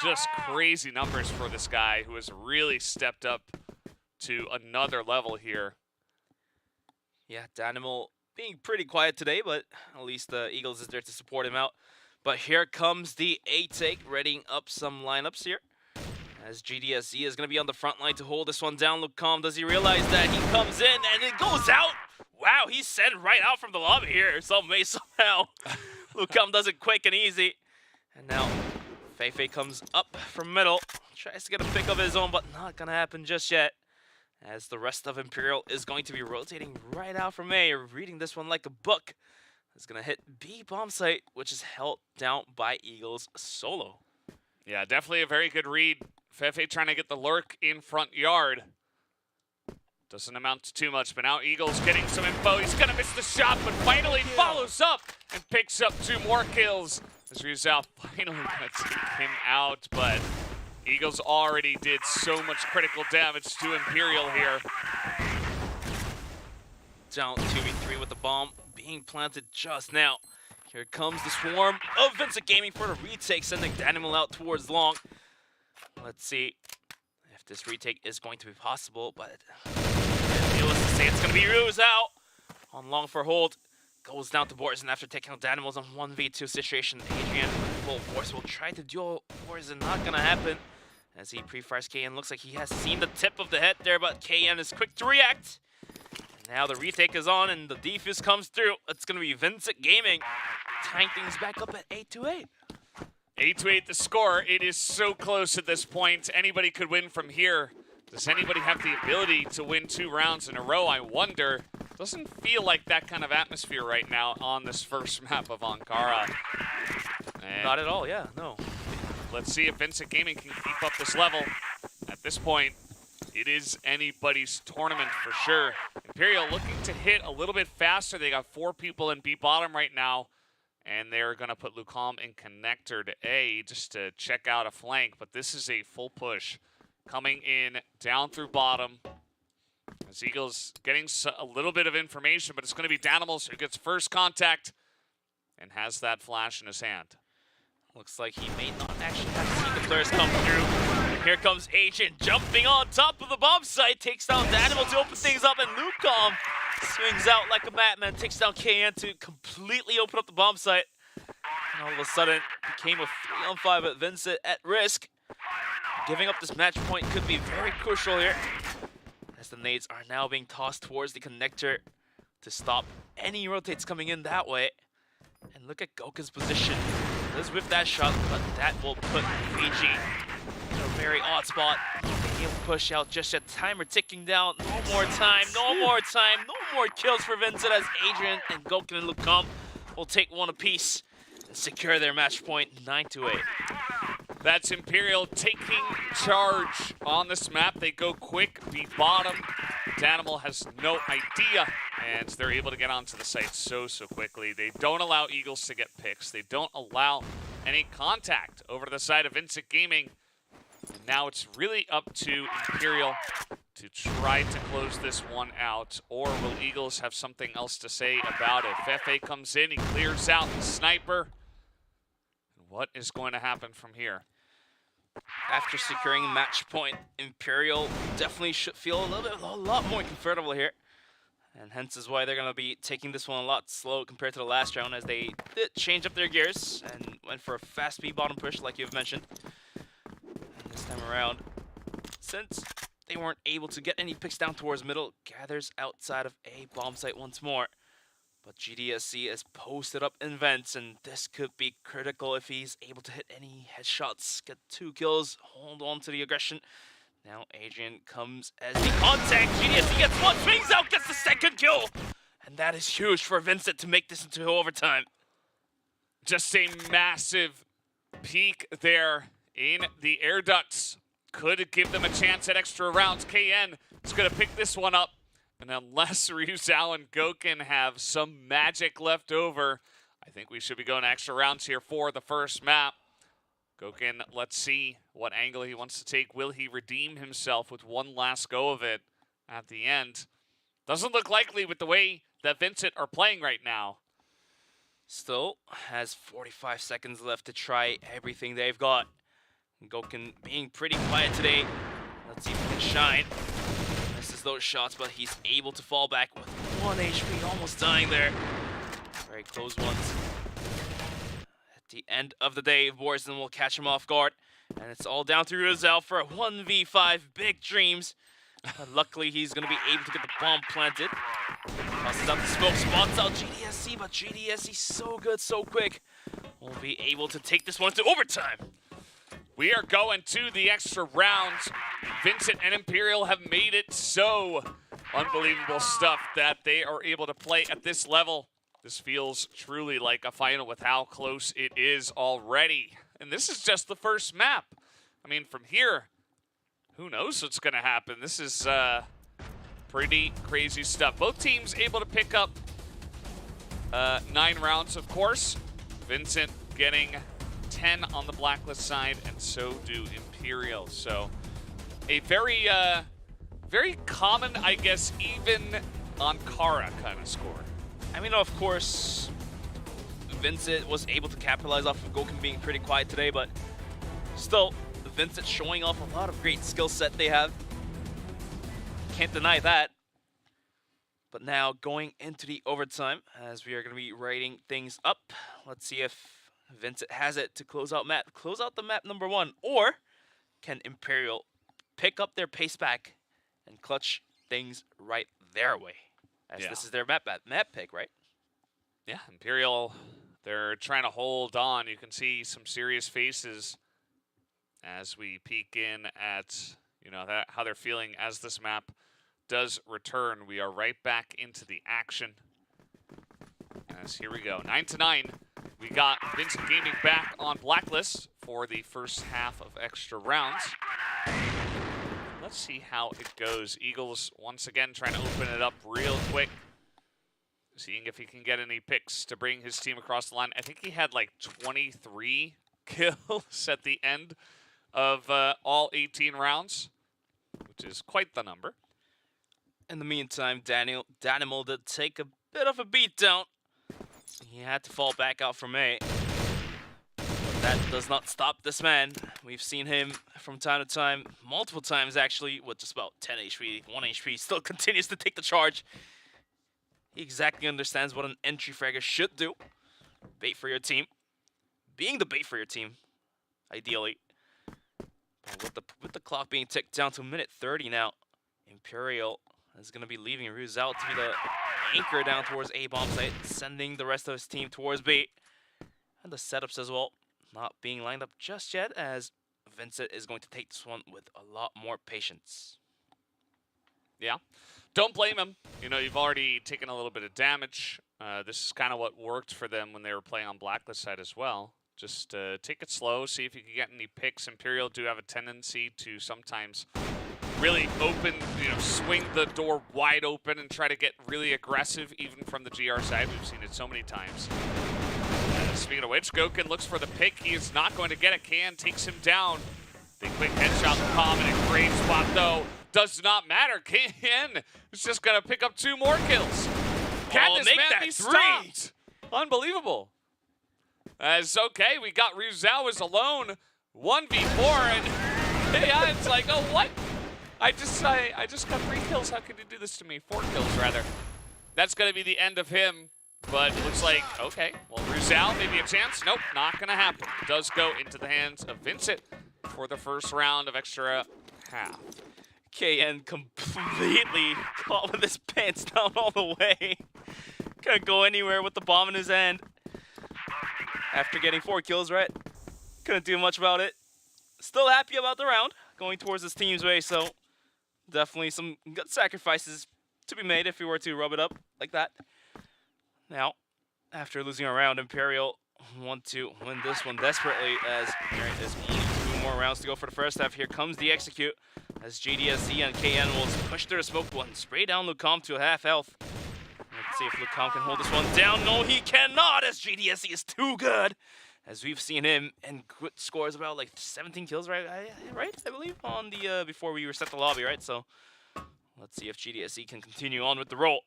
Just crazy numbers for this guy who has really stepped up to another level here. Yeah, Danimal being pretty quiet today, but at least the Eagles is there to support him out. But here comes the A-take, readying up some lineups here. As GDSC is going to be on the front line to hold this one down. Lucom, does he realize that he comes in and it goes out? Wow, he's sent right out from the lobby here some way, somehow. Lucom does it quick and easy. And now Fefe comes up from middle. Tries to get a pick of his own, but not going to happen just yet. as the rest of Imperial is going to be rotating right out from A, reading this one like a book. It's going to hit B bomb site, which is held down by Eagles solo. Yeah, definitely a very good read. FFA trying to get the lurk in front yard. Doesn't amount to too much, but now Eagles getting some info. He's going to miss the shot, but finally follows up and picks up 2 more kills. As Rizal finally going to take him out, but Eagles already did so much critical damage to Imperial here. Down 2v3 with the bomb being planted just now. Here comes the swarm of Vincent Gaming for the retake, sending Danimal out towards long. Let's see if this retake is going to be possible, but needless to say, it's going to be Ruse out on long for hold. Goes down to Borzen after taking out Danimals on 1v2 situation. Adrian full force will try to duel Borzen, not going to happen. As he pre-fires KN, looks like he has seen the tip of the head there, but KN is quick to react. And now the retake is on and the defuse comes through. It's going to be Vincent Gaming tying things back up at 8-8. 8-8 the score. It is so close at this point. Anybody could win from here. Does anybody have the ability to win 2 rounds in a row? I wonder. Doesn't feel like that kind of atmosphere right now on this first map of Ankara. And not at all, yeah, no. Let's see if Vincent Gaming can keep up this level. At this point, it is anybody's tournament for sure. Imperial looking to hit a little bit faster. They got 4 people in B bottom right now. And they're going to put Lucom in connector to A just to check out a flank. But this is a full push coming in down through bottom. As Eagles getting a little bit of information, but it's going to be Danimals who gets first contact and has that flash in his hand. Looks like he may not actually have seen the players come through. Here comes Agent jumping on top of the bomb site, takes down Danimal to open things up, and Lucom swings out like a madman, takes down KN to completely open up the bomb site. And all of a sudden, became a 3-on-5 at Vincent at risk. Giving up this match point could be very crucial here, as the nades are now being tossed towards the connector to stop any rotates coming in that way. And look at Goka's position. Does whip that shot, but that will put Fiji in a very odd spot. He'll push out just a timer ticking down. No more time, no more time, no more kills for Vincent, as Adrian and Gokan and Lucom will take one apiece and secure their match point 9-8. That's Imperial taking charge on this map. They go quick, beat bottom. Danimal has no idea, and they're able to get onto the site so quickly. They don't allow Eagles to get picks. They don't allow any contact over to the side of Vincent Gaming. And now it's really up to Imperial to try to close this one out, or will Eagles have something else to say about it? FFA comes in, he clears out the sniper. What is going to happen from here? After securing match point, Imperial definitely should feel a lot more comfortable here. And hence is why they're going to be taking this one a lot slow compared to the last round, as they did change up their gears and went for a fast B bottom push like you've mentioned. And this time around, since they weren't able to get any picks down towards middle, gathers outside of A bomb site once more. But GDSC is posted up in vents, and this could be critical if he's able to hit any headshots. Get 2 kills, hold on to the aggression. Now Adrian comes as the contact. GDSC gets 1, swings out, gets the 2nd kill. And that is huge for Vincent to make this into overtime. Just a massive peak there in the air ducts. Could give them a chance at extra rounds. KN is going to pick this one up. And unless Ryuzao and Gokan have some magic left over, I think we should be going extra rounds here for the first map. Gokan, let's see what angle he wants to take. Will he redeem himself with one last go of it at the end? Doesn't look likely with the way that Vincent are playing right now. Still has 45 seconds left to try everything they've got. Gokan being pretty quiet today. Let's see if he can shine. Misses those shots, but he's able to fall back with 1 HP, almost dying there. Very close ones. At the end of the day, Borzen will catch him off guard. And it's all down to Rizal for a 1v5, big dreams. But luckily, he's going to be able to get the bomb planted. Tosses out the smoke, spots out GDSC, but GDSC so good, so quick. Will be able to take this one to overtime. We are going to the extra rounds. Vincent and Imperial have made it so unbelievable stuff that they are able to play at this level. This feels truly like a final with how close it is already. And this is just the first map. I mean, from here, who knows what's going to happen. This is pretty crazy stuff. Both teams able to pick up 9 rounds, of course. Vincent getting 10 on the Blacklist side, and so do Imperial. So a very, very common, I guess, even on Kara kind of score. I mean, of course, Vincent was able to capitalize off of Goken being pretty quiet today, but still, Vincent showing off a lot of great skill set they have. Can't deny that. But now going into the overtime, as we are going to be writing things up. Let's see if Vincent has it to close out the map number 1, or can Imperial pick up their pace back and clutch things right their way, as this is their map pick, right? Yeah, Imperial, they're trying to hold on. You can see some serious faces as we peek in at, you know, how they're feeling as this map does return. We are right back into the action. As here we go, 9-9. We got Vincent Gaming back on Blacklist for the first half of extra rounds. Let's see how it goes. Eagles once again trying to open it up real quick. Seeing if he can get any picks to bring his team across the line. I think he had like 23 kills at the end of all 18 rounds, which is quite the number. In the meantime, Danimal did take a bit of a beatdown. He had to fall back out from A. But that does not stop this man. We've seen him from time to time, multiple times actually, with just about 10 HP, 1 HP, still continues to take the charge. He exactly understands what an entry fragger should do. Bait for your team. Being the bait for your team, ideally. But with the clock being ticked down to minute 30 now, Imperial is going to be leaving Ruzal to be the anchor down towards A bomb site, sending the rest of his team towards B. And the setups as well, not being lined up just yet, as Vincent is going to take this one with a lot more patience. Yeah, don't blame him. You know, you've already taken a little bit of damage. This is kind of what worked for them when they were playing on Blacklist side as well. Just take it slow, see if you can get any picks. Imperial do have a tendency to sometimes really open, you know, swing the door wide open and try to get really aggressive, even from the GR side. We've seen it so many times. Speaking of which, Goken looks for the pick. He is not going to get it. Can takes him down. The quick headshot, common and great spot though. Does not matter. Can is just going to pick up 2 more kills. Can this man be stopped? Unbelievable. As okay, we got Ruzal alone, 1v4, and yeah, it's like, oh what? I just got 3 kills. How could you do this to me? 4 kills rather. That's gonna be the end of him. But it looks like, okay, well, Ruzal, maybe a chance. Nope, not gonna happen. It does go into the hands of Vincent for the first round of extra half. KN completely caught with his pants down all the way. Couldn't go anywhere with the bomb in his hand. After getting 4 kills, right? Couldn't do much about it. Still happy about the round, going towards his team's way, so definitely some good sacrifices to be made if we were to rub it up like that. Now, after losing a round, Imperial want to win this one desperately, as there is only 2 more rounds to go for the first half. Here comes the execute, as GDSC and KN will push their smoke one, spray down Lucom to half health. Let's see if Lucom can hold this one down. No, he cannot, as GDSC is too good, as we've seen him in good scores about like 17 kills, right? I believe on the before we reset the lobby, right? So let's see if GDSC can continue on with the roll.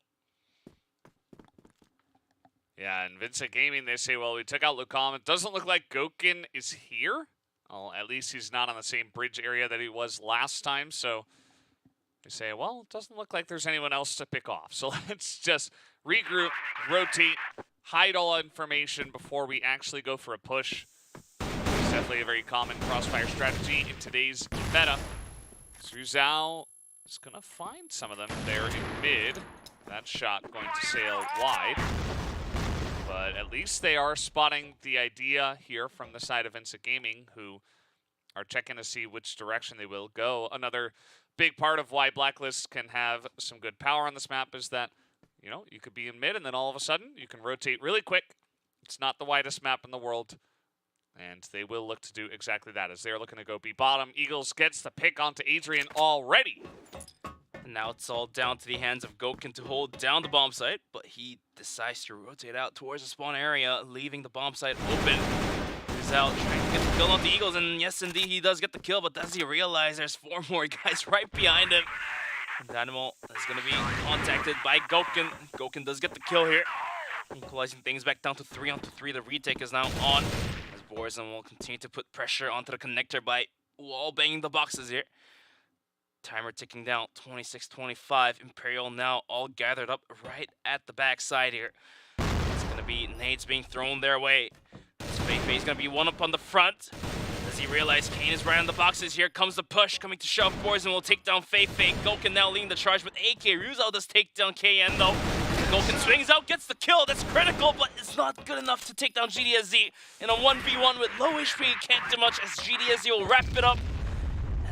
Yeah, and Vincent Gaming, they say, well, we took out Lucom. It doesn't look like Goken is here. Well, at least he's not on the same bridge area that he was last time. So they say, well, it doesn't look like there's anyone else to pick off. So let's just regroup, rotate, hide all information before we actually go for a push. It's definitely a very common crossfire strategy in today's meta. Ruzal is going to find some of them there in mid. That shot going to sail wide. But at least they are spotting the idea here from the side of Vincent Gaming, who are checking to see which direction they will go. Another big part of why Blacklist can have some good power on this map is that, you know, you could be in mid and then all of a sudden you can rotate really quick. It's not the widest map in the world, and they will look to do exactly that as they're looking to go B bottom. Eagles gets the pick onto Adrian already. And now it's all down to the hands of Gokin to hold down the bomb site, but he decides to rotate out towards the spawn area, leaving the bomb site open. He's out trying to get the kill on the Eagles, and yes, indeed, he does get the kill, but does he realize there's 4 more guys right behind him? And Dynamo is going to be contacted by Gokin. Gokin does get the kill here, equalizing things back down to 3-on-3. The retake is now on, as Borzen will continue to put pressure onto the connector by wall banging the boxes here. Timer ticking down, 26-25. Imperial now all gathered up right at the backside here. It's going to be nades being thrown their way. Feifei's going to be one up on the front. Does he realize Kane is right on the boxes? Here comes the push coming to shove. Borzen will take down Feifei. Gokin now leading the charge with AK. Ryuzao does take down KN though. Gokin swings out, gets the kill. That's critical, but it's not good enough to take down GDSZ. In a 1v1 with low HP, can't do much as GDSZ will wrap it up.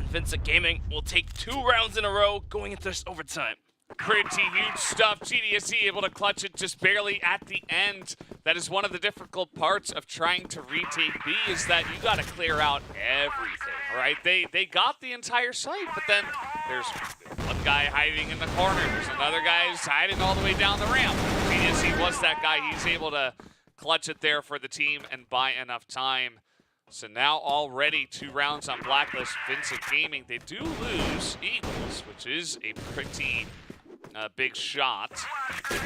Vincent Gaming will take 2 rounds in a row going into this overtime. Pretty huge stuff. GDSC able to clutch it just barely at the end. That is one of the difficult parts of trying to retake B, is that you got to clear out everything, right? They got the entire site, but then there's one guy hiding in the corner. There's another guy who's hiding all the way down the ramp. GDSC was that guy. He's able to clutch it there for the team and buy enough time. So now already 2 rounds on Blacklist. Vincent Gaming, they do lose Eagles, which is a pretty big shot.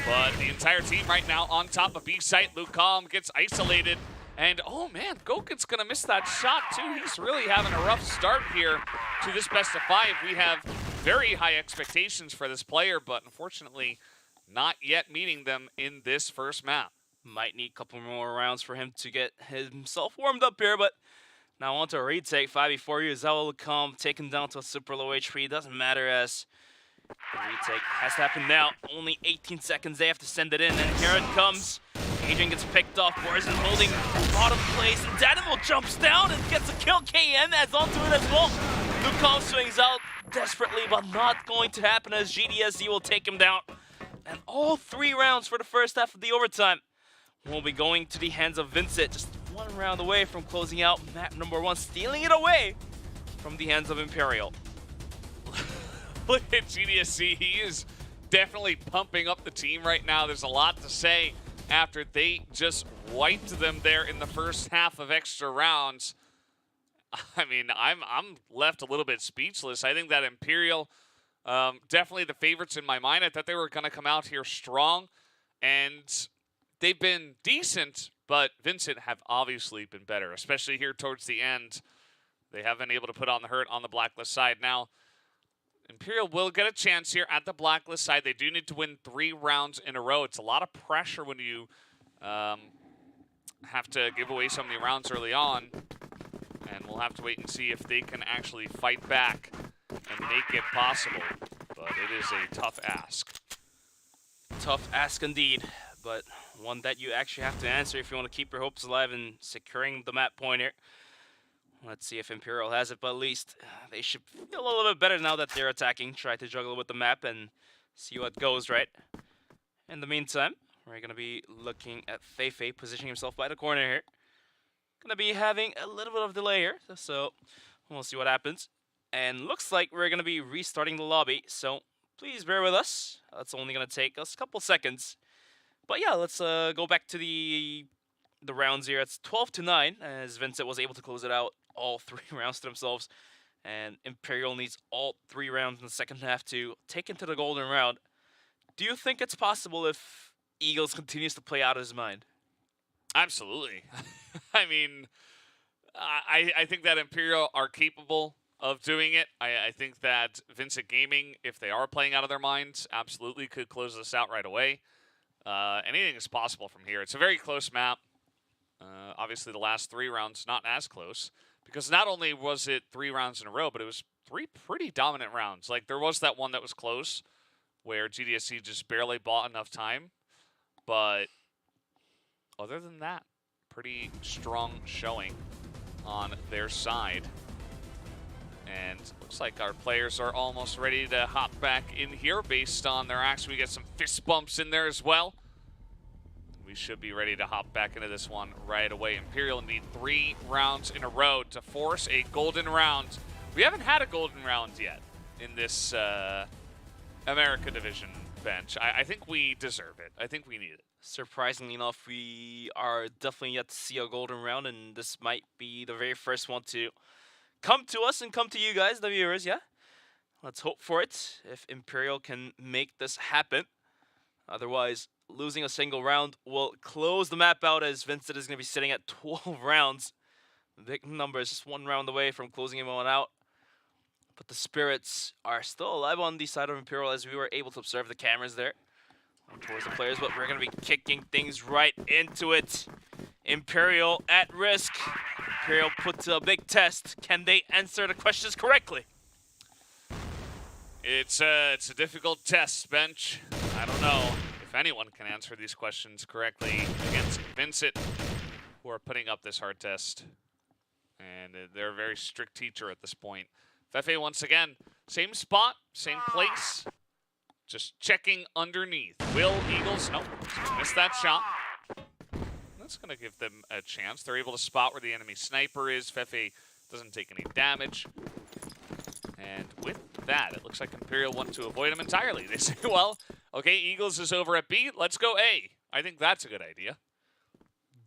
But the entire team right now on top of B site. Luke Calm gets isolated. And oh man, Gokin's gonna miss that shot too. He's really having a rough start here to this best of 5. We have very high expectations for this player, but unfortunately not yet meeting them in this first map. Might need a couple more rounds for him to get himself warmed up here, but now on to a retake. 5v4 Ryuzao will come, taken down to a super low HP. Doesn't matter as the retake has to happen now. Only 18 seconds, they have to send it in, and here it comes. Adrian gets picked off, Borzen holding bottom place, and Dynamo jumps down and gets a kill. KN adds onto it as well. Lukom swings out desperately, but not going to happen as GDSZ will take him down. And all 3 rounds for the first half of the overtime will be going to the hands of Vincent, just 1 round away from closing out map number 1, stealing it away from the hands of Imperial. Look at GDSC, he is definitely pumping up the team right now. There's a lot to say after they just wiped them there in the first half of extra rounds. I mean, I'm left a little bit speechless. I think that Imperial, definitely the favorites in my mind. I thought they were going to come out here strong, and they've been decent, but Vincent have obviously been better, especially here towards the end. They have been able to put on the hurt on the Blacklist side. Now, Imperial will get a chance here at the Blacklist side. They do need to win 3 rounds in a row. It's a lot of pressure when you have to give away so many rounds early on. And we'll have to wait and see if they can actually fight back and make it possible. But it is a tough ask. Tough ask indeed, but one that you actually have to answer if you want to keep your hopes alive in securing the map point here. Let's see if Imperial has it, but at least they should feel a little bit better now that they're attacking. Try to juggle with the map and see what goes, right? In the meantime, we're going to be looking at Feifei positioning himself by the corner here. Going to be having a little bit of delay here, so we'll see what happens. And looks like we're going to be restarting the lobby, so please bear with us. That's only going to take us a couple seconds. But yeah, let's go back to the rounds here. It's 12-9, as Vincent was able to close it out all 3 rounds to themselves. And Imperial needs all 3 rounds in the second half to take into the golden round. Do you think it's possible if Eagles continues to play out of his mind? Absolutely. I mean, I think that Imperial are capable of doing it. I think that Vincent Gaming, if they are playing out of their minds, absolutely could close this out right away. Anything is possible from here. It's a very close map. Obviously, the last 3 rounds not as close, because not only was it 3 rounds in a row, but it was 3 pretty dominant rounds. Like, there was that one that was close where GDSC just barely bought enough time, but other than that, pretty strong showing on their side. And looks like our players are almost ready to hop back in here based on their action. We get some fist bumps in there as well. We should be ready to hop back into this one right away. Imperial need 3 rounds in a row to force a golden round. We haven't had a golden round yet in this America Division bench. I think we deserve it. I think we need it. Surprisingly enough, we are definitely yet to see a golden round, and this might be the very first one to come to us and come to you guys, the viewers, yeah? Let's hope for it, if Imperial can make this happen. Otherwise, losing a single round will close the map out, as Vincent is going to be sitting at 12 rounds. The big number is just 1 round away from closing him on out. But the spirits are still alive on the side of Imperial, as we were able to observe the cameras there towards the players, but we're going to be kicking things right into it. Imperial at risk. Imperial put to a big test. Can they answer the questions correctly? It's a difficult test, bench. I don't know if anyone can answer these questions correctly against Vincent, who are putting up this hard test. And they're a very strict teacher at this point. Fefe once again, same spot, same place. Just checking underneath. Will Eagles, nope, missed that shot. That's going to give them a chance. They're able to spot where the enemy sniper is. Fefe doesn't take any damage. And with that, it looks like Imperial want to avoid him entirely. They say, well, okay, Eagles is over at B. Let's go A. I think that's a good idea.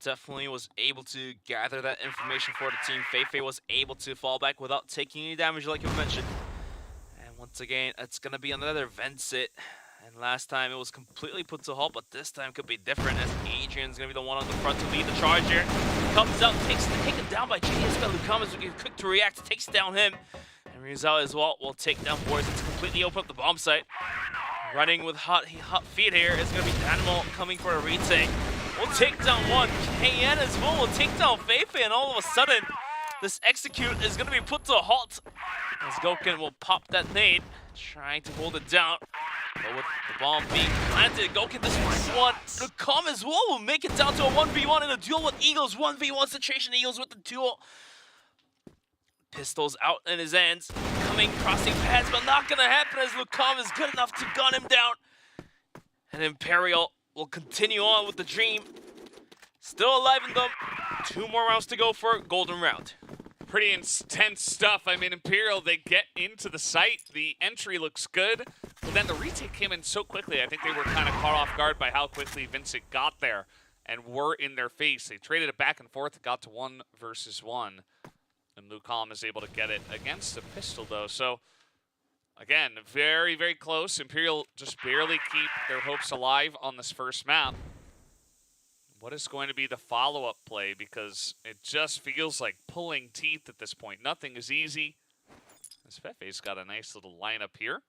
Definitely was able to gather that information for the team. Fefe was able to fall back without taking any damage, like you mentioned. And once again, it's going to be another VINCIT. And last time it was completely put to halt, but this time could be different, as Adrian's going to be the one on the front to lead the charge here. Comes out, taken down by GDS, but Lucam is quick to react, takes down him. And Rizal as well will take down Boris. It's completely open up the bomb site. Running with hot feet here is going to be Danimal coming for a retake. We'll take down one. KN as well will take down Fefe, and all of a sudden, this execute is going to be put to a halt. As Goken will pop that nade, trying to hold it down. But with the bomb being planted, Goken this one. Lucam as well will make it down to a 1v1 in a duel with Eagles. 1v1 situation, Eagles with the duel. Pistols out in his hands, crossing paths, but not going to happen, as Lucam is good enough to gun him down. And Imperial will continue on with the dream. Still alive in them. 2 more rounds to go for golden round. Pretty intense stuff. I mean, Imperial, they get into the site. The entry looks good, but then the retake came in so quickly. I think they were kind of caught off guard by how quickly Vincent got there and were in their face. They traded it back and forth. It got to 1 versus 1. And Lucam is able to get it against a pistol, though. So, again, very, very close. Imperial just barely keep their hopes alive on this first map. What is going to be the follow-up play? Because it just feels like pulling teeth at this point. Nothing is easy. This Fefe's got a nice little lineup here.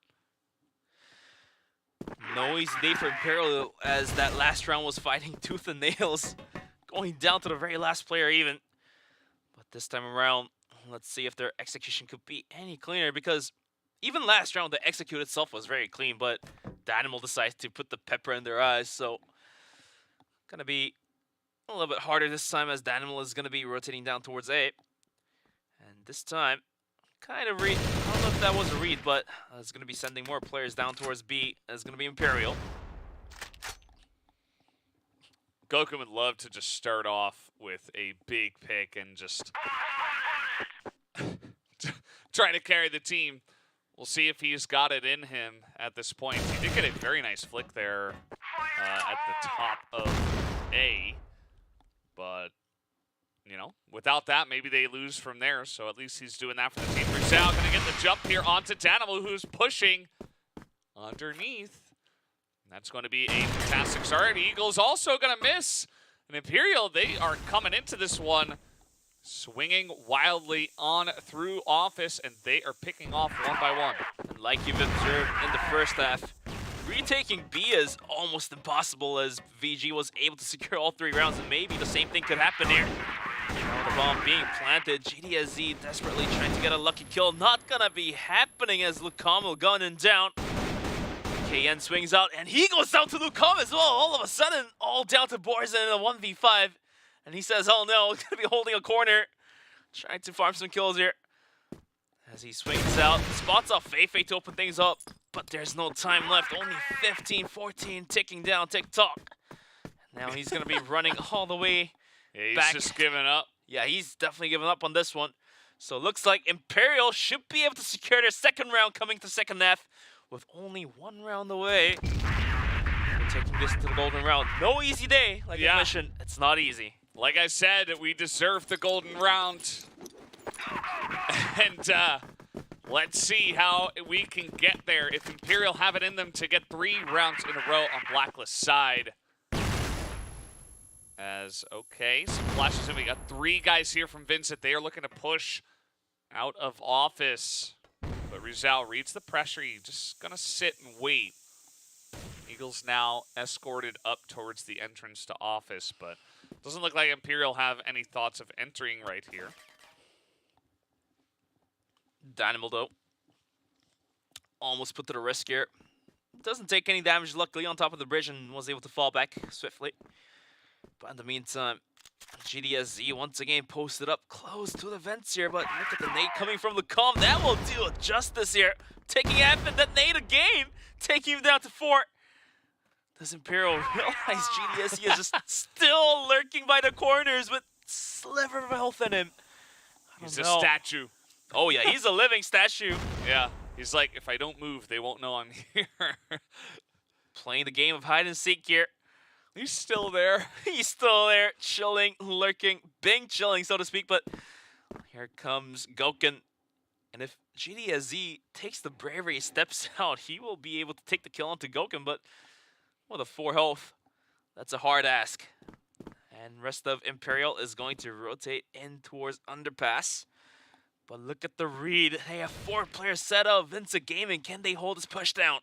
No easy day for Imperial, as that last round was fighting tooth and nails. Going down to the very last player even. But this time around, let's see if their execution could be any cleaner, because even last round, the execute itself was very clean, but the animal decides to put the pepper in their eyes, so gonna be a little bit harder this time, as the animal is gonna be rotating down towards A. And this time, kind of read, I don't know if that was a read, but it's gonna be sending more players down towards B. It's gonna be Imperial. Goku would love to just start off with a big pick and just trying to carry the team. We'll see if he's got it in him at this point. He did get a very nice flick there at the top of A. But, you know, without that, maybe they lose from there. So at least he's doing that for the team. Rizal going to get the jump here onto Danimal, who's pushing underneath. And that's going to be a fantastic start. Eagles also going to miss. And Imperial, they are coming into this one swinging wildly on through office, and they are picking off 1 by 1. And like you've observed in the first half, retaking B is almost impossible, as VG was able to secure all 3 rounds, and maybe the same thing could happen here. Now the bomb being planted, GDSZ desperately trying to get a lucky kill. Not gonna be happening, as Lucam will gun him down. KN swings out, and he goes down to Lucam as well. All of a sudden, all down to Borzen in a 1v5. And he says, oh no, he's going to be holding a corner. Trying to farm some kills here. As he swings out, spots off Fei to open things up, but there's no time left. Only 15, 14, ticking down, tick-tock. Now he's going to be running all the way back. He's just giving up. Yeah, he's definitely giving up on this one. So it looks like Imperial should be able to secure their second round coming to second half with only 1 round away. We're taking this to the golden round. No easy day, like I mentioned. It's not easy. Like I said, we deserve the golden round. And let's see how we can get there. If Imperial have it in them to get 3 rounds in a row on Blacklist side. Okay, some flashes in. We got 3 guys here from Vincent. They are looking to push out of office. But Rizal reads the pressure. He's just going to sit and wait. Eagles now escorted up towards the entrance to office, but doesn't look like Imperial have any thoughts of entering right here. Dynamo, though, almost put to the risk here. Doesn't take any damage, luckily, on top of the bridge and was able to fall back swiftly. But in the meantime, GDSZ once again posted up close to the vents here, but look at the nade coming from the calm. That will do justice here. Taking half and that nade again, taking him down to 4. Does Imperial realize GDSZ is just still lurking by the corners with sliver of health in him? He's a statue. Oh yeah, he's a living statue. Yeah, he's like, if I don't move, they won't know I'm here. Playing the game of hide and seek here. He's still there. He's still there, chilling, lurking, being chilling, so to speak. But here comes Goken. And if GDSZ takes the bravery, steps out, he will be able to take the kill onto Goken. But with a 4 health, that's a hard ask. And rest of Imperial is going to rotate in towards Underpass. But look at the read. They have 4 players set up. Vincent Gaming, can they hold this push down?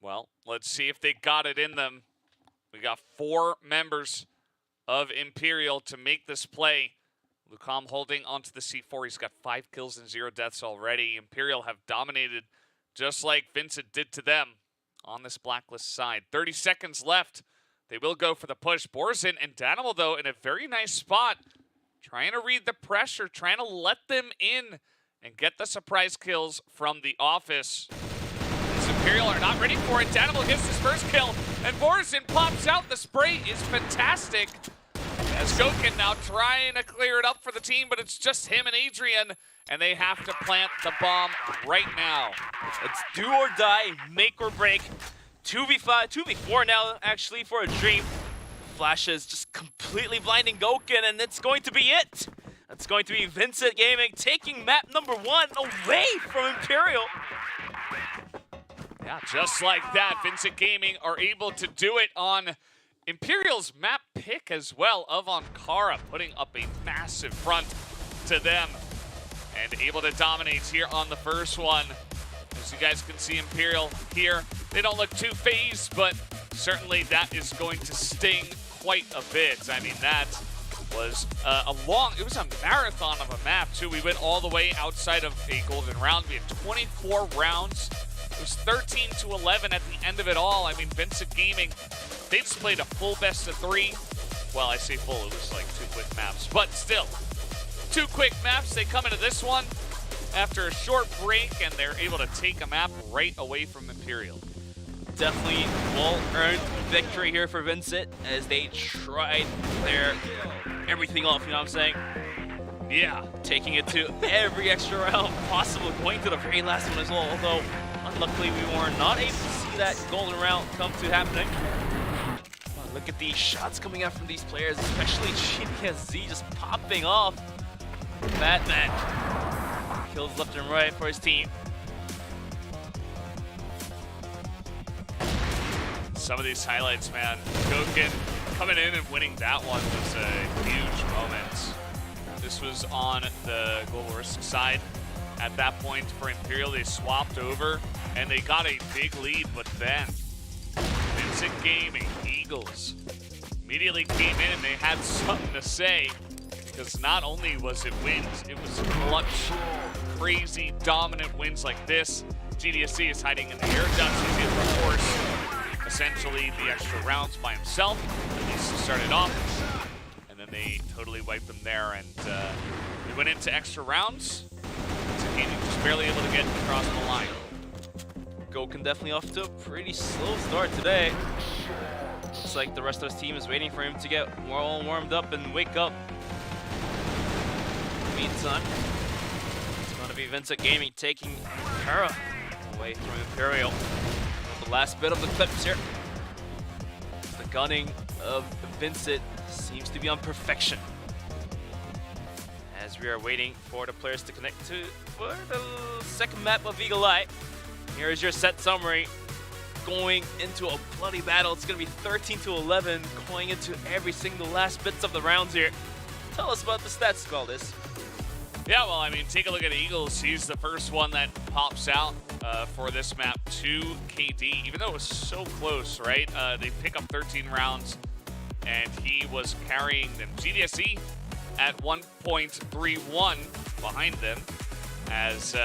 Well, let's see if they got it in them. We got 4 members of Imperial to make this play. Lucam holding onto the C4. He's got 5 kills and 0 deaths already. Imperial have dominated just like Vincent did to them on this Blacklist side. 30 seconds left. They will go for the push. Borzin and Danimal, though, in a very nice spot. Trying to read the pressure, trying to let them in and get the surprise kills from the office. Imperial are not ready for it. Danimal gets his first kill, and Borzin pops out. The spray is fantastic. As Goken now trying to clear it up for the team, but it's just him and Adrian, and they have to plant the bomb right now. It's do or die, make or break. 2v5, 2v4 now, actually, for a Dream. Flashes just completely blinding Goken, and it's going to be it. It's going to be Vincent Gaming taking map number 1 away from Imperial. Yeah, just like that, Vincent Gaming are able to do it on Imperial's map pick as well of Ankara, putting up a massive front to them and able to dominate here on the first one. As you guys can see, Imperial here, they don't look too phased, but certainly that is going to sting quite a bit. I mean, that was it was a marathon of a map too. We went all the way outside of a golden round. We had 24 rounds. It was 13 to 11 at the end of it all. I mean, Vincent Gaming, they just played a full best of 3. Well, I say full, it was like 2 quick maps, but still, 2 quick maps. They come into this one after a short break, and they're able to take a map right away from Imperial. Definitely well-earned victory here for Vincent as they tried their everything off, you know what I'm saying? Yeah. Taking it to every extra round possible, going to the very last one as well, although unluckily we were not able to see that golden round come to happening. But look at these shots coming out from these players, especially GDSZ just popping off. Batman kills left and right for his team. Some of these highlights, man. Goken coming in and winning that one was a huge moment. This was on the Global Risk side. At that point for Imperial, they swapped over and they got a big lead, but then Vincent Gaming, Eagles, immediately came in and they had something to say, because not only was it wins, it was clutch, crazy, dominant wins like this. GDSZ is hiding in the air ducts. He's able to force essentially the extra rounds by himself, at least to start it off. And then and they totally wiped them there. And we went into extra rounds. Gaming just barely able to get across the line. Goken definitely off to a pretty slow start today. Looks like the rest of his team is waiting for him to get all warmed up and wake up. Meantime, it's going to be Vincent Gaming taking Kara away from Imperial. The last bit of the clips here. The gunning of Vincent seems to be on perfection. As we are waiting for the players to connect to for the second map of Eagle Eye. Here is your set summary. Going into a bloody battle. It's going to be 13-11, going into every single last bits of the rounds here. Tell us about the stats of all this. Yeah, well, I mean, take a look at Eagles. He's the first one that pops out for this map to KD, even though it was so close, right? They pick up 13 rounds, and he was carrying them. GDSE at 1.31 behind them, as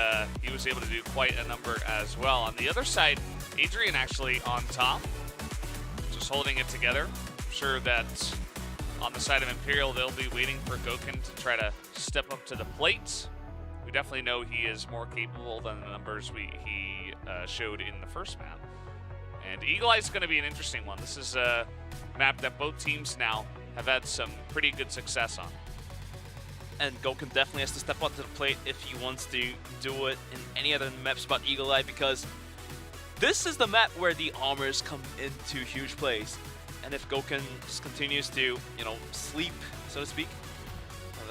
he was able to do quite a number as well. On the other side, Adrian actually on top, just holding it together. I'm sure that on the side of Imperial, they'll be waiting for Goken to try to step up to the plate. We definitely know he is more capable than the numbers he showed in the first map. And Eagle Eye is going to be an interesting one. This is a map that both teams now have had some pretty good success on. And Goken definitely has to step up to the plate if he wants to do it in any other maps but Eagle Eye, because this is the map where the armors come into huge plays. And if Goken just continues to, you know, sleep, so to speak,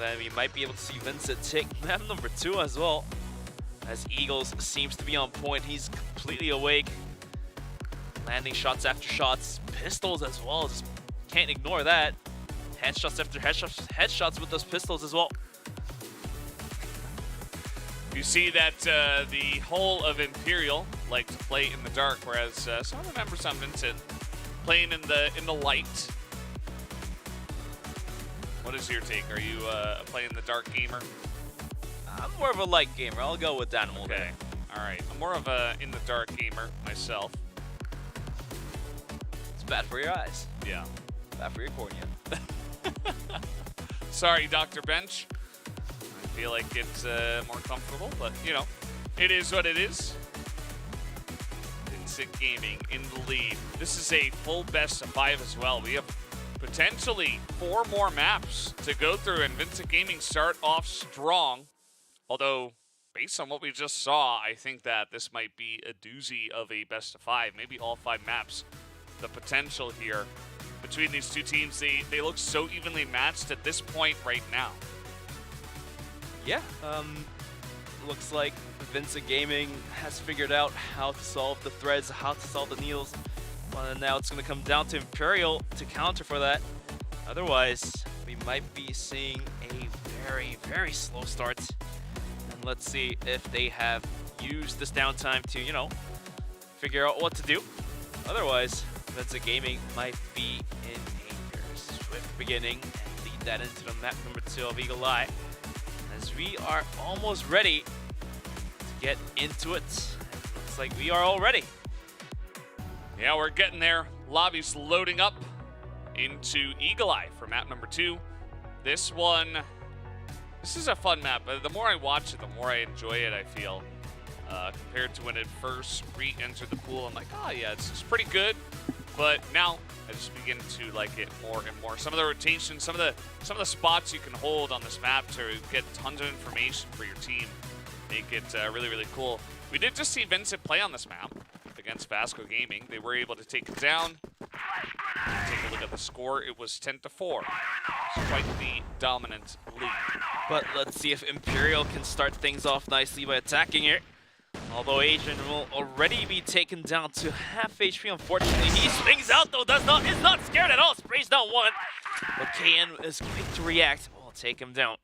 then we might be able to see Vincent take map number 2 as well. As Eagles seems to be on point, he's completely awake. Landing shots after shots, pistols as well, just can't ignore that. Headshots after headshots with those pistols as well. You see that the whole of Imperial like to play in the dark, whereas some of the members on Vincent playing in the light. What is your take? Are you playing the dark gamer? I'm more of a light gamer. I'll go with that. Okay. All right. I'm more of a in the dark gamer myself. It's bad for your eyes. Yeah. Bad for your cornea. Sorry, Dr. Bench. I feel like it's more comfortable, but you know, it is what it is. Vincent Gaming in the lead. This is a full best of 5 as well. We have potentially 4 more maps to go through, and Vincent Gaming start off strong. Although, based on what we just saw, I think that this might be a doozy of a best of 5. Maybe all 5 maps. The potential here between these two teams, they look so evenly matched at this point right now. Yeah, looks like Vincent Gaming has figured out how to solve the threads, how to solve the needles. Well, and now it's going to come down to Imperial to counter for that. Otherwise, we might be seeing a very, very slow start. And let's see if they have used this downtime to, you know, figure out what to do. Otherwise, Vincent Gaming might be in a very swift beginning and lead that into the map number 2 of Eagle Eye. As we are almost ready to get into it. Looks like we are all ready. Yeah, we're getting there. Lobby's loading up into Eagle Eye for map number 2. This is a fun map. The more I watch it, the more I enjoy it, I feel. Compared to when it first re-entered the pool, I'm like, oh yeah, it's pretty good. But now I just begin to like it more and more. Some of the rotations, some of the spots you can hold on this map to get tons of information for your team, make it really, really cool. We did just see Vincent play on this map against Vasco Gaming. They were able to take it down. Take a look at the score. It was 10-4. It's quite the dominant lead. But let's see if Imperial can start things off nicely by attacking here. Although Adrian will already be taken down to half HP, unfortunately. He swings out though, is not scared at all, sprays down one. But KN is quick to react, will take him down.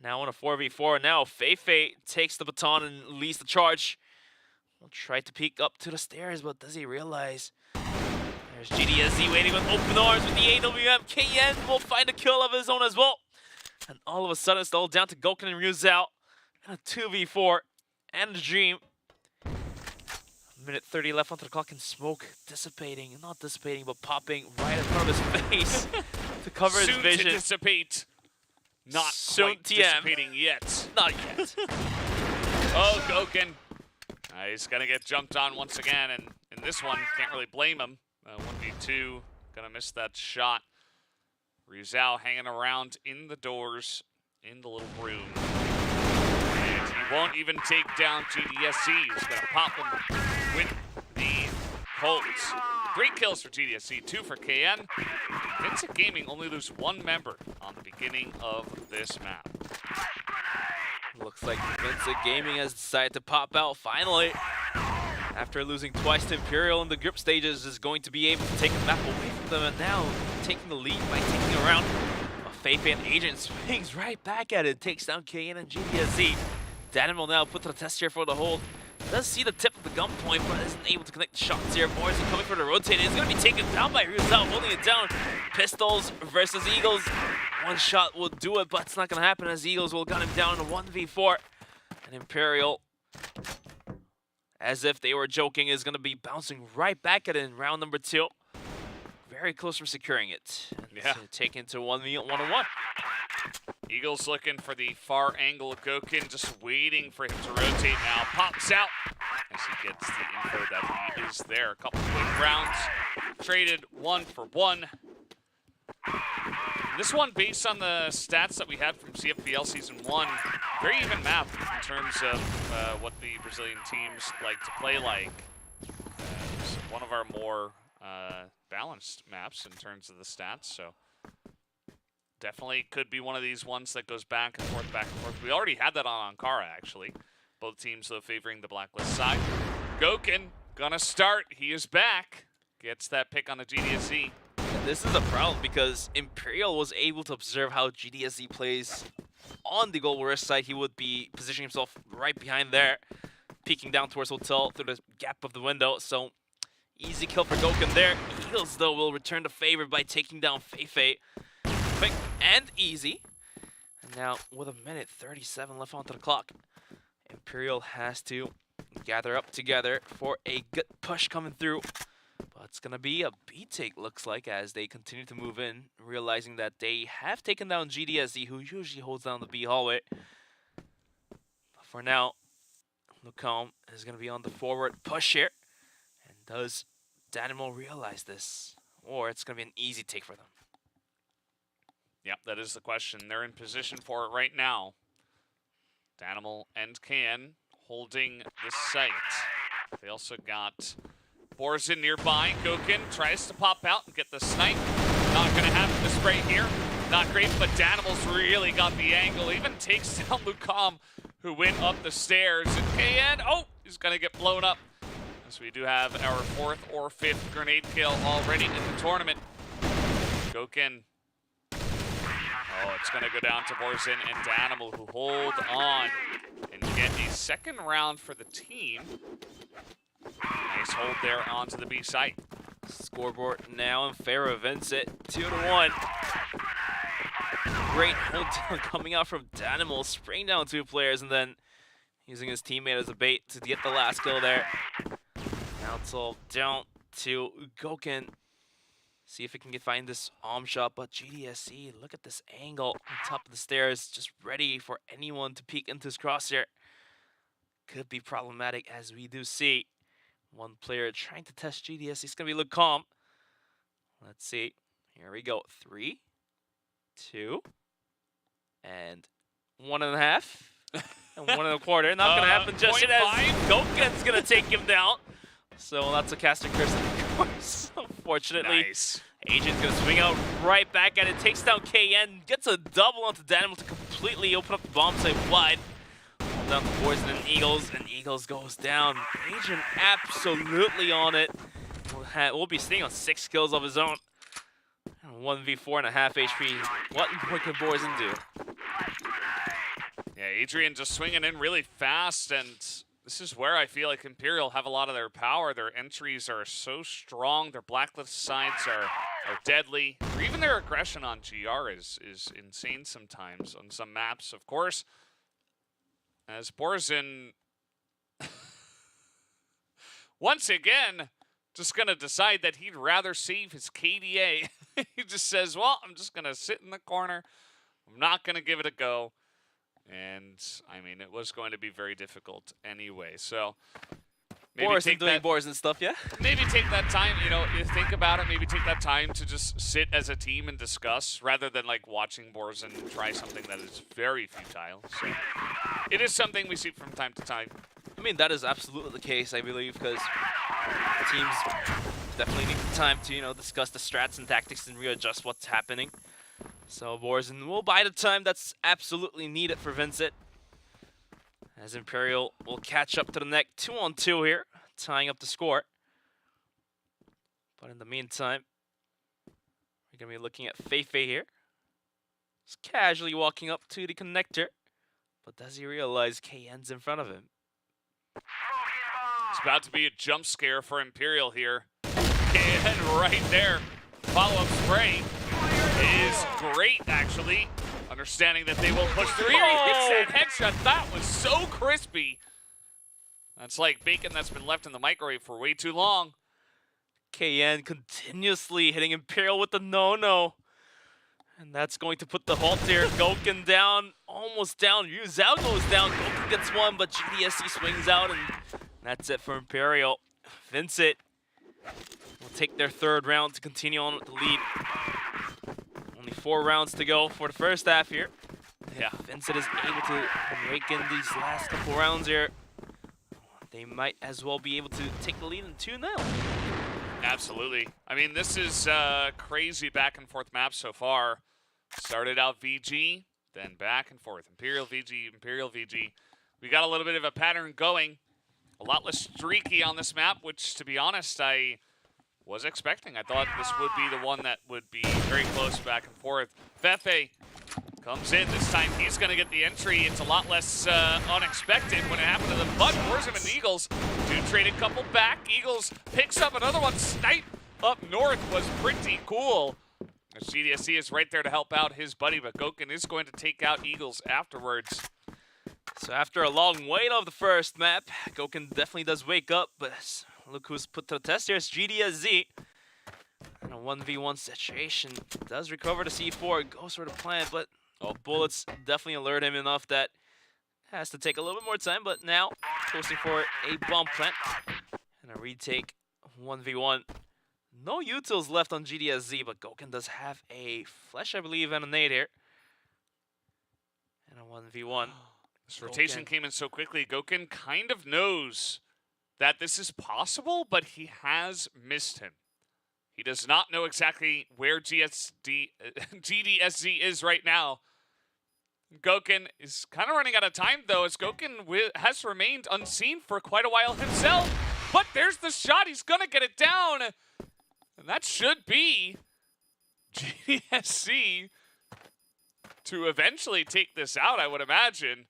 Now on a 4v4, now Feifei takes the baton and leads the charge. Will try to peek up to the stairs, but does he realize? There's GDSZ waiting with open arms with the AWM. KN will find a kill of his own as well. And all of a sudden it's all down to Goken and Ryuzao. And a 2v4. And a dream. 1 minute 30 left onto the clock, and smoke dissipating, not dissipating, but popping right in front of his face to cover his vision. Soon to dissipate. Not Soon quite TM. dissipating yet. Not yet. Oh, Goken. He's going to get jumped on once again, and in this one, can't really blame him. 1v2, going to miss that shot. Rizal hanging around in the doors, in the little room. And he won't even take down GDSC. He's going to pop him with the Colts. 3 kills for GDSC, 2 for KN. Vincent Gaming only lose 1 member on the beginning of this map. Looks like Vincent Gaming has decided to pop out finally. After losing twice to Imperial in the group stages, is going to be able to take the map away from them, and now taking the lead by taking around a Faith and Agent swings right back at it, takes down KN and GDSC. Danimal now put to the test here for the hold. Does see the tip of the gun point, but isn't able to connect the shots here. Morrison coming for the rotate. It's going to be taken down by Rizal, holding it down. Pistols versus Eagles. One shot will do it, but it's not going to happen as Eagles will gun him down to 1v4. And Imperial, as if they were joking, is going to be bouncing right back at it in round number 2. Very close from securing it. Yeah. Taken to 1v1. Eagles looking for the far angle of Goken, just waiting for him to rotate now. Pops out as he gets the info that he is there. A couple quick rounds, traded 1 for 1. This one, based on the stats that we had from CFPL Season 1, very even map in terms of what the Brazilian teams like to play like. It's one of our more balanced maps in terms of the stats, so definitely could be one of these ones that goes back and forth, back and forth. We already had that on Ankara, actually. Both teams, though, favoring the blacklist side. Goken gonna start. He is back. Gets that pick on the GDSC. This is a problem because Imperial was able to observe how GDSC plays on the goal west side. He would be positioning himself right behind there, peeking down towards Hotel through the gap of the window. So easy kill for Goken there. Eagles, though, will return the favor by taking down Feifei. Quick and easy. And now, with 1 minute 37 left onto the clock, Imperial has to gather up together for a good push coming through. But it's going to be a B-take, looks like, as they continue to move in, realizing that they have taken down GDSC, who usually holds down the B hallway. But for now, Lucombe is going to be on the forward push here. And does Danimal realize this? Or it's going to be an easy take for them? Yep, that is the question. They're in position for it right now. Danimal and Can holding the site. They also got Borzen nearby. Goken tries to pop out and get the snipe. Not going to happen the spray here. Not great, but Danimal's really got the angle. Even takes down Lucombe, who went up the stairs. And KN, oh, he's going to get blown up. As we do have our 4th or 5th grenade kill already in the tournament. Goken. Oh, it's going to go down to Borzen and Danimal, who hold on and get a 2nd round for the team. Nice hold there onto the B site. Scoreboard now in favor of Vincent, 2-1. Great hold down coming out from Danimal, spraying down 2 players and then using his teammate as a bait to get the last kill there. Now it's all down to Goken. See if he can find this arm shot, but GDSC, look at this angle on top of the stairs, just ready for anyone to peek into his crosshair. Could be problematic, as we do see one player trying to test GDSC. It's going to be Lucombe. Let's see. Here we go. 3, 2, and 1.5, and 1.25. Not going to happen just yet, as Goken's going to take him down. So that's a caster curse, of course. Unfortunately, nice. Agent's going to swing out right back at it. Takes down KN. Gets a double onto Danimal to completely open up the bomb site wide. Down to Poison and Eagles goes down. Agent absolutely on it. We'll be staying on 6 kills of his own. 1v4 and a half HP. What more can Poison do? Yeah, Adrian just swinging in really fast, and this is where I feel like Imperial have a lot of their power. Their entries are so strong. Their blacklist sides are deadly. Or even their aggression on GR is insane sometimes on some maps, of course. As Borzen once again, just going to decide that he'd rather save his KDA. He just says, well, I'm just going to sit in the corner. I'm not going to give it a go. And, I mean, it was going to be very difficult anyway. So, maybe Boris doing Boris and stuff, yeah? Maybe take that time, you know, you think about it, maybe take that time to just sit as a team and discuss rather than, like, watching Borzen try something that is very futile. So, it is something we see from time to time. I mean, that is absolutely the case, I believe, because teams definitely need the time to, you know, discuss the strats and tactics and readjust what's happening. So Borzen will buy the time that's absolutely needed for Vincent. As Imperial will catch up to the neck 2-on-2 here, tying up the score. But in the meantime, we're going to be looking at Feifei here. Just casually walking up to the connector. But does he realize KN's in front of him? It's about to be a jump scare for Imperial here. KN right there. Follow-up spray is great, actually. Understanding that they will push through here. He hits that headshot. That was so crispy. That's like bacon that's been left in the microwave for way too long. KN continuously hitting Imperial with the no-no. And that's going to put the halt there. Goken down, almost down. Yu Zhao goes down. Goken gets one, but GDSC swings out, and that's it for Imperial. Vincent will take their third round to continue on with the lead. Only 4 rounds to go for the first half here. Yeah, Vincent is able to rake in these last couple rounds here. They might as well be able to take the lead in 2-0. Absolutely. I mean, this is crazy back and forth map so far. Started out VG, then back and forth. Imperial VG, Imperial VG. We got a little bit of a pattern going. A lot less streaky on this map, which, to be honest, I was expecting. I thought this would be the one that would be very close back and forth. Feifei comes in. This time he's going to get the entry. It's a lot less unexpected when it happened to the Bud Warzone and Eagles. Two traded couple back. Eagles picks up another one. Snipe up north was pretty cool. GDSC is right there to help out his buddy, but Goken is going to take out Eagles afterwards. So after a long wait of the first map, Goken definitely does wake up, but look who's put to the test here. It's GDSZ. In a 1v1 situation, does recover the C4, goes for the plant, but bullets definitely alert him enough that has to take a little bit more time, but now posting for a bomb plant and a retake 1v1. No utils left on GDSZ, but Goken does have a flash, I believe, and a nade here. And a 1v1. This rotation came in so quickly. Goken kind of knows that this is possible, but he has missed him. He does not know exactly where GDSZ is right now. Goken is kind of running out of time, though, as Goken has remained unseen for quite a while himself. But there's the shot. He's going to get it down. And that should be GDSC to eventually take this out, I would imagine.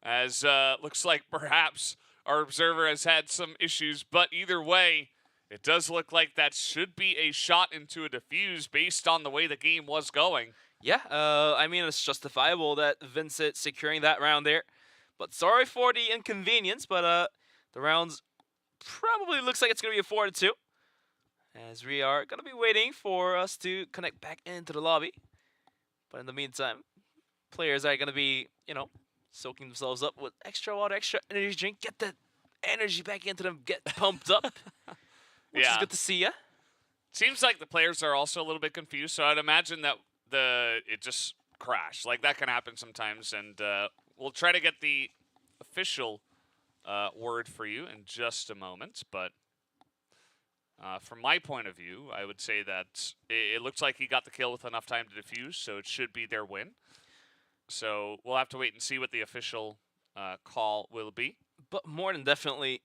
As looks like perhaps our observer has had some issues. But either way, it does look like that should be a shot into a defuse based on the way the game was going. Yeah, I mean, it's justifiable that Vincent securing that round there. But sorry for the inconvenience, but the rounds probably looks like it's going to be a 4-2. As we are going to be waiting for us to connect back into the lobby. But in the meantime, players are going to be, you know, soaking themselves up with extra water, extra energy drink. Get that energy back into them, get pumped up. Which is good to see ya. Seems like the players are also a little bit confused, so I'd imagine that it just crashed. Like, that can happen sometimes, and we'll try to get the official word for you in just a moment, but from my point of view, I would say that it looks like he got the kill with enough time to defuse, so it should be their win. So we'll have to wait and see what the official call will be. But more than definitely,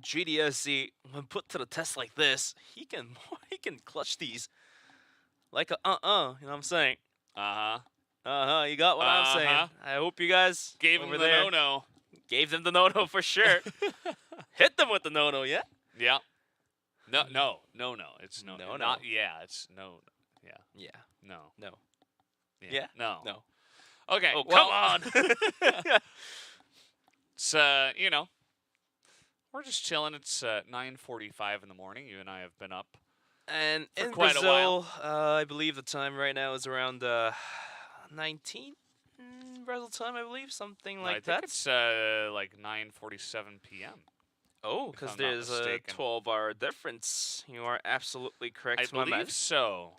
GDSC, when put to the test like this, he can clutch these like a you know what I'm saying? You got what I'm saying. I hope you guys gave him the no-no. Gave them the no-no for sure. Hit them with the no-no, yeah? Yeah. No. It's no. Not yeah, it's no. Yeah. Yeah. No. No. Yeah. No. No. Okay. Oh, well, come on. It's you know, We're just chilling. It's 9:45 in the morning. You and I have been up And for in quite a while. Brazil, I believe the time right now is around 19 Brazil time, I believe, something No, like I think that. it's like 9:47 p.m. Oh, if because I'm not there's a mistaken. 12-hour difference. You are absolutely correct, I my man. believe so.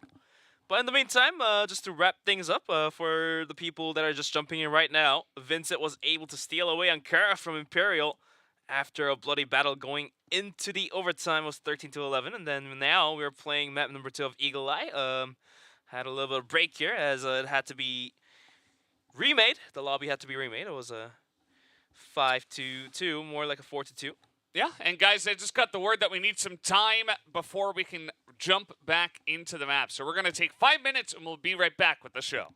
But in the meantime, just to wrap things up for the people that are just jumping in right now, Vincent was able to steal away Ankara from Imperial after a bloody battle going into the overtime. It was 13-11, and then now we're playing map number 2 of Eagle Eye. Had a little bit of break here as it had to be remade. The lobby had to be remade. It was a 5-2, more like a 4-2. Yeah, and guys, I just got the word that we need some time before we can jump back into the map. So we're going to take 5 minutes, and we'll be right back with the show.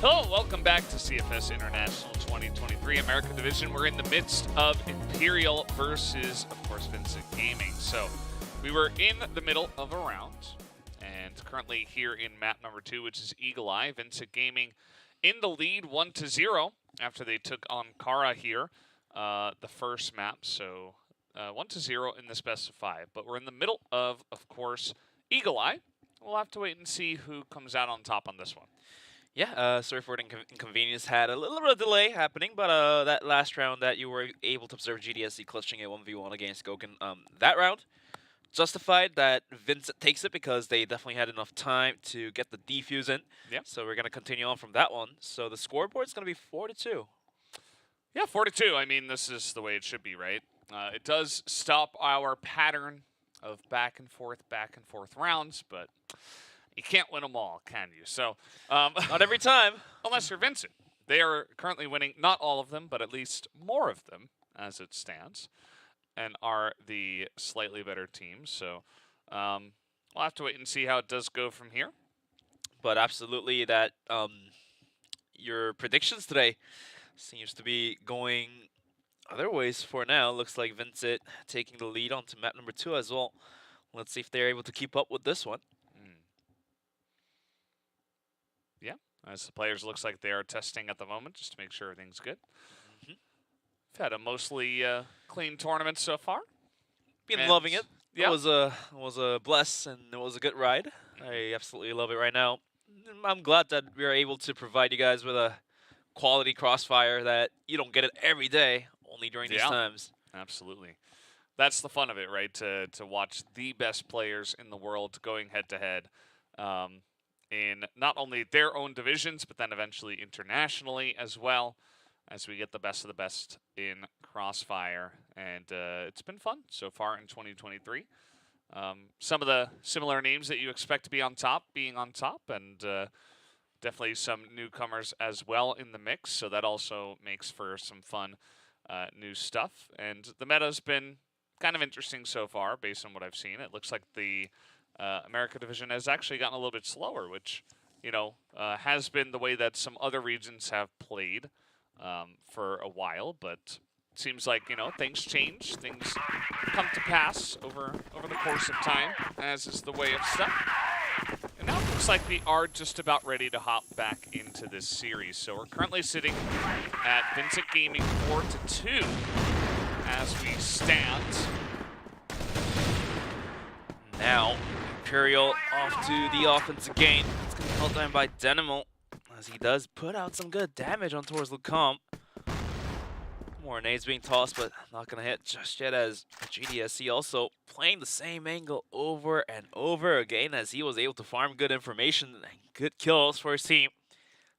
Hello, welcome back to CFS International 2023 America Division. We're in the midst of Imperial versus, of course, Vincent Gaming. So we were in the middle of a round, and currently here in map number 2, which is Eagle Eye. Vincent Gaming in the lead 1-0 after they took on Kara here, the first map. So 1-0 in this best of 5. But we're in the middle of course, Eagle Eye. We'll have to wait and see who comes out on top on this one. Yeah, sorry for the inconvenience. Had a little bit of delay happening, but that last round that you were able to observe GDSC clutching a 1v1 against Goken, that round justified that Vincent takes it because they definitely had enough time to get the defuse in. Yep. So we're going to continue on from that one. So the scoreboard's going to be 4-2. Yeah, 4-2. I mean, this is the way it should be, right? It does stop our pattern of back and forth rounds, but you can't win them all, can you? So, not every time. Unless you're Vincent. They are currently winning not all of them, but at least more of them as it stands, and are the slightly better team. So we'll have to wait and see how it does go from here. But absolutely that your predictions today seems to be going other ways for now. Looks like Vincent taking the lead onto map number 2 as well. Let's see if they're able to keep up with this one. Yeah, as the players looks like they are testing at the moment just to make sure everything's good. We've had a mostly clean tournament so far. Been loving it. Yeah. It was a bless and it was a good ride. I absolutely love it right now. I'm glad that we are able to provide you guys with a quality crossfire that you don't get it every day, only during these times. Absolutely. That's the fun of it, right? To watch the best players in the world going head to head. In not only their own divisions, but then eventually internationally as well, as we get the best of the best in Crossfire. And it's been fun so far in 2023. Some of the similar names that you expect to be on top, being on top, and definitely some newcomers as well in the mix. So that also makes for some fun new stuff. And the meta's been kind of interesting so far based on what I've seen. It looks like the America Division has actually gotten a little bit slower, which, you know, has been the way that some other regions have played for a while. But it seems like, you know, things change, things come to pass over the course of time, as is the way of stuff. And now it looks like we are just about ready to hop back into this series. So we're currently sitting at Vincent Gaming 4-2 as we stand. Now, Imperial off to the offense again. It's going to be held down by Denimal, as he does put out some good damage on towards Lucam. More nades being tossed, but not going to hit just yet, as GDSC also playing the same angle over and over again, as he was able to farm good information and good kills for his team.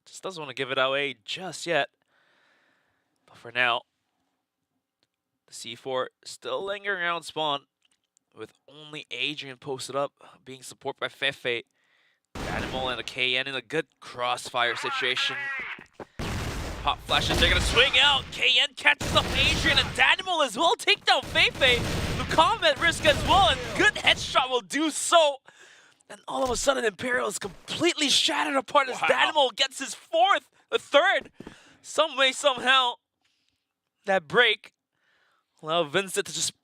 Just doesn't want to give it away just yet. But for now, the C4 still lingering around spawn, with only Adrian posted up, being supported by Fefe. Animal and a KN in a good crossfire situation. Pop flashes, they're gonna swing out. KN catches up Adrian, and Danimal as well take down Fefe. Lucam at risk as well, and good headshot will do so. And all of a sudden, Imperial is completely shattered apart as Danimal gets his third. Some way, somehow, that break allow Vincent to just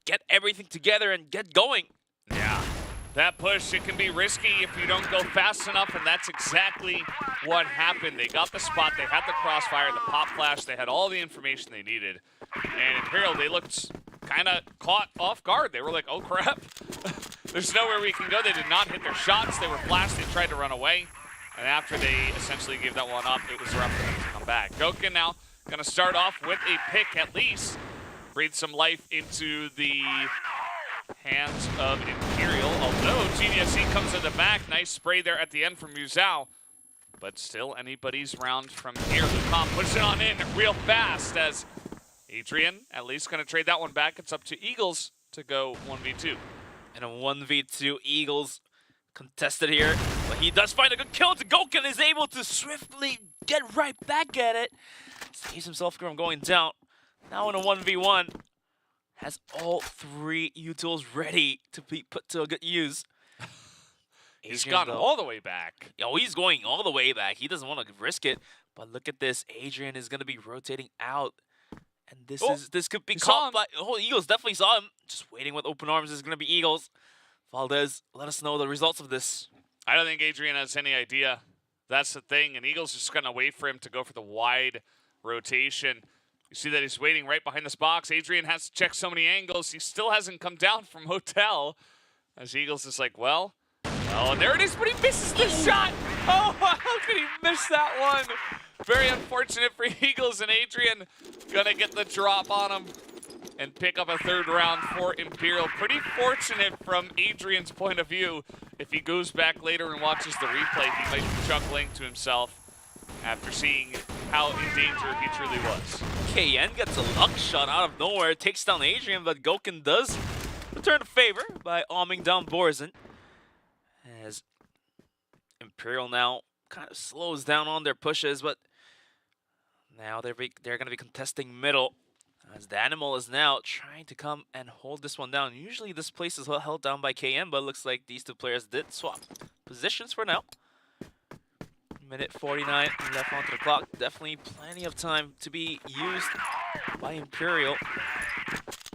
get everything together and get going. Yeah, that push, it can be risky if you don't go fast enough, and that's exactly what happened. They got the spot, they had the crossfire, the pop flash, they had all the information they needed. And Imperial, they looked kind of caught off guard. They were like, oh crap, there's nowhere we can go. They did not hit their shots, they were flashed, they tried to run away. And after they essentially gave that one up, it was rough for them to come back. Goken now gonna start off with a pick at least. Breathe some life into the hands of Imperial, although GDSC comes to the back. Nice spray there at the end from Muzao. But still anybody's round from here. Lucam puts it on in real fast as Adrian at least going to trade that one back. It's up to Eagles to go 1v2. And a 1v2 Eagles contested here. But he does find a good kill to Goken, is able to swiftly get right back at it. Saves himself from going down. Now in a 1v1, has all 3 utils ready to be put to a good use. He's Adrian, gone all the way back. Oh, he's going all the way back. He doesn't want to risk it. But look at this. Adrian is going to be rotating out. And this could be caught by... Oh, Eagles definitely saw him. Just waiting with open arms. This is going to be Eagles. Valdez, let us know the results of this. I don't think Adrian has any idea. That's the thing. And Eagles just going to wait for him to go for the wide rotation. You see that he's waiting right behind this box. Adrian has to check so many angles. He still hasn't come down from Hotel. As Eagles is like, well, and there it is, but he misses the shot. Oh, how could he miss that one? Very unfortunate for Eagles, and Adrian gonna get the drop on him and pick up a third round for Imperial. Pretty fortunate from Adrian's point of view. If he goes back later and watches the replay, he might be chuckling to himself after seeing how in danger he truly was. KN gets a luck shot out of nowhere, takes down Adrian, but Goken does return the favor by arming down Borzen. As Imperial now kind of slows down on their pushes, but now they're going to be contesting middle. As the Animal is now trying to come and hold this one down. Usually this place is held down by KN, but it looks like these two players did swap positions for now. Minute 49 left onto the clock. Definitely plenty of time to be used by Imperial.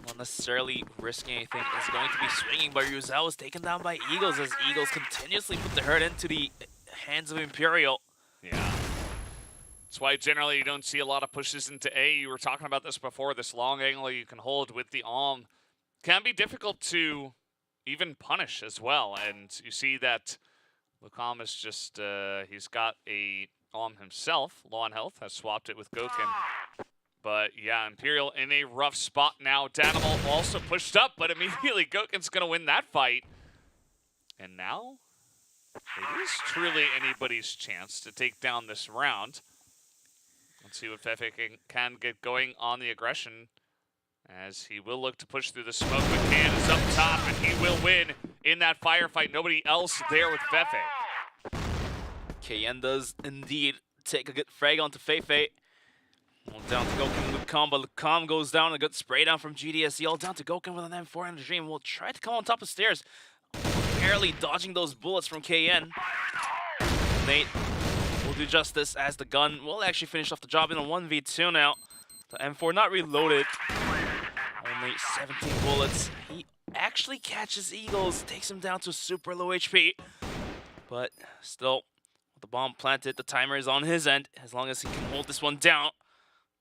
Not necessarily risking anything. Is going to be swinging, but Ryuzel is taken down by Eagles as Eagles continuously put the hurt into the hands of Imperial. Yeah. That's why generally you don't see a lot of pushes into A. You were talking about this before. This long angle you can hold with the Alm can be difficult to even punish as well. And you see that Lucam is just, he's got a Alm himself. Low on health, has swapped it with Goken. But yeah, Imperial in a rough spot now. Danimal also pushed up, but immediately Goken's going to win that fight. And now it is truly anybody's chance to take down this round. Let's see what Fefe can get going on the aggression, as he will look to push through the smoke, but Can is up top, and he will win in that firefight. Nobody else there with Fefe. KN does indeed take a good frag onto Fefe. All down to Goken with Lucam, but Lucam goes down. A good spray down from GDSC. All down to Goken with an M4 and a Dream. Will try to come on top of stairs. Barely dodging those bullets from KN. Nate will do justice as the gun will actually finish off the job in a 1v2 now. The M4 not reloaded. Only 17 bullets. He actually catches Eagles, takes him down to super low HP. But still, with the bomb planted, the timer is on his end. As long as he can hold this one down,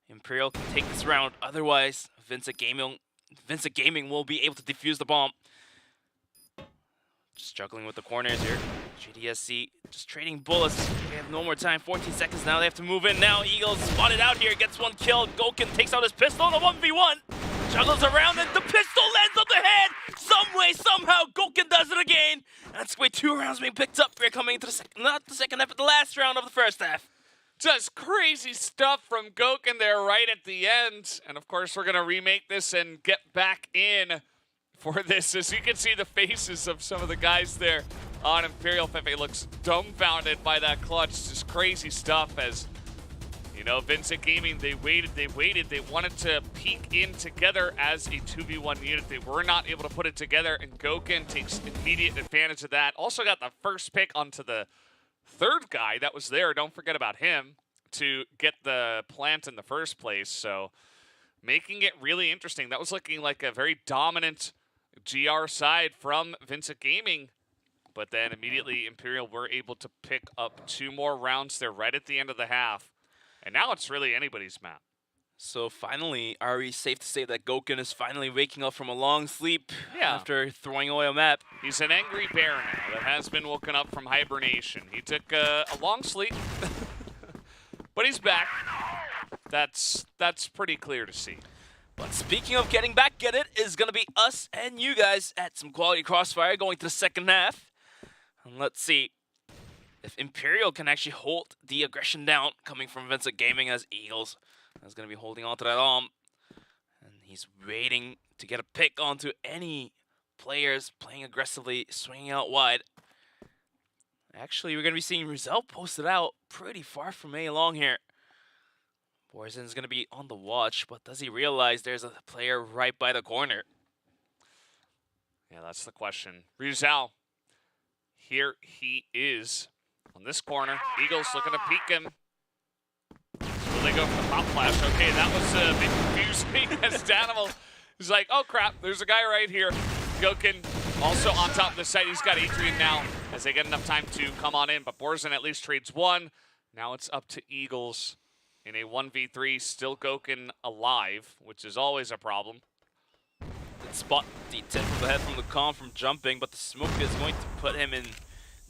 Imperial can take this round. Otherwise, Vincent Gaming will be able to defuse the bomb. Just struggling with the corners here. GDSC just trading bullets. They have no more time. 14 seconds now. They have to move in now. Eagles spotted out here. Gets one kill. Goken takes out his pistol in a 1v1. Juggles around and the pistol lands on the head. Some way, somehow, Goken does it again. That's why 2 rounds being picked up. We're coming into the not the second half, but the last round of the first half. Just crazy stuff from Goken there right at the end. And of course, we're going to remake this and get back in for this. As you can see the faces of some of the guys there on Imperial. Fefe looks dumbfounded by that clutch. Just crazy stuff as, you know, Vincent Gaming, they waited. They wanted to peek in together as a 2v1 unit. They were not able to put it together, and Goken takes immediate advantage of that. Also got the first pick onto the third guy that was there. Don't forget about him to get the plant in the first place. So making it really interesting. That was looking like a very dominant GR side from Vincent Gaming. But then immediately Imperial were able to pick up 2 more rounds there right at the end of the half. And now it's really anybody's map. So finally, are we safe to say that Goken is finally waking up from a long sleep after throwing away a map? He's an angry bear now that has been woken up from hibernation. He took a long sleep, but he's back. That's pretty clear to see. But speaking of getting back, Get It is going to be us and you guys at some quality crossfire going to the second half. And let's see if Imperial can actually hold the aggression down coming from Vincent Gaming, as Eagles is going to be holding on to that arm. And he's waiting to get a pick onto any players playing aggressively, swinging out wide. Actually, we're going to be seeing Ryuzel posted out pretty far from A long here. Borzen's going to be on the watch, but does he realize there's a player right by the corner? Yeah, that's the question. Ryuzel, here he is on this corner. Eagles looking to peek him. Will they go for the pop flash? Okay, that was a bit confusing as Danimal is like, oh crap, there's a guy right here. Gokin also on top of the site. He's got Adrian now as they get enough time to come on in, but Borzen at least trades one. Now it's up to Eagles in a 1v3, still Gokin alive, which is always a problem. Spot the tip of the head from Lucam from jumping, but the smoke is going to put him in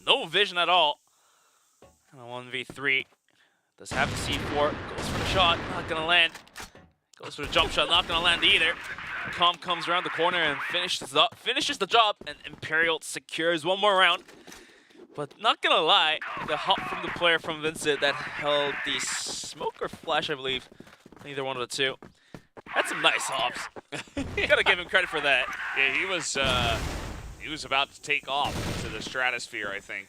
no vision at all. And a 1v3. Does have the C4, goes for the shot, not gonna land. Goes for the jump shot, not gonna land either. Lucam comes around the corner and finishes the job, and Imperial secures one more round. But not gonna lie, the hop from the player from Vincent that held the smoke or flash, I believe, neither one of the two. That's some nice hops. Gotta give him credit for that. Yeah, he was about to take off into the stratosphere, I think,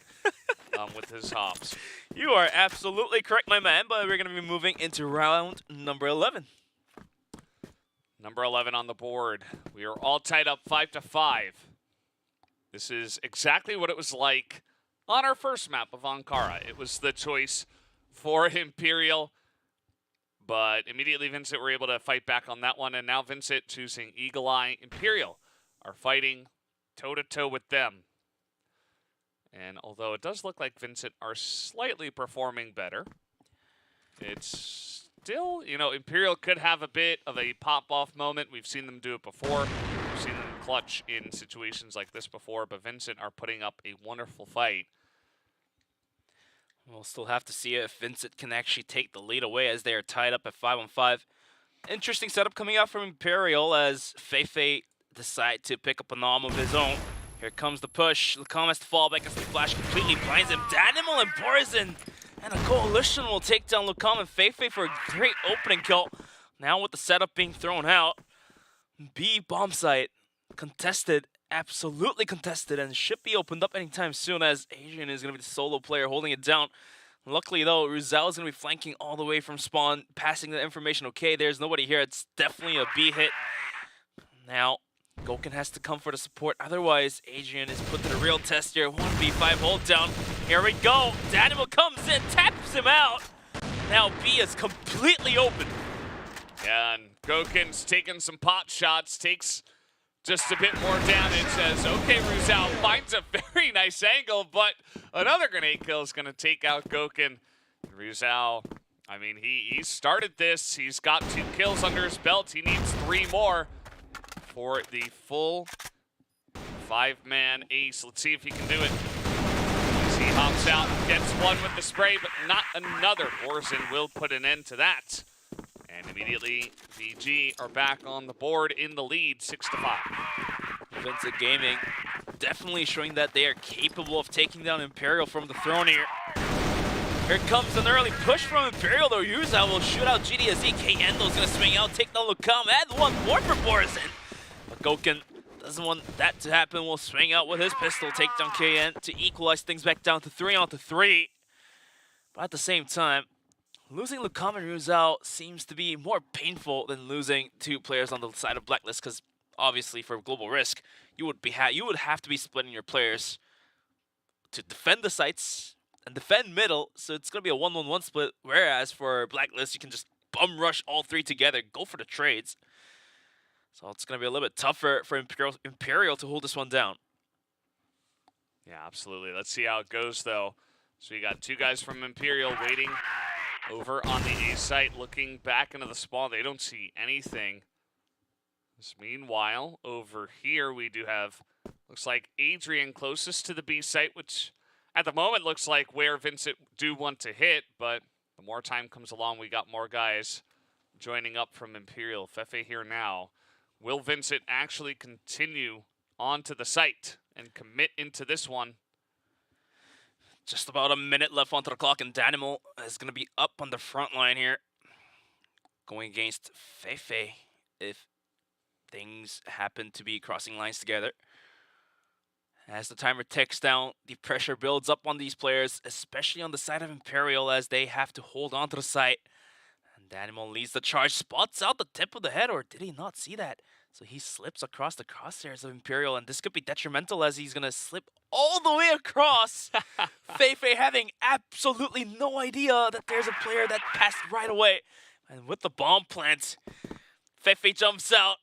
with his hops. You are absolutely correct, my man, but we're gonna be moving into round number 11. Number 11 on the board. We are all tied up 5-5. This is exactly what it was like on our first map of Ankara. It was the choice for Imperial, but immediately Vincent were able to fight back on that one, and now Vincent choosing Eagle Eye. Imperial are fighting toe-to-toe with them. And although it does look like Vincent are slightly performing better, it's still, you know, Imperial could have a bit of a pop-off moment. We've seen them do it before. We've seen them clutch in situations like this before, but Vincent are putting up a wonderful fight. We'll still have to see if Vincent can actually take the lead away as they are tied up at 5-on-5. Interesting setup coming out from Imperial as Feifei decide to pick up a nom of his own. Here comes the push. Lucam has to fall back as the flash completely blinds him. Danimal and Borzen and a coalition will take down Lucam and Feifei for a great opening kill. Now with the setup being thrown out, B bomb site contested, absolutely contested, and should be opened up anytime soon as Adrian is going to be the solo player holding it down. Luckily though, Rizal is going to be flanking all the way from spawn, passing the information. Okay, there's nobody here. It's definitely a B hit. Now, Gokin has to come for the support. Otherwise, Adrian is put to the real test here. 1v5 hold down. Here we go. Danimal comes in, taps him out. Now B is completely open. Yeah, and Gokin's taking some pot shots, takes just a bit more damage as, okay, Rizal finds a very nice angle, but another grenade kill is going to take out Gokin. Rizal, I mean, he started this. He's got 2 kills under his belt. He needs 3 more for the full 5-man ace. Let's see if he can do it. As he hops out, gets one with the spray, but not another. Borzen will put an end to that. And immediately, VG are back on the board in the lead, 6-5. Vincent Gaming definitely showing that they are capable of taking down Imperial from the throne here. Here comes an early push from Imperial, though. Yuza will shoot out GDSE. K-Endo's gonna swing out, take down Lucam, and 1 more for Borzen. But Gokin doesn't want that to happen. Will swing out with his pistol, take down KN to equalize things back down to 3-on-3. But at the same time, losing Lucam and Rizal seems to be more painful than losing 2 players on the side of Blacklist, because obviously for Global Risk, you would have to be splitting your players to defend the sites and defend middle, so it's going to be a 1-1-1 split, whereas for Blacklist, you can just bum rush all 3 together, go for the trades. So it's going to be a little bit tougher for Imperial to hold this one down. Yeah, absolutely. Let's see how it goes, though. So you got 2 guys from Imperial waiting over on the A site, looking back into the spawn. They don't see anything. Meanwhile, over here we do have, looks like Adrian closest to the B site, which at the moment looks like where Vincent do want to hit, but the more time comes along, we got more guys joining up from Imperial. Feifei here now. Will Vincent actually continue onto the site and commit into this one? Just about a minute left onto the clock, and Danimal is going to be up on the front line here, going against Feifei if things happen to be crossing lines together. As the timer ticks down, the pressure builds up on these players, especially on the side of Imperial, as they have to hold on to the site. And Danimal leads the charge, spots out the tip of the head, or did he not see that? So he slips across the crosshairs of Imperial, and this could be detrimental as he's going to slip all the way across. Feifei having absolutely no idea that there's a player that passed right away. And with the bomb plant, Feifei jumps out,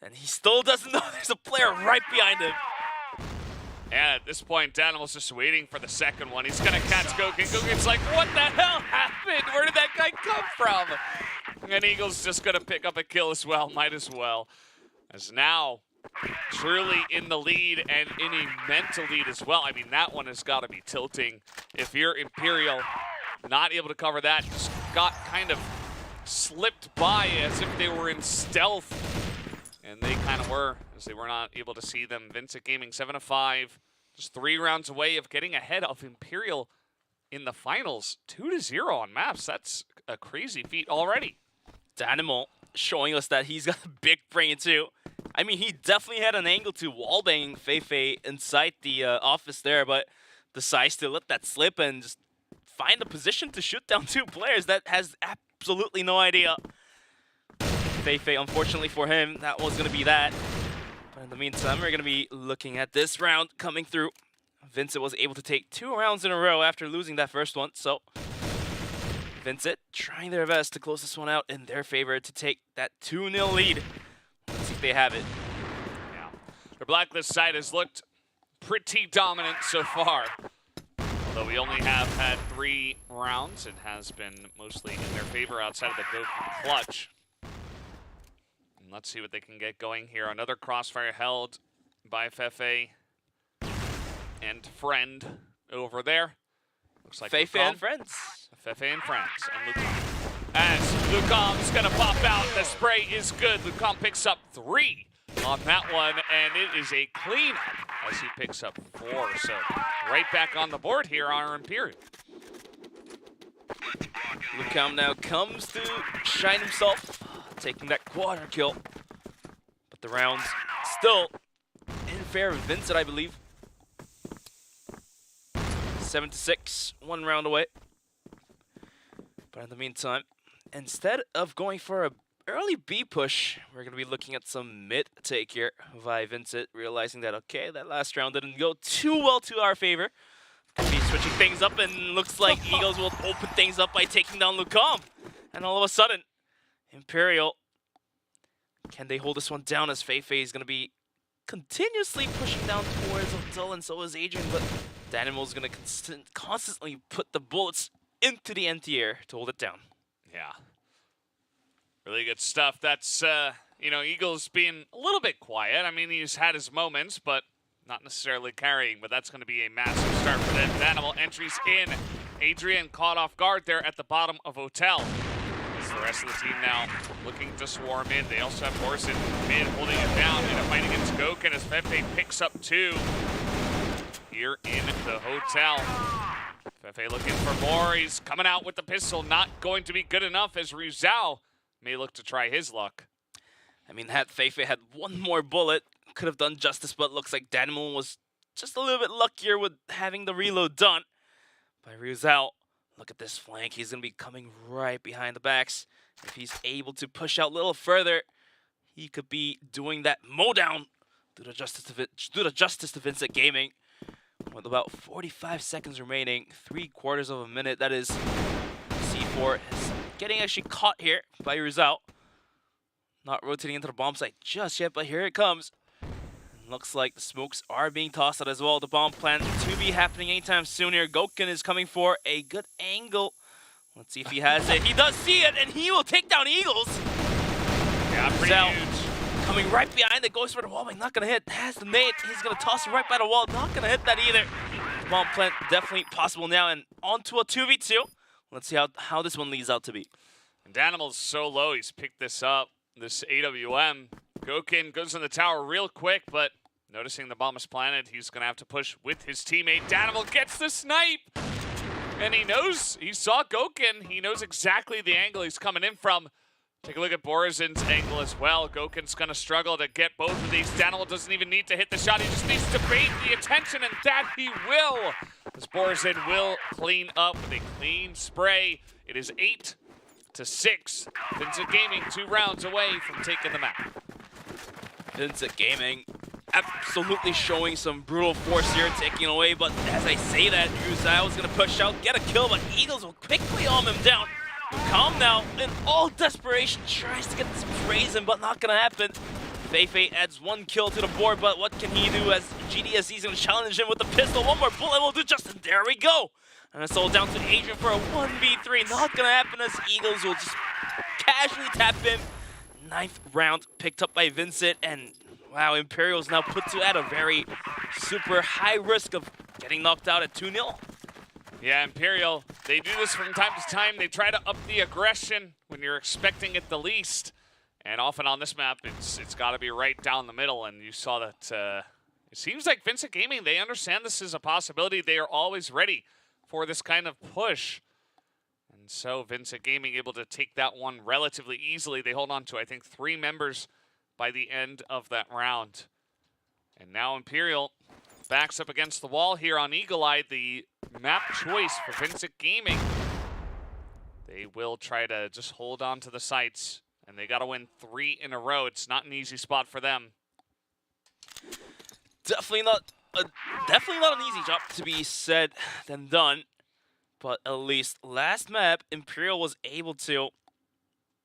and he still doesn't know there's a player right behind him. And at this point, Danimal's just waiting for the second one. He's going to catch Gouken. Gouken's like, what the hell happened? Where did that guy come from? And Eagle's just going to pick up a kill as well. Might as well. As now, truly in the lead and in a mental lead as well. I mean, that one has got to be tilting. If you're Imperial, not able to cover that, just got kind of slipped by as if they were in stealth. And they kind of were, as they were not able to see them. Vincent Gaming 7-5, just 3 rounds away of getting ahead of Imperial in the finals. 2-0 on maps. That's a crazy feat already. Danimal showing us that he's got a big brain too. I mean, he definitely had an angle to wallbang Feifei inside the office there, but decides to let that slip and just find a position to shoot down 2 players. That has absolutely no idea. Feifei, unfortunately for him, that was going to be that. But in the meantime, we're going to be looking at this round coming through. Vincent was able to take 2 rounds in a row after losing that first one. So Vincent trying their best to close this one out in their favor to take that 2-0 lead. Let's see if they have it. Yeah. The Blacklist side has looked pretty dominant so far. Although we only have had 3 rounds, it has been mostly in their favor outside of the Gouken clutch. Let's see what they can get going here. Another crossfire held by Feifei and Friend over there. Looks like Feifei and Friends. Feifei and Friends. And Lucom. As Lucom's going to pop out, the spray is good. Lucom picks up 3 on that one, and it is a cleanup as he picks up 4. So right back on the board here on our Imperial. Lucom now comes to shine himself, taking that quarter kill. But the round's still in favor of Vincent, I believe. 7-6, 1 round away. But in the meantime, instead of going for an early B push, we're going to be looking at some mid take here by Vincent, realizing that, okay, that last round didn't go too well to our favor. Could be switching things up, and looks like Eagles will open things up by taking down Lucom. And all of a sudden, Imperial, can they hold this one down as Feifei is going to be continuously pushing down towards Hotel, and so is Adrian, but Danimal's going to constantly put the bullets into the empty air to hold it down. Yeah. Really good stuff. That's, you know, Eagles being a little bit quiet. I mean, he's had his moments, but not necessarily carrying, but that's going to be a massive start for them. Danimal entries in. Adrian caught off guard there at the bottom of Hotel. The rest of the team now looking to swarm in. They also have Boris in mid holding it down in a fight against Gouken as Feifei picks up 2 here in the Hotel. Feifei looking for more. He's coming out with the pistol. Not going to be good enough as Rizal may look to try his luck. I mean, had Feifei had 1 more bullet, could have done justice, but looks like Danimal was just a little bit luckier with having the reload done by Rizal. Look at this flank. He's going to be coming right behind the backs. If he's able to push out a little further, he could be doing that mow down. Do the justice to Vincent Gaming. With about 45 seconds remaining, 3/4 of a minute. That is C4 is getting actually caught here by Rizal. Not rotating into the bomb site just yet, but here it comes. Looks like the smokes are being tossed out as well. The bomb plant to be happening anytime soon here. Gouken is coming for a good angle. Let's see if he has it. He does see it, and he will take down Eagles. Yeah, pretty huge. Coming right behind it, goes for the wall, but not going to hit. Has the nade. He's going to toss it right by the wall. Not going to hit that either. The bomb plant definitely possible now, and onto a 2v2. Let's see how this one leads out to be. And Danimal's so low, he's picked this up. This AWM. Gouken goes in the tower real quick, but noticing the bomb is planted, he's going to have to push with his teammate. Danimal gets the snipe, and he knows, he saw Gouken. He knows exactly the angle he's coming in from. Take a look at Borisin's angle as well. Gouken's going to struggle to get both of these. Danimal doesn't even need to hit the shot. He just needs to bait the attention, and that he will. As Borisin will clean up with a clean spray. It is 8-6. Vincent Gaming 2 rounds away from taking the map. Vincent Gaming absolutely showing some brutal force here, taking away, but as I say that, Yuzai was gonna push out, get a kill, but Eagles will quickly arm him down. Calm now, in all desperation, tries to get this brazen, but not gonna happen. Feifei adds 1 kill to the board, but what can he do as GDSE's gonna challenge him with the pistol? 1 more bullet will do Justin. There we go. And it's all down to Adrian for a 1v3. Not gonna happen as Eagles will just casually tap in. 9th round picked up by Vincent, and wow, Imperial's now put at a very super high risk of getting knocked out at 2-0. Yeah, Imperial, they do this from time to time. They try to up the aggression when you're expecting it the least. And often on this map, it's got to be right down the middle. And you saw that it seems like Vincent Gaming, they understand this is a possibility. They are always ready for this kind of push. And so Vincent Gaming able to take that one relatively easily. They hold on to, I think, 3 members by the end of that round. And now Imperial backs up against the wall here on Eagle Eye, the map choice for Vincent Gaming. They will try to just hold on to the sites, and they got to win 3 in a row. It's not an easy spot for them. Definitely not an easy job to be said than done, but at least last map, Imperial was able to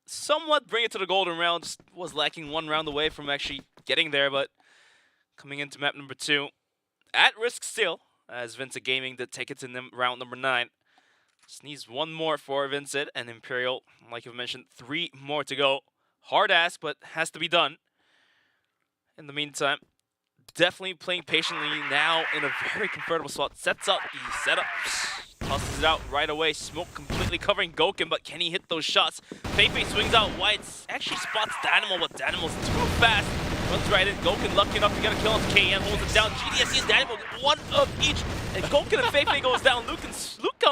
somewhat bring it to the golden round. Just was lacking 1 round away from actually getting there, but coming into map number 2, at risk still, as Vincent Gaming did take it to round number 9. Just needs 1 more for Vincent, and Imperial, like you mentioned, 3 more to go. Hard ask, but has to be done. In the meantime, definitely playing patiently now in a very comfortable spot. Sets up the setup, tosses it out right away. Smoke completely covering Gouken, but can he hit those shots? Feifei swings out wide, actually spots Danimal, but Danimal's too fast. Runs right in. Gouken lucky enough to get a kill on KN, holds it down. GDSE and Danimal, 1 of each. And Gouken and Feifei goes down. Luke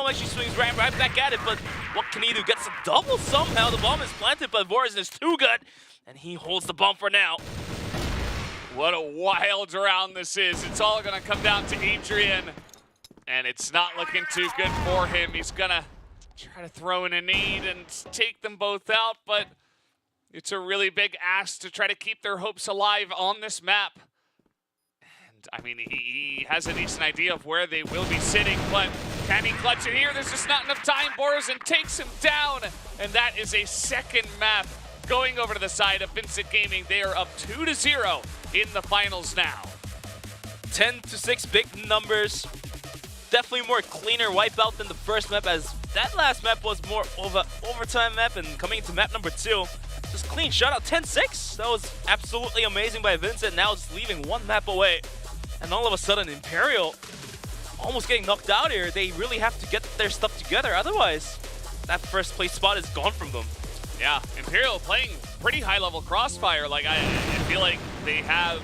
actually swings right back at it, but what can he do? Gets a double somehow. The bomb is planted, but Vorazin is too good, and he holds the bomb for now. What a wild round this is. It's all going to come down to Adrian, and it's not looking too good for him. He's going to try to throw in a nade and take them both out, but it's a really big ask to try to keep their hopes alive on this map. And, I mean, he has a decent idea of where they will be sitting, but can he clutch it here? There's just not enough time. Vorazin takes him down, and that is a 2nd map going over to the side of Vincent Gaming. They are up 2-0 in the finals now. 10-6, big numbers. Definitely more cleaner wipeout than the first map, as that last map was more of an overtime map, and coming into map number 2, just clean shutout, 10-6. That was absolutely amazing by Vincent. Now it's leaving 1 map away. And all of a sudden, Imperial almost getting knocked out here. They really have to get their stuff together. Otherwise, that first place spot is gone from them. Yeah, Imperial playing pretty high-level Crossfire. Like, I feel like they have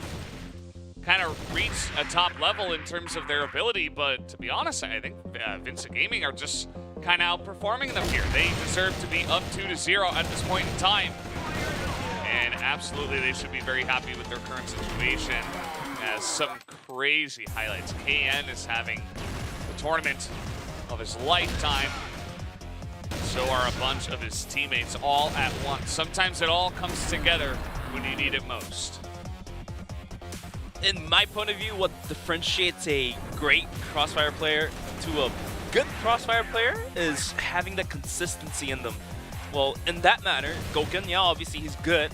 kind of reached a top level in terms of their ability, but to be honest, I think Vincent Gaming are just kind of outperforming them here. They deserve to be up 2-0 at this point in time. And absolutely, they should be very happy with their current situation. As some crazy highlights. KN is having the tournament of his lifetime. So are a bunch of his teammates all at once. Sometimes it all comes together when you need it most. In my point of view, what differentiates a great Crossfire player to a good Crossfire player is having the consistency in them. Well, in that matter, Gouken, yeah, obviously he's good,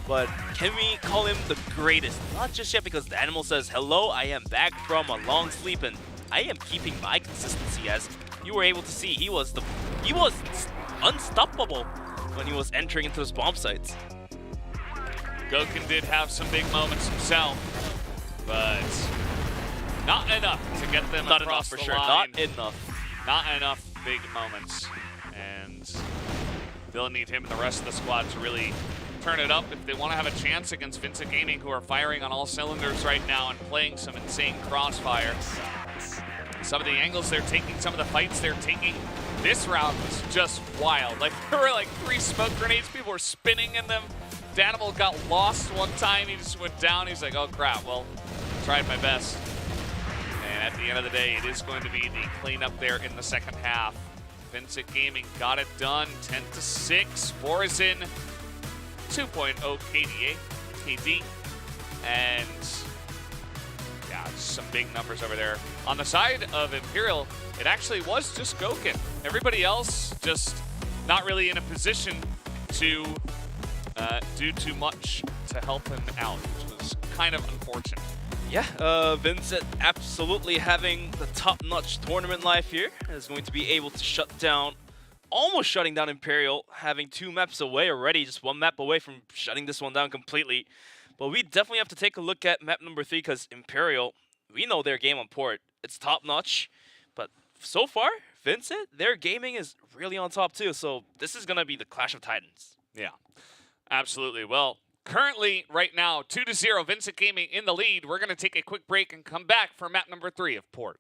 but can we call him the greatest? Not just yet, because the animal says, hello, I am back from a long sleep, and I am keeping my consistency. As you were able to see, he was unstoppable when he was entering into those bomb sites. Gouken did have some big moments himself, but not enough to get them across the line. Not enough. Not enough big moments. And they'll need him and the rest of the squad to really turn it up if they want to have a chance against Vincent Gaming, who are firing on all cylinders right now and playing some insane Crossfire. Some of the angles they're taking, some of the fights they're taking, this round was just wild. Like, there were like 3 smoke grenades, people were spinning in them. Danimal got lost one time, he just went down. He's like, oh crap, well, tried my best. And at the end of the day, it is going to be the cleanup there in the second half. Vincent Gaming got it done, 10-6. Vorazin, 2.0 KD. And yeah, some big numbers over there. On the side of Imperial, it actually was just Goken. Everybody else just not really in a position to do too much to help him out, which was kind of unfortunate. Yeah, Vincent absolutely having the top-notch tournament life here. Is going to be able to shut down, almost shutting down Imperial, having 2 maps away already, just 1 map away from shutting this one down completely. But we definitely have to take a look at map number 3 because Imperial, we know their game on port. It's top-notch, but so far, Vincent, their gaming is really on top too. So this is going to be the Clash of Titans. Yeah, absolutely. Well, currently, right now, 2-0, Vincent Gaming in the lead. We're going to take a quick break and come back for map number 3 of Port.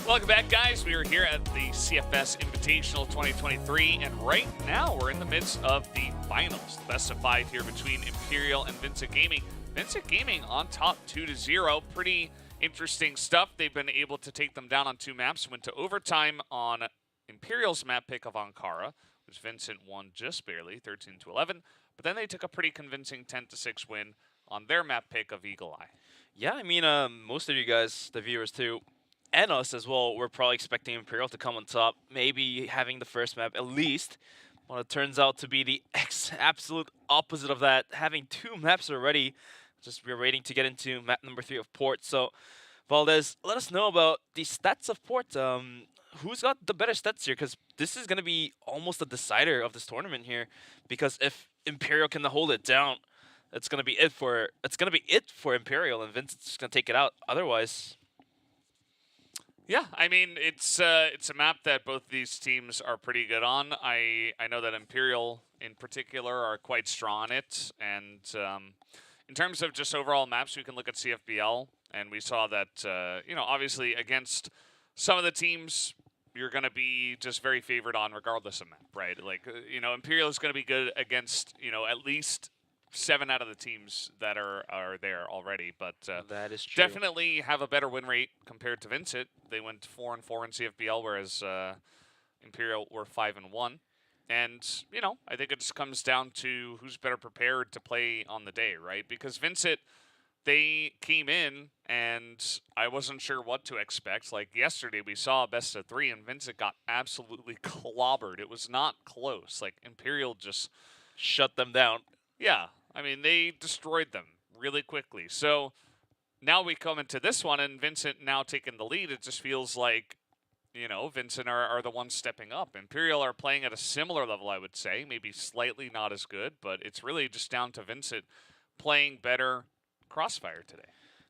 Welcome back, guys. We are here at the CFS Invitational 2023, and right now we're in the midst of the finals. The best of 5 here between Imperial and Vincent Gaming. Vincent Gaming on top 2-0. Pretty interesting stuff. They've been able to take them down on 2 maps. Went to overtime on Imperial's map pick of Ankara, which Vincent won just barely, 13-11. But then they took a pretty convincing 10-6 win on their map pick of Eagle Eye. Yeah, I mean, most of you guys, the viewers too, and us as well, we're probably expecting Imperial to come on top, maybe having the first map at least. Well, it turns out to be the absolute opposite of that, having 2 maps already. Just we're waiting to get into map number 3 of Port. So, Valdez, let us know about the stats of Port. Who's got the better stats here? Because this is going to be almost a decider of this tournament here. Because if Imperial can hold it down, it's going to be it for Imperial, and Vincent's just going to take it out. Otherwise, yeah, I mean, it's a map that both these teams are pretty good on. I know that Imperial in particular are quite strong on it, and in terms of just overall maps, we can look at CFBL, and we saw that you know, obviously against some of the teams you're going to be just very favored on regardless of map, right? Like you know, Imperial is going to be good against, you know, at least 7 out of the teams that are there already, but that is true. Definitely have a better win rate compared to Vincent. They went 4-4 in CFBL, whereas Imperial were 5-1. And you know, I think it just comes down to who's better prepared to play on the day, right? Because Vincent, they came in and I wasn't sure what to expect. Like yesterday, we saw a best of 3, and Vincent got absolutely clobbered. It was not close. Like Imperial just shut them down. Yeah. I mean, they destroyed them really quickly. So now we come into this one, and Vincent now taking the lead. It just feels like, you know, Vincent are the ones stepping up. Imperial are playing at a similar level, I would say. Maybe slightly not as good, but it's really just down to Vincent playing better Crossfire today.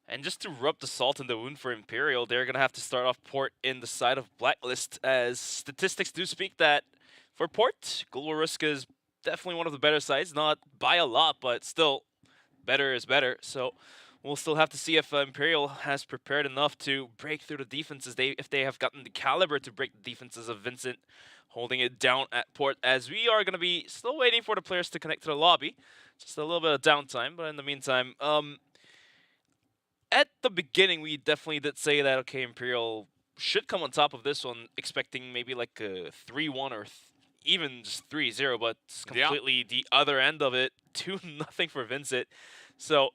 And just to rub the salt in the wound for Imperial, they're going to have to start off Port in the side of Blacklist, as statistics do speak that for Port, Global Risk is definitely one of the better sides, not by a lot, but still, better is better. So we'll still have to see if Imperial has prepared enough to break through the defenses. If they have gotten the caliber to break the defenses of Vincent, holding it down at Port, as we are going to be still waiting for the players to connect to the lobby. Just a little bit of downtime, but in the meantime, at the beginning, we definitely did say that, okay, Imperial should come on top of this one, expecting maybe like a 3-1 or even just 3-0, but it's completely the other end of it, 2-0 for Vincent. So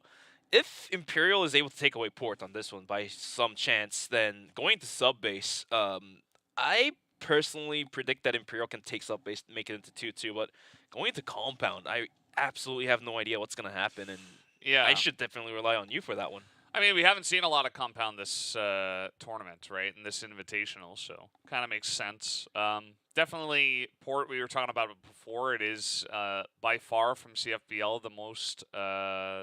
if Imperial is able to take away Port on this one by some chance, then going to sub-base, I personally predict that Imperial can take sub-base, make it into 2-2, but going to compound, I absolutely have no idea what's going to happen, and yeah, I should definitely rely on you for that one. I mean, we haven't seen a lot of compound this tournament, right, in this invitational, so kind of makes sense. Definitely Port, we were talking about it before. It is by far from CFBL the most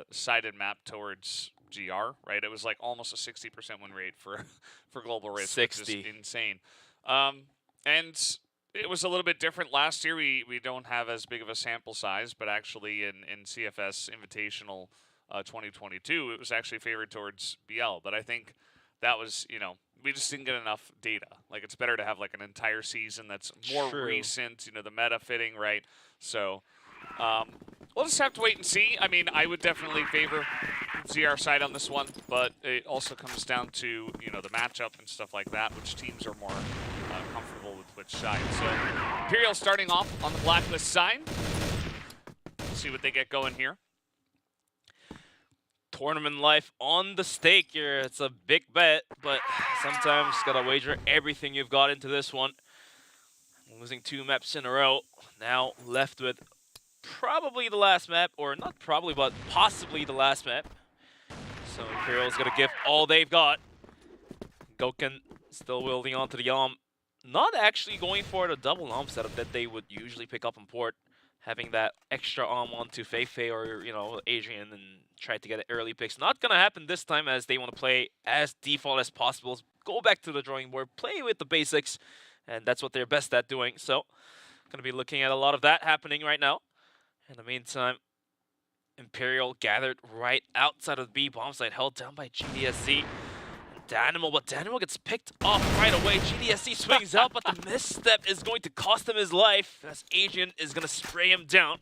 sided map towards GR, right? It was like almost a 60% win rate for Global Risk, 60. which is insane. And it was a little bit different last year. We don't have as big of a sample size, but actually in CFS Invitational 2022, it was actually favored towards BL. But I think that was, you know, we just didn't get enough data. Like, it's better to have like an entire season that's more recent, you know, the meta fitting, right? So we'll just have to wait and see. I mean, I would definitely favor ZR side on this one, but it also comes down to, you know, the matchup and stuff like that, which teams are more comfortable with which side. So Imperial starting off on the Blacklist side. Let's see what they get going here. Tournament life on the stake here. It's a big bet, but sometimes you gotta wager everything you've got into this one. Losing 2 maps in a row. Now left with probably the last map, or not probably, but possibly the last map. So Imperial's gonna give all they've got. Goken still wielding onto the Yom. Not actually going for the double Yom setup that they would usually pick up on Port. Having that extra arm onto Feifei or, you know, Adrian and try to get early picks. Not going to happen this time, as they want to play as default as possible. Go back to the drawing board, play with the basics, and that's what they're best at doing. So, going to be looking at a lot of that happening right now. In the meantime, Imperial gathered right outside of the B bomb site, held down by GDSC. Danimal, but Danimal gets picked off right away. GDSC swings out, but the misstep is going to cost him his life as Adrian is going to spray him down.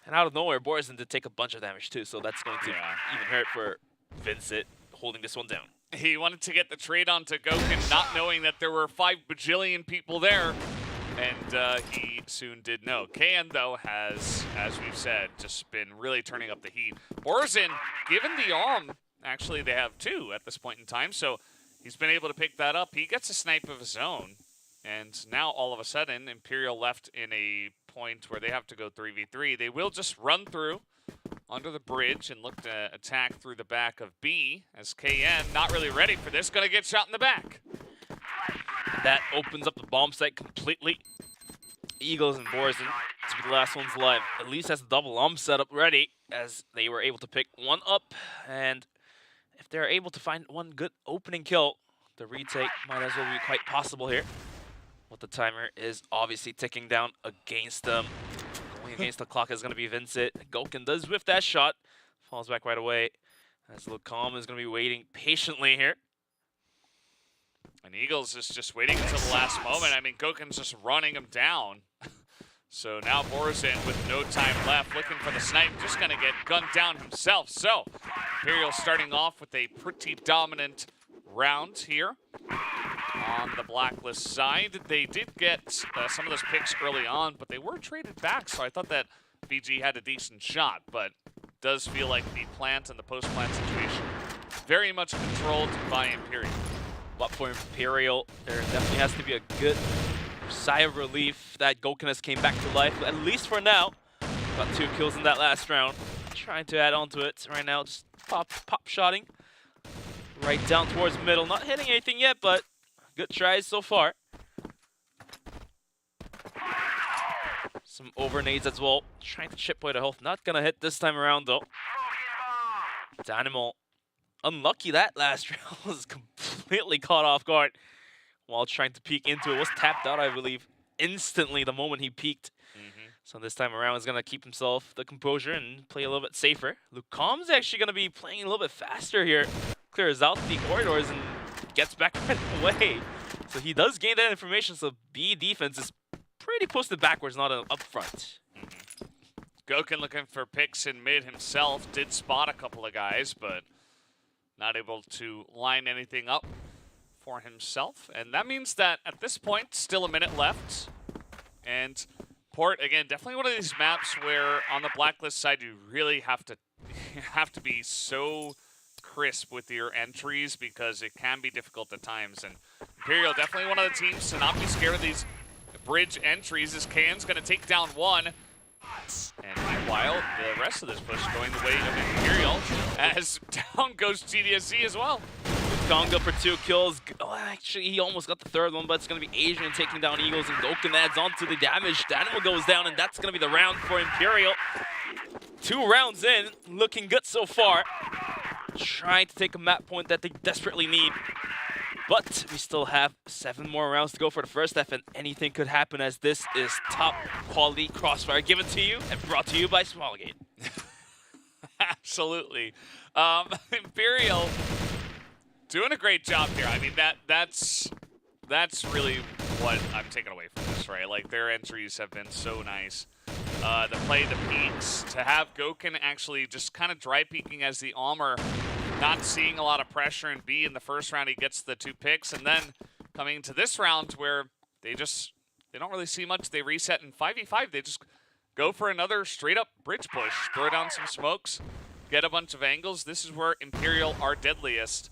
And out of nowhere, Borison did take a bunch of damage too, so that's going to even hurt for Vincent holding this one down. He wanted to get the trade onto Goken, not knowing that there were 5 bajillion people there. And he soon did know. KN, though, has, as we've said, just been really turning up the heat. Borison, given the arm, actually they have 2 at this point in time, so he's been able to pick that up. He gets a snipe of his own, and now all of a sudden, Imperial left in a point where they have to go 3v3. They will just run through under the bridge and look to attack through the back of B, as KN, not really ready for this, gonna get shot in the back. That opens up the bomb site completely. Eagles and Borison to be the last ones alive. At least has the double arm setup ready, as they were able to pick one up. And if they're able to find one good opening kill, the retake might as well be quite possible here. But the timer is obviously ticking down against them. Going against the clock is going to be Vincent. Goken does whiff that shot. Falls back right away. As Lucam is going to be waiting patiently here. And Eagles is just waiting until the last moment. I mean, Goken's just running him down. So now Borison, with no time left, looking for the snipe, just going to get gunned down himself. So Imperial starting off with a pretty dominant round here on the Blacklist side. They did get some of those picks early on, but they were traded back, so I thought that BG had a decent shot, but does feel like the plant and the post-plant situation very much controlled by Imperial. But for Imperial, there definitely has to be a good sigh of relief that Goken has came back to life, at least for now. Got 2 kills in that last round. Trying to add on to it right now, just pop shotting. Right down towards middle, not hitting anything yet, but good tries so far. Some overnades as well, trying to chip away the health. Not gonna hit this time around though. Danimal, unlucky that last round was completely caught off guard while trying to peek into it. Was tapped out, I believe, instantly the moment he peeked. So this time around he's gonna keep himself the composure and play a little bit safer. Lucam's actually gonna be playing a little bit faster here. Clears out the corridors and gets back right away. So he does gain that information, so B defense is pretty posted backwards, not up front. Goken looking for picks in mid himself, did spot a couple of guys, but not able to line anything up for himself. And that means that at this point, still a minute left. And Port, again, definitely one of these maps where on the Blacklist side, you really have to be so crisp with your entries because it can be difficult at times. And Imperial, definitely one of the teams to not be scared of these bridge entries, as KN's going to take down one. And meanwhile, the rest of this push going the way of Imperial, as down goes GDSC as well. Gonga for 2 kills. Oh, actually, he almost got the 3rd one, but it's going to be Adrian taking down Eagles, and Goken adds on to the damage. Danimal goes down, and that's going to be the round for Imperial. 2 rounds in, looking good so far. Trying to take a map point that they desperately need. But we still have 7 more rounds to go for the first half, and anything could happen, as this is top quality Crossfire given to you and brought to you by Smallgate. Absolutely. Imperial doing a great job here. I mean, that's really what I'm taking away from this, right? Like, their entries have been so nice. The play, the peaks, to have Goken actually just kind of dry peeking as the Almer, not seeing a lot of pressure, and B in the first round he gets the 2 picks, and then coming into this round where they don't really see much. They reset in 5v5. They just go for another straight up bridge push, throw down some smokes, get a bunch of angles. This is where Imperial are deadliest.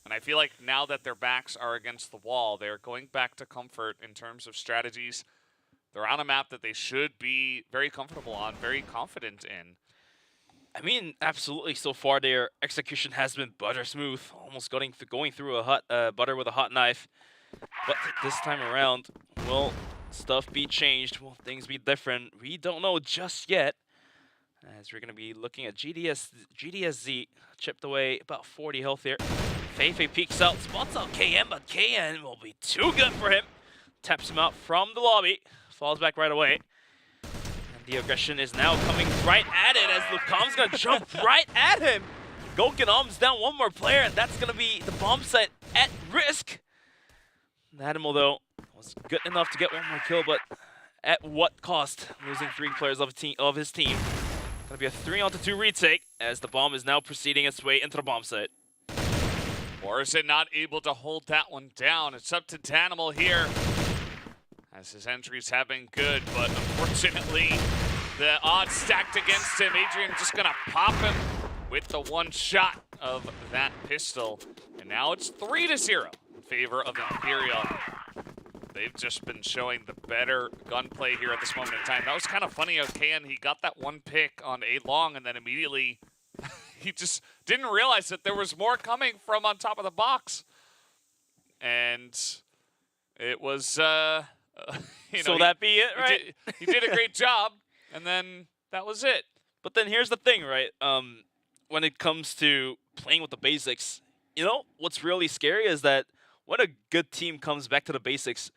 And I feel like now that their backs are against the wall, they're going back to comfort in terms of strategies. They're on a map that they should be very comfortable on, very confident in. I mean, absolutely. So far, their execution has been butter smooth, almost going through a hot butter with a hot knife. But this time around, will stuff be changed? Will things be different? We don't know just yet. As we're going to be looking at GDSZ, chipped away about 40 health here. Feifei peeks out, spots out KN, but KN will be too good for him. Taps him out from the lobby, falls back right away. And the aggression is now coming right at it, as Lucam's going to jump right at him. Goken almost down one more player, and that's going to be the bomb site at risk. Animal, though, was good enough to get one more kill, but at what cost? Losing 3 players of his team. Going to be a 3-on-2 retake as the bomb is now proceeding its way into the bomb site. Or is it not able to hold that one down? It's up to Danimal here, as his entries have been good, but unfortunately, the odds stacked against him. Adrian just going to pop him with the one shot of that pistol. And now it's 3-0 in favor of Imperial. They've just been showing the better gunplay here at this moment in time. That was kind of funny how KN, he got that one pick on A long, and then immediately he just didn't realize that there was more coming from on top of the box. And it was, that be it, right? He did a great job, and then that was it. But then here's the thing, right? When it comes to playing with the basics, what's really scary is that when a good team comes back to the basics,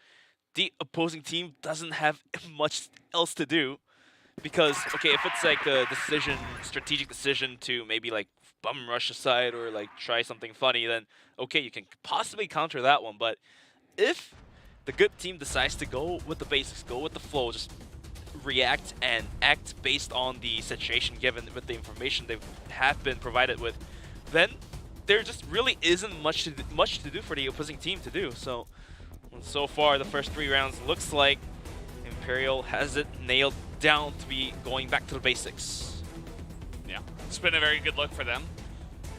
the opposing team doesn't have much else to do. Because, okay, if it's like a strategic decision to maybe like bum rush aside or like try something funny, then okay, you can possibly counter that one. But if the good team decides to go with the basics, go with the flow, just react and act based on the situation given with the information they have been provided with, then there just really isn't much to do for the opposing team to do. So far, the first 3 rounds looks like Imperial has it nailed down to be going back to the basics. Yeah, it's been a very good look for them.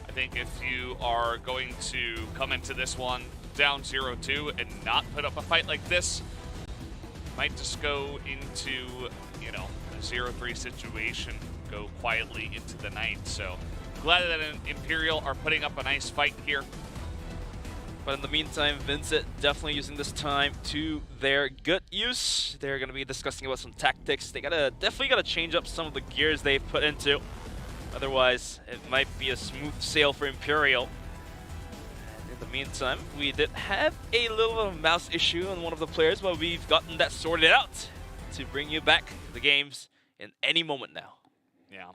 I think if you are going to come into this one down 0-2 and not put up a fight like this, you might just go into, a 0-3 situation, go quietly into the night. So glad that Imperial are putting up a nice fight here. But in the meantime, Vincent definitely using this time to their good use. They're going to be discussing about some tactics. They definitely gotta change up some of the gears they've put into. Otherwise, it might be a smooth sail for Imperial. And in the meantime, we did have a little bit of a mouse issue on one of the players, but we've gotten that sorted out to bring you back to the games in any moment now. Yeah.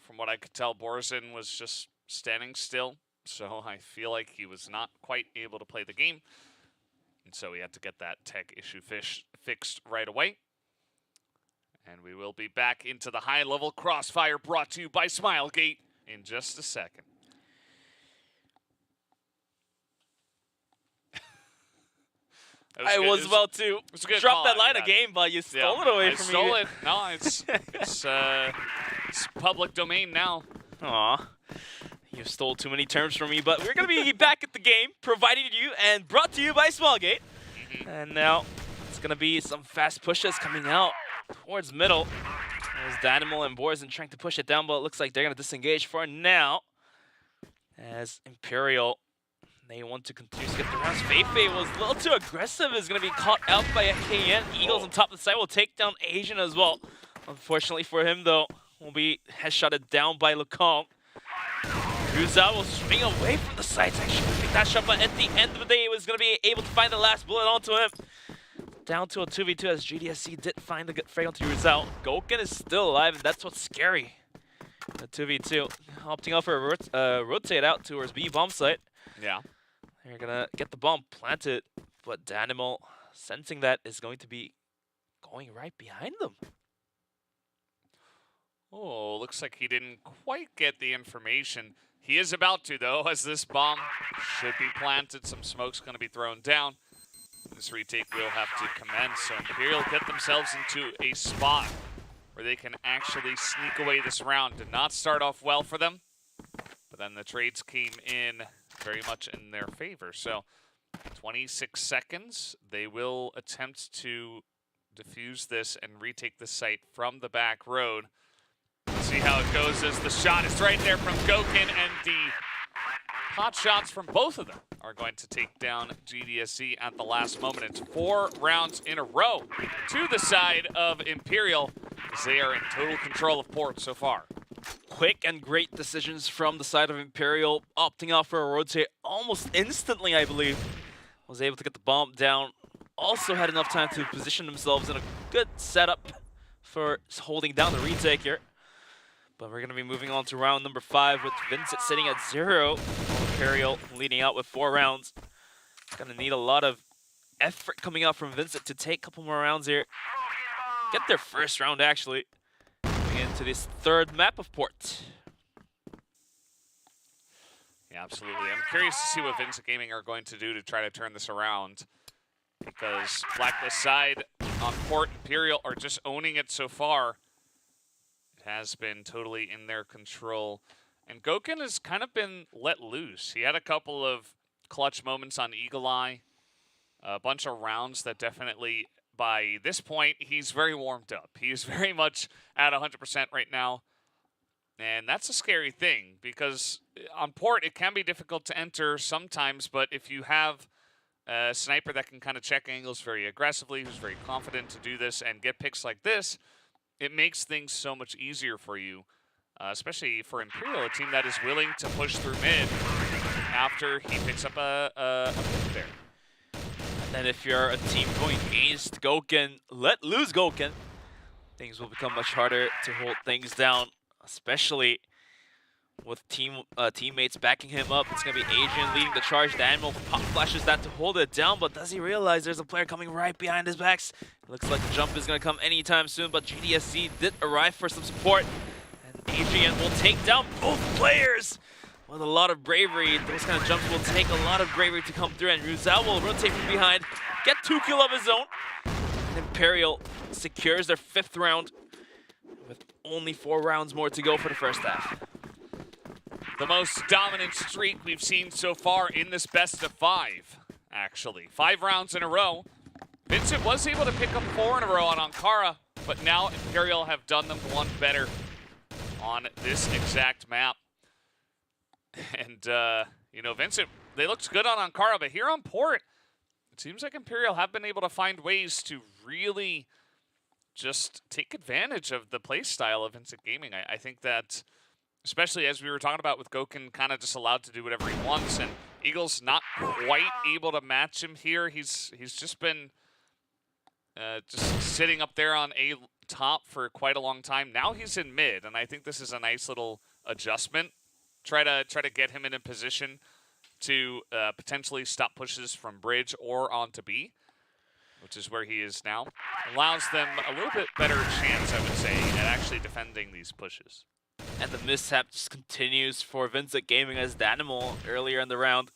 From what I could tell, Borzin was just standing still. So I feel like he was not quite able to play the game. And so we had to get that tech issue fixed right away. And we will be back into the high-level crossfire brought to you by Smilegate in just a second. I was about to drop that line of game, but you stole it away from me. I stole it. No, it's public domain now. Aw. You stole too many terms from me, but we're going to be back at the game, provided you and brought to you by Smilegate. And now it's going to be some fast pushes coming out towards middle. There's Danimal and Borzin trying to push it down, but it looks like they're going to disengage for now. As Imperial, they want to continue to get the rounds. Feifei was a little too aggressive, is going to be caught out by a KN. Eagles on top of the side will take down Asian as well. Unfortunately for him, though, will be headshotted down by Lukong. Ruzal will swing away from the sights. Actually, pick that shot, but at the end of the day, he was going to be able to find the last bullet onto him. Down to a 2v2 as GDSC did find the good frag onto Ruzal. Goken is still alive, and that's what's scary. The 2v2 opting out for a rotate out towards B bomb site. Yeah. They're going to get the bomb planted, but Danimal, sensing that, is going to be going right behind them. Oh, looks like he didn't quite get the information. He is about to, though, as this bomb should be planted. Some smoke's going to be thrown down. This retake will have to commence. So Imperial get themselves into a spot where they can actually sneak away this round. Did not start off well for them, but then the trades came in very much in their favor. So 26 seconds. They will attempt to defuse this and retake the site from the back road. See how it goes as the shot is right there from Goken, and the hot shots from both of them are going to take down GDSC at the last moment. It's 4 rounds in a row to the side of Imperial, as they are in total control of port so far. Quick and great decisions from the side of Imperial, opting out for a rotate almost instantly, I believe. Was able to get the bomb down. Also had enough time to position themselves in a good setup for holding down the retake here. But we're going to be moving on to round number 5 with Vincent sitting at 0. Imperial leading out with 4 rounds. Going to need a lot of effort coming out from Vincent to take a couple more rounds here. Get their first round, actually. Moving into this 3rd map of Port. Yeah, absolutely. I'm curious to see what Vincent Gaming are going to do to try to turn this around. Because Blacklist side on Port, Imperial are just owning it so far. Has been totally in their control. And Goken has kind of been let loose. He had a couple of clutch moments on Eagle Eye. A bunch of rounds that definitely, by this point, he's very warmed up. He's very much at 100% right now. And that's a scary thing because on Port, it can be difficult to enter sometimes. But if you have a sniper that can kind of check angles very aggressively, who's very confident to do this and get picks like this, it makes things so much easier for you, especially for Imperial, a team that is willing to push through mid after he picks up a pick there. And then if you're a team going against Goken, let loose Goken, things will become much harder to hold things down, especially with teammates backing him up. It's going to be Adrian leading the charge. The Animal pop flashes that to hold it down, but does he realize there's a player coming right behind his backs? It looks like the jump is going to come anytime soon, but GDSC did arrive for some support. And Adrian will take down both players with a lot of bravery. Those kind of jumps will take a lot of bravery to come through, and Ruzal will rotate from behind, get 2 kills of his own. And Imperial secures their 5th round with only 4 rounds more to go for the first half. The most dominant streak we've seen so far in this best of 5, actually. 5 rounds in a row. Vincent was able to pick up 4 in a row on Ankara, but now Imperial have done them one better on this exact map. And, you know, Vincent, they looked good on Ankara, but here on Port, it seems like Imperial have been able to find ways to really just take advantage of the play style of Vincent Gaming. I think that, especially as we were talking about with Goken kind of just allowed to do whatever he wants, and Eagle's not quite able to match him here. He's just been just sitting up there on A top for quite a long time. Now he's in mid, and I think this is a nice little adjustment. Try to get him in a position to potentially stop pushes from bridge or onto B, which is where he is now. Allows them a little bit better chance, I would say, at actually defending these pushes. And the mishap just continues for Vincent Gaming as Danimal earlier in the round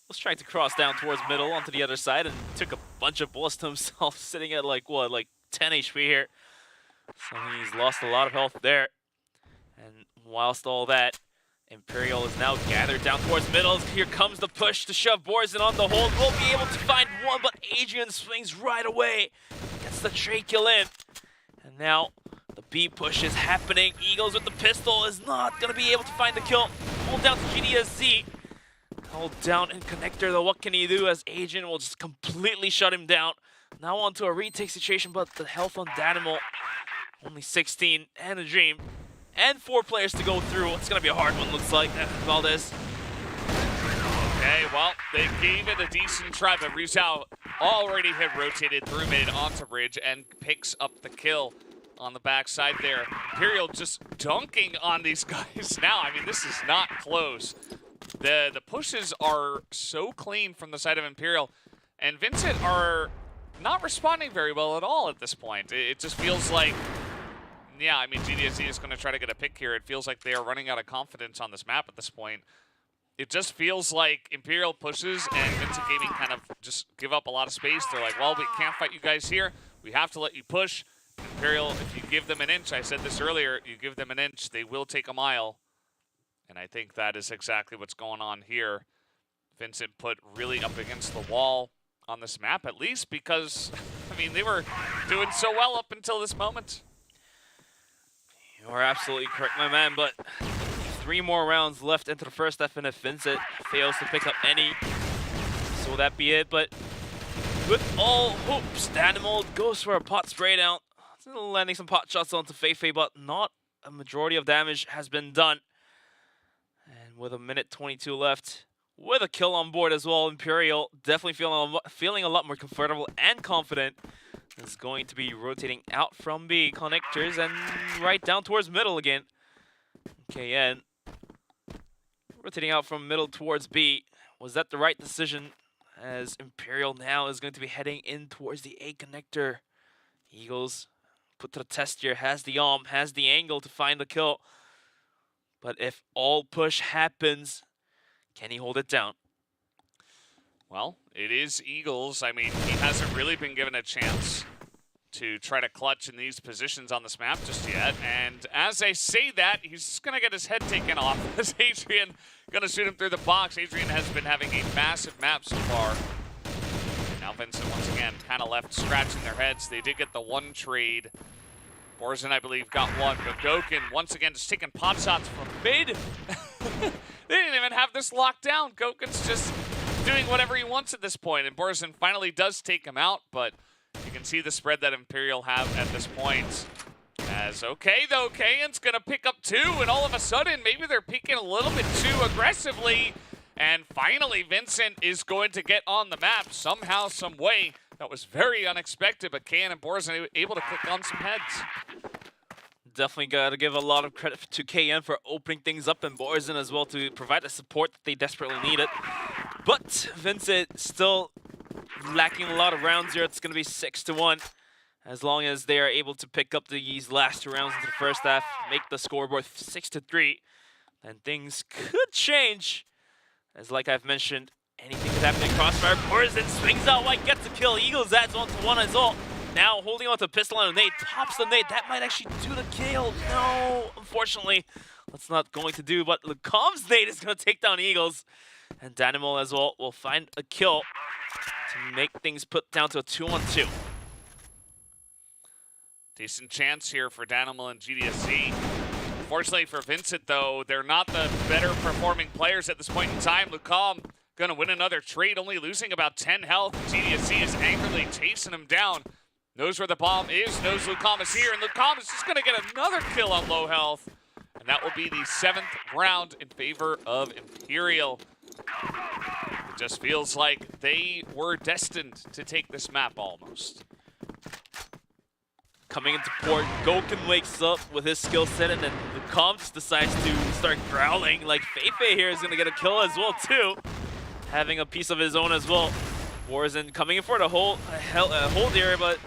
was trying to cross down towards middle onto the other side and took a bunch of bullets to himself, sitting at like 10 HP here. So he's lost a lot of health there. And whilst all that, Imperial is now gathered down towards middle. Here comes the push to shove Borzen on the hold. We'll be able to find one, but Adrian swings right away. Gets the trade kill in. And now the B push is happening. Eagles with the pistol is not going to be able to find the kill. Hold down to GDSZ. Hold down in connector, though. What can he do as Adrian will just completely shut him down? Now onto a retake situation, but the health on Danimal, only 16 and a dream. And 4 players to go through. It's going to be a hard one, looks like, Valdez. Okay, well, they gave it a decent try, but Ruzal already had rotated through mid onto bridge and picks up the kill on the backside there. Imperial just dunking on these guys now. I mean, this is not close. The pushes are so clean from the side of Imperial, and Vincent are not responding very well at all at this point. It just feels like, yeah, I mean, GDSC is going to try to get a pick here. It feels like they are running out of confidence on this map at this point. It just feels like Imperial pushes and Vincent Gaming kind of just give up a lot of space. They're like, well, we can't fight you guys here. We have to let you push. Imperial, if you give them an inch, I said this earlier, you give them an inch, they will take a mile. And I think that is exactly what's going on here. Vincent put really up against the wall on this map, at least, because, I mean, they were doing so well up until this moment. You are absolutely correct, my man, but 3 more rounds left into the first half, and if Vincent fails to pick up any, so that be it. But with all hopes, Danimal goes for a pot spray down, landing some pot shots onto Feifei, but not a majority of damage has been done. And with a minute 22 left, with a kill on board as well, Imperial definitely feeling a lot more comfortable and confident. Is going to be rotating out from B connectors and right down towards middle again. KN rotating out from middle towards B. Was that the right decision? As Imperial now is going to be heading in towards the A connector. Eagles put to the test here, has the arm, has the angle to find the kill. But if all push happens, can he hold it down? Well, it is Eagles. I mean, he hasn't really been given a chance to try to clutch in these positions on this map just yet. And as I say that, he's just going to get his head taken off as Adrian going to shoot him through the box. Adrian has been having a massive map so far. Now Vincent once again kind of left scratching their heads. They did get the one trade. Borzen, I believe, got one, but Goken once again just taking pot shots from mid. They didn't even have this locked down. Goken's just doing whatever he wants at this point, and Borzen finally does take him out, but you can see the spread that Imperial have at this point. As okay, though, Kayan's going to pick up two, and all of a sudden, maybe they're peeking a little bit too aggressively. And finally, Vincent is going to get on the map somehow, some way. That was very unexpected, but Kayan and Borzen able to click on some heads. Definitely got to give a lot of credit to KN for opening things up, and Borzen as well to provide the support that they desperately needed. But Vincent still lacking a lot of rounds here. It's going to be 6-1. As long as they are able to pick up these last 2 rounds into the first half, make the scoreboard 6-3, then things could change. As like I've mentioned, anything could happen in Crossfire. Borzen swings out white, gets a kill. Eagles adds on to one as well. Now holding on to pistol on a nade, pops the nade. That might actually do the kill. No, unfortunately, that's not going to do. But Lecom's nade is going to take down Eagles. And Danimal as well will find a kill to make things put down to a 2-on-2. Decent chance here for Danimal and GDSC. Unfortunately for Vincent, though, they're not the better performing players at this point in time. Lecom gonna win another trade, only losing about 10 health. GDSC is angrily chasing him down. Knows where the bomb is, knows Lecom is here, and Lecom is just gonna get another kill on low health. And that will be the 7th round in favor of Imperial. It just feels like they were destined to take this map almost. Coming into port, Goken wakes up with his skill set, and then Lecom just decides to start growling. Like Feifei here is going to get a kill as well too, having a piece of his own as well. Borzen coming in for the hold here, but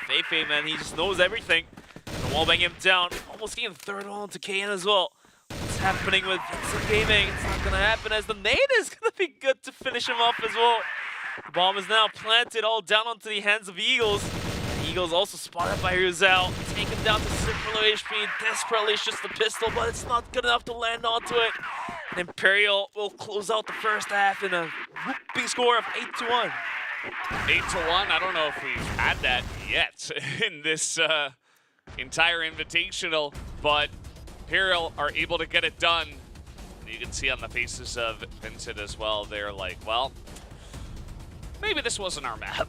Feifei, man, he just knows everything. The wall bang him down, almost getting the third on to KN as well. What's happening with Vincent Gaming? It's not going to happen, as the nade is going to be good to finish him off as well. The bomb is now planted all down onto the hands of Eagles. Eagles also spotted by Rizal, taken down to super low HP, desperately shoots the pistol, but it's not good enough to land onto it. And Imperial will close out the first half in a whooping score of 8-1. 8-1, I don't know if we've had that yet in this entire Invitational, but Imperial are able to get it done. And you can see on the faces of Vincent as well, they're like, well, maybe this wasn't our map.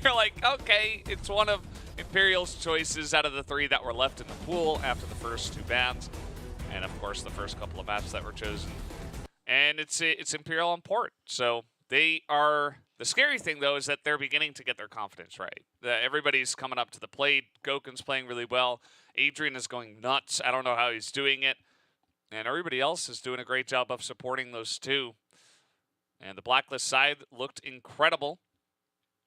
They're like, okay, it's one of Imperial's choices out of the 3 that were left in the pool after the first 2 bans. And of course, the first couple of maps that were chosen. And it's Imperial on port. So they are, the scary thing though is that they're beginning to get their confidence right. Everybody's coming up to the plate. Goken's playing really well. Adrian is going nuts. I don't know how he's doing it. And everybody else is doing a great job of supporting those 2. And the Blacklist side looked incredible.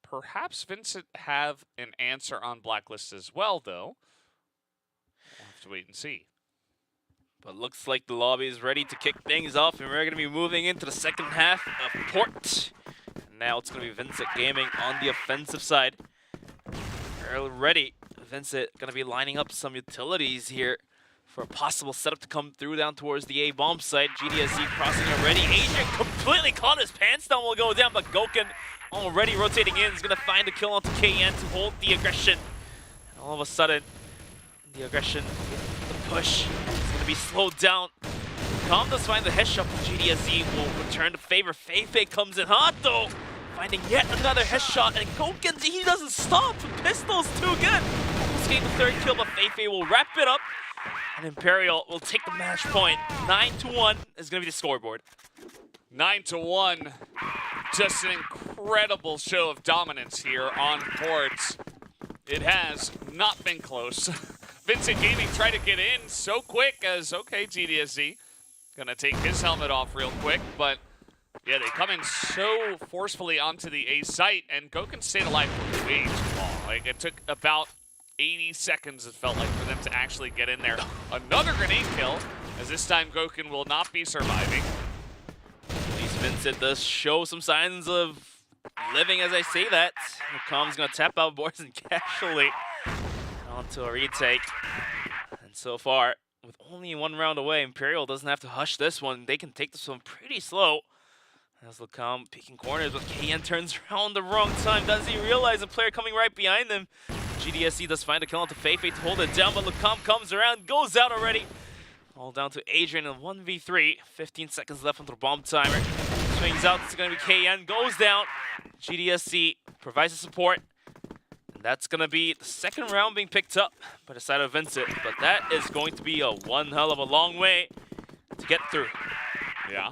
Perhaps Vincent have an answer on Blacklist as well, though. We'll have to wait and see. But looks like the lobby is ready to kick things off, and we're going to be moving into the second half of port. And now it's going to be Vincent Gaming on the offensive side. Ready. Vincent going to be lining up some utilities here for a possible setup to come through down towards the A bomb site. GDSC crossing already. Adrian completely caught his pants down, will go down, but Goken already rotating in is going to find a kill onto KN to hold the aggression. And all of a sudden, the aggression, the push, is going to be slowed down. Calm does find the headshot, but GDSC will return to favor. Feifei comes in hot though, finding yet another headshot, and Goken, he doesn't stop. The pistol's too good. Almost getting the 3rd kill, but Feifei will wrap it up. And Imperial will take the match point. 9-1 is going to be the scoreboard. 9-1. Just an incredible show of dominance here on ports. It has not been close. Vincent Gaming try to get in so quick as, okay, GDSZ gonna take his helmet off real quick, but yeah, they come in so forcefully onto the A site, and Goken stayed alive for way too long. Like, it took about 80 seconds, it felt like, for them to actually get in there. Another grenade kill, as this time Goken will not be surviving. At least Vincent does show some signs of living as I say that. Com's gonna tap out boards and casually onto a retake. And so far, with only one round away, Imperial doesn't have to hush this one. They can take this one pretty slow. As Lucam peeking corners, but KN turns around the wrong time. Does he realize a player coming right behind him? GDSC does find a kill onto Feifei to hold it down, but Lucam comes around, goes out already. All down to Adrian in 1v3. 15 seconds left on the bomb timer. Swings out, it's gonna be KN, goes down. GDSC provides the support. And that's gonna be the second round being picked up by the side of Vincent. But that is going to be a one hell of a long way to get through. Yeah.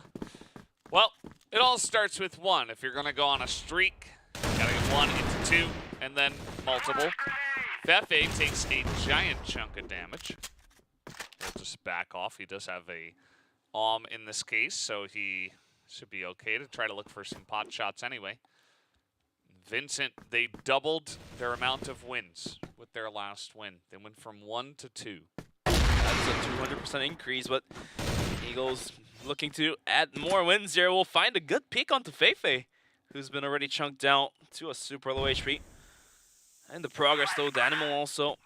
Well, it all starts with one. If you're gonna go on a streak, you gotta get one into two, and then multiple. Feifei takes a giant chunk of damage. He'll just back off. He does have a in this case, so he should be okay to try to look for some pot shots anyway. Vincent, they doubled their amount of wins with their last win. They went from 1 to 2. That's a 200% increase, but Eagles looking to add more wins here. We'll find a good pick onto Feifei, who's been already chunked down to a super low HP. And the progress though, Danimal also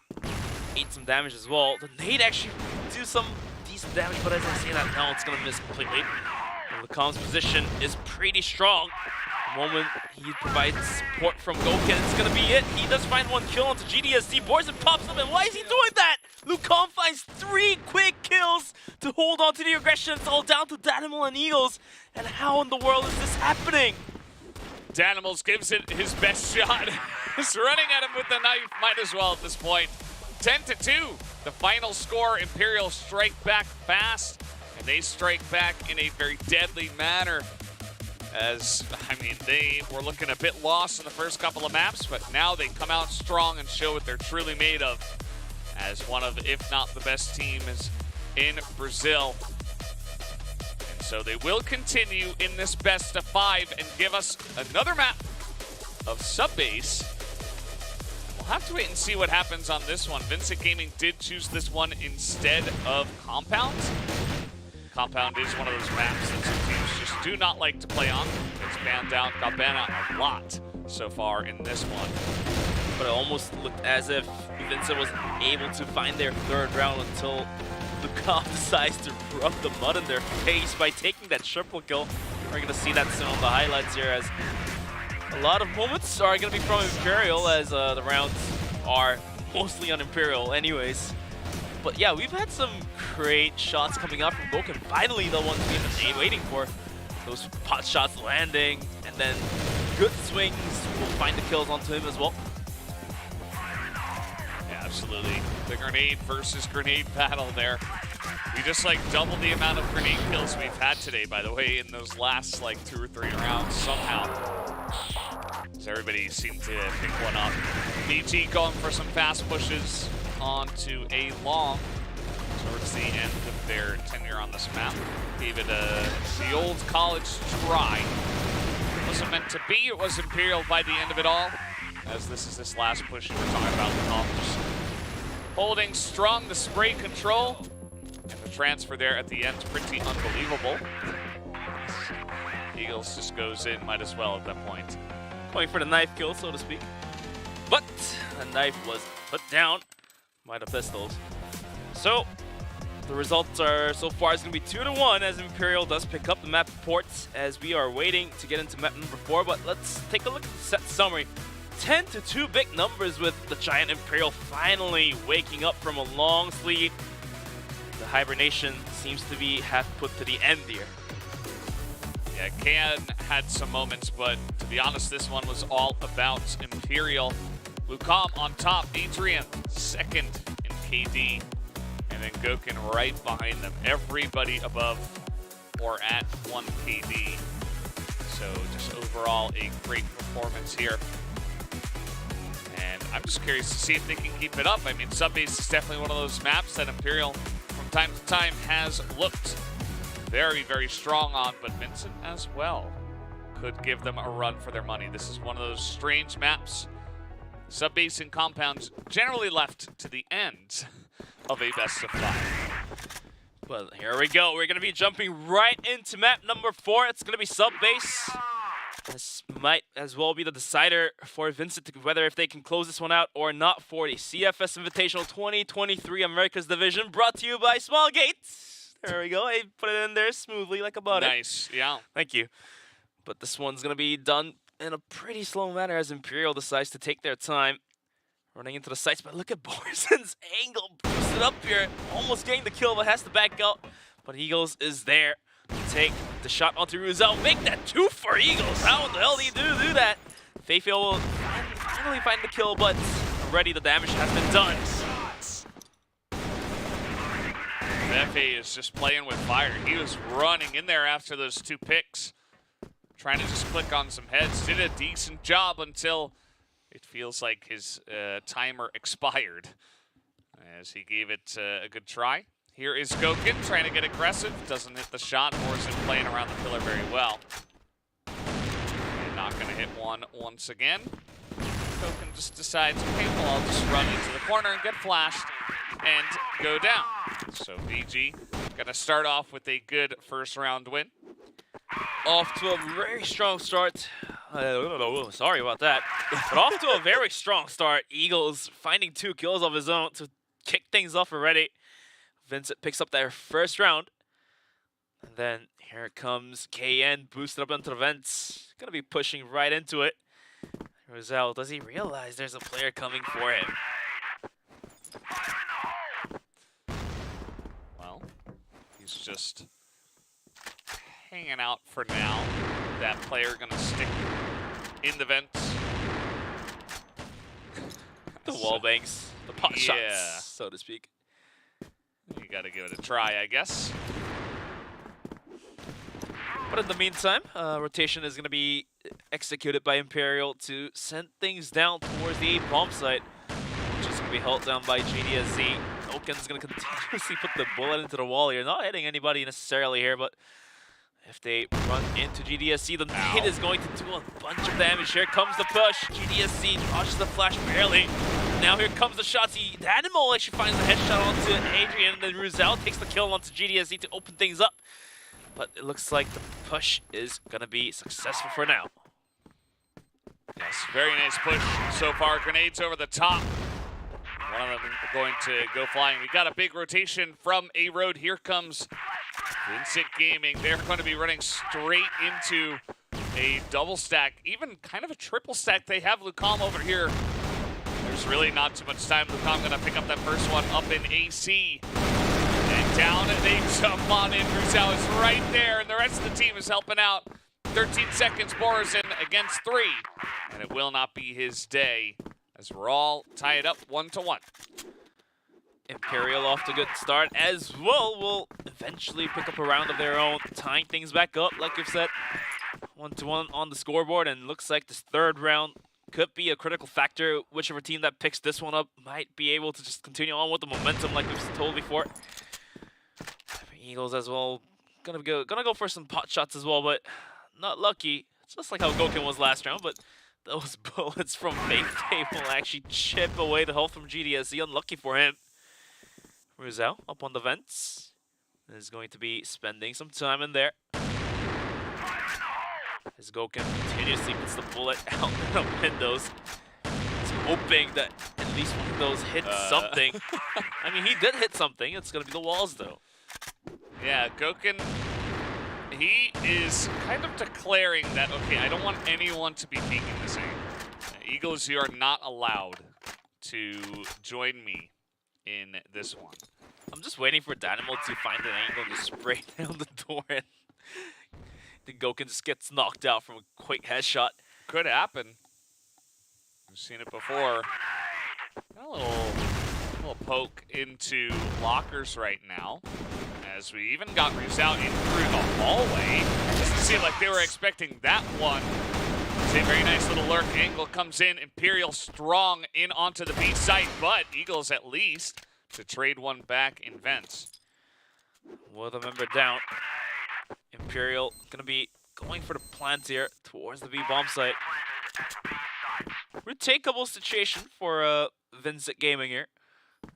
ate some damage as well. The nade actually do some decent damage, but as I say that now, it's gonna miss completely. And Lucam's position is pretty strong. The moment he provides support from Goken, it's gonna be it. He does find one kill onto GDSC. Borzen pops up, and why is he doing that? Lucam finds 3 quick kills to hold on to the aggression. It's all down to Danimal and Eagles. And how in the world is this happening? Danimals gives it his best shot. He's running at him with the knife, might as well at this point. 10 to 2, the final score. Imperial strike back fast, and they strike back in a very deadly manner. As, I mean, they were looking a bit lost in the first couple of maps, but now they come out strong and show what they're truly made of as one of, if not the best teams in Brazil. And so they will continue in this best of 5 and give us another map of Subbase. We'll have to wait and see what happens on this one. Vincent Gaming did choose this one instead of Compound. Compound is one of those maps that some teams just do not like to play on. It's banned out, got banned out a lot so far in this one. But it almost looked as if Vincent was able to find their third round until Lucam decides to rub the mud in their face by taking that triple kill. We're going to see that soon on the highlights here, as a lot of moments are going to be from Imperial, as the rounds are mostly on Imperial anyways. But yeah, we've had some great shots coming up from Goken. Finally, the ones we've been waiting for. Those pot shots landing, and then good swings. We'll find the kills onto him as well. Yeah, absolutely. The grenade versus grenade battle there. We just like doubled the amount of grenade kills we've had today, by the way, in those last like 2 or 3 rounds somehow. So everybody seemed to pick one up. BG going for some fast pushes onto a long towards the end of their tenure on this map. Gave it the old college try. It wasn't meant to be. It was Imperial by the end of it all, as this is this last push we were talking about with Just holding strong the spray control, and the transfer there at the end is pretty unbelievable. Eagles just goes in, might as well at that point. Going for the knife kill, so to speak. But the knife was put down by the pistols. So the results are so far is going to be 2-1, as Imperial does pick up the map ports, as we are waiting to get into map number 4. But let's take a look at the set summary. 10 to 2 big numbers, with the giant Imperial finally waking up from a long sleep. The hibernation seems to be half put to the end here. Yeah, Can had some moments, but to be honest, this one was all about Imperial. Lucam on top, Adrian second in KD, and then Goken right behind them. Everybody above or at 1 KD. So just overall a great performance here. And I'm just curious to see if they can keep it up. I mean, Subbase is definitely one of those maps that Imperial from time to time has looked very, very strong on, but Vincent as well could give them a run for their money. This is one of those strange maps. Subbase and compounds generally left to the end of a best of 5. Well, here we go. We're going to be jumping right into map number 4. It's going to be Subbase. This might as well be the decider for Vincent whether if they can close this one out or not for the CFS Invitational 2023 Americas Division, brought to you by Small Gates. There we go. I put it in there smoothly like a butter. Nice, yeah. Thank you. But this one's going to be done in a pretty slow manner as Imperial decides to take their time. Running into the sights, but look at Borison's angle. Boosted up here, almost getting the kill, but has to back out. But Eagles is there to take the shot onto Ruzel. Make that 2 for Eagles. How in the hell do you do that? Feifei will finally find the kill, but already the damage has been done. Feifei is just playing with fire. He was running in there after those 2 picks, trying to just click on some heads. Did a decent job until it feels like his timer expired as he gave it a good try. Here is Gokin trying to get aggressive. Doesn't hit the shot. Morrison playing around the pillar very well. And not going to hit one once again. Gokin just decides, okay, well, I'll just run into the corner and get flashed and go down. So VG going to start off with a good first round win. Off to a very strong start. Sorry about that. But off to a very strong start. Eagles finding 2 kills of his own to kick things off already. Vincent picks up their first round. And then here comes KN, boosted up into the vents. Gonna be pushing right into it. Roselle, does he realize there's a player coming for him? Well, he's just hanging out for now. That player gonna stick in the vents. The wall bangs, the pot shots, so to speak. You gotta give it a try, I guess. But in the meantime, rotation is gonna be executed by Imperial to send things down towards the bomb site, which is gonna be held down by GDSZ. Oaken's gonna continuously put the bullet into the wall here, not hitting anybody necessarily here, but if they run into GDSC, the hit is going to do a bunch of damage. Here comes the push. GDSC dodges the flash barely. Now here comes the shots. Animal actually finds the headshot onto Adrian, and then Ruzel takes the kill onto GDSC to open things up. But it looks like the push is going to be successful for now. Yes, very nice push so far. Grenades over the top. One of them going to go flying. We got a big rotation from A-Road. Here comes Vincent Gaming. They're going to be running straight into a double stack, even kind of a triple stack. They have Lucom over here. There's really not too much time. Lucom going to pick up that first one up in AC. And down and they jump on in. Ruzel is right there, and the rest of the team is helping out. 13 seconds, Borisson against 3. And it will not be his day as we're all tied up 1-1. Imperial off to a good start as well. Will eventually pick up a round of their own, tying things back up, like you've said. 1-1 on the scoreboard, and looks like this third round could be a critical factor. Whichever team that picks this one up might be able to just continue on with the momentum, like we've told before. Eagles as well, gonna go for some pot shots as well, but not lucky. Just like how Gokin was last round, but those bullets from Feifei will actually chip away the health from GDSC. Unlucky for him. Ruzel up on the vents is going to be spending some time in there. As Gokin continuously puts the bullet out the windows. He's hoping that at least one of those hit something. I mean, he did hit something. It's going to be the walls, though. Yeah, Gokin, he is kind of declaring that, okay, I don't want anyone to be peeking this aim. Eagles, you are not allowed to join me in this one. I'm just waiting for Dynamo to find an angle to spray down the door, and then Gokin just gets knocked out from a quick headshot. Could happen. We've seen it before. A little poke into lockers right now, as we even got Reeves out in through the hallway. Doesn't seem like they were expecting that one It's a very nice little lurk. Angle comes in. Imperial strong in onto the B site, but Eagles at least to trade one back in vents. With a member down, Imperial gonna be going for the plant here towards the B bomb site. Retakeable situation for Vincent Gaming here,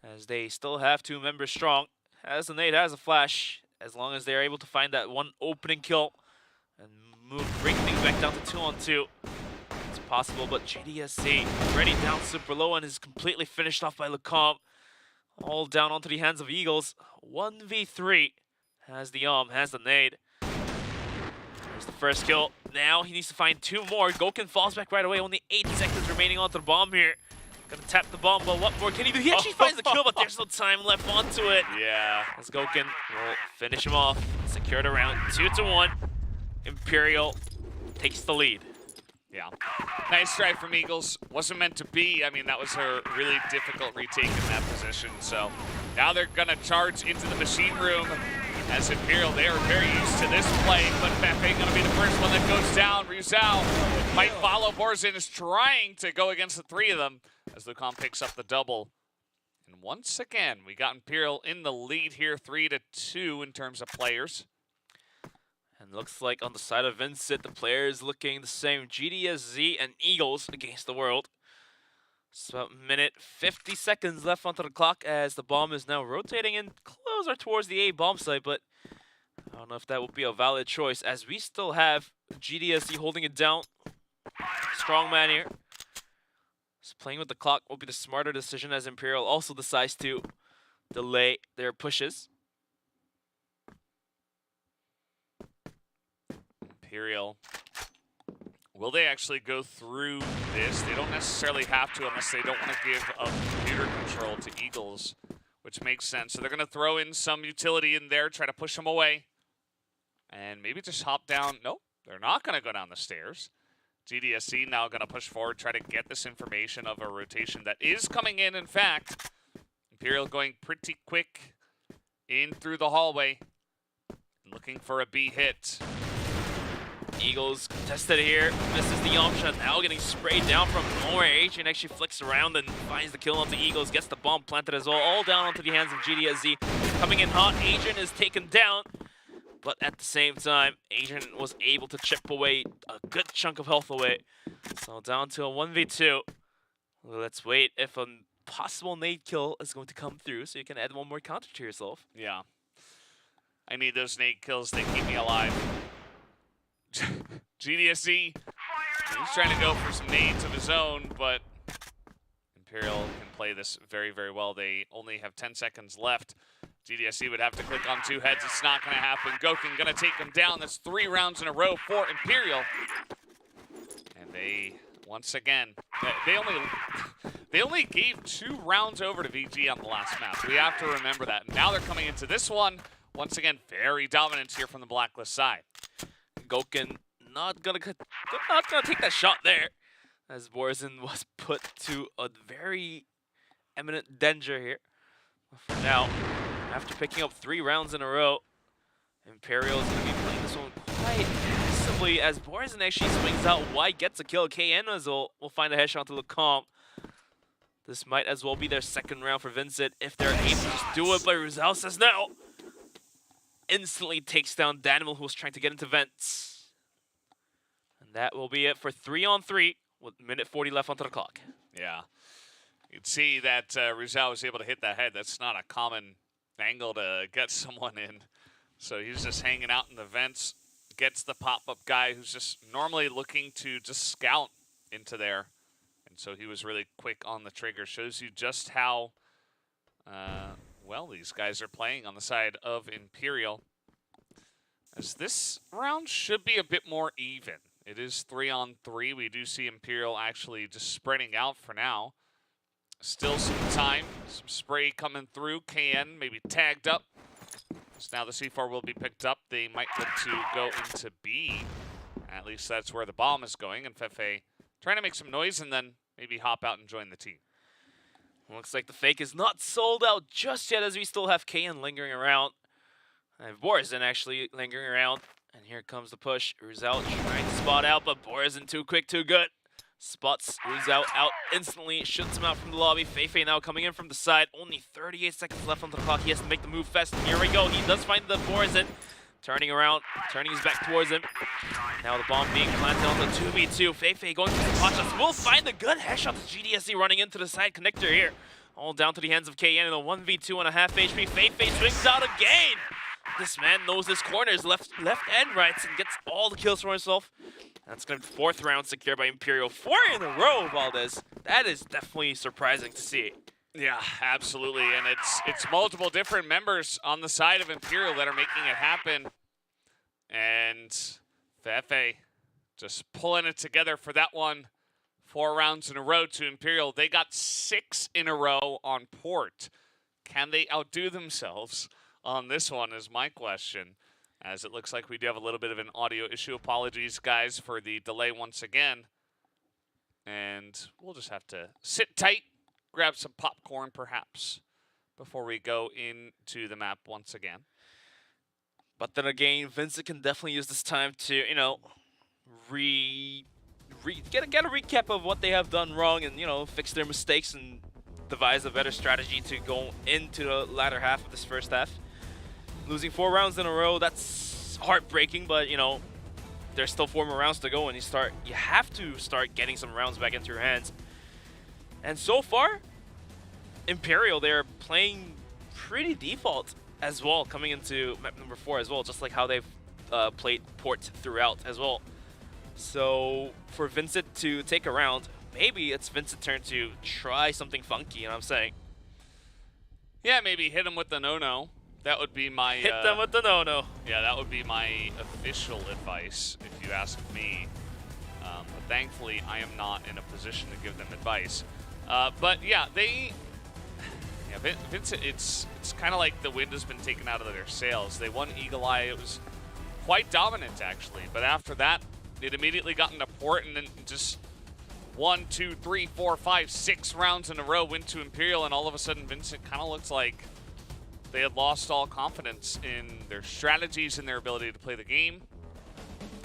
as they still have 2 members strong. As the nade has a flash, as long as they're able to find that one opening kill and bring things back down to 2-on-2. It's possible, but GDSC already down super low and is completely finished off by Lecomte. All down onto the hands of Eagles. 1v3 has the has the nade. There's the first kill. Now he needs to find 2 more. Goken falls back right away. Only 8 seconds remaining onto the bomb here. Gonna tap the bomb, but what more can he do? He actually finds the kill, but there's no time left onto it. Yeah. As Goken will finish him off. Secure the round 2-1. Imperial takes the lead. Yeah. Nice try from Eagles. Wasn't meant to be. I mean, that was a really difficult retake in that position. So now they're going to charge into the machine room as Imperial. They are very used to this play, but Fefe going to be the first one that goes down. Rizal might follow. Borzin is trying to go against the 3 of them as Lucom picks up the double. And once again, we got Imperial in the lead here, 3-2 in terms of players. And looks like on the side of Vincent, the players looking the same. GDSZ and Eagles against the world. It's about a minute 50 seconds left onto the clock as the bomb is now rotating in closer towards the A bomb site, but I don't know if that will be a valid choice as we still have GDSZ holding it down. Strong man here. So playing with the clock will be the smarter decision as Imperial also decides to delay their pushes. Imperial. Will they actually go through this? They don't necessarily have to unless they don't want to give up computer control to Eagles, which makes sense. So they're going to throw in some utility in there, try to push them away, and maybe just hop down. Nope, they're not going to go down the stairs. GDSC now going to push forward, try to get this information of a rotation that is coming in fact. Imperial going pretty quick in through the hallway, looking for a B hit. Eagles contested here, misses the option, now getting sprayed down from nowhere. Adrian actually flicks around and finds the kill onto Eagles, gets the bomb planted as well, all down onto the hands of GDSZ. Coming in hot, Adrian is taken down, but at the same time, Adrian was able to chip away a good chunk of health away. So down to a 1v2. Let's wait if a possible nade kill is going to come through so you can add 1 more counter to yourself. Yeah. I need those nade kills, they keep me alive. GDSC, he's trying to go for some nades of his own, but Imperial can play this very, very well. They only have 10 seconds left. GDSC would have to click on 2 heads. It's not going to happen. Goken going to take him down. That's 3 rounds in a row for Imperial. And they, once again, they only gave 2 rounds over to VG on the last map. We have to remember that. Now they're coming into this one. Once again, very dominant here from the Blacklist side. Goken not gonna take that shot there, as Borzin was put to a very imminent danger here. For now, after picking up 3 rounds in a row, Imperial is gonna be playing this one quite aggressively as Borzin actually swings out wide, gets a kill. KN as well will find a headshot to Lecomte. This might as well be their 2nd round for Vincent if they're able to just do it, but Rizal says no. Instantly takes down Danimal, who was trying to get into vents. And that will be it for 3-on-3 with minute 40 left onto the clock. Yeah. You can see that Rizal was able to hit that head. That's not a common angle to get someone in. So he's just hanging out in the vents, gets the pop-up guy who's just normally looking to just scout into there. And so he was really quick on the trigger. Shows you just how well these guys are playing on the side of Imperial. As this round should be a bit more even. It is 3-on-3. We do see Imperial actually just spreading out for now. Still some time, some spray coming through. KN maybe tagged up. So now the C4 will be picked up. They might look to go into B. At least that's where the bomb is going. And Fefe trying to make some noise and then maybe hop out and join the team. Looks like the fake is not sold out just yet as we still have KN lingering around. And Borzin actually lingering around And here comes the push. Rizal trying to spot out, but Borazin too quick, too good. Spots Rizal out instantly, shoots him out from the lobby. Feifei now coming in from the side. Only 38 seconds left on the clock. He has to make the move fast. And here we go. He does find the Borazin. Turning around, turning his back towards him. Now the bomb being planted on the 2v2. Feifei going for the pot shots. Will find a good headshot to GDSC running into the side connector here. All down to the hands of KN in a 1v2 and a half HP. Feifei swings out again. This man knows his corners, left and right, and gets all the kills for himself. That's going to be the 4th round secured by Imperial. 4 in a row, Valdez. That is definitely surprising to see. Yeah, absolutely, and it's multiple different members on the side of Imperial that are making it happen. And Feifei just pulling it together for that one. 4 rounds in a row to Imperial. They got 6 in a row on port. Can they outdo themselves on this one is my question, as it looks like we do have a little bit of an audio issue. Apologies, guys, for the delay once again. And we'll just have to sit tight, grab some popcorn perhaps, before we go into the map once again. But then again, Vincent can definitely use this time to, you know, get a recap of what they have done wrong and, you know, fix their mistakes and devise a better strategy to go into the latter half of this first half. Losing 4 rounds in a row, that's heartbreaking, but, you know, there's still 4 more rounds to go, and you have to start getting some rounds back into your hands. And so far, Imperial, they're playing pretty default as well, coming into map number 4 as well, just like how they've played port throughout as well. So for Vincent to take a round, maybe it's Vincent's turn to try something funky, you know what I'm saying? Yeah, maybe hit him with the no-no. That would be my... Hit them with the no-no. Yeah, that would be my official advice, if you ask me. But thankfully, I am not in a position to give them advice. But yeah, Vincent, it's kind of like the wind has been taken out of their sails. They won Eagle Eye. It was quite dominant, actually. But after that, it immediately got into port, and then just 1, 2, 3, 4, 5, 6 rounds in a row went to Imperial, and all of a sudden, Vincent kind of looks like they had lost all confidence in their strategies and their ability to play the game.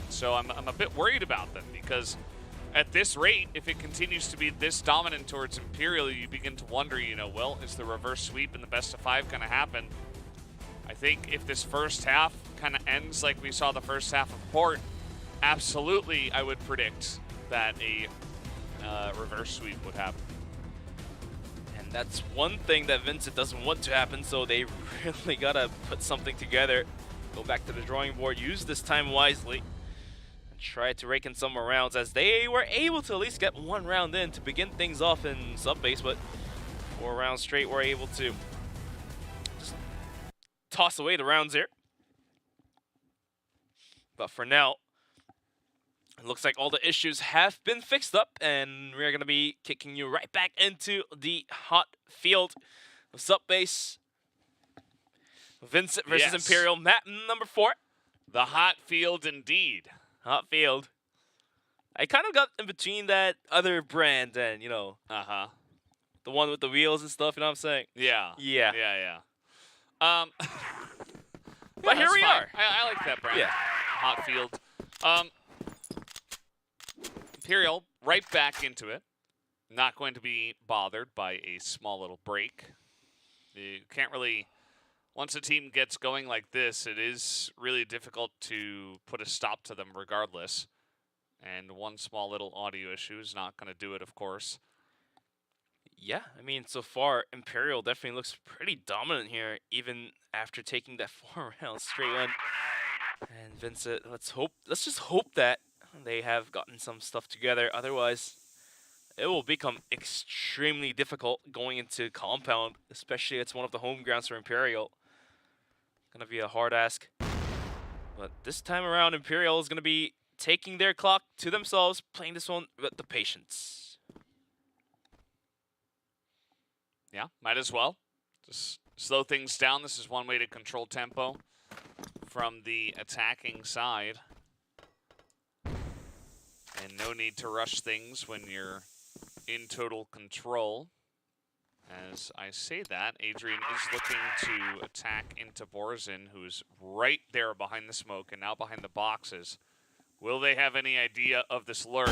So I'm a bit worried about them, because at this rate, if it continues to be this dominant towards Imperial, you begin to wonder, you know, well, is the reverse sweep in the best of 5 going to happen? I think if this first half kind of ends like we saw the first half of port, absolutely I would predict that a reverse sweep would happen. And that's one thing that Vincent doesn't want to happen, so they really gotta put something together. Go back to the drawing board, use this time wisely, and try to rake in some more rounds, as they were able to at least get 1 round in to begin things off in sub-base, but 4 rounds straight were able to just toss away the rounds here. But for now, it looks like all the issues have been fixed up, and we're going to be kicking you right back into the hot field of sub-base. Vincent versus Imperial, map number 4. The hot field indeed. Hot field. I kind of got in between that other brand and, you know, the one with the wheels and stuff, you know what I'm saying? Yeah. Yeah. Yeah. But here we are. I like that brand. Yeah. Hot field. Imperial right back into it. Not going to be bothered by a small little break. You can't really, once a team gets going like this, it is really difficult to put a stop to them regardless. And one small little audio issue is not going to do it, of course. Yeah, I mean, so far, Imperial definitely looks pretty dominant here, even after taking that 4 rounds straight one. And Vincent, let's just hope that they have gotten some stuff together. Otherwise, it will become extremely difficult going into Compound, especially it's one of the home grounds for Imperial. Gonna be a hard ask. But this time around, Imperial is gonna be taking their clock to themselves, playing this one with the patience. Yeah, might as well. Just slow things down. This is one way to control tempo from the attacking side. And no need to rush things when you're in total control. As I say that, Adrian is looking to attack into Borzin, who's right there behind the smoke and now behind the boxes. Will they have any idea of this lure?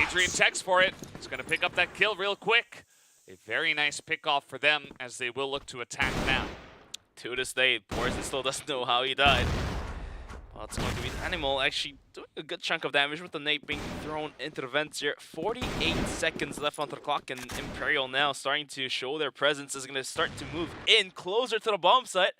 Adrian texts for it. He's going to pick up that kill real quick. A very nice pickoff for them as they will look to attack now. To this day, Borzin still doesn't know how he died. Well, it's going to be the Animal actually doing a good chunk of damage with the nade being thrown into the vents here. 48 seconds left on the clock, and Imperial now starting to show their presence is going to start to move in closer to the bomb site.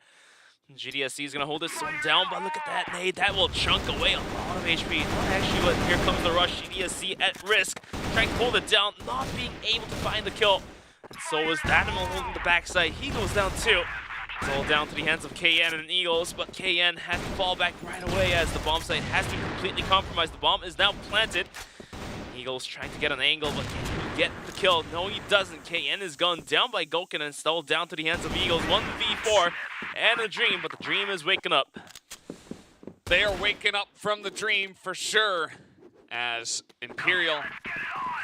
GDSC is going to hold this one down, but look at that nade. That will chunk away a lot of HP. Not actually, but here comes the rush. GDSC at risk, trying to hold it down, not being able to find the kill. And so is Animal holding the backside. He goes down too. It's all down to the hands of KN and Eagles, but KN has to fall back right away as the bomb site has been completely compromised. The bomb is now planted. Eagles trying to get an angle, but can he get the kill? No, he doesn't. KN is gone down by Goken and still down to the hands of Eagles. 1v4 and a dream, but the dream is waking up. They are waking up from the dream for sure, as Imperial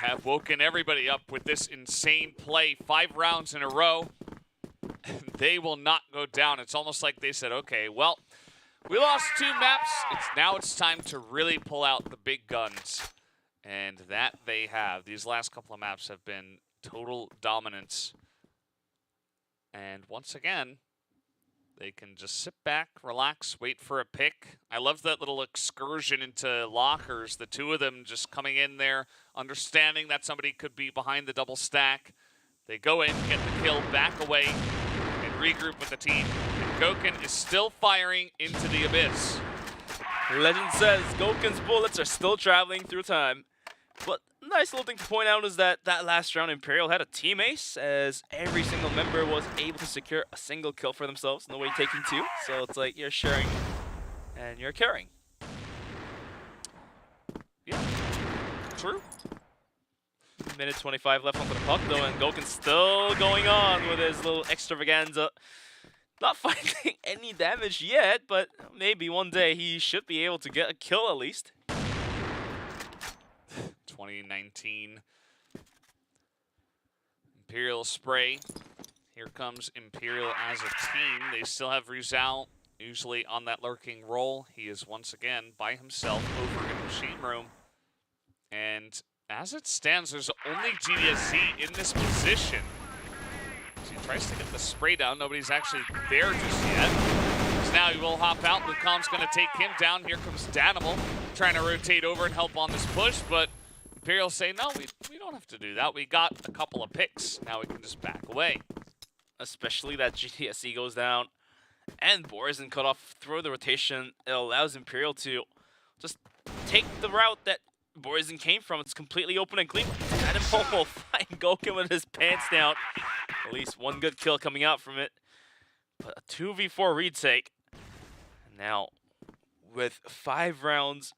have woken everybody up with this insane play. 5 rounds in a row. They will not go down. It's almost like they said, okay, well, we lost 2 maps. Now it's time to really pull out the big guns. And that they have. These last couple of maps have been total dominance. And once again, they can just sit back, relax, wait for a pick. I love that little excursion into lockers. The 2 of them just coming in there, understanding that somebody could be behind the double stack. They go in, get the kill, back away, and regroup with the team. And Goken is still firing into the abyss. Legend says Goken's bullets are still traveling through time. But nice little thing to point out is that last round Imperial had a team ace, as every single member was able to secure a single kill for themselves. Nobody taking 2, so it's like you're sharing and you're carrying. Yeah, true. Minute 25 left on the clock though, and Goken's still going on with his little extravaganza. Not finding any damage yet, but maybe one day he should be able to get a kill at least. 2019 Imperial spray. Here comes Imperial as a team. They still have Rizal usually on that lurking role. He is once again by himself over in the machine room. And as it stands, there's only GDSC in this position. As he tries to get the spray down, nobody's actually there just yet. So now he will hop out. Lukam's going to take him down. Here comes Danimal trying to rotate over and help on this push, but Imperial say, no, we don't have to do that. We got a couple of picks. Now we can just back away. Especially that GTSC goes down and Borzin cut off through the rotation. It allows Imperial to just take the route that Borzin came from. It's completely open and clean. Animal will find Goken with his pants down. At least one good kill coming out from it. But a 2v4 retake. And now, with 5 rounds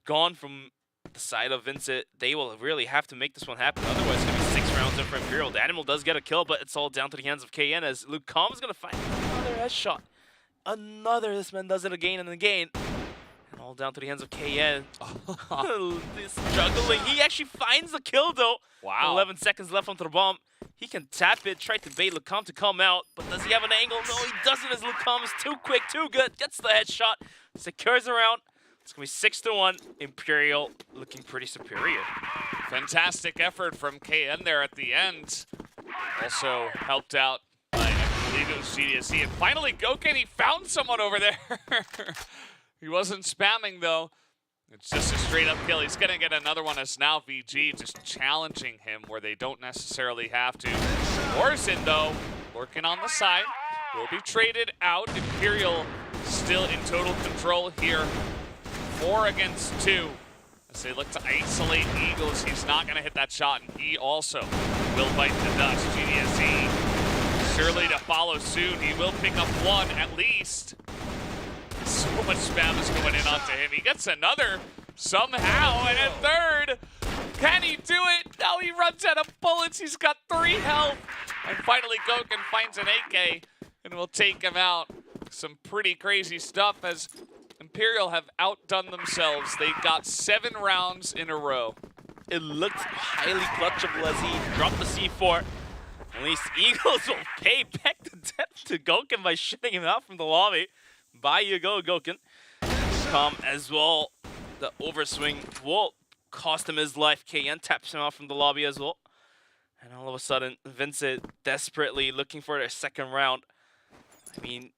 gone from the side of Vincent, they will really have to make this one happen. Otherwise, it's going to be 6 rounds in for Imperial. The Animal does get a kill, but it's all down to the hands of KN as Lukam is going to find another headshot. This man does it again and again. And all down to the hands of KN. This juggling. He actually finds the kill, though. Wow. 11 seconds left onto the bomb. He can tap it, try to bait Lukam to come out, but does he have an angle? No, he doesn't, as Lukam is too quick, too good. Gets the headshot, secures around. It's going to be 6-1. Imperial looking pretty superior. Fantastic effort from KN there at the end. Also helped out by, I believe it was GDSC. And finally, Goken, he found someone over there. He wasn't spamming, though. It's just a straight-up kill. He's going to get another one as now VG just challenging him where they don't necessarily have to. Borzin, though, working on the side. Will be traded out. Imperial still in total control here. 4 against 2. As they look to isolate Eagles, he's not going to hit that shot, and he also will bite the dust. GDSC surely to follow soon. He will pick up 1 at least. So much spam is going in onto him. He gets another somehow, and a third. Can he do it? No, he runs out of bullets. He's got 3 health. And finally, Goken finds an AK and will take him out. Some pretty crazy stuff as Imperial have outdone themselves. They got 7 rounds in a row. It looked highly clutchable as he dropped the C4. At least Eagles will pay back the debt to Goken by shutting him out from the lobby. By you go, Goken. Come as well. The overswing will cost him his life. KN taps him out from the lobby as well. And all of a sudden, Vincent desperately looking for their second round. I mean,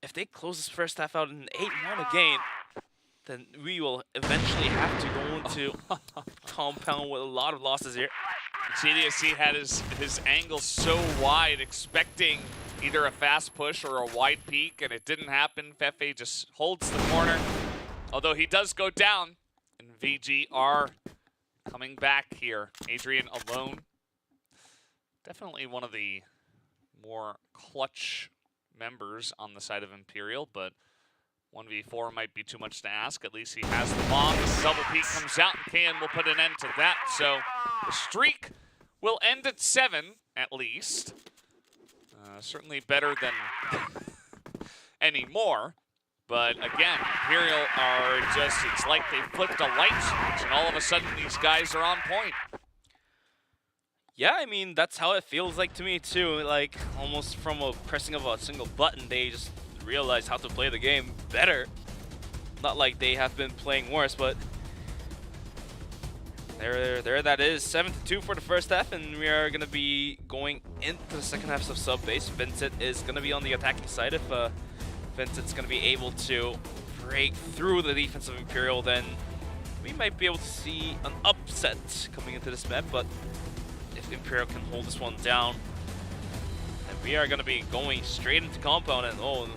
if they close this first half out in an 8-1 again, then we will eventually have to go into compound with a lot of losses here. GDSC had his angle so wide, expecting either a fast push or a wide peek, and it didn't happen. Fefe just holds the corner, although he does go down, and VG are coming back here. Adrian alone. Definitely one of the more clutch members on the side of Imperial, but 1v4 might be too much to ask. At least he has the bomb. The double peek comes out, and KN will put an end to that. So the streak will end at 7, at least. Certainly better than any more. But again, Imperial are just, it's like they flipped a light switch, and all of a sudden these guys are on point. Yeah, I mean, that's how it feels like to me too. Like, almost from a pressing of a single button, they just realized how to play the game better. Not like they have been playing worse, but there that is. 7-2 for the first half, and we are going to be going into the second half of sub-base. Vincent is going to be on the attacking side. If Vincent's going to be able to break through the defense of Imperial, then we might be able to see an upset coming into this map, but if Imperial can hold this one down, then we are going to be going straight into compound, and oh,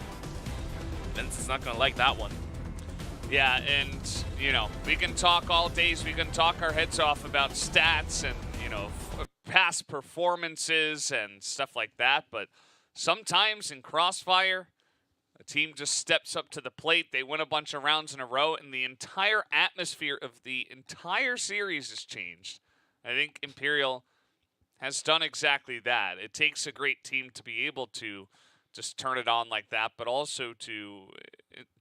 Vincent's not going to like that one. Yeah, and, you know, we can talk all days, we can talk our heads off about stats and, you know, past performances and stuff like that, but sometimes in Crossfire, a team just steps up to the plate, they win a bunch of rounds in a row, and the entire atmosphere of the entire series has changed. I think Imperial has done exactly that. It takes a great team to be able to just turn it on like that, but also to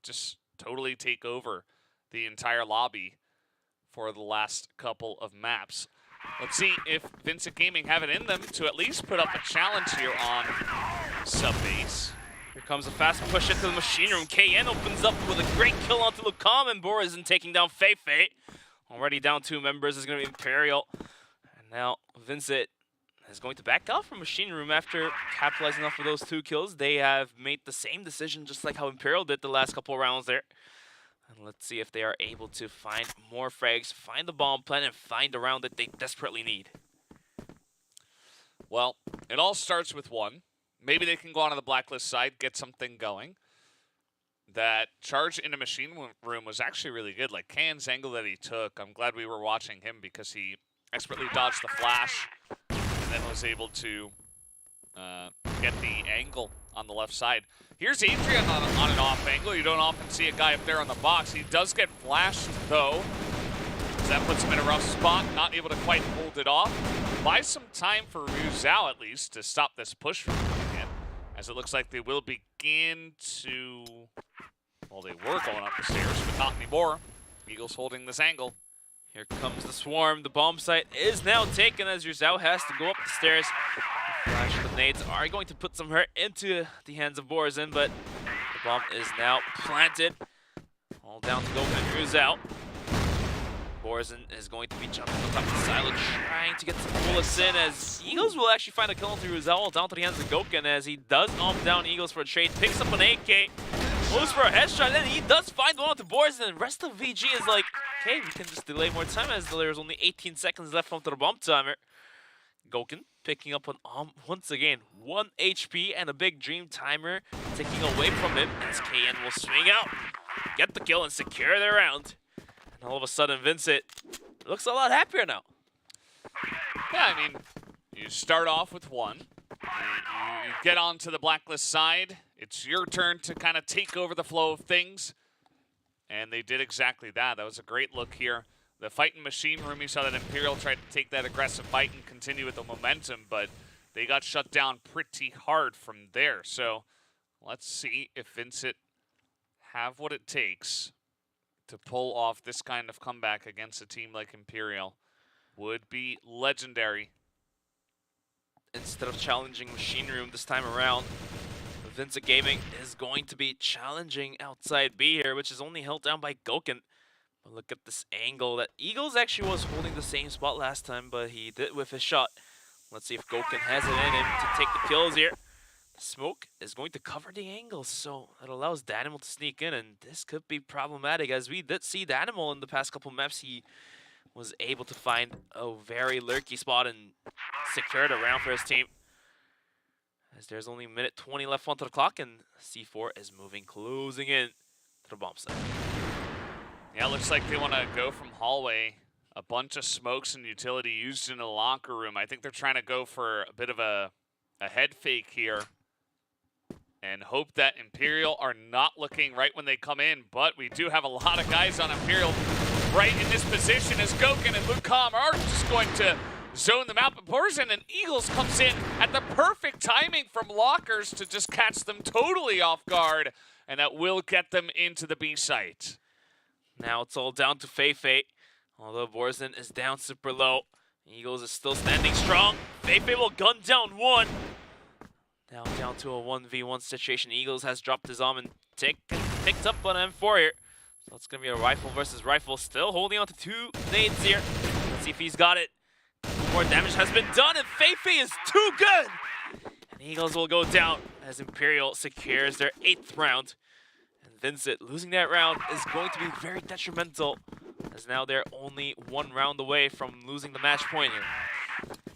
just totally take over the entire lobby for the last couple of maps. Let's see if Vincent Gaming have it in them to at least put up a challenge here on sub-base. Here comes a fast push into the machine room. KN opens up with a great kill onto Lucam, and Boris isn't taking down Feifei. Already down 2 members is going to be Imperial. And now Vincent is going to back out from machine room after capitalizing off of those 2 kills. They have made the same decision just like how Imperial did the last couple of rounds there. And let's see if they are able to find more frags, find the bomb plant, and find the round that they desperately need. Well, it all starts with 1. Maybe they can go on to the blacklist side, get something going. That charge into machine room was actually really good. Like Can's angle that he took, I'm glad we were watching him because he expertly dodged the flash and then was able to get the angle on the left side. Here's Adrian on an off angle. You don't often see a guy up there on the box. He does get flashed, though. So that puts him in a rough spot, not able to quite hold it off. Buy some time for Ryu Zhao, at least, to stop this push from coming in, as it looks like they will begin to... Well, they were going up the stairs, but not anymore. Eagles holding this angle. Here comes the swarm. The bomb site is now taken as Zhao has to go up the stairs. Flash grenades are going to put some hurt into the hands of Borzin, but the bomb is now planted. All down to go with Zhao. Borzin is going to be jumping on top of the silo, trying to get some bullets in, as Eagles will actually find a kill onto Rizal down to the hands of Goken, as he does arm down Eagles for a trade, picks up an AK, goes for a headshot, and then he does find one onto Borzin, and the rest of VG is like, okay, we can just delay more time as there's only 18 seconds left onto the bomb timer. Goken picking up an once again, 1 HP and a big dream timer taking away from him, as KN will swing out, get the kill, and secure their round. And all of a sudden, Vincent looks a lot happier now. Yeah, I mean, you start off with 1. You get onto the blacklist side. It's your turn to kind of take over the flow of things. And they did exactly that. That was a great look here. The fight in machine room, you saw that Imperial tried to take that aggressive fight and continue with the momentum, but they got shut down pretty hard from there. So let's see if Vincent have what it takes to pull off this kind of comeback against a team like Imperial. Would be legendary. instead of challenging Machine Room this time around. Vincent Gaming is going to be challenging outside B here, which is only held down by Goken. But look at this angle that Eagles actually was holding the same spot last time, but he did with his shot. Let's see if Goken has it in him to take the kills here. Smoke is going to cover the angle, so it allows Danimal to sneak in, and this could be problematic, as we did see Danimal in the past couple maps. He was able to find a very lurky spot and secure the round for his team. As there's only a minute 20 left onto the clock, and C4 is moving, closing in to the bomb site. Yeah, looks like they want to go from hallway. A bunch of smokes and utility used in the locker room. I think they're trying to go for a bit of a head fake here and hope that Imperial are not looking right when they come in, but we do have a lot of guys on Imperial right in this position as Goken and Lucom are just going to zone them out. But Borzen and Eagles comes in at the perfect timing from lockers to just catch them totally off guard, and that will get them into the B site. Now it's all down to Feifei. Although Borzen is down super low, Eagles is still standing strong. Feifei will gun down one. Now down to a 1v1 situation. Eagles has dropped his arm and picked up on M4 here. So it's going to be a rifle versus rifle. Still holding on to 2 nades here. Let's see if he's got it. More damage has been done, and Feifei is too good. And Eagles will go down as Imperial secures their 8th round. And Vincent losing that round is going to be very detrimental, as now they're only 1 round away from losing the match point here.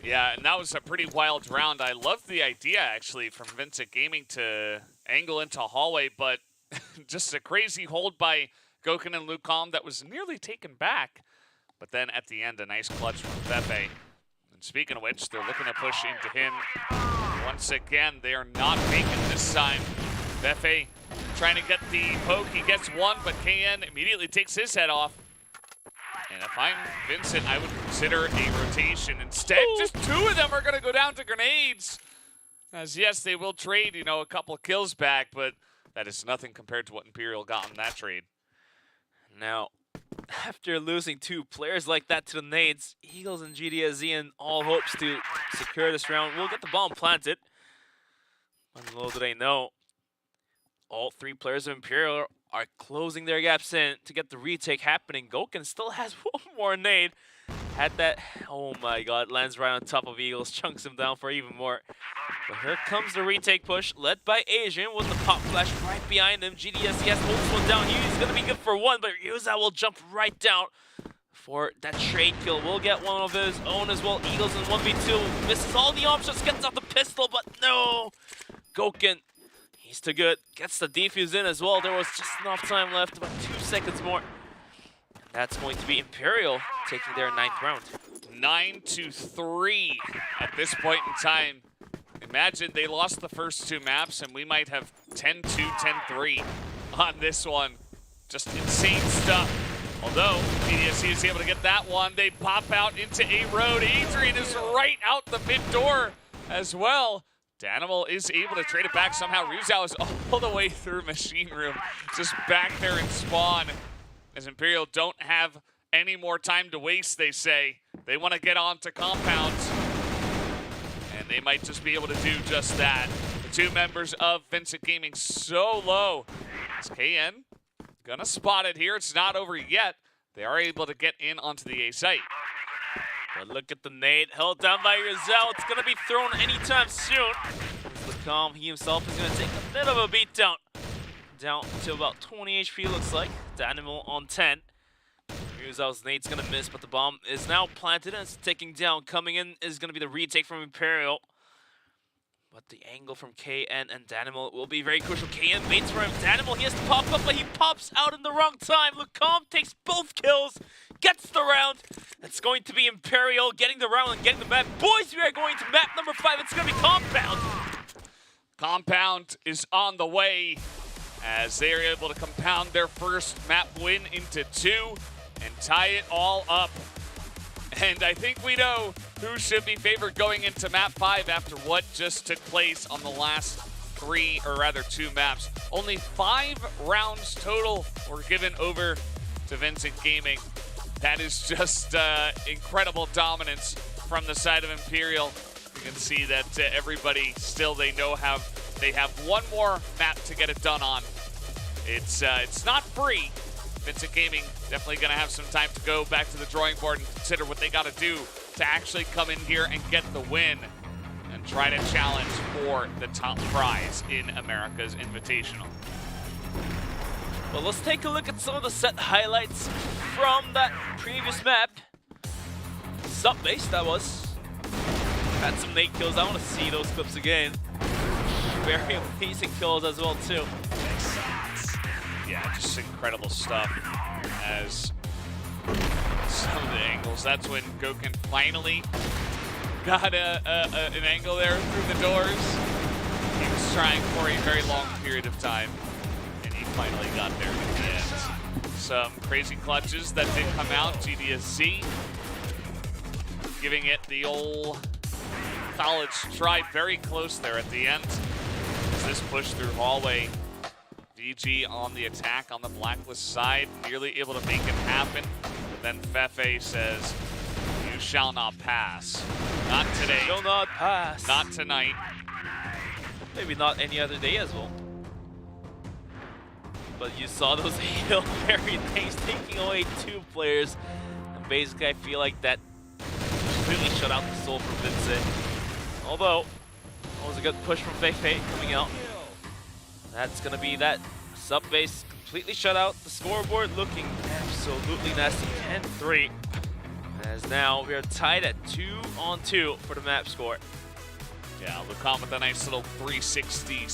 Yeah, and that was a pretty wild round. I love the idea, actually, from Vincent Gaming to angle into hallway, but just a crazy hold by Goken and Lucom that was nearly taken back. But then at the end, a nice clutch from Feifei. And speaking of which, they're looking to push into him. Once again, they are not making this time. Feifei trying to get the poke. He gets one, but KN immediately takes his head off. And if I'm Vincent, I would consider a rotation. Instead, just 2 of them are going to go down to grenades. As yes, they will trade, you know, a couple of kills back, but that is nothing compared to what Imperial got in that trade. Now, after losing 2 players like that to the nades, Eagles and GDSZ in all hopes to secure this round will get the bomb planted. And little do they know, all 3 players of Imperial are closing their gaps in to get the retake happening. Goken still has 1 more nade. Had that, oh my god, lands right on top of Eagles, chunks him down for even more. But here comes the retake push, led by Asian with the pop flash right behind him. GDSC has holds one down. He's going to be good for 1, but Yuza will jump right down for that trade kill. Will get one of his own as well. Eagles in 1v2, misses all the options, gets out the pistol, but no! Goken, he's too good. Gets the defuse in as well. There was just enough time left, about 2 seconds more. And that's going to be Imperial taking their 9th round. 9-3 at this point in time. Imagine they lost the first 2 maps and we might have 10-2, 10-3 on this one. Just insane stuff. Although PDSC is able to get that one, they pop out into A road. Adrian is right out the mid door as well. Danimal is able to trade it back somehow. Ruzao is all the way through Machine Room, just back there in spawn. As Imperial don't have any more time to waste, they say. They want to get on to compounds. And they might just be able to do just that. The 2 members of Vincent Gaming so low. It's KN gonna spot it here. It's not over yet. They are able to get in onto the A site. But look at the nade held down by Rizal. It's going to be thrown anytime soon. Lucom, he himself is going to take a bit of a beat down. Down to about 20 HP, looks like. Danimal on 10. Rizal's nade's going to miss, but the bomb is now planted and it's ticking down. Coming in is going to be the retake from Imperial. But the angle from KN and Danimal will be very crucial. KN waits for him. Danimal, he has to pop up, but he pops out in the wrong time. Lucom takes both kills, gets the round. It's going to be Imperial getting the round and getting the map. Boys, we are going to map number 5. It's going to be Compound. Compound is on the way as they are able to compound their first map win into 2 and tie it all up. And I think we know who should be favored going into map 5 after what just took place on the last 3, or rather 2 maps. Only 5 rounds total were given over to Vincent Gaming. That is just incredible dominance from the side of Imperial. You can see that everybody still, they have one more map to get it done on. It's not free. Vincent Gaming definitely going to have some time to go back to the drawing board and consider what they got to do to actually come in here and get the win and try to challenge for the top prize in America's Invitational. Well, let's take a look at some of the set highlights from that previous map. Sub-base, that was. Had some nade kills. I want to see those clips again. Very amazing kills as well, too. Yeah, just incredible stuff as some of the angles. That's when Goken finally got an angle there through the doors. He was trying for a very long period of time, and he finally got there at the end. Some crazy clutches that did come out. GDSC giving it the old college try, very close there at the end. As this push through hallway, VG on the attack on the Blacklist side, nearly able to make it happen. But then Fefe says, "You shall not pass." Not today. Shall not pass. Not tonight. Maybe not any other day as well. But you saw those Hail Mary things taking away 2 players. And basically, I feel like that completely shut out the soul from Vincent. Although, that was a good push from Fefe coming out. That's going to be that sub-base completely shut out. The scoreboard looking absolutely nasty. 10-3. As now we are tied at 2-on-2 for the map score. Yeah, Lucan with a nice little 360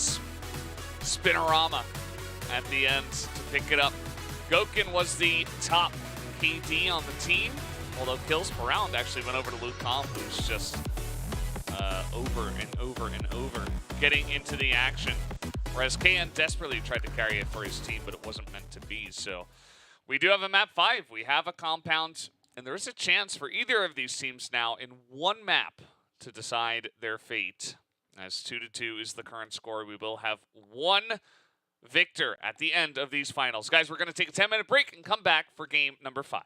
spinorama at the end to pick it up. Goken was the top KD on the team, although kills per round actually went over to Lucan, who's just over and over and over getting into the action. Whereas KN desperately tried to carry it for his team, but it wasn't meant to be. So we do have a map 5. We have a compound, and there is a chance for either of these teams now in one map to decide their fate. As 2-2 is the current score, we will have one victor at the end of these finals. Guys, we're going to take a 10-minute break and come back for game number 5.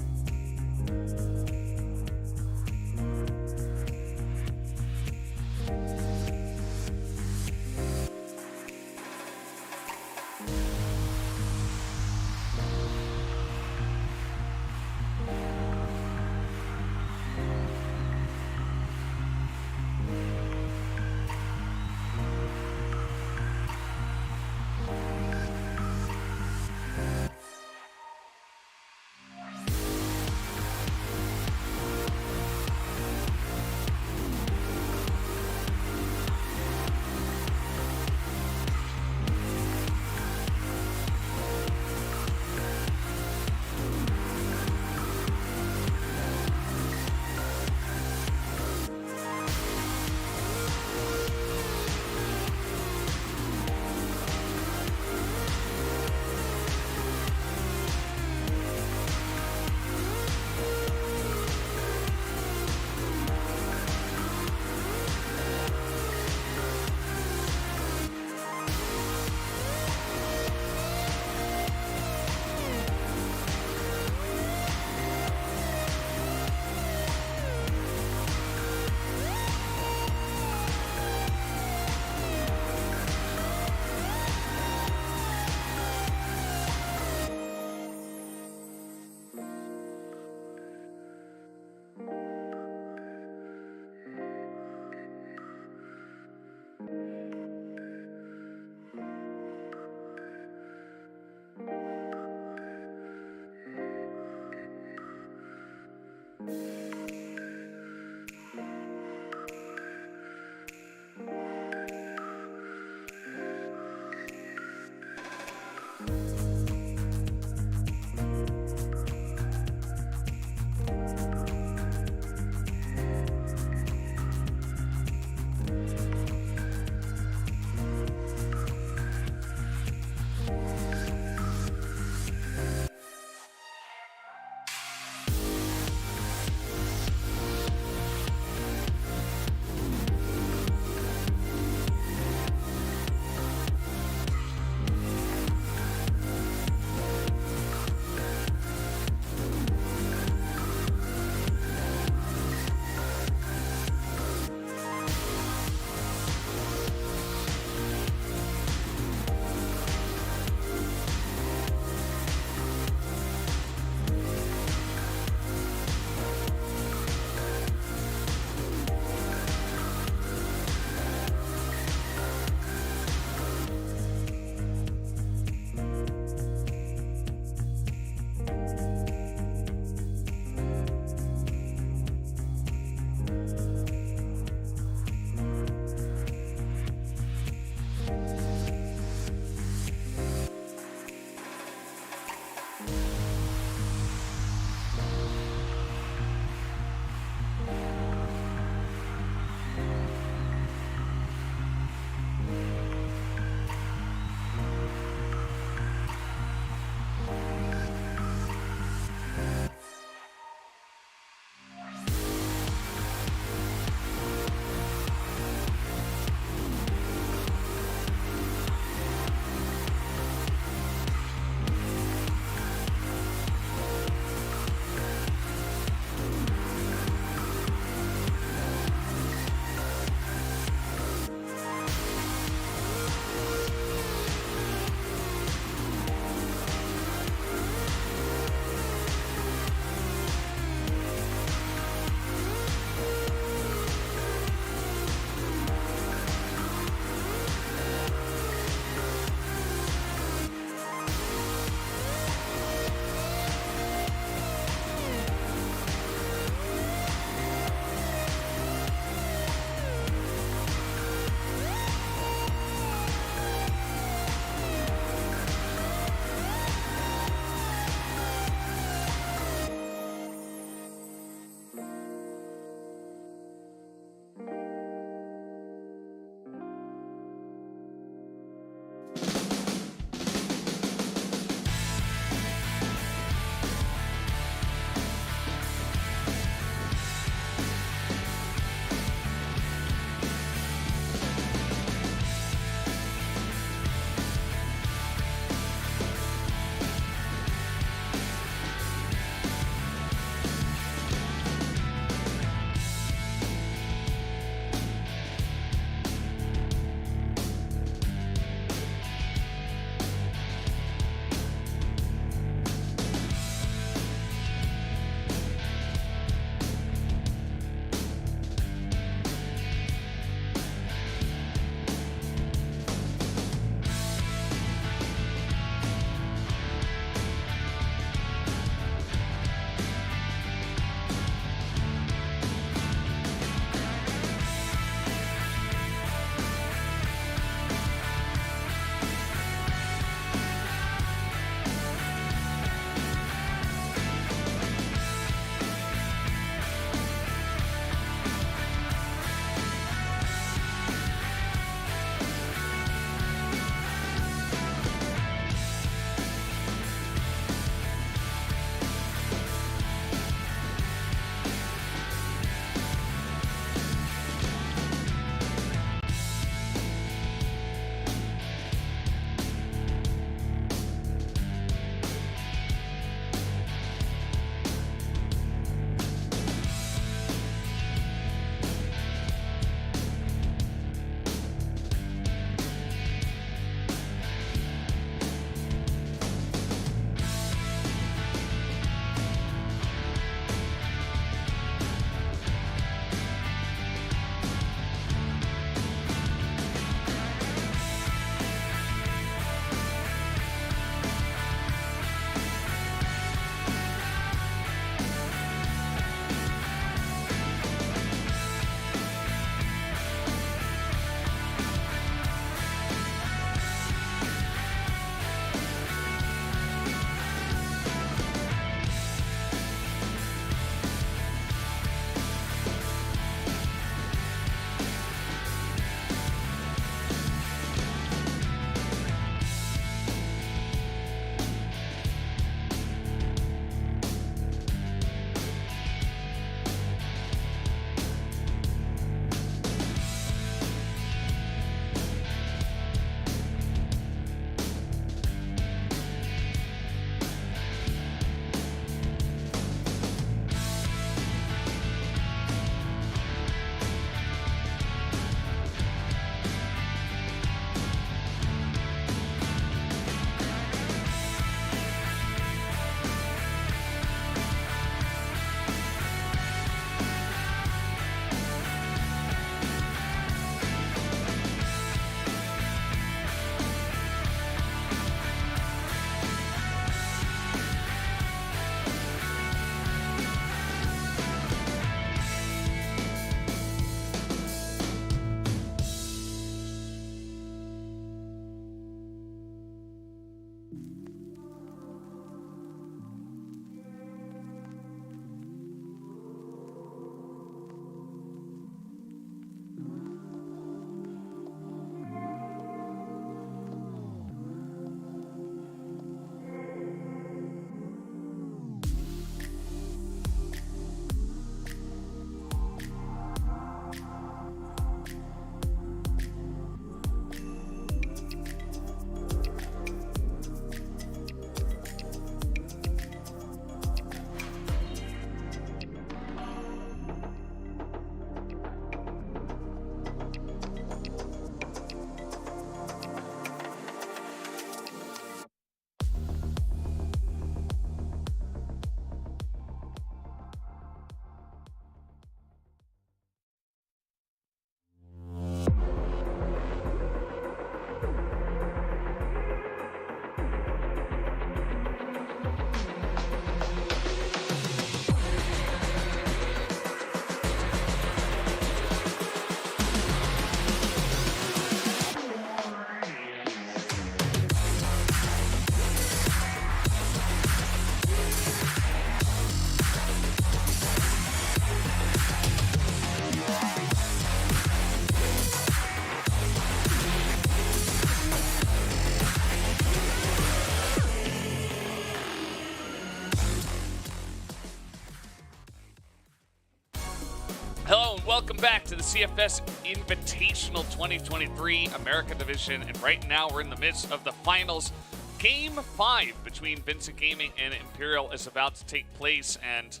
welcome back to the CFS Invitational 2023 America Division. And right now we're in the midst of the finals. Game 5 between Vincent Gaming and Imperial is about to take place. And,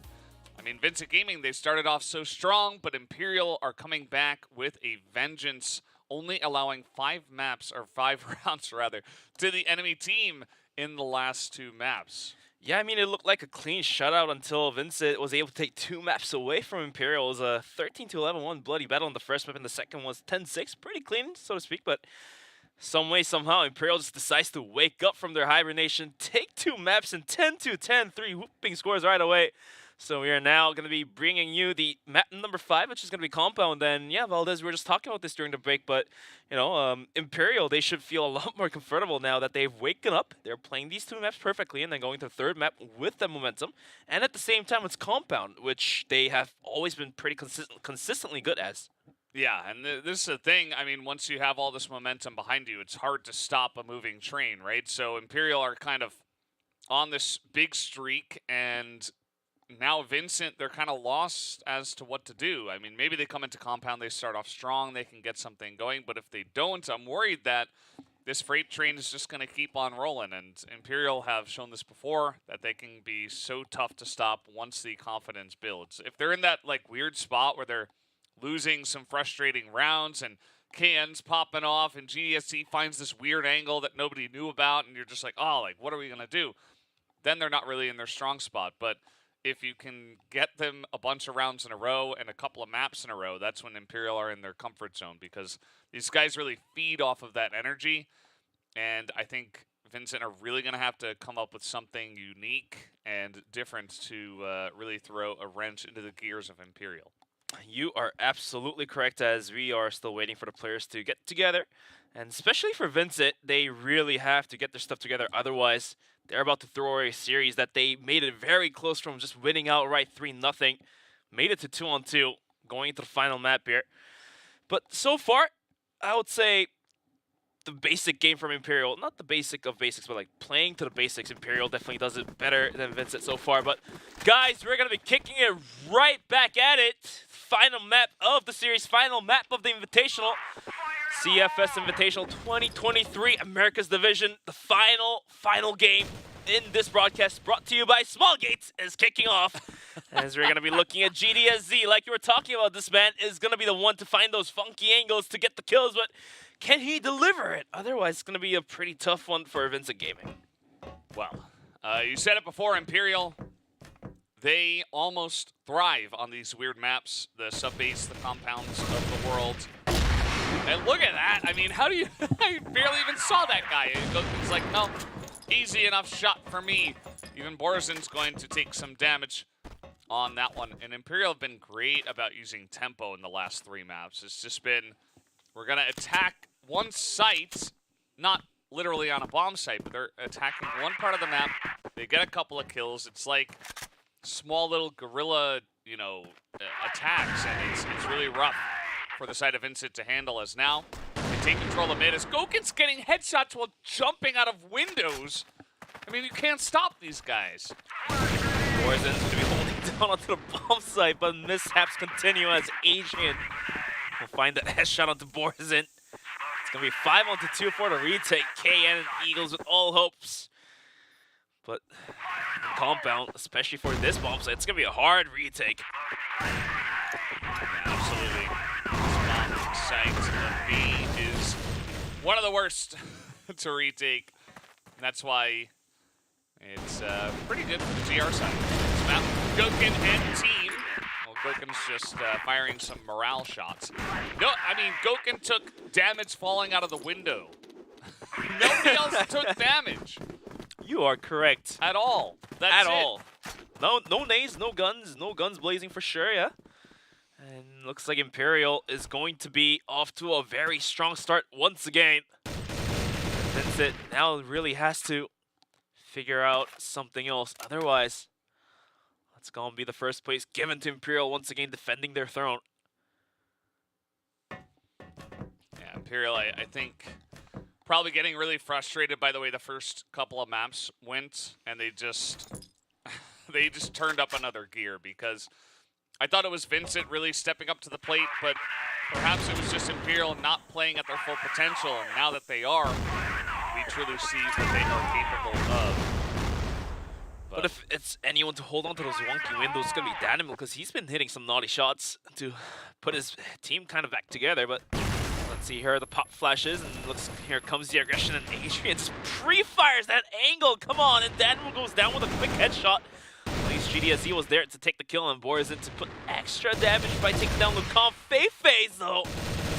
I mean, Vincent Gaming, they started off so strong, but Imperial are coming back with a vengeance, only allowing 5 maps, or 5 rounds rather, to the enemy team in the last 2 maps. Yeah, I mean, it looked like a clean shutout until Vincent was able to take 2 maps away from Imperial. It was a 13-11-1 bloody battle in the first map, and the second was 10-6. Pretty clean, so to speak, but some way, somehow, Imperial just decides to wake up from their hibernation, take 2 maps, and 10-10, 3 whooping scores right away. So we are now going to be bringing you the map number 5, which is going to be Compound. And yeah, Valdez, we were just talking about this during the break, but, you know, Imperial, they should feel a lot more comfortable now that they've waken up. They're playing these 2 maps perfectly and then going to the 3rd map with the momentum. And at the same time, it's Compound, which they have always been pretty consistently good as. Yeah, and this is the thing. I mean, once you have all this momentum behind you, it's hard to stop a moving train, right? So Imperial are kind of on this big streak, and now Vincent, they're kind of lost as to what to do. I mean, maybe they come into Compound, they start off strong, they can get something going, but if they don't, I'm worried that this freight train is just going to keep on rolling, and Imperial have shown this before, that they can be so tough to stop once the confidence builds. If they're in that, like, weird spot where they're losing some frustrating rounds and KN's popping off and GDSC finds this weird angle that nobody knew about, and you're just like, oh, like, what are we going to do? Then they're not really in their strong spot, but if you can get them a bunch of rounds in a row and a couple of maps in a row, that's when Imperial are in their comfort zone, because these guys really feed off of that energy. And I think Vincent are really going to have to come up with something unique and different to really throw a wrench into the gears of Imperial. You are absolutely correct, as we are still waiting for the players to get together. And especially for Vincent, they really have to get their stuff together. Otherwise, they're about to throw away a series that they made it very close from just winning outright 3-0. Made it to 2-on-2, going into the final map here. But so far, I would say the basic game from Imperial, not the basic of basics, but like playing to the basics, Imperial definitely does it better than Vincent so far. But guys, we're going to be kicking it right back at it. Final map of the series, final map of the Invitational. CFS Invitational 2023, America's Division. The final game in this broadcast, brought to you by Small Gates, is kicking off. As we're going to be looking at GDSZ. Like you were talking about, this man is going to be the one to find those funky angles to get the kills, but can he deliver it? Otherwise, it's going to be a pretty tough one for Vincent Gaming. Well, you said it before, Imperial. They almost thrive on these weird maps, the sub-base, the compounds of the world. And look at that. I mean, how do you... I barely even saw that guy. It's like, no, easy enough shot for me. Even Borzen's going to take some damage on that one. And Imperial have been great about using tempo in the last 3 maps. It's just been, we're going to attack one site, not literally on a bomb site, but they're attacking one part of the map. They get a couple of kills. It's like small little guerrilla, you know, attacks, and it's really rough for the side of Vincent to handle, as now they take control of mid as Goken's getting headshots while jumping out of windows. I mean, you can't stop these guys. Borzen's going to be holding down onto the bomb site, but mishaps continue as Asian will find that headshot onto Borzen. It's going to be 5-on-2 for the retake. KN and Eagles with all hopes. But in Compound, especially for this bomb site, it's going to be a hard retake. Yeah, absolutely. This bomb site B is one of the worst to retake. And that's why it's pretty good for the GR side. It's about Goken and team. Well, Goken's just firing some morale shots. No, I mean, Goken took damage falling out of the window. Nobody else took damage. You are correct. At all. That's At it. all. No nades, no guns blazing for sure, yeah. And looks like Imperial is going to be off to a very strong start once again. Vincent now really has to figure out something else. Otherwise, it's going to be the first place given to Imperial once again, defending their throne. Yeah, Imperial, I think, probably getting really frustrated by the way the first couple of maps went, and they just turned up another gear, because I thought it was Vincent really stepping up to the plate, but perhaps it was just Imperial not playing at their full potential. And now that they are, we truly see what they are capable of. But if it's anyone to hold on to those wonky windows, it's going to be Danimal, because he's been hitting some naughty shots to put his team kind of back together. But let's see here, the pop flashes, and here comes the aggression, and Adrian just pre-fires that angle. Come on, and Danimal goes down with a quick headshot. At least GDSE was there to take the kill, and Boris in to put extra damage by taking down Lucam. Feifei, though,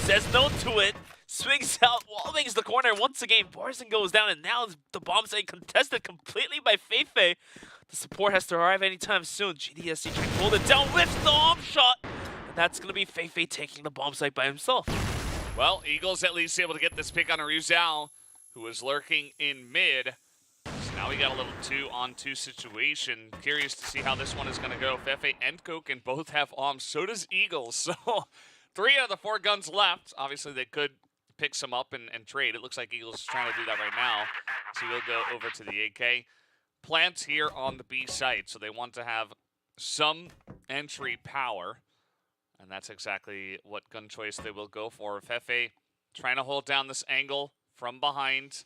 says no to it. Swings out, wall bangs the corner once again. Borison goes down, and now the bomb site contested completely by Feifei. The support has to arrive anytime soon. GDSC trying to hold it down, lifts the arm shot, and that's going to be Feifei taking the bomb site by himself. Well, Eagles at least able to get this pick on Ruzao, who was lurking in mid. So now we got a little 2-on-2 situation. Curious to see how this one is going to go. Feifei and Koken both have arms. So does Eagles. So 3 out of the 4 guns left. Obviously, they could pick some up and trade. It looks like Eagles is trying to do that right now. So we'll go over to the AK. Plants here on the B site, so they want to have some entry power. And that's exactly what gun choice they will go for. Feifei trying to hold down this angle from behind.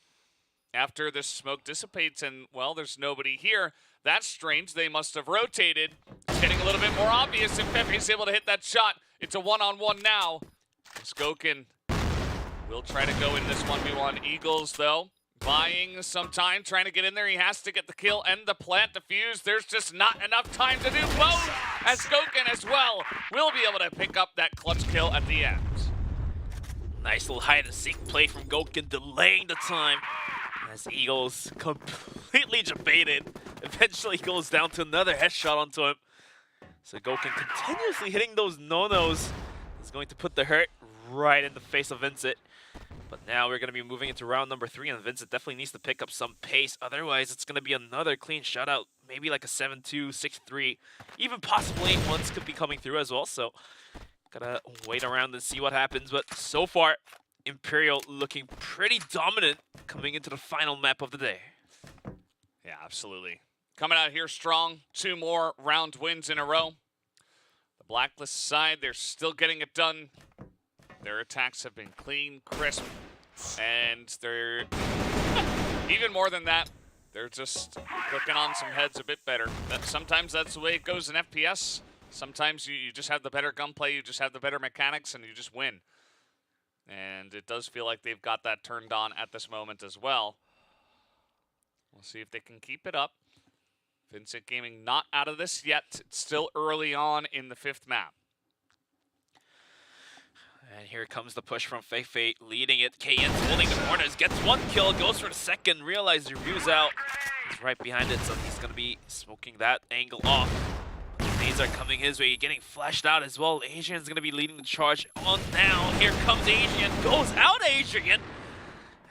After this smoke dissipates and, well, there's nobody here. That's strange. They must have rotated. It's getting a little bit more obvious if Feifei's able to hit that shot. It's a one-on-one now. Skokin will try to go in this 1v1. Eagles, though, buying some time, trying to get in there. He has to get the kill and the plant defuse. There's just not enough time to do both, as Skokin as well will be able to pick up that clutch kill at the end. Nice little hide-and-seek play from Gokin, delaying the time as Eagles completely debated. Eventually goes down to another headshot onto him. So Gokin continuously hitting those no-nos is going to put the hurt right in the face of Vincent. But now we're going to be moving into round number 3, and Vincent definitely needs to pick up some pace. Otherwise, it's going to be another clean shutout, maybe like a 7-2, 6-3, even possibly 8-1s could be coming through as well. So gotta wait around and see what happens. But so far, Imperial looking pretty dominant coming into the final map of the day. Yeah, absolutely. Coming out here strong, 2 more round wins in a row. The Blacklist side, they're still getting it done. Their attacks have been clean, crisp, and they're even more than that. They're just clicking on some heads a bit better. Sometimes that's the way it goes in FPS. Sometimes you just have the better gunplay, you just have the better mechanics, and you just win. And it does feel like they've got that turned on at this moment as well. We'll see if they can keep it up. Vincent Gaming not out of this yet. It's still early on in the 5th map. And here comes the push from Feifei, leading it. KN's holding the corners, gets 1 kill, goes for the second, realizes Ryu's out. He's right behind it, so he's going to be smoking that angle off. Nades are coming his way, getting flashed out as well. Adrian's going to be leading the charge on now. Here comes Adrian, goes out Adrian.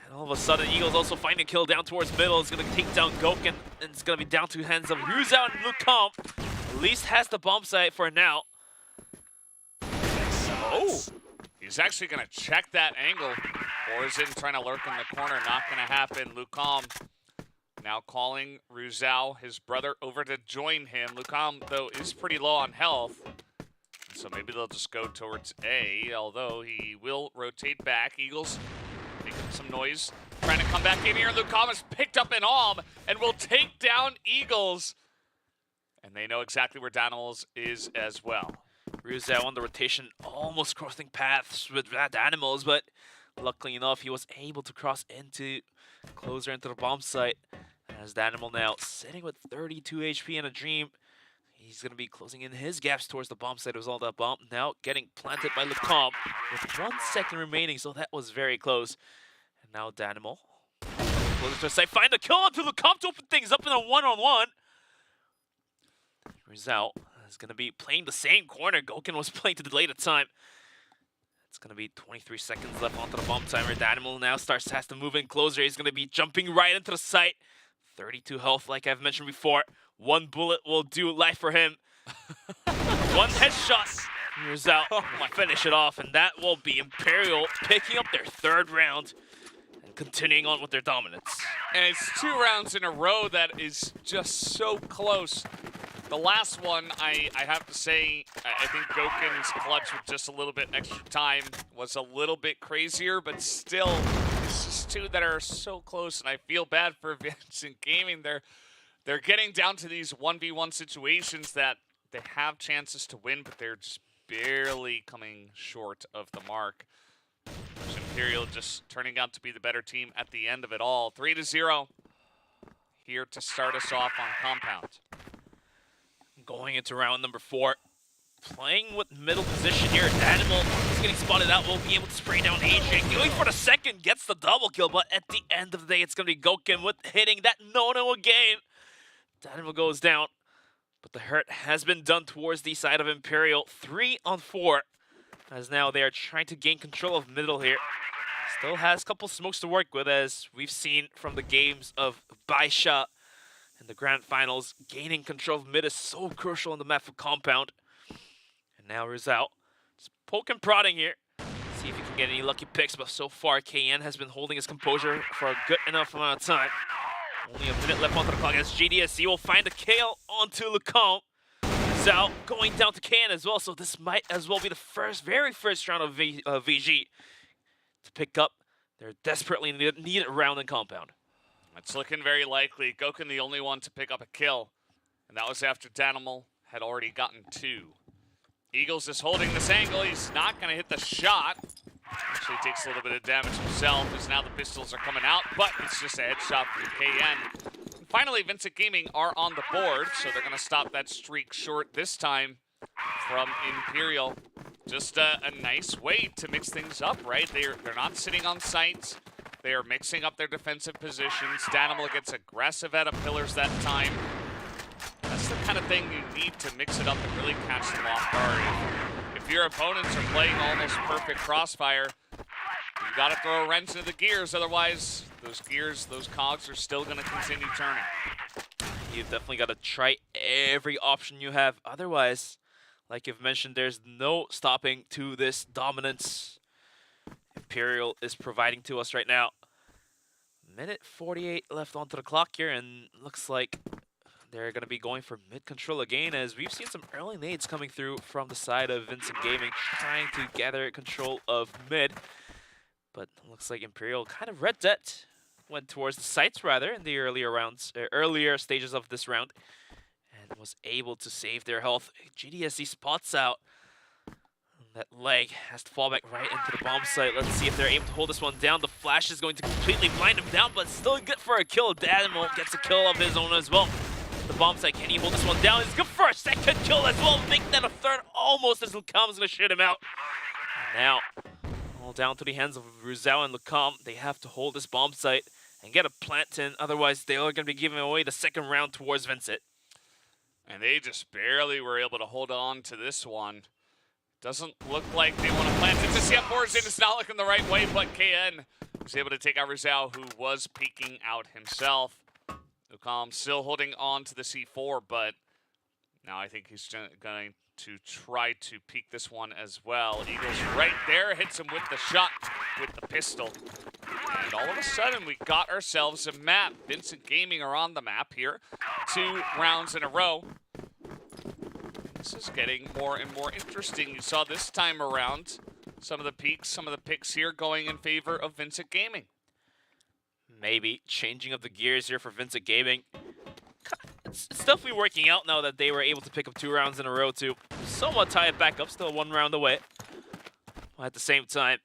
And all of a sudden, Eagles also find a kill down towards middle. It's going to take down Gokin, and it's going to be down to hands of Ryuzao and Lucam. At least has the bomb site for now. Oh! He's actually going to check that angle. Borzin trying to lurk in the corner. Not going to happen. Lucam now calling Ruzao, his brother, over to join him. Lucam, though, is pretty low on health. So maybe they'll just go towards A, although he will rotate back. Eagles making some noise. Trying to come back in here. Lucam has picked up an arm and will take down Eagles. And they know exactly where Danimals is as well. Ryuzao on the rotation, almost crossing paths with Danimals, but luckily enough, he was able to cross closer into the bomb site. As Danimal now sitting with 32 HP in a dream, he's going to be closing in his gaps towards the bomb site. It was all that bomb. Now getting planted by Lucam with 1 second remaining, so that was very close. And now Danimal closer to the site, find the kill onto Lucam to open things up in a 1-on-1. Ryuzao is going to be playing the same corner Gokin was playing to delay the time. It's going to be 23 seconds left onto the bomb timer. Danimal now has to move in closer. He's going to be jumping right into the site. 32 health, like I've mentioned before. 1 bullet will do life for him. 1 headshot. Here's out. Finish it off, and that will be Imperial picking up their 3rd round and continuing on with their dominance. And it's 2 rounds in a row that is just so close. The last one, I have to say, I think Goken's clutch with just a little bit extra time was a little bit crazier, but still, it's just two that are so close, and I feel bad for Vincent Gaming. They're getting down to these 1v1 situations that they have chances to win, but they're just barely coming short of the mark. Imperial just turning out to be the better team at the end of it all. 3-0 here to start us off on Compound. Going into round number 4. Playing with middle position here. Danimal is getting spotted out. Will be able to spray down AJ. Going for the second. Gets the double kill. But at the end of the day, it's going to be Goken with hitting that no-no again. Danimal goes down. But the hurt has been done towards the side of Imperial. 3 on 4. As now they are trying to gain control of middle here. Still has a couple smokes to work with, as we've seen from the games of Baisha in the grand finals. Gaining control of mid is so crucial in the map for Compound. And now Rizal just poking, prodding here. See if he can get any lucky picks, but so far KN has been holding his composure for a good enough amount of time. Only a minute left on the clock as GDSC will find a kill onto Lecomte. Rizal going down to KN as well, so this might as well be the very first round of VG to pick up their desperately needed round in Compound. It's looking very likely. Goken the only one to pick up a kill, and that was after Danimal had already gotten 2. Eagles is holding this angle. He's not going to hit the shot. Actually takes a little bit of damage himself, as now the pistols are coming out, but it's just a headshot from KN. And finally, Vincent Gaming are on the board, so they're going to stop that streak short this time from Imperial. Just a nice way to mix things up, right? They're not sitting on sites. They are mixing up their defensive positions. Danimal gets aggressive at pillars that time. That's the kind of thing you need to mix it up and really catch them off guard. If your opponents are playing almost perfect crossfire, you got to throw a wrench into the gears. Otherwise, those gears, those cogs are still going to continue turning. You've definitely got to try every option you have. Otherwise, like you've mentioned, there's no stopping to this dominance Imperial is providing to us right now. Minute 48 left onto the clock here, and looks like they're going to be going for mid-control again, as we've seen some early nades coming through from the side of Vincent Gaming, trying to gather control of mid. But looks like Imperial kind of read that, went towards the sites rather in the earlier stages of this round, and was able to save their health. GDSC spots out. That leg has to fall back right into the bomb site. Let's see if they're able to hold this one down. The flash is going to completely blind him down, but still good for a kill. Danimal gets a kill of his own as well. The bomb site, can he hold this one down? It's good for a second kill as well. Make that a third almost, as Lecomte's going to shoot him out. And now, all down to the hands of Rizal and Lecomte. They have to hold this bomb site and get a plant in. Otherwise, they are going to be giving away the second round towards Vincent. And they just barely were able to hold on to this one. Doesn't look like they want to plant it. The CF4 is not looking the right way, but KN was able to take out Rizal, who was peeking out himself. Lecomte still holding on to the C4, but now I think he's going to try to peek this one as well. Eagles right there, hits him with the shot, with the pistol. And all of a sudden, we got ourselves a map. Vincent Gaming are on the map here. 2 rounds in a row. This is getting more and more interesting. You saw this time around some of the peaks, some of the picks here going in favor of Vincent Gaming. Maybe changing of the gears here for Vincent Gaming. It's definitely working out now that they were able to pick up 2 rounds in a row to somewhat tie it back up, still 1 round away. At the same time,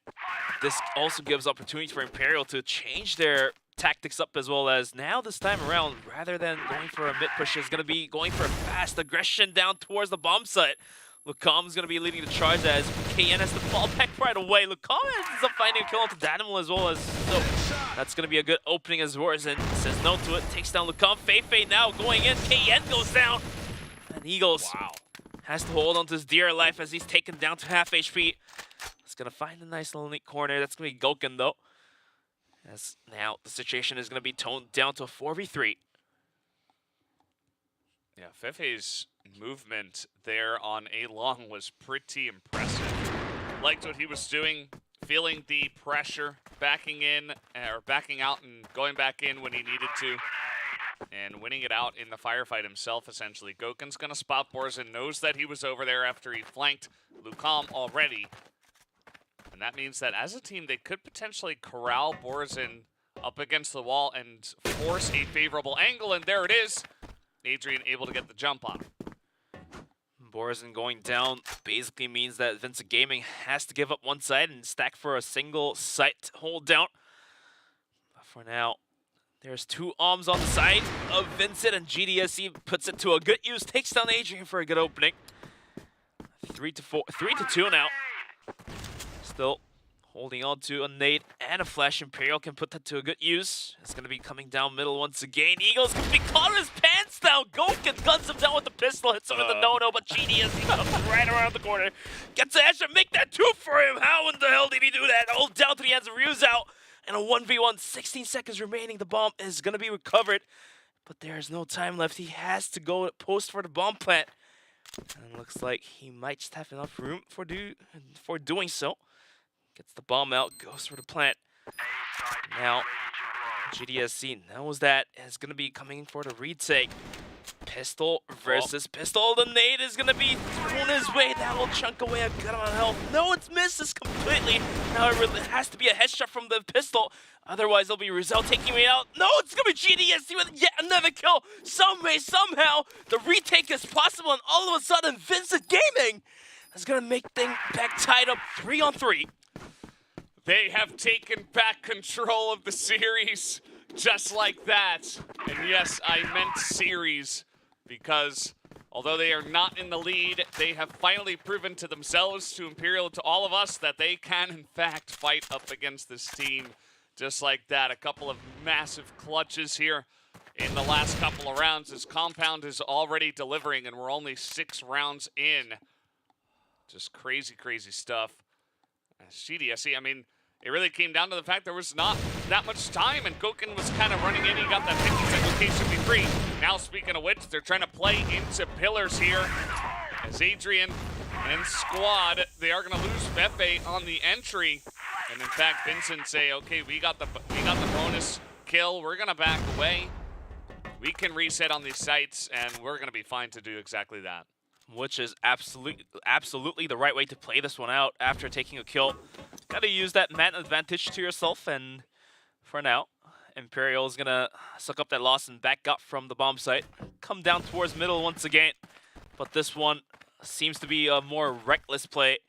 this also gives opportunities for Imperial to change their tactics up, as well as now this time around, rather than going for a mid push, is going to be going for a fast aggression down towards the bomb site. Lecomte is going to be leading the charge as KN has to fall back right away. Lecomte ends up finding a kill onto Danimal as well, as so that's going to be a good opening as Warzen says no to it, takes down Lecomte. Feifei now going in, KN goes down, and Eagles has to hold on to his dear life as he's taken down to half HP. He's going to find a nice little neat corner. That's going to be Goken though, as now the situation is going to be toned down to a 4v3. Yeah, Feifei's movement there on A-Long was pretty impressive. Liked what he was doing, feeling the pressure, backing in, or backing out and going back in when he needed to. and winning it out in the firefight himself, essentially. Goken's going to spot Borzen, knows that he was over there after he flanked Lucam already. And that means that as a team, they could potentially corral Borzen up against the wall and force a favorable angle, and there it is. Adrian able to get the jump on him. Borzen going down basically means that Vincent Gaming has to give up one side and stack for a single site hold down. But for now, there's two arms on the side of Vincent, and GDSC puts it to a good use, takes down Adrian for a good opening. 3-2 now. Still holding on to a nade and a flash. Imperial can put that to a good use. It's going to be coming down middle once again. Eagles can be caught in his pants now. Goken guns him down with the pistol, hits him with the no-no, but GDSC comes right around the corner. Gets the edge to make that two for him. How in the hell did he do that? Hold down to the hands of Ryuzao. And a 1v1, 16 seconds remaining. The bomb is going to be recovered, but there's no time left. He has to go post for the bomb plant. And it looks like he might just have enough room for doing so. Gets the bomb out, goes for the plant. Now, GDSC knows that it's going to be coming for the retake. Pistol versus pistol. The nade is going to be thrown his way. That will chunk away a good amount of health. No, it misses completely. Now it has to be a headshot from the pistol. Otherwise, it'll be Rizal taking me out. No, it's going to be GDSC with yet another kill. Some way, somehow, the retake is possible. And all of a sudden, Vincent Gaming is going to make things back tied up 3-on-3. They have taken back control of the series just like that. And yes, I meant series because although they are not in the lead, they have finally proven to themselves, to Imperial, to all of us, that they can in fact fight up against this team just like that. A couple of massive clutches here in the last couple of rounds as Compound is already delivering, and we're only 6 rounds in. Just crazy, crazy stuff. As GDSC, I mean, it really came down to the fact there was not that much time, and Goken was kind of running in. He got that 50-second location to be free. Now, speaking of which, they're trying to play into pillars here. As Adrian and squad, they are going to lose Fefe on the entry. And in fact, Vincent say, okay, we got the bonus kill. We're going to back away. We can reset on these sites, and we're going to be fine to do exactly that. Which is absolutely the right way to play this one out after taking a kill. Gotta use that man advantage to yourself, and for now, Imperial is gonna suck up that loss and back up from the bomb site. Come down towards middle once again, but this one seems to be a more reckless play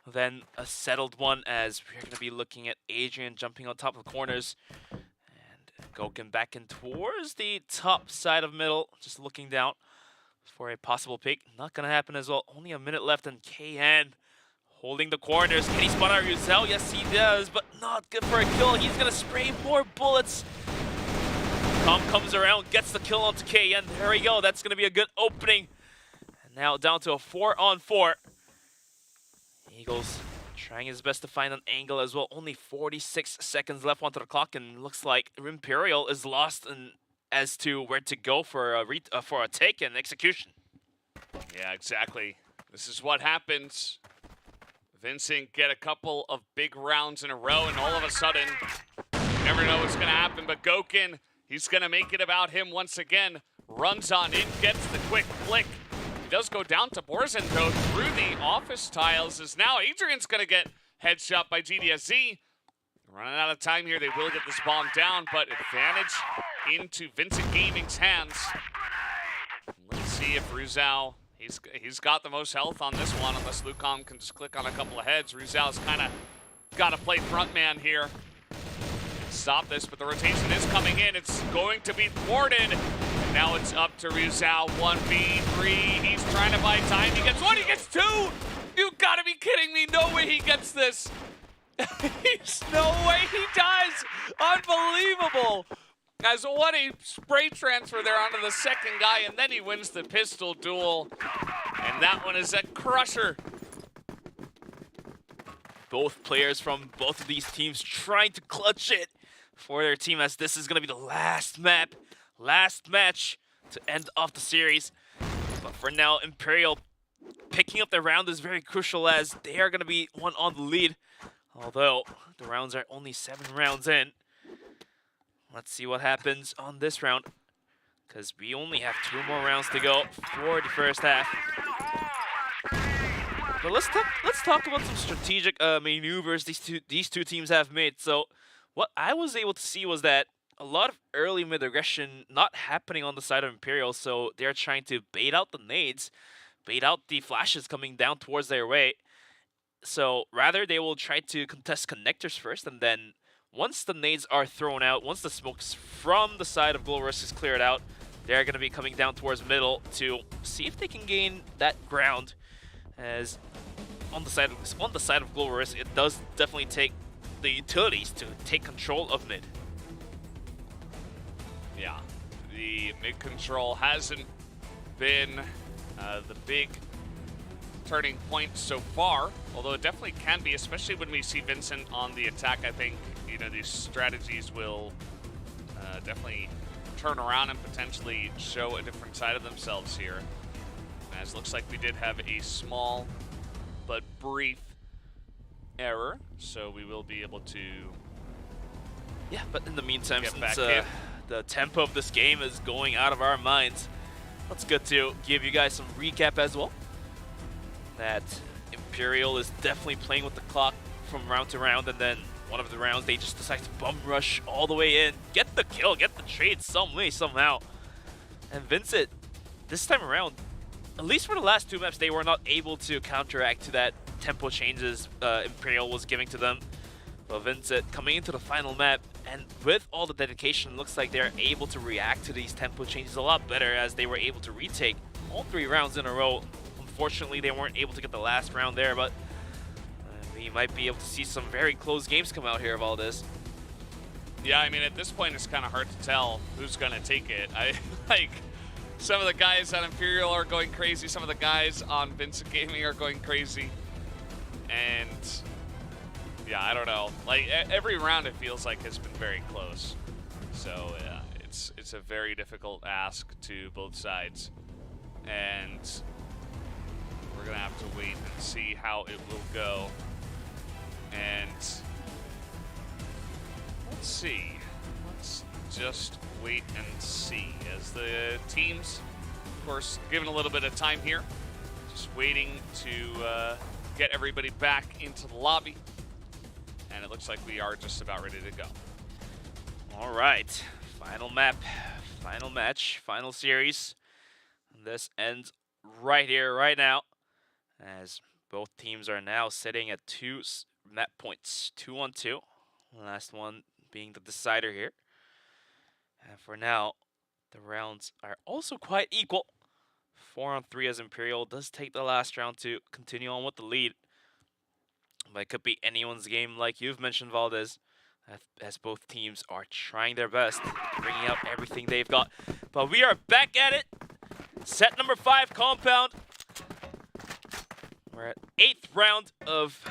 than a settled one, as we're gonna be looking at Adrian jumping on top of the corners. And Goken back in towards the top side of middle, just looking down for a possible pick. Not gonna happen as well. Only a minute left, and KN holding the corners. Can he spot out Ryuzel? Yes, he does, but not good for a kill. He's gonna spray more bullets. Tom comes around, gets the kill onto KN. There we go. That's gonna be a good opening. And now down to a 4-on-4. Eagles trying his best to find an angle as well. Only 46 seconds left onto the clock, and looks like Imperial is lost as to where to go for a take and execution. Yeah, exactly. This is what happens. Vincent get a couple of big rounds in a row, and all of a sudden, you never know what's going to happen. But Goken, he's going to make it about him once again. Runs on in, gets the quick flick. He does go down to Borzen, though, through the office tiles. As now Adrian's going to get headshot by GDSZ. Running out of time here. They will get this bomb down, but advantage into Vincent Gaming's hands. Let's see if Ryuzao, he's got the most health on this one, unless Lucam can just click on a couple of heads. Ryuzao's kind of got to play front man here. Stop this, but the rotation is coming in. It's going to be thwarted. And now it's up to Ryuzao, 1v3. He's trying to buy time. He gets one, he gets two. You gotta be kidding me. No way he gets this. There's no way he dies. Unbelievable. As what a spray transfer there onto the second guy, and then he wins the pistol duel. And that one is a crusher. Both players from both of these teams trying to clutch it for their team, as this is going to be the last map, last match to end off the series. But for now, Imperial picking up the round is very crucial, as they are going to be one on the lead. Although the rounds are only 7 rounds in. Let's see what happens on this round. because we only have 2 more rounds to go for the first half. But let's talk about some strategic maneuvers these two teams have made. So what I was able to see was that a lot of early mid aggression not happening on the side of Imperial, so they're trying to bait out the nades, bait out the flashes coming down towards their way. So rather they will try to contest connectors first, and then once the nades are thrown out, once the smokes from the side of Glorious is cleared out, they're going to be coming down towards middle to see if they can gain that ground. As on the side of Glorious, it does definitely take the utilities to take control of mid. Yeah, the mid control hasn't been the big turning point so far, although it definitely can be, especially when we see Vincent on the attack. I think, you know, these strategies will definitely turn around and potentially show a different side of themselves here. As looks like we did have a small but brief error, so we will be able to... Yeah, but in the meantime, since the tempo of this game is going out of our minds, let's get to give you guys some recap as well. That Imperial is definitely playing with the clock from round to round, and then one of the rounds they just decide to bum rush all the way in, get the kill, get the trade some way, somehow. And Vincent, this time around, at least for the last 2 maps, they were not able to counteract to that tempo changes Imperial was giving to them. But Vincent coming into the final map, and with all the dedication, looks like they're able to react to these tempo changes a lot better, as they were able to retake all 3 rounds in a row. Unfortunately, they weren't able to get the last round there, but we might be able to see some very close games come out here of all this. Yeah, I mean, at this point, it's kind of hard to tell who's going to take it. Like, some of the guys on Imperial are going crazy. Some of the guys on Vincent Gaming are going crazy. And yeah, I don't know. Like, every round it feels like has been very close. So yeah, it's a very difficult ask to both sides. And we're going to have to wait and see how it will go. And let's see. Let's just wait and see, as the teams, of course, given a little bit of time here, just waiting to get everybody back into the lobby, and it looks like we are just about ready to go. All right, final map, final match, final series. This ends right here, right now, as both teams are now sitting at 2 map points, 2-on-2. Last one being the decider here. And for now, the rounds are also quite equal. 4-on-3 as Imperial does take the last round to continue on with the lead. But it could be anyone's game, like you've mentioned, Valdez, as both teams are trying their best, bringing out everything they've got. But we are back at it. Set number 5, Compound. We're at 8th round of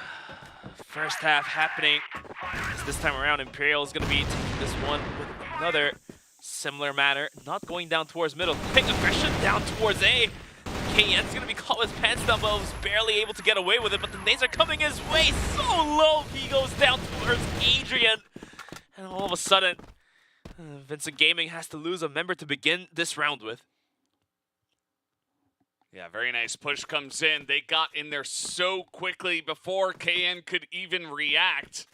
first half happening. This time around, Imperial is going to be taking this one with another similar manner, not going down towards middle. Quick aggression down towards A. KN's going to be caught with pants down, but was barely able to get away with it, but the nades are coming his way so low. He goes down towards Adrian, and all of a sudden, Vincent Gaming has to lose a member to begin this round with. Yeah, very nice push comes in. They got in there so quickly before KN could even react,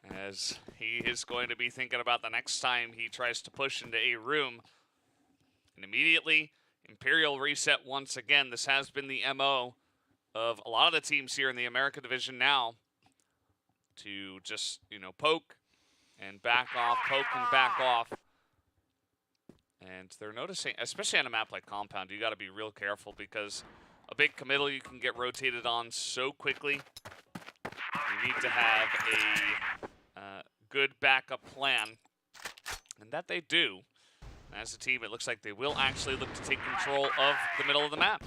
as he is going to be thinking about the next time he tries to push into a room. And immediately, Imperial reset once again. This has been the MO of a lot of the teams here in the America division now, to just, you know, poke and back off, poke and back off. And they're noticing, especially on a map like Compound, you got to be real careful, because a big committal you can get rotated on so quickly. You need to have a good backup plan, and that they do. As a team, it looks like they will actually look to take control of the middle of the map.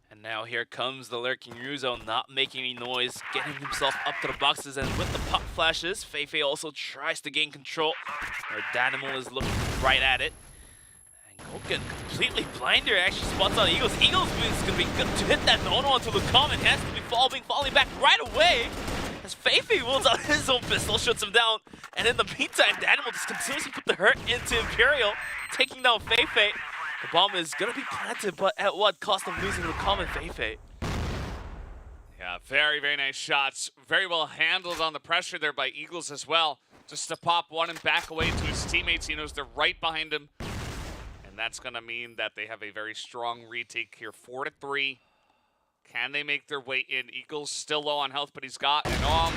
And now here comes the lurking Ruzo, not making any noise, getting himself up to the boxes, and with the pop flashes, Feifei also tries to gain control, where Danimal is looking right at it. And Goken, completely blind here, actually spots on Eagles. Eagles is going to be good to hit that Nono onto Lucom, and has to be falling back right away. As Feifei pulls out his own pistol, shoots him down, and in the meantime, Danimal just continues to put the hurt into Imperial, taking down Feifei. The bomb is gonna be planted, but at what cost of losing the common Feifei? Yeah, very, very nice shots. Very well handled on the pressure there by Eagles as well. Just to pop one and back away to his teammates. He knows they're right behind him. And that's going to mean that they have a very strong retake here. 4-3. Can they make their way in? Eagles still low on health, but he's got an arm.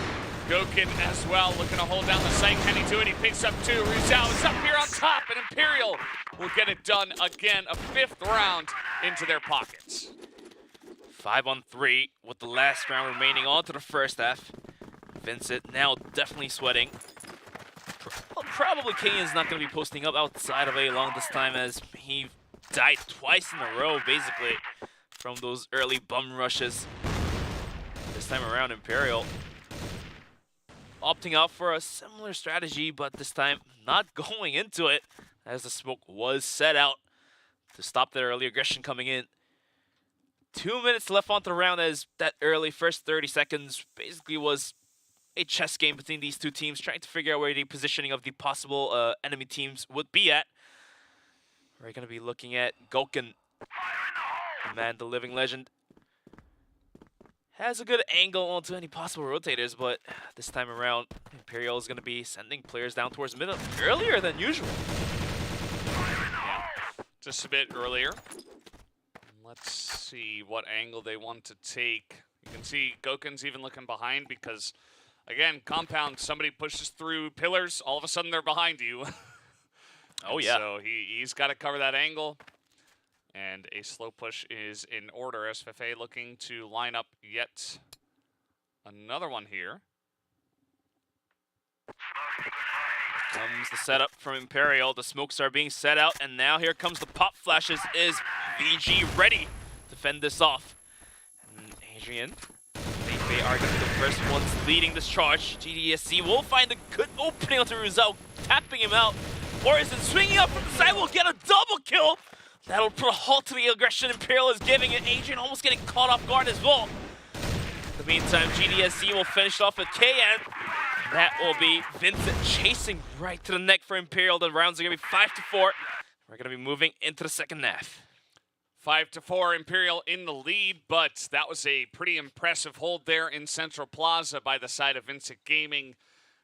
Gokin as well, looking to hold down the site. Can he do it? He picks up two. Rizal is up here on top, and Imperial will get it done again. A 5th round into their pockets. 5-on-3 with the last round remaining on to the first half. Vincent now definitely sweating. Probably Kenyan's not going to be posting up outside of A-Long this time, as he died twice in a row, basically, from those early bum rushes. This time around, Imperial opting out for a similar strategy, but this time not going into it, as the smoke was set out to stop their early aggression coming in. 2 minutes left on the round, as that early first 30 seconds basically was a chess game between these two teams, trying to figure out where the positioning of the possible enemy teams would be at. We're going to be looking at Gokin. Man, the living legend has a good angle onto any possible rotators, but this time around, Imperial is going to be sending players down towards the middle earlier than usual. Yeah, just a bit earlier. Let's see what angle they want to take. You can see Gokin's even looking behind because, again, compound, somebody pushes through pillars, all of a sudden they're behind you. Oh, yeah. So he's got to cover that angle. And a slow push is in order, as Feifei looking to line up yet another one here. Comes the setup from Imperial. The smokes are being set out, and now here comes the pop flashes. Is VG ready to fend this off? And Adrian, Feifei are going to be the first ones leading this charge. GDSC will find a good opening onto Rizal, tapping him out. Boris is swinging up from the side, will get a double kill. That'll put a halt to the aggression Imperial is giving it. Adrian almost getting caught off guard as well. In the meantime, GDSC will finish off with KN. That will be Vincent chasing right to the neck for Imperial. The rounds are going to be 5-4. We're going to be moving into the second half. 5-4, Imperial in the lead, but that was a pretty impressive hold there in Central Plaza by the side of Vincent Gaming.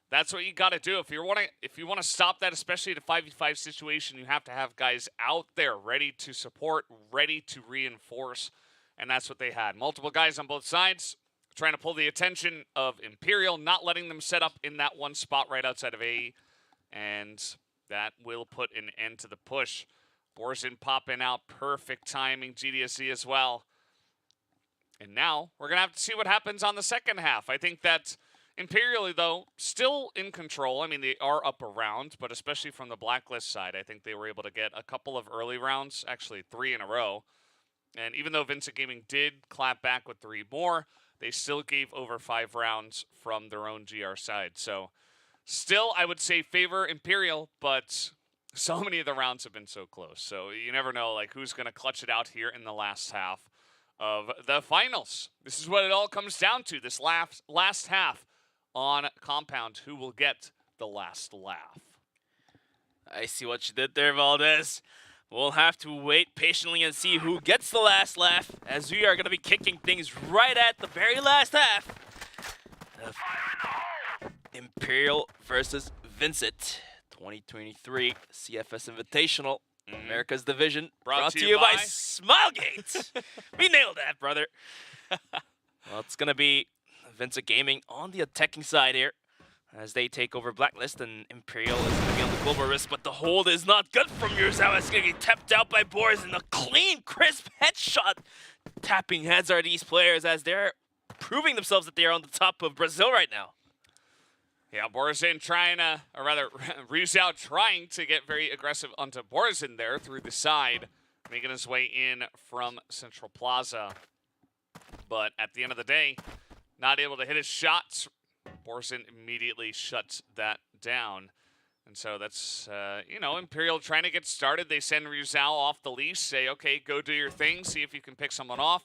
That's what you got to do. If you want to stop that, especially at a 5v5 situation, you have to have guys out there ready to support, ready to reinforce, and that's what they had. Multiple guys on both sides trying to pull the attention of Imperial, not letting them set up in that one spot right outside of A, and that will put an end to the push. Borzin popping out, perfect timing, GDSC as well. And now we're going to have to see what happens on the second half. I think that Imperial, though, still in control. I mean, they are up a round, but especially from the Blacklist side, I think they were able to get a couple of early rounds, actually 3 in a row. And even though Vincent Gaming did clap back with 3 more, they still gave over 5 rounds from their own GR side. So still, I would say favor Imperial, but so many of the rounds have been so close. So you never know, like, who's going to clutch it out here in the last half of the finals. This is what it all comes down to, this last half on Compound. Who will get the last laugh? I see what you did there, Valdez. We'll have to wait patiently and see who gets the last laugh, as we are going to be kicking things right at the very last half of Imperial versus Vincit 2023 CFS Invitational, America's Division, brought to you by Smilegate. We nailed that, brother. Well, it's going to be Vincent Gaming on the attacking side here, as they take over Blacklist, and Imperial is going to be on the global risk, but the hold is not good from Yurzawa. It's going to get tapped out by Boris, and a clean, crisp headshot. Tapping heads are these players, as they're proving themselves that they are on the top of Brazil right now. Yeah, Borzin trying to, or rather, Rizal trying to get very aggressive onto Borzin there through the side, making his way in from Central Plaza. But at the end of the day, not able to hit his shots. Borzin immediately shuts that down. And so that's, you know, Imperial trying to get started. They send Rizal off the leash, say, okay, go do your thing, see if you can pick someone off.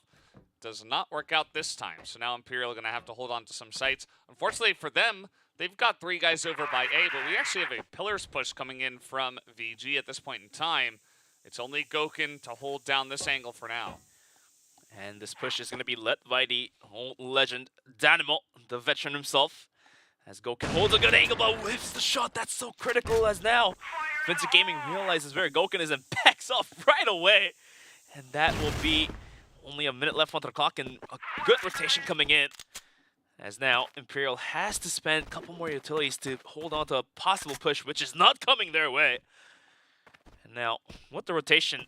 does not work out this time. So now Imperial going to have to hold on to some sites. Unfortunately for them, they've got 3 guys over by A, but we actually have a pillars push coming in from VG at this point in time. It's only Goken to hold down this angle for now. And this push is going to be led by the old legend, Danimal, the veteran himself. As Goken holds a good angle, but whiffs the shot. That's so critical as now Vincent Gaming realizes where Goken is and backs off right away. And that will be only a minute left on the clock and a good rotation coming in. As now Imperial has to spend a couple more utilities to hold on to a possible push, which is not coming their way. And now, with the rotation,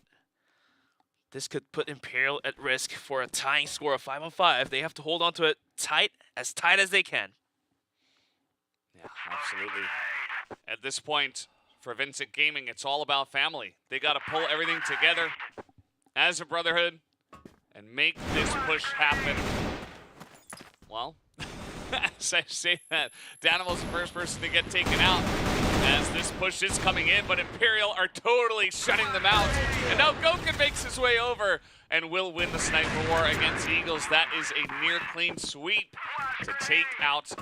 this could put Imperial at risk for a tying score of 5-on-5. They have to hold on to it tight as they can. Yeah, absolutely. At this point, for Vincent Gaming, it's all about family. They got to pull everything together as a brotherhood and make this push happen. Well, as I say that, Danimal's the first person to get taken out as this push is coming in, but Imperial are totally shutting them out. And now Goken makes his way over and will win the sniper war against Eagles. That is a near clean sweep to take out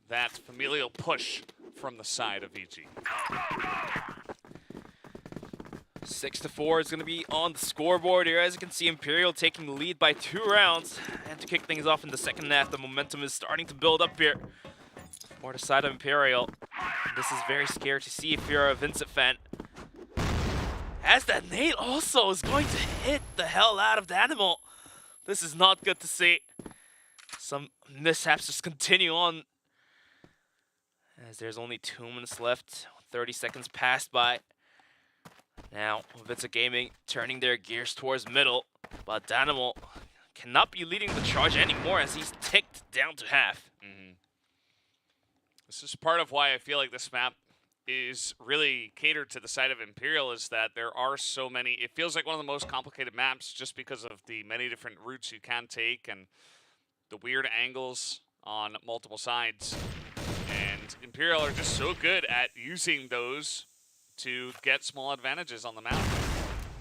that familial push from the side of VG. 6-4 is going to be on the scoreboard here. As you can see, Imperial taking the lead by 2 rounds. And to kick things off in the second half, the momentum is starting to build up here for the side of Imperial. This is very scary to see if you're a Vincent fan. As that nade also is going to hit the hell out of the animal. This is not good to see. Some mishaps just continue on. As there's only 2 minutes left, 30 seconds passed by. Now, Vincent Gaming turning their gears towards middle, but Danimal cannot be leading the charge anymore as he's ticked down to half. This is part of why I feel like this map is really catered to the side of Imperial, is that there are so many. It feels like one of the most complicated maps just because of the many different routes you can take and the weird angles on multiple sides. And Imperial are just so good at using those to get small advantages on the map.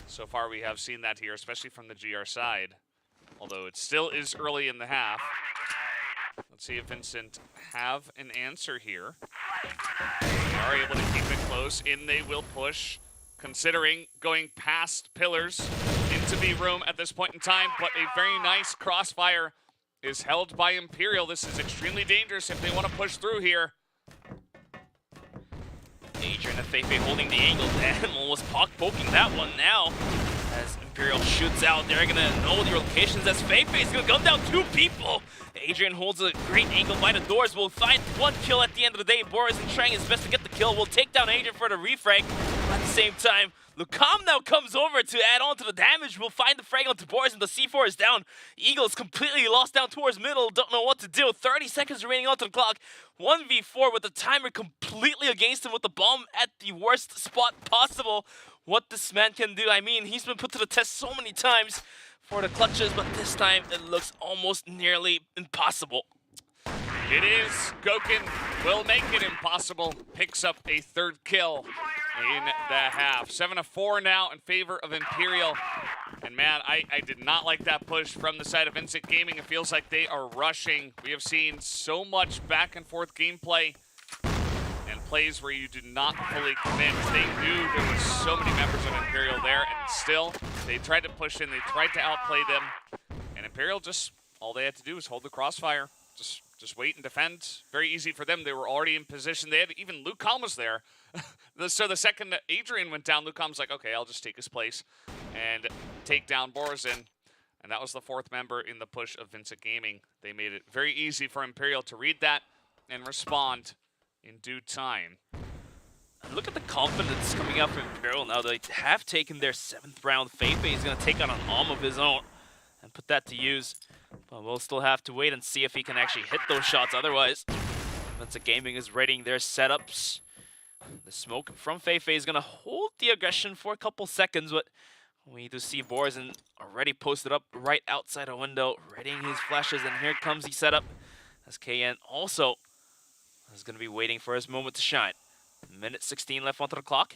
So far we have seen that here, especially from the GR side, although it still is early in the half. Let's see if Vincent have an answer here. They are able to keep it close. In they will push, considering going past pillars into B room at this point in time, but a very nice crossfire is held by Imperial. This is extremely dangerous if they want to push through here. Adrian and Feifei holding the angle. The animal was poking that one now. As Imperial shoots out, they're going to know the locations as Feifei is going to gun down 2 people. Adrian holds a great angle by the doors. Will find 1 kill at the end of the day. Boris is trying his best to get the kill. Will take down Adrian for the refrag. At the same time, Lucam now comes over to add on to the damage. We'll find the frag onto Boris and the C4 is down. Eagles completely lost down towards middle. Don't know what to do. 30 seconds remaining onto the clock. 1v4 with the timer completely against him with the bomb at the worst spot possible. What this man can do, I mean, he's been put to the test so many times for the clutches, but this time it looks almost nearly impossible. It is. Goken will make it impossible. Picks up a 3rd kill in the half. 7-4 now in favor of Imperial. And man, I did not like that push from the side of Vincent Gaming. It feels like they are rushing. We have seen so much back and forth gameplay and plays where you do not fully commit. They knew there were so many members of Imperial there, and still they tried to push in. They tried to outplay them. And Imperial just, all they had to do was hold the crossfire. Just wait and defend. Very easy for them. They were already in position. They had, even Lucam was there. So the second that Adrian went down, Lucam's like, okay, I'll just take his place and take down Borzin. And that was the 4th member in the push of Vincent Gaming. They made it very easy for Imperial to read that and respond in due time. Look at the confidence coming out from Imperial now. They have taken their 7th round. Feifei is going to take on an arm of his own and put that to use. But we'll still have to wait and see if he can actually hit those shots. Otherwise, Vincent Gaming is readying their setups. The smoke from Feifei is going to hold the aggression for a couple seconds, but we do see Borzin already posted up right outside a window, readying his flashes, and here comes the setup. As KN also is going to be waiting for his moment to shine. Minute 16 left onto the clock.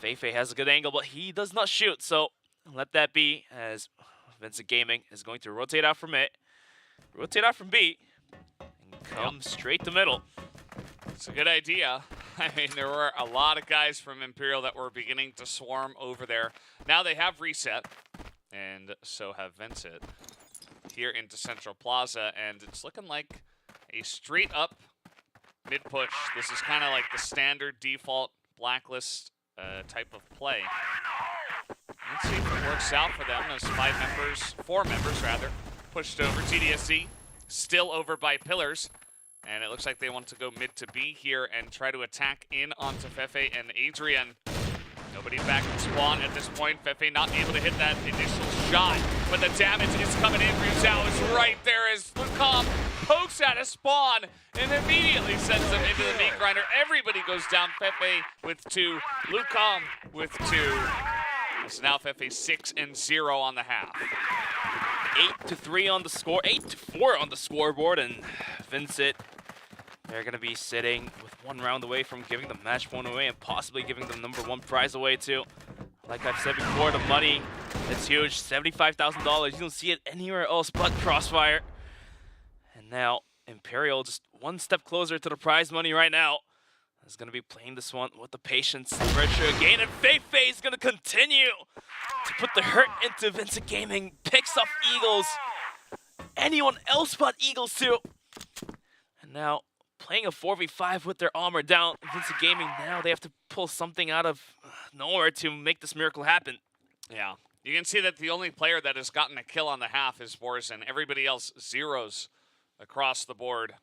Feifei has a good angle, but he does not shoot, so let that be, as Vincent Gaming is going to rotate out from it, rotate out from B, and come straight to middle. It's a good idea. I mean, there were a lot of guys from Imperial that were beginning to swarm over there. Now they have reset, and so have Vincent here into Central Plaza, and it's looking like a straight up mid push. This is kind of like the standard default blacklist type of play. Let's see if it works out for them as 4 members rather, pushed over. TDSC still over by Pillars. And it looks like they want to go mid to B here and try to attack in onto Fefe and Adrian. Nobody back in spawn at this point. Fefe not able to hit that initial shot, but the damage is coming in. Ryuzao is right there as Lucom pokes out of spawn and immediately sends them into the meat grinder. Everybody goes down. Fefe with 2, Lucom with 2. So now Fefe 6-0 on the half. 8-3 on the score, 8-4 on the scoreboard, and Vincent, they're going to be sitting with 1 round away from giving the match point away and possibly giving the #1 prize away too. Like I've said before, the money, it's huge, $75,000. You don't see it anywhere else but Crossfire. And now Imperial just 1 step closer to the prize money right now. Is going to be playing this one with the patience. Virtue again, and Fefe is going to continue to put the hurt into Vincent Gaming. Picks up Eagles. Anyone else but Eagles too. And now playing a 4v5 with their armor down. Vincent Gaming, now they have to pull something out of nowhere to make this miracle happen. Yeah, you can see that the only player that has gotten a kill on the half is Borzin. Everybody else zeros across the board.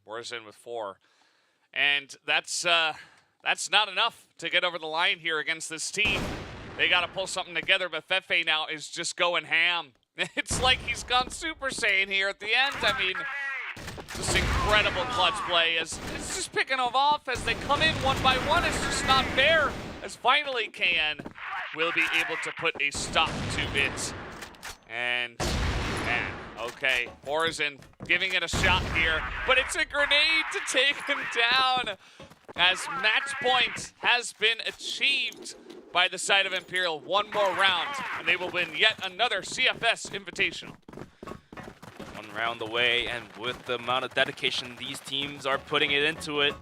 Borzin with 4. And that's not enough to get over the line here against this team. They got to pull something together, but Fefe now is just going ham. It's like he's gone Super Saiyan here at the end. I mean, just incredible clutch play. As it's just picking them off as they come in 1 by 1. It's just not fair. As finally KN will be able to put a stop to it. And man, okay, Borzin giving it a shot here, but it's a grenade to take him down as match point has been achieved by the side of Imperial. 1 more round, and they will win yet another CFS Invitational. 1 round away, and with the amount of dedication these teams are putting it into it,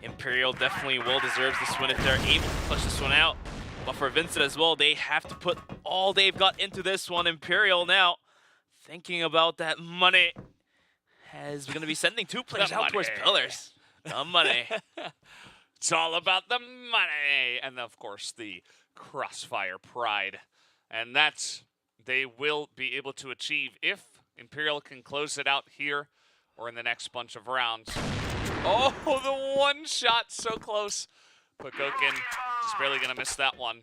Imperial definitely well deserves this win if they're able to push this one out. But for Vincent as well, they have to put all they've got into this one. Imperial now thinking about that money, as we're going to be sending 2 players out towards Pillars. The money. It's all about the money. And of course, the Crossfire pride. And that's, they will be able to achieve if Imperial can close it out here or in the next bunch of rounds. Oh, the 1 shot, so close. But Gokin just barely going to miss that one.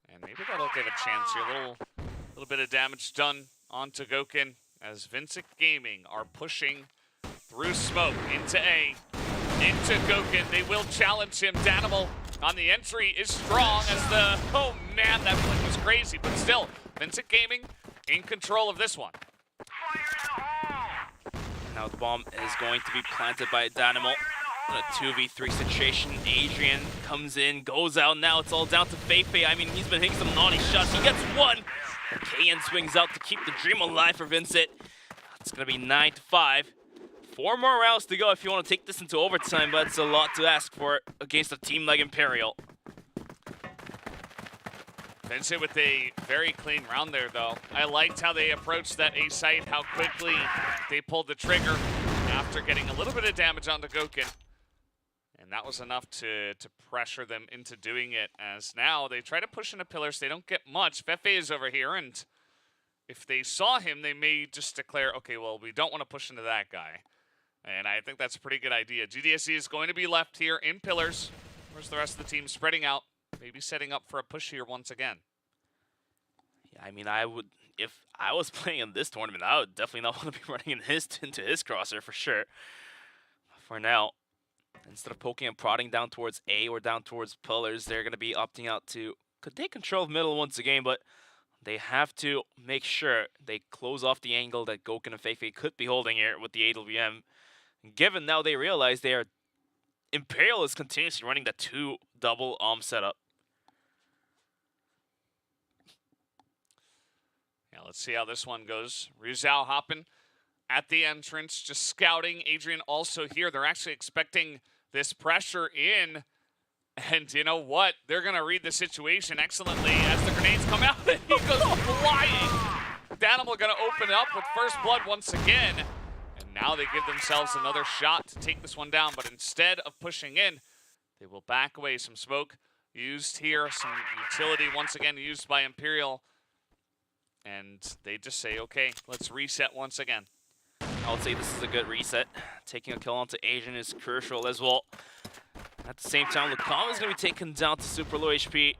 And maybe that'll give a chance here. A little bit of damage done onto Gokin as Vincent Gaming are pushing through smoke into A, into Gokin. They will challenge him. Danimal on the entry is strong as the, oh man, that one was crazy, but still, Vincent Gaming in control of this one. Now the bomb is going to be planted by Danimal. In a 2v3 situation, Adrian comes in, goes out. Now it's all down to Fefe. I mean, he's been hitting some naughty shots. He gets 1. KN swings out to keep the dream alive for Vincent. It's going to be 9-5. 4 more rounds to go if you want to take this into overtime, but it's a lot to ask for against a team like Imperial. Vincent with a very clean round there, though. I liked how they approached that A site, how quickly they pulled the trigger after getting a little bit of damage onto Gokin. And that was enough to pressure them into doing it, as now they try to push into Pillars. They don't get much. Fefe is over here, and if they saw him, they may just declare, okay, well, we don't want to push into that guy. And I think that's a pretty good idea. GDSC is going to be left here in Pillars. Where's the rest of the team spreading out? Maybe setting up for a push here once again. Yeah, I mean, I would, if I was playing in this tournament, I would definitely not want to be running into his crosser for sure. For now, instead of poking and prodding down towards A or down towards Pillars, they're going to be opting out to take control of middle once again, but they have to make sure they close off the angle that Gokin and Fefe could be holding here with the AWM. Given now they realize they are, Imperial is continuously running the 2 double setup. let's see how this one goes. Rizal hopping at the entrance, just scouting. Adrian also here. They're actually expecting this pressure in. And you know what? They're going to read the situation excellently as the grenades come out and he goes flying. Danimal going to open up with first blood once again. And now they give themselves another shot to take this one down. But instead of pushing in, they will back away. Some smoke used here. Some utility once again used by Imperial. And they just say, okay, let's reset once again. I would say this is a good reset. Taking a kill onto Adrian is crucial as well. At the same time, Lucam is going to be taken down to super low HP.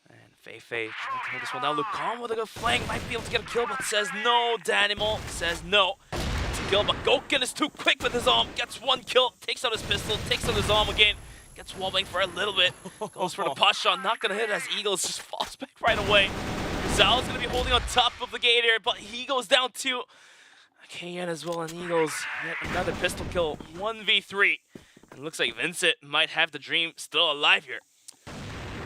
And Fei trying to hold this one down. Lucam with a good flank might be able to get a kill, but says no. Danimal says no. It's a kill, but Goken is too quick with his arm. Gets one kill, takes out his pistol, takes out his arm again. Gets wallbang for a little bit. Goes for the pot shot, not going to hit as Eagles just falls back right away. Zal is going to be holding on top of the gate here, but he goes down too. KN as well, and Eagles get another pistol kill, 1v3. And looks like Vincent might have the dream still alive here.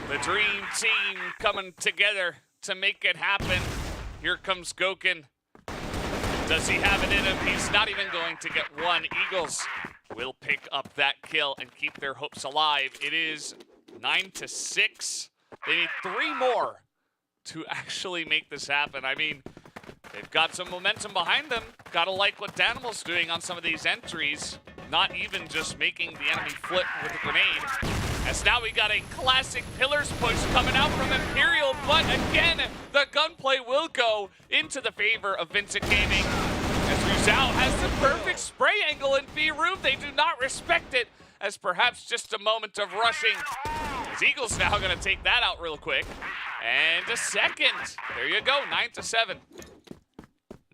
The dream team coming together to make it happen. Here comes Goken. Does he have it in him? He's not even going to get one. Eagles will pick up that kill and keep their hopes alive. It is 9-6. They need 3 more to actually make this happen. I mean, they've got some momentum behind them. Gotta like what Danimal's doing on some of these entries. Not even just making the enemy flip with a grenade. As now we got a classic Pillars push coming out from Imperial, but again, the gunplay will go into the favor of Vincent Gaming. As Rizal has the perfect spray angle in B room, they do not respect it as perhaps just a moment of rushing. As Eagles now gonna take that out real quick. And a second. There you go, 9-7.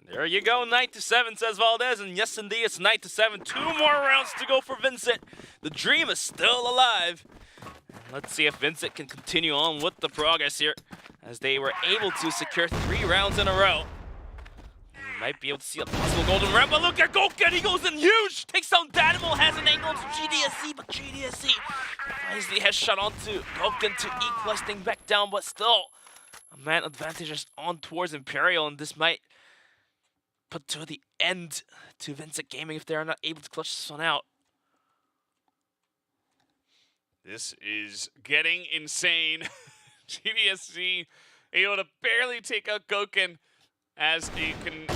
There you go, 9-7, says Valdez, and yes, indeed, it's 9-7. 2 more rounds to go for Vincent. The dream is still alive. Let's see if Vincent can continue on with the progress here, as they were able to secure 3 rounds in a row. We might be able to see a possible golden round, but look at Goken, he goes in huge! Takes down Danimal, has an angle to GDSC, but GDSC finds the headshot onto Goken to equalize things back down, but still, a man advantage is on towards Imperial, and this might put to the end to Vincent Gaming if they are not able to clutch this one out. This is getting insane. GDSC able to barely take out Goken as you can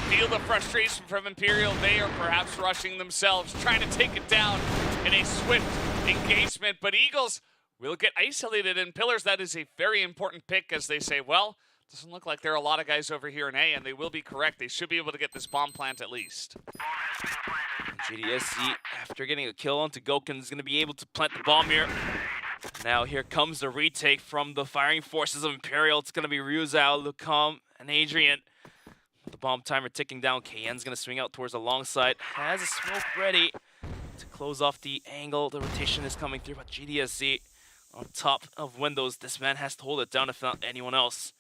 feel the frustration from Imperial. They are perhaps rushing themselves, trying to take it down in a swift engagement. But Eagles will get isolated in Pillars. That is a very important pick as they say, well, doesn't look like there are a lot of guys over here in A, and they will be correct. They should be able to get this bomb plant at least. GDSC, after getting a kill onto Goken, is going to be able to plant the bomb here. Now here comes the retake from the firing forces of Imperial. It's going to be Rizal, Lucam, and Adrian. The bomb timer ticking down. KN's going to swing out towards the long side. Has a smoke ready to close off the angle. The rotation is coming through, but GDSC on top of windows. This man has to hold it down if not anyone else.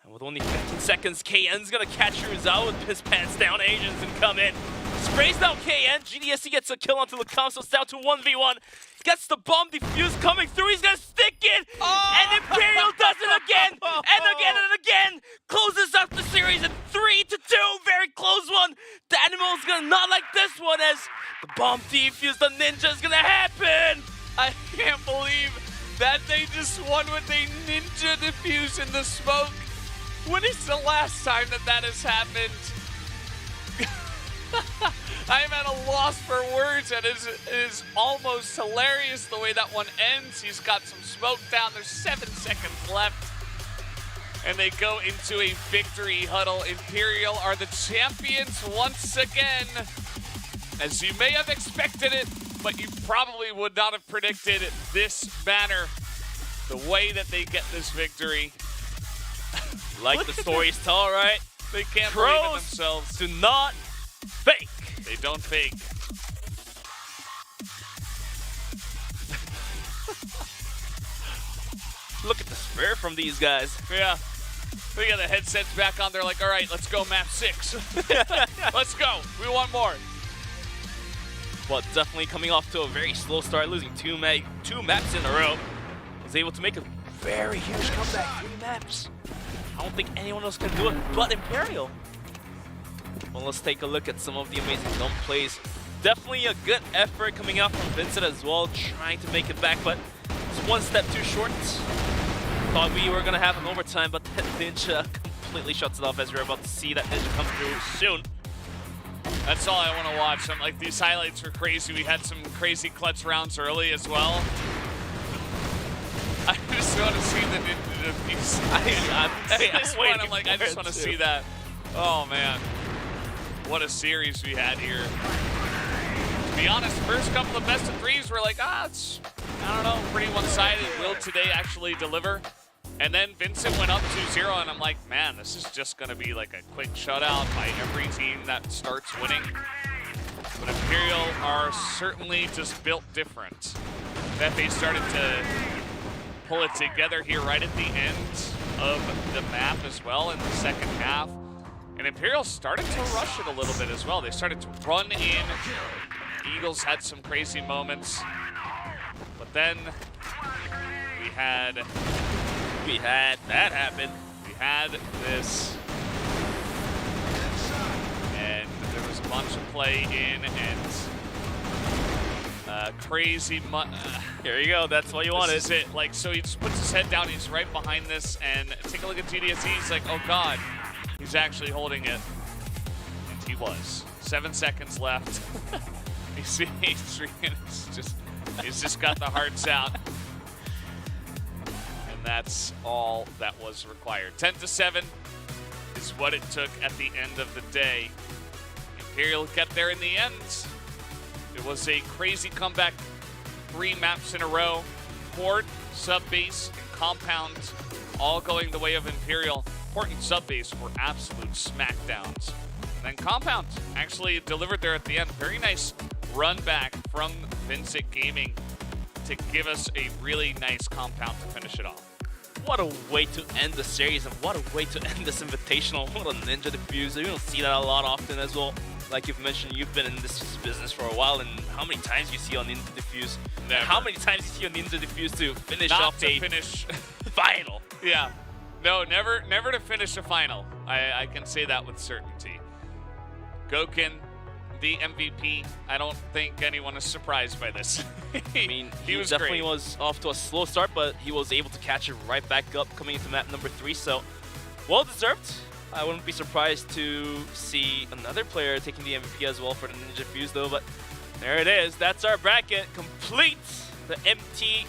And with only 15 seconds, KN's gonna catch Rizal with his pants down. Asians and come in. Sprays down KN. GDSC gets a kill onto Lucam, so it's down to 1v1. Gets the bomb defused coming through. He's gonna stick it. Oh! And Imperial does it again. And again and again. Closes up the series in 3-2. Very close one. Danimal's gonna not like this one as the bomb defused. The ninja is gonna happen. I can't believe that they just won with a ninja defuse in the smoke. When is the last time that has happened? I am at a loss for words, and it is almost hilarious the way that one ends. He's got some smoke down. There's 7 seconds left. And they go into a victory huddle. Imperial are the champions once again. As you may have expected it, but you probably would not have predicted this banner. The way that they get this victory. Like the stories tell, right? They can't believe it themselves. Do not fake. They don't fake. Look at the spirit from these guys. Yeah. We got the headsets back on. They're like, all right, let's go map 6. Let's go. We want more. But definitely coming off to a very slow start, losing two maps in a row. Was able to make a very huge comeback. 3 maps. I don't think anyone else can do it but Imperial. Well, let's take a look at some of the amazing dump plays. Definitely a good effort coming out from Vincent as well, trying to make it back, but it's one step too short. Thought we were going to have an overtime, but that Ninja completely shuts it off as we're about to see that Ninja come through soon. That's all I want to watch. Like, these highlights were crazy. We had some crazy clutch rounds early as well. I just want to see the Ninja defuse. I just want to see that. Oh, man. What a series we had here. To be honest, first couple of best of threes were like, it's, I don't know, pretty one-sided. Will today actually deliver? And then Vincent went up 2-0, and I'm like, man, this is just going to be like a quick shutout by every team that starts winning. But Imperial are certainly just built different. That they started to pull it together here right at the end of the map as well in the second half. And Imperial started to rush it a little bit as well. They started to run in. Eagles had some crazy moments. But then we had that happen. We had this. And there was a bunch of play in and crazy. Here you go. That's what you wanted. This is it. Like, so he just puts his head down. He's right behind this. And take a look at GDSE. He's like, oh, God. He's actually holding it. And he was. 7 seconds left. He's just got the hearts out. And that's all that was required. 10-7 is what it took at the end of the day. Imperial got there in the end. It was a crazy comeback. 3 maps in a row. Port, sub-base, and compound all going the way of Imperial. Port and sub-base were absolute smackdowns. And then compound actually delivered there at the end. Very nice run back from Vincent Gaming to give us a really nice compound to finish it off. What a way to end the series, and what a way to end this invitational. What a Ninja diffuser. You don't see that a lot often as well. Like you've mentioned, you've been in this business for a while, and how many times you see on Ninja diffuse? Never. And how many times you see on Ninja diffuse to finish off a final? Yeah. No, never to finish a final. I can say that with certainty. Goken, the MVP. I don't think anyone is surprised by this. I mean, he was definitely great. was off to a slow start, but he was able to catch it right back up coming into map number 3. So, well deserved. I wouldn't be surprised to see another player taking the MVP as well for the Ninja Fuse, though. But there it is. That's our bracket complete. The empty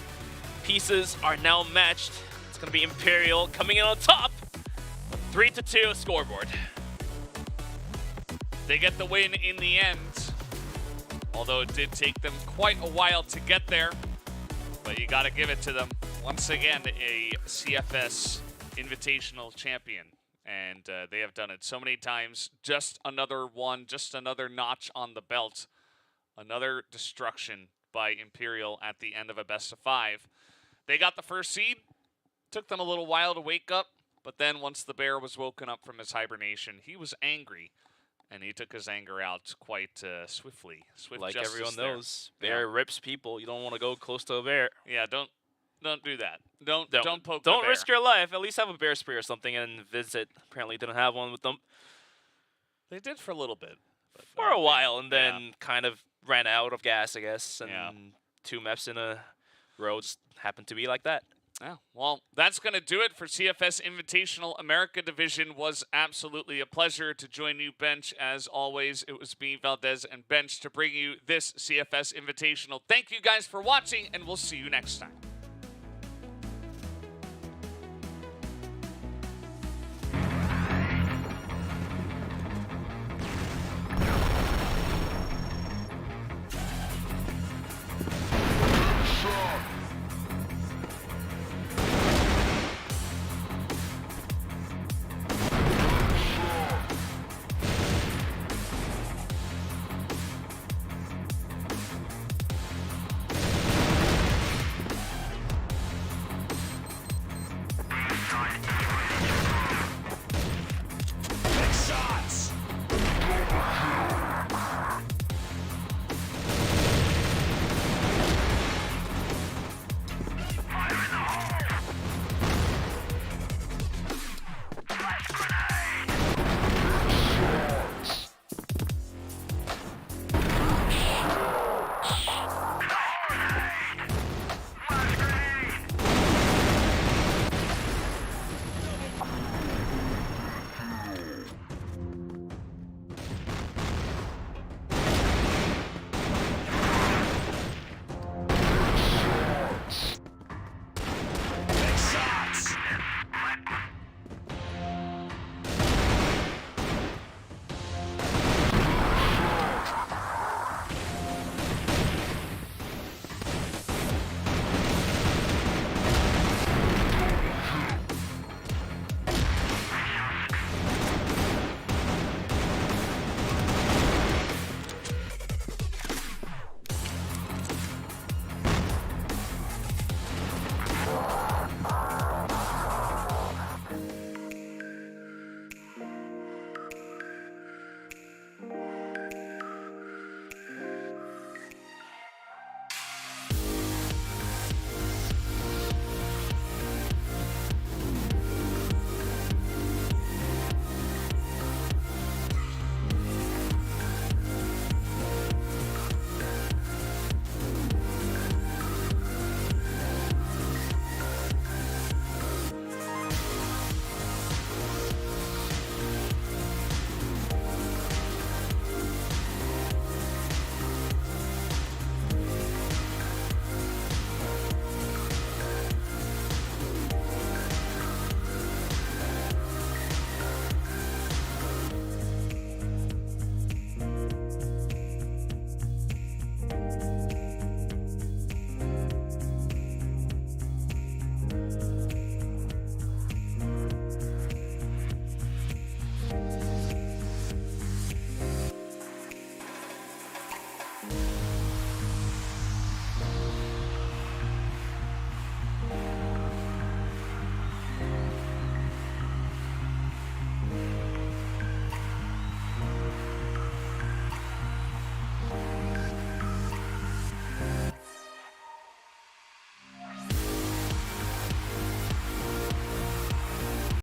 pieces are now matched. It's going to be Imperial coming in on top. 3-2 scoreboard. They get the win in the end, although it did take them quite a while to get there. But you got to give it to them. Once again, a CFS Invitational champion. And they have done it so many times. Just another one, just another notch on the belt. Another destruction by Imperial at the end of a best of 5. They got the first seed. Took them a little while to wake up. But then once the bear was woken up from his hibernation, he was angry. And he took his anger out quite swiftly. Swift like justice everyone there. knows, bear rips people. You don't want to go close to a bear. Yeah, don't do that. Don't poke the Don't bear. risk your life. At least have a bear spray or something. And Vincent apparently didn't have one with them They did for a little bit. But, for a while, and then kind of ran out of gas, I guess. And 2 maps in a row just happened to be like that. Yeah, well, that's going to do it for CFS Invitational America Division. Was absolutely a pleasure to join you, Bench. As always, it was me, Valdez, and Bench to bring you this CFS Invitational. Thank you guys for watching, and we'll see you next time.